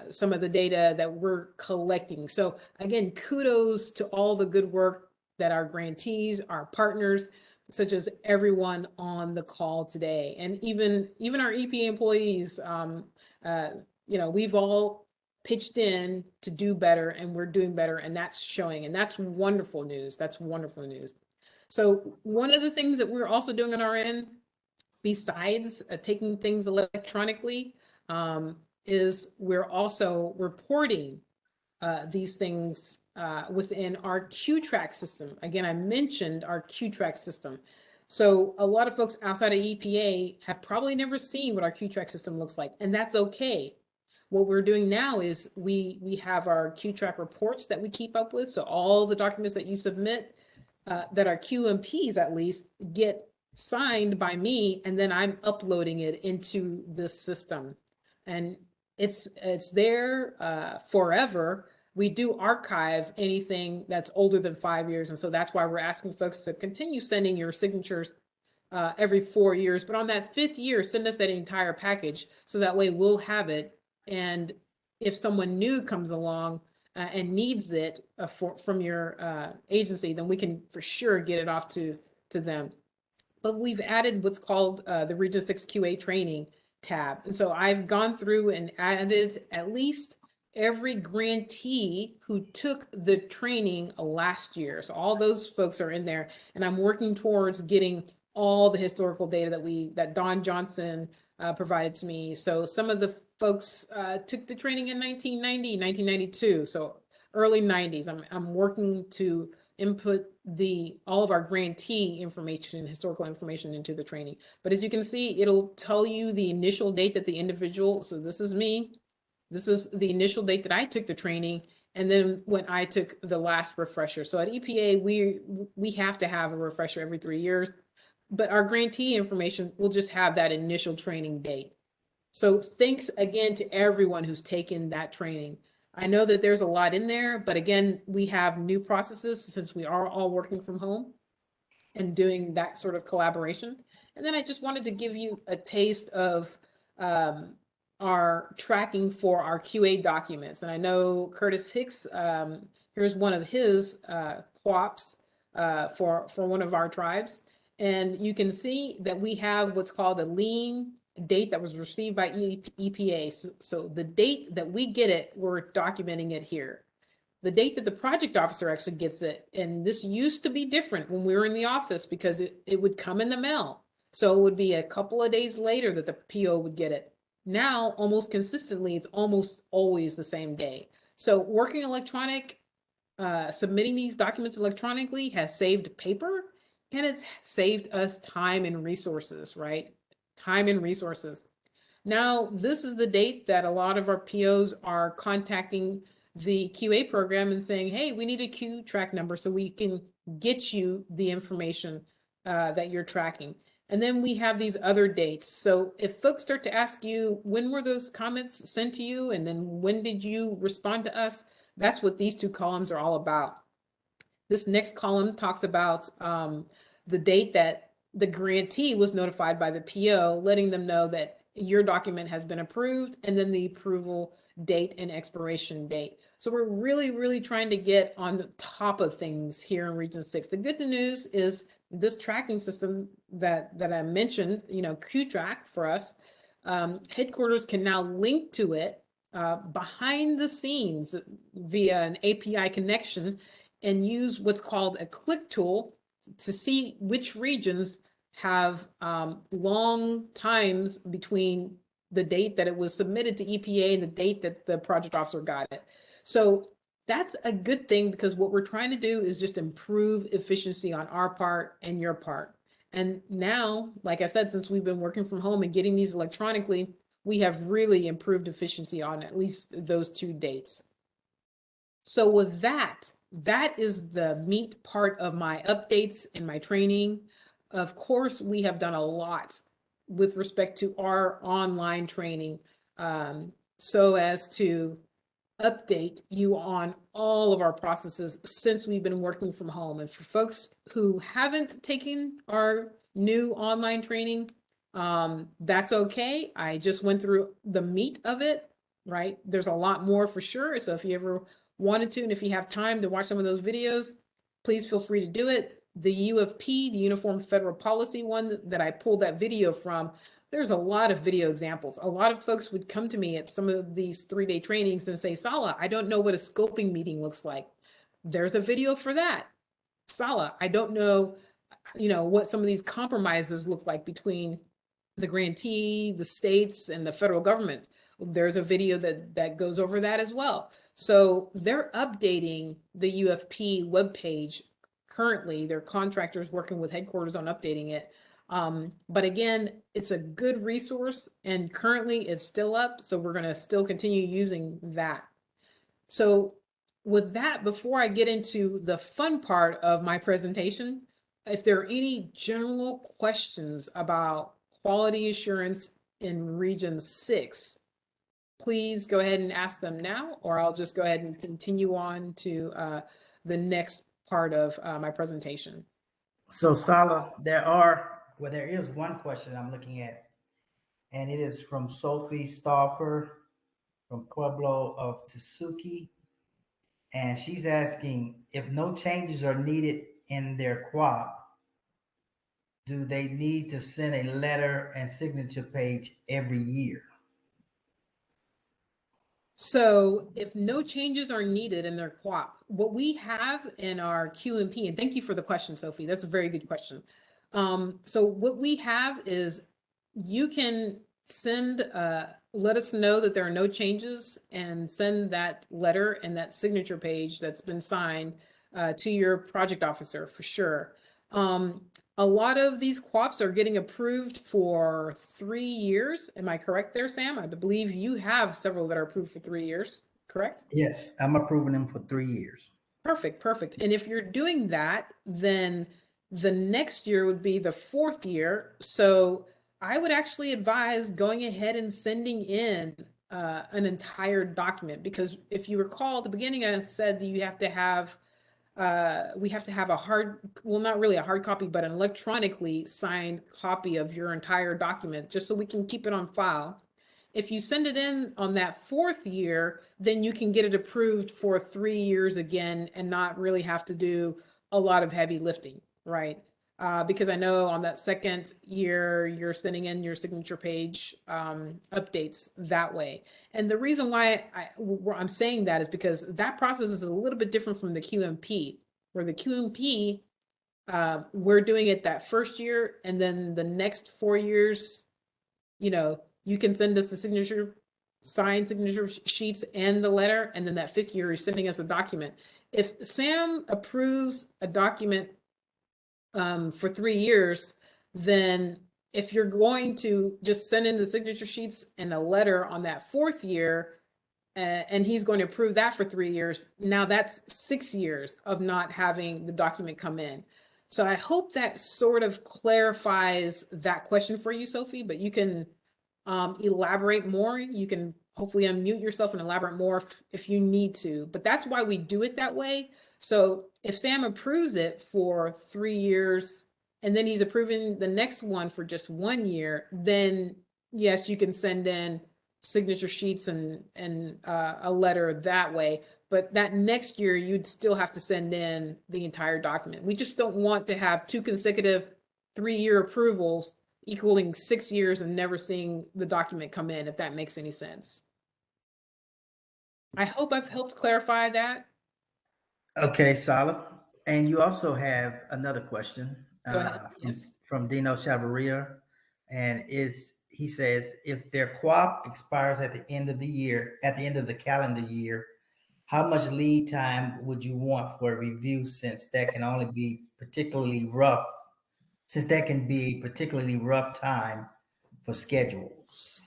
some of the data that we're collecting. So again, kudos to all the good work that our grantees, our partners, such as everyone on the call today, and even our EPA employees, you know, we've all pitched in to do better and we're doing better and that's showing, and that's wonderful news. That's wonderful news. So one of the things that we're also doing on our end, besides taking things electronically, is we're also reporting these things within our Q-Track system. Again, I mentioned our Q-Track system. So a lot of folks outside of EPA have probably never seen what our Q-Track system looks like, and that's okay. What we're doing now is we have our Q-Track reports that we keep up with. So all the documents that you submit that are QMPs at least get signed by me, and then I'm uploading it into this system. And it's there forever. We do archive anything that's older than 5 years. And so that's why we're asking folks to continue sending your signatures every 4 years. But on that 5th year, send us that entire package. So that way we'll have it. And if someone new comes along and needs it from your agency, then we can for sure get it off to them. But we've added what's called the Region 6 QA training tab. And so I've gone through and added at least every grantee who took the training last year. So all those folks are in there, and I'm working towards getting all the historical data that Don Johnson provided to me. So some of the folks took the training in 1990, 1992, so early 90s. I'm working to input all of our grantee information, historical information into the training. But as you can see, it'll tell you the initial date that the individual, so this is me, this is the initial date that I took the training, and then when I took the last refresher. So at EPA, we have to have a refresher every 3 years, but our grantee information will just have that initial training date. So thanks again to everyone who's taken that training. I know that there's a lot in there, but again, we have new processes since we are all working from home and doing that sort of collaboration. And then I just wanted to give you a taste of our tracking for our QA documents. And I know Curtis Hicks, here's one of his QAPs for one of our tribes. And you can see that we have what's called a lien date that was received by EPA. So the date that we get it, we're documenting it here. The date that the project officer actually gets it, and this used to be different when we were in the office because it would come in the mail. So it would be a couple of days later that the PO would get it. Now, almost consistently, it's almost always the same day. So working electronic, submitting these documents electronically has saved paper, and it's saved us time and resources, right? Time and resources. Now, this is the date that a lot of our POs are contacting the QA program and saying, hey, we need a Q-Track number so we can get you the information that you're tracking. And then we have these other dates. So if folks start to ask you, when were those comments sent to you? And then when did you respond to us? That's what these two columns are all about. This next column talks about the date that the grantee was notified by the PO, letting them know that your document has been approved, and then the approval date and expiration date. So we're really, really trying to get on the top of things here in Region 6. The good news is this tracking system that I mentioned, Q-Track for us, headquarters can now link to it behind the scenes via an API connection and use what's called a click tool to see which regions have long times between the date that it was submitted to EPA and the date that the project officer got it. So that's a good thing because what we're trying to do is just improve efficiency on our part and your part. And now, like I said, since we've been working from home and getting these electronically, we have really improved efficiency on at least those 2 dates. So with that is the meat part of my updates and my training. Of course, we have done a lot with respect to our online training so as to update you on all of our processes since we've been working from home. And for folks who haven't taken our new online training, that's okay. I just went through the meat of it, right? There's a lot more for sure. So if you ever wanted to, and if you have time to watch some of those videos, please feel free to do it. The UFP, the Uniform Federal Policy one that I pulled that video from, there's a lot of video examples. A lot of folks would come to me at some of these 3-day trainings and say, Sala, I don't know what a scoping meeting looks like. There's a video for that. Sala, I don't know what some of these compromises look like between the grantee, the states, and the federal government. There's a video that goes over that as well. So they're updating the UFP webpage currently. Their contractors working with headquarters on updating it. But again, it's a good resource, and currently it's still up. So we're going to still continue using that. So with that, before I get into the fun part of my presentation, if there are any general questions about quality assurance in Region 6, please go ahead and ask them now, or I'll just go ahead and continue on to the next part of my presentation. So Sala, there is one question I'm looking at, and it is from Sophie Stauffer from Pueblo of Tasuki. And she's asking if no changes are needed in their QUAP, do they need to send a letter and signature page every year? So if no changes are needed in their QUAP, what we have in our QMP, and thank you for the question, Sophie, that's a very good question. So what we have is you can send, let us know that there are no changes and send that letter and that signature page that's been signed to your project officer for sure. A lot of these QUAPs are getting approved for 3 years. Am I correct there, Sam? I believe you have several that are approved for 3 years, correct? Yes, I'm approving them for 3 years. Perfect, perfect. And if you're doing that, then the next year would be the 4th year. So I would actually advise going ahead and sending in an entire document, because if you recall at the beginning, I said that you have to have we have to have a hard, well, not really a hard copy, but an electronically signed copy of your entire document, just so we can keep it on file. If you send it in on that 4th year, then you can get it approved for 3 years again and not really have to do a lot of heavy lifting, right? Because I know on that 2nd year, you're sending in your signature page updates that way. And the reason why I'm saying that is because that process is a little bit different from the QMP, where the QMP, we're doing it that 1st year, and then the next 4 years, you can send us the signed signature sheets and the letter, and then that 5th year, you're sending us a document. If Sam approves a document for 3 years, then if you're going to just send in the signature sheets and a letter on that 4th year, and he's going to approve that for 3 years, now that's 6 years of not having the document come in. So I hope that sort of clarifies that question for you, Sophie, but you can elaborate more. You can hopefully unmute yourself and elaborate more if you need to, but that's why we do it that way. So if Sam approves it for 3 years and then he's approving the next one for just 1 year, then yes, you can send in signature sheets and a letter that way. But that next year, you'd still have to send in the entire document. We just don't want to have 2 consecutive 3-year approvals equaling 6 years and never seeing the document come in, if that makes any sense. I hope I've helped clarify that. Okay, Sala. And you also have another question from Dino Chavarria. And he says, if their QUAP expires at the end of the year, at the end of the calendar year, how much lead time would you want for a review, since that can be a particularly rough time for schedules?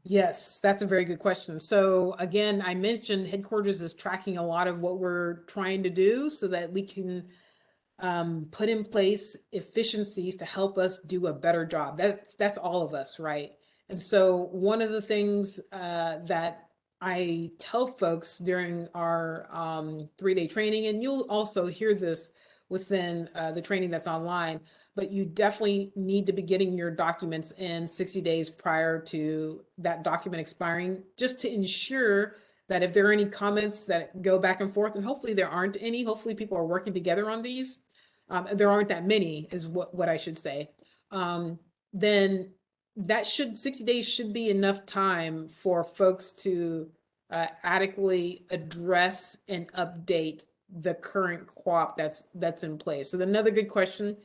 Yes, that's a very good question. So again, I mentioned headquarters is tracking a lot of what we're trying to do so that we can put in place efficiencies to help us do a better job. That's all of us, right? And so one of the things that I tell folks during our 3-day training, and you'll also hear this within the training that's online, but you definitely need to be getting your documents in 60 days prior to that document expiring, just to ensure that if there are any comments that go back and forth, and hopefully there aren't any, hopefully people are working together on these, there aren't that many is what I should say, then that 60 days should be enough time for folks to adequately address and update the current QUAP that's in place. So another good question.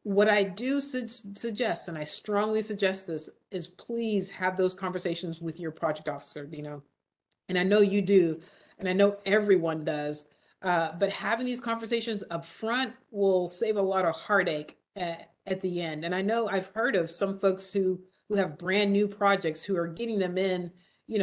what I do suggest, and I strongly suggest this, is please have those conversations with your project officer, and I know you do, and I know everyone does. But having these conversations up front will save a lot of heartache at the end. And I know I've heard of some folks who have brand new projects who are getting them in,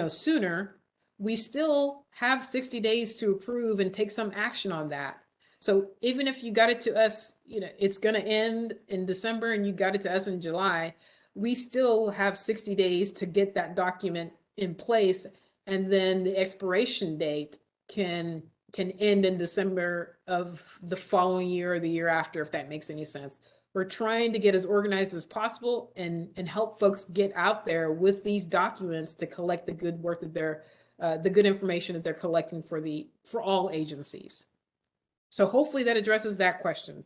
sooner. We still have 60 days to approve and take some action on that. So even if you got it to us, it's going to end in December and you got it to us in July, we still have 60 days to get that document in place. And then the expiration date can end in December of the following year or the year after, if that makes any sense. We're trying to get as organized as possible and help folks get out there with these documents to collect the good work that the good information that they're collecting for all agencies. So hopefully that addresses that question.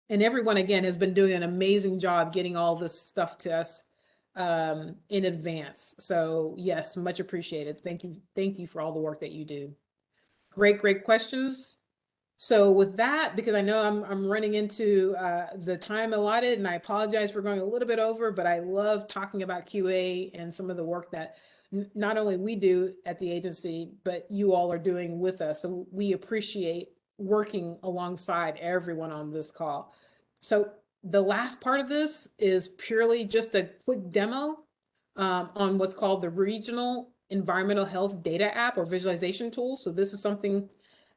And everyone, again, has been doing an amazing job getting all this stuff to us in advance. So yes, much appreciated. Thank you. Thank you for all the work that you do. Great questions. So with that, because I know I'm running into the time allotted, and I apologize for going a little bit over, but I love talking about QA and some of the work that not only we do at the agency, but you all are doing with us. So we appreciate working alongside everyone on this call. So the last part of this is purely just a quick demo on what's called the Regional Environmental Health Data App or Visualization Tool. So this is something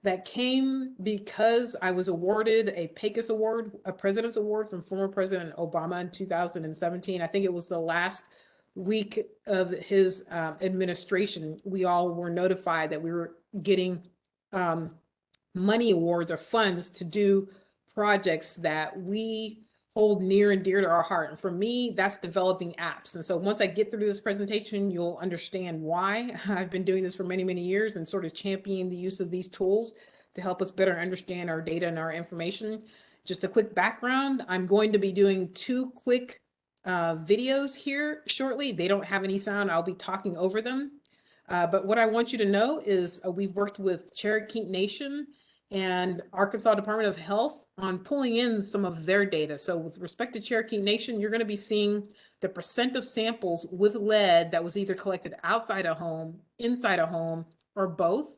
that came because I was awarded a PACUS Award, a President's Award from former President Obama in 2017. I think it was the last week of his administration. We all were notified that we were getting money awards or funds to do projects that we hold near and dear to our heart. And for me, that's developing apps. And so once I get through this presentation, you'll understand why I've been doing this for many, many years and sort of championing the use of these tools to help us better understand our data and our information. Just a quick background, I'm going to be doing 2 quick videos here shortly. They don't have any sound. I'll be talking over them. But what I want you to know is we've worked with Cherokee Nation and Arkansas Department of Health on pulling in some of their data. So with respect to Cherokee Nation, you're going to be seeing the % of samples with lead that was either collected outside a home, inside a home, or both.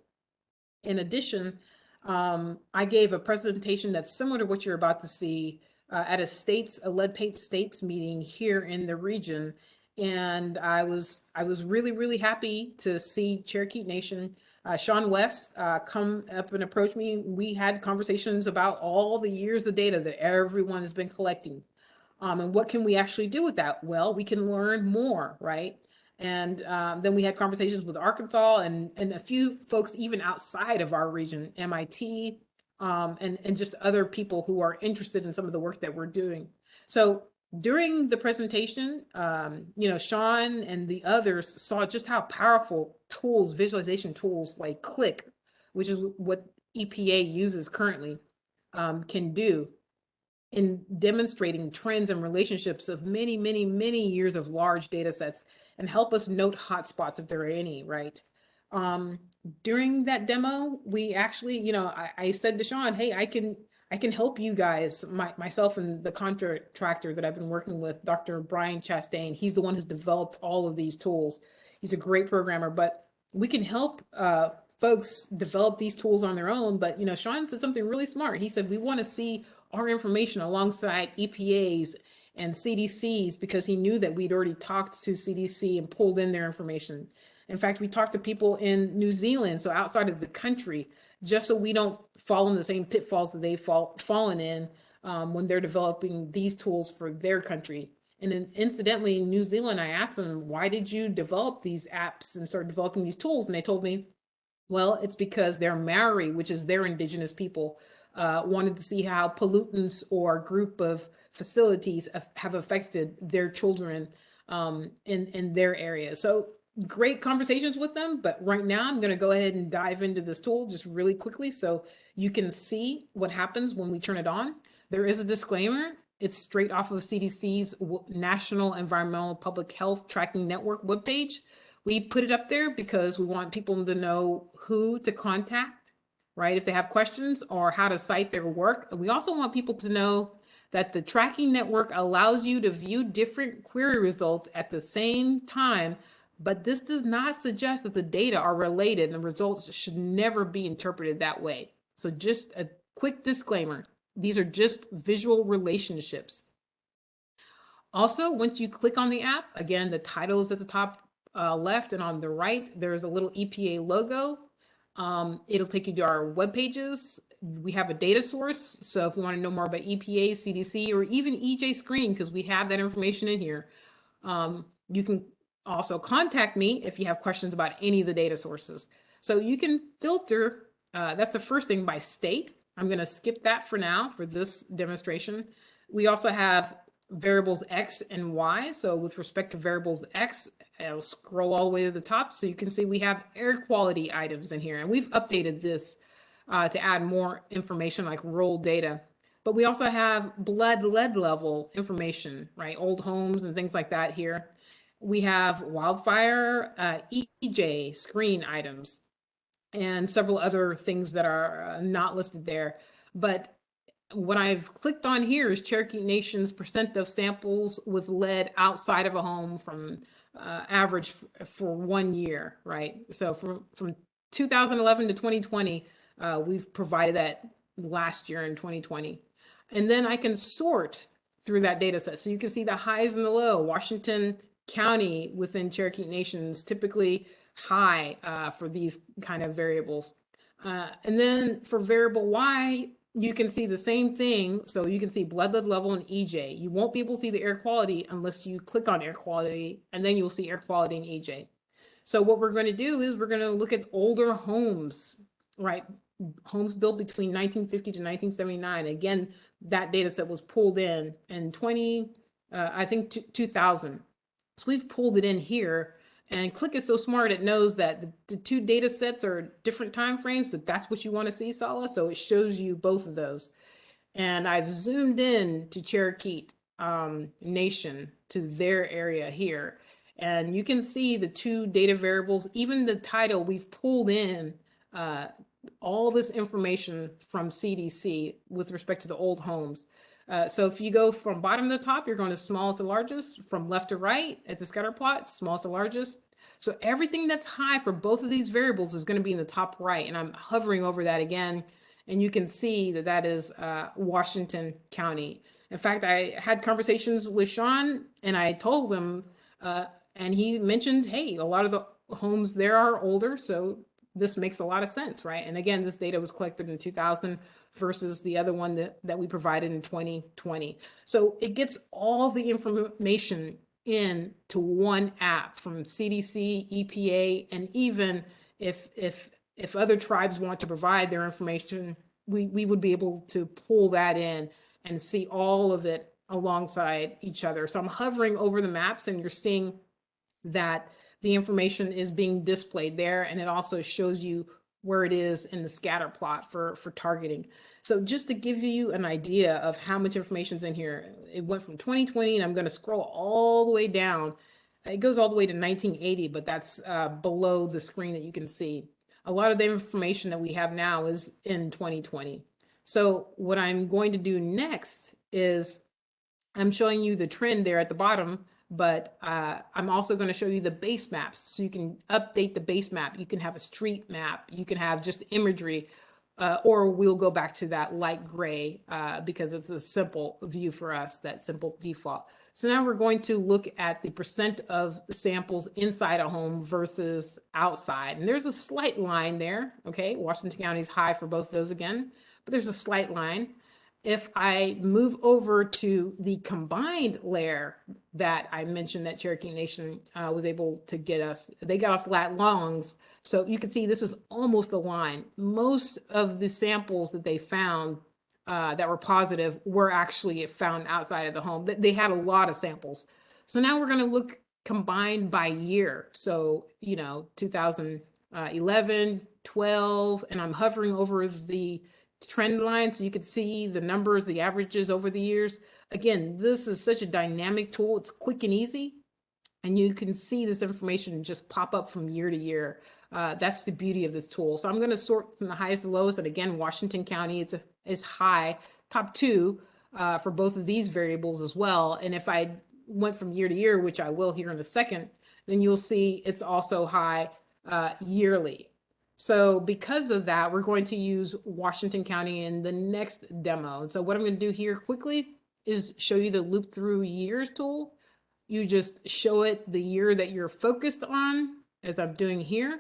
In addition, I gave a presentation that's similar to what you're about to see at a lead paint states meeting here in the region. And I was really, really happy to see Cherokee Nation, Sean West, come up and approach me. We had conversations about all the years of data that everyone has been collecting. And what can we actually do with that? Well, we can learn more, right? And then we had conversations with Arkansas and a few folks even outside of our region, MIT, and just other people who are interested in some of the work that we're doing. So during the presentation, Sean and the others saw just how powerful tools, visualization tools like Qlik, which is what EPA uses currently, can do in demonstrating trends and relationships of many, many, many years of large data sets and help us note hotspots if there are any, right? During that demo, we actually, I said to Sean, hey, I can help you guys, myself and the contractor that I've been working with, Dr. Brian Chastain. He's the one who's developed all of these tools. He's a great programmer, but we can help folks develop these tools on their own. But, Sean said something really smart. He said, we want to see our information alongside EPA's and CDC's, because he knew that we'd already talked to CDC and pulled in their information. In fact, we talked to people in New Zealand, so outside of the country, just so we don't fall in the same pitfalls that they've fallen in when they're developing these tools for their country. And then incidentally, in New Zealand, I asked them, why did you develop these apps and start developing these tools? And they told me, well, it's because their Maori, which is their indigenous people, wanted to see how pollutants or group of facilities have affected their children in their area. So great conversations with them, but right now I'm going to go ahead and dive into this tool just really quickly so you can see what happens when we turn it on. There is a disclaimer. It's straight off of CDC's National Environmental Public Health Tracking Network webpage. We put it up there because we want people to know who to contact right? If they have questions or how to cite their work. We also want people to know that the tracking network allows you to view different query results at the same time, but this does not suggest that the data are related, and the results should never be interpreted that way. So just a quick disclaimer, these are just visual relationships. Also, once you click on the app, again, the title is at the top left, and on the right, there's a little EPA logo. It'll take you to our web pages. We have a data source. So if you want to know more about EPA, CDC, or even EJ Screen, because we have that information in here, you can also contact me if you have questions about any of the data sources. So you can filter, that's the first thing, by state. I'm going to skip that for now for this demonstration. We also have variables X and Y. So with respect to variables X, I'll scroll all the way to the top so you can see we have air quality items in here, and we've updated this to add more information like rural data. But we also have blood lead level information, right? Old homes and things like that here. We have wildfire, EJ screen items, and several other things that are not listed there. But what I've clicked on here is Cherokee Nation's percent of samples with lead outside of a home from average for 1 year, right? So from 2011 to 2020, we've provided that last year in 2020. And then I can sort through that data set. So you can see the highs and the low. Washington County within Cherokee Nations typically high for these kind of variables. And then for variable Y, you can see the same thing. So you can see blood lead level and EJ. You won't be able to see the air quality unless you click on air quality, and then you'll see air quality and EJ. So what we're going to do is we're going to look at older homes, right? Homes built between 1950 to 1979. Again, that data set was pulled in 2000. So we've pulled it in here, and Click is so smart, it knows that the two data sets are different time frames, but that's what you want to see, Sala. So it shows you both of those. And I've zoomed in to Cherokee Nation, to their area here. And you can see the two data variables, even the title, we've pulled in all this information from CDC with respect to the old homes. So if you go from bottom to top, you're going to smallest to largest. From left to right at the scatter plot, smallest to largest. So everything that's high for both of these variables is going to be in the top right. And I'm hovering over that again. And you can see that that is Washington County. In fact, I had conversations with Sean, and I told him, and he mentioned, hey, a lot of the homes there are older. So this makes a lot of sense, right? And again, this data was collected in 2000 versus the other one that we provided in 2020. So it gets all the information in to one app from CDC, EPA, and even if other tribes want to provide their information, we would be able to pull that in and see all of it alongside each other. So I'm hovering over the maps, and you're seeing that the information is being displayed there, and it also shows you where it is in the scatter plot for targeting. So just to give you an idea of how much information's in here, it went from 2020, and I'm going to scroll all the way down. It goes all the way to 1980, but that's below the screen that you can see. A lot of the information that we have now is in 2020. So what I'm going to do next is I'm showing you the trend there at the bottom, but I'm also going to show you the base maps. So you can update the base map. You can have a street map. You can have just imagery, or we'll go back to that light gray because it's a simple view for us, that simple default. So now we're going to look at the percent of samples inside a home versus outside. And there's a slight line there, okay? Washington County is high for both those again, but there's a slight line. If I move over to the combined layer that I mentioned that Cherokee Nation was able to get us, they got us lat longs. So you can see this is almost a line. Most of the samples that they found that were positive were actually found outside of the home. They had a lot of samples. So now we're going to look combined by year. So, 2011, 12, and I'm hovering over the trend line so you can see the numbers, the averages over the years. Again, this is such a dynamic tool. It's quick and easy. And you can see this information just pop up from year to year. That's the beauty of this tool. So I'm going to sort from the highest to lowest. And again, Washington County is high, top 2 for both of these variables as well. And if I went from year to year, which I will here in a second, then you'll see it's also high yearly. So because of that, we're going to use Washington County in the next demo. And so what I'm going to do here quickly is show you the loop through years tool. You just show it the year that you're focused on, as I'm doing here.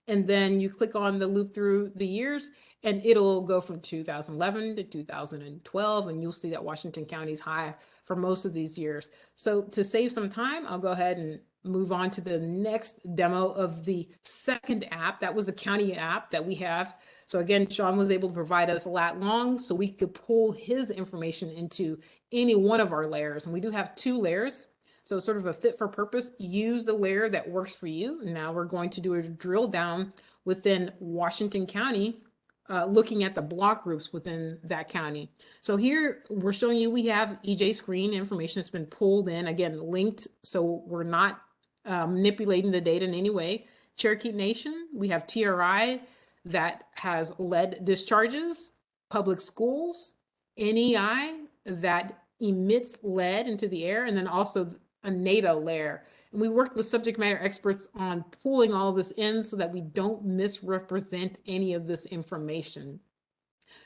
And then you click on the loop through the years, and it'll go from 2011 to 2012, and you'll see that Washington County is high for most of these years. So to save some time, I'll go ahead and move on to the next demo of the second app. That was the county app that we have. So again, Sean was able to provide us a lat long so we could pull his information into any one of our layers. And we do have 2 layers. So sort of a fit for purpose, use the layer that works for you. Now we're going to do a drill down within Washington County, looking at the block groups within that county. So here we're showing you we have EJ screen information that's been pulled in, again, linked. So we're not manipulating the data in any way. Cherokee Nation, we have TRI that has lead discharges, public schools, NEI that emits lead into the air, and then also a NATO layer. And we worked with subject matter experts on pulling all this in so that we don't misrepresent any of this information.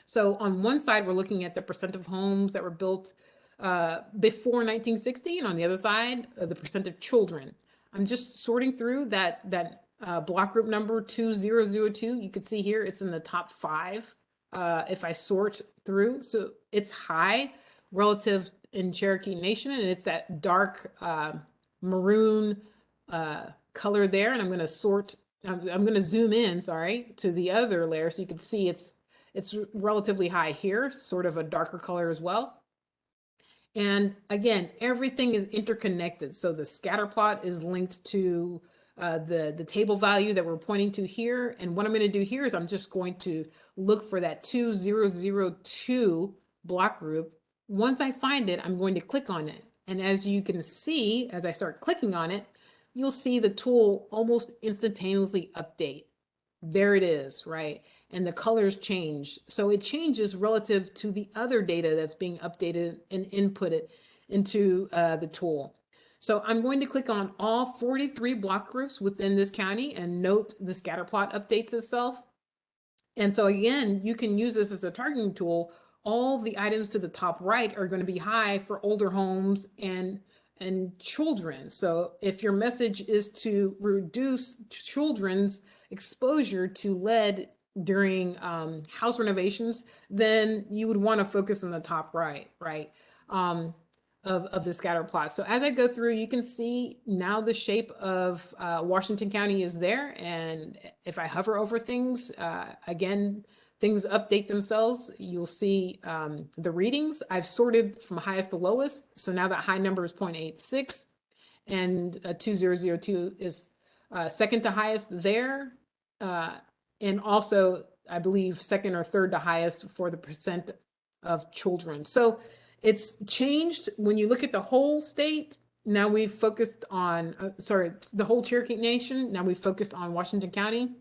So on one side, we're looking at the percent of homes that were built before 1960, and on the other side, the percent of children. I'm just sorting through that block group number 2002. You can see here it's in the top 5 if I sort through. So it's high relative in Cherokee Nation, and it's that dark maroon color there. And I'm going to sort, I'm going to zoom in, sorry, to the other layer so you can see it's relatively high here, sort of a darker color as well. And again, everything is interconnected. So the scatter plot is linked to the table value that we're pointing to here. And what I'm going to do here is I'm just going to look for that 2002 block group. Once I find it, I'm going to click on it. And as you can see, as I start clicking on it, you'll see the tool almost instantaneously update. There it is, right? And the colors change. So it changes relative to the other data that's being updated and inputted into the tool. So I'm going to click on all 43 block groups within this county and note the scatter plot updates itself. And so again, you can use this as a targeting tool. All the items to the top right are going to be high for older homes and children. So if your message is to reduce children's exposure to lead during house renovations, then you would want to focus on the top right, of the scatter plot. So as I go through, you can see now the shape of Washington County is there. And if I hover over things, again, things update themselves. You'll see the readings. I've sorted from highest to lowest. So now that high number is 0.86 and 2002 is second to highest there. And also, I believe, second or third to highest for the percent of children. So it's changed when you look at the whole state. Now we've focused on, the whole Cherokee Nation. Now we've focused on Washington County.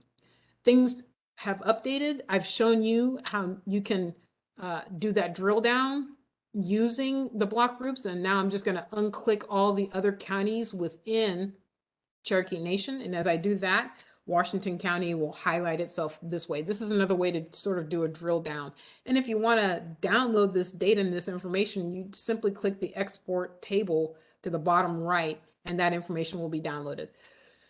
Things have updated. I've shown you how you can do that drill down using the block groups. And now I'm just going to unclick all the other counties within Cherokee Nation. And as I do that, Washington County will highlight itself this way. This is another way to sort of do a drill down. And if you want to download this data and this information, you simply click the export table to the bottom right, and that information will be downloaded.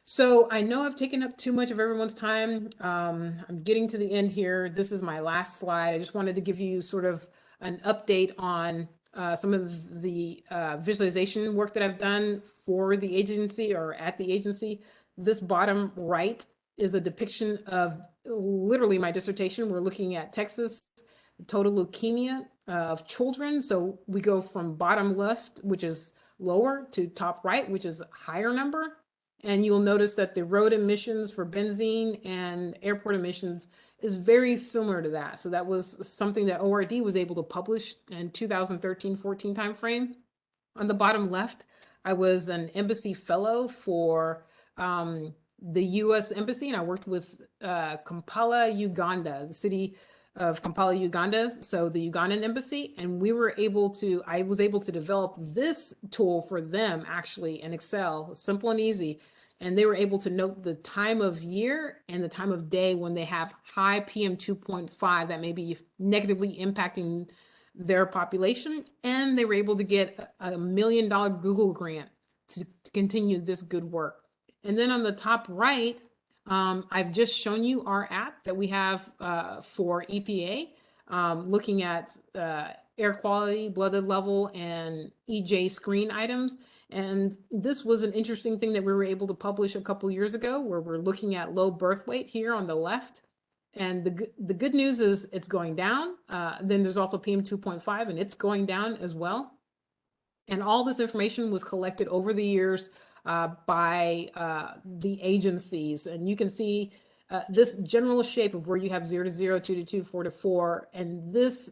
So I know I've taken up too much of everyone's time. I'm getting to the end here. This is my last slide. I just wanted to give you sort of an update on some of the visualization work that I've done for the agency or at the agency. This bottom right is a depiction of literally my dissertation. We're looking at Texas total leukemia of children. So we go from bottom left, which is lower, to top right, which is a higher number. And you'll notice that the road emissions for benzene and airport emissions is very similar to that. So that was something that ORD was able to publish in 2013-14 timeframe. On the bottom left, I was an embassy fellow for the U.S. Embassy, and I worked with Kampala, Uganda, the city of Kampala, Uganda, so the Ugandan embassy, and I was able to develop this tool for them actually in Excel, simple and easy, and they were able to note the time of year and the time of day when they have high PM 2.5 that may be negatively impacting their population, and they were able to get a $1 million Google grant to continue this good work. And then on the top right, I've just shown you our app that we have for EPA, looking at air quality, blood level, and EJ screen items. And this was an interesting thing that we were able to publish a couple years ago, where we're looking at low birth weight here on the left. And the good news is it's going down. Then there's also PM 2.5, and it's going down as well. And all this information was collected over the years by the agencies. And you can see this general shape of where you have 0 to 0, 2 to 2, 4 to 4. And this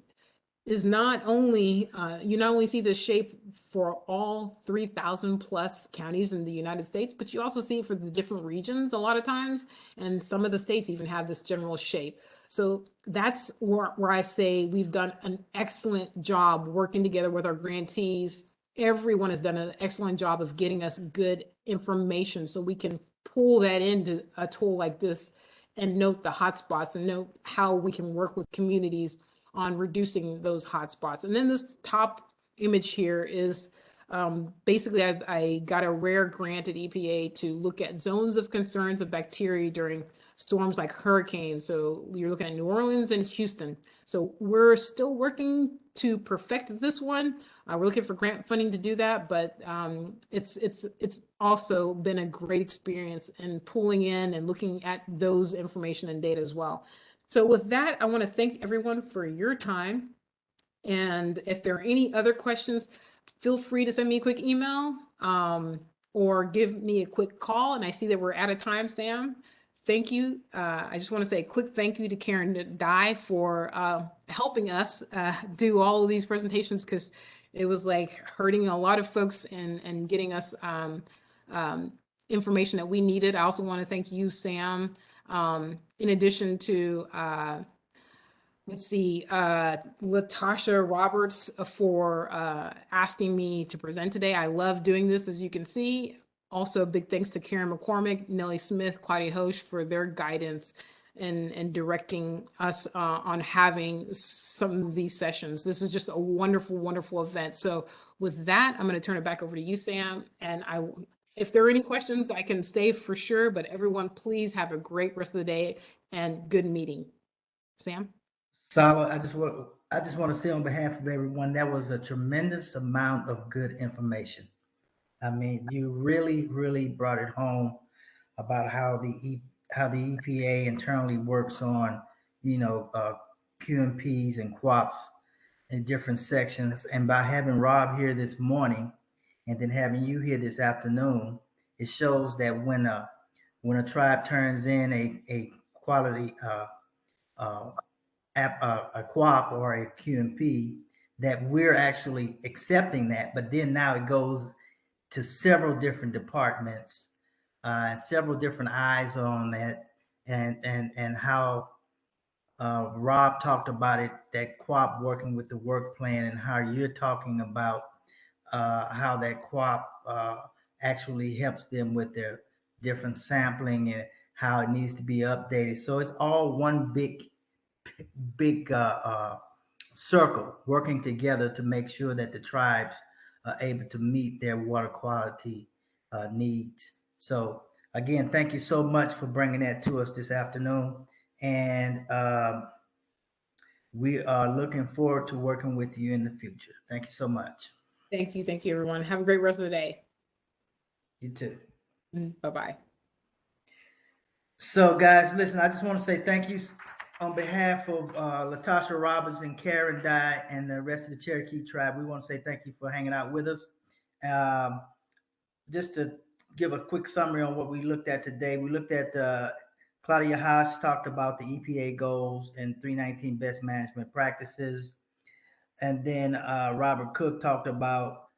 is not only, you not only see this shape for all 3,000 plus counties in the United States, but you also see it for the different regions a lot of times. And some of the states even have this general shape. So that's where I say we've done an excellent job working together with our grantees. Everyone has done an excellent job of getting us good information so we can pull that into a tool like this and note the hotspots and note how we can work with communities on reducing those hotspots. And then this top image here is basically I got a rare grant at EPA to look at zones of concerns of bacteria during storms like hurricanes. So you're looking at New Orleans and Houston. So we're still working to perfect this one. We're looking for grant funding to do that, but it's also been a great experience in pulling in and looking at those information and data as well. So with that, I want to thank everyone for your time. And if there are any other questions, feel free to send me a quick email or give me a quick call. And I see that we're out of time, Sam. Thank you. I just want to say a quick thank you to Karen Dye for helping us do all of these presentations, because it was like hurting a lot of folks and getting us information that we needed. I also want to thank you, Sam. In addition to, Latasha Roberts for asking me to present today. I love doing this, as you can see. Also, a big thanks to Karen McCormick, Nellie Smith, Claudia Hosch for their guidance and directing us on having some of these sessions. This is just a wonderful, wonderful event. So with that, I'm going to turn it back over to you, Sam. And if there are any questions, I can stay for sure, but everyone, please have a great rest of the day and good meeting. Sam? Sala, I just want to say on behalf of everyone, that was a tremendous amount of good information. I mean, you really, really brought it home about how the EPA internally works on, QMPs and QAPs in different sections. And by having Rob here this morning and then having you here this afternoon, it shows that when a tribe turns in a quality a QAP or a QMP, that we're actually accepting that. But then now it goes to several different departments and several different eyes on that, and how Rob talked about it, that QAP working with the work plan, and how you're talking about how that QAP actually helps them with their different sampling and how it needs to be updated. So it's all one big circle working together to make sure that the tribes are able to meet their water quality needs. So again, thank you so much for bringing that to us this afternoon. And we are looking forward to working with you in the future. Thank you so much. Thank you. Thank you, everyone. Have a great rest of the day. You too. Bye-bye. So guys, listen, I just want to say thank you on behalf of Latasha Roberts and Karen Dye and the rest of the Cherokee tribe. We want to say thank you for hanging out with us. Just to give a quick summary on what we looked at today, we looked at Claudia Haas talked about the EPA goals and 319 best management practices. And then Robert Cook talked about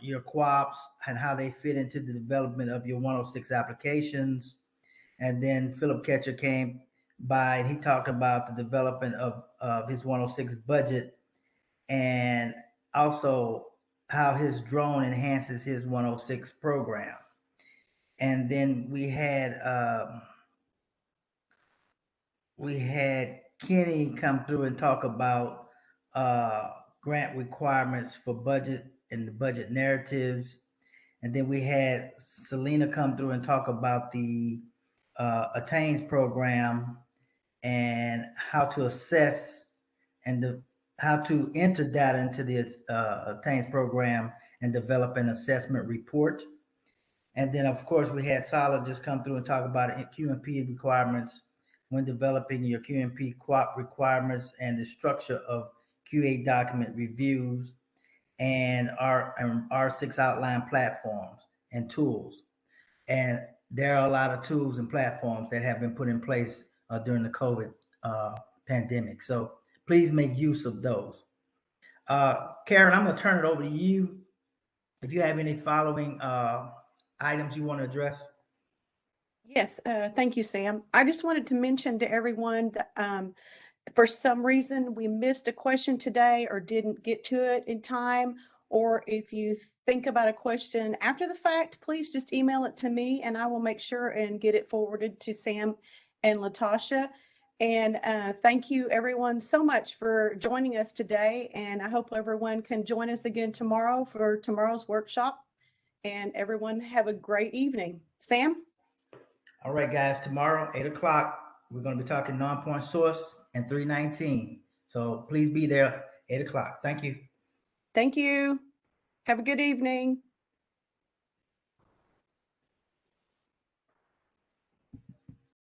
your co-ops and how they fit into the development of your 106 applications. And then Philip Ketcher came by and he talked about the development of his 106 budget and also how his drone enhances his 106 program. And then we had Kenny come through and talk about grant requirements for budget and the budget narratives. And then we had Selena come through and talk about the Attains program and how to assess and how to enter data into the Attains program and develop an assessment report. And then, of course, we had Sala just come through and talk about QMP requirements when developing your QMP QOP requirements and the structure of QA document reviews and our R6 outline platforms and tools. And there are a lot of tools and platforms that have been put in place during the COVID pandemic. So please make use of those. Karen, I'm going to turn it over to you. If you have any following items you want to address. Yes, thank you, Sam. I just wanted to mention to everyone that for some reason we missed a question today or didn't get to it in time, or if you think about a question after the fact, please just email it to me and I will make sure and get it forwarded to Sam and Latasha. And thank you everyone so much for joining us today. And I hope everyone can join us again tomorrow for tomorrow's workshop. And everyone have a great evening. Sam? All right, guys, tomorrow, 8 o'clock, we're going to be talking non-point source and 319. So please be there, 8 o'clock. Thank you. Thank you. Have a good evening.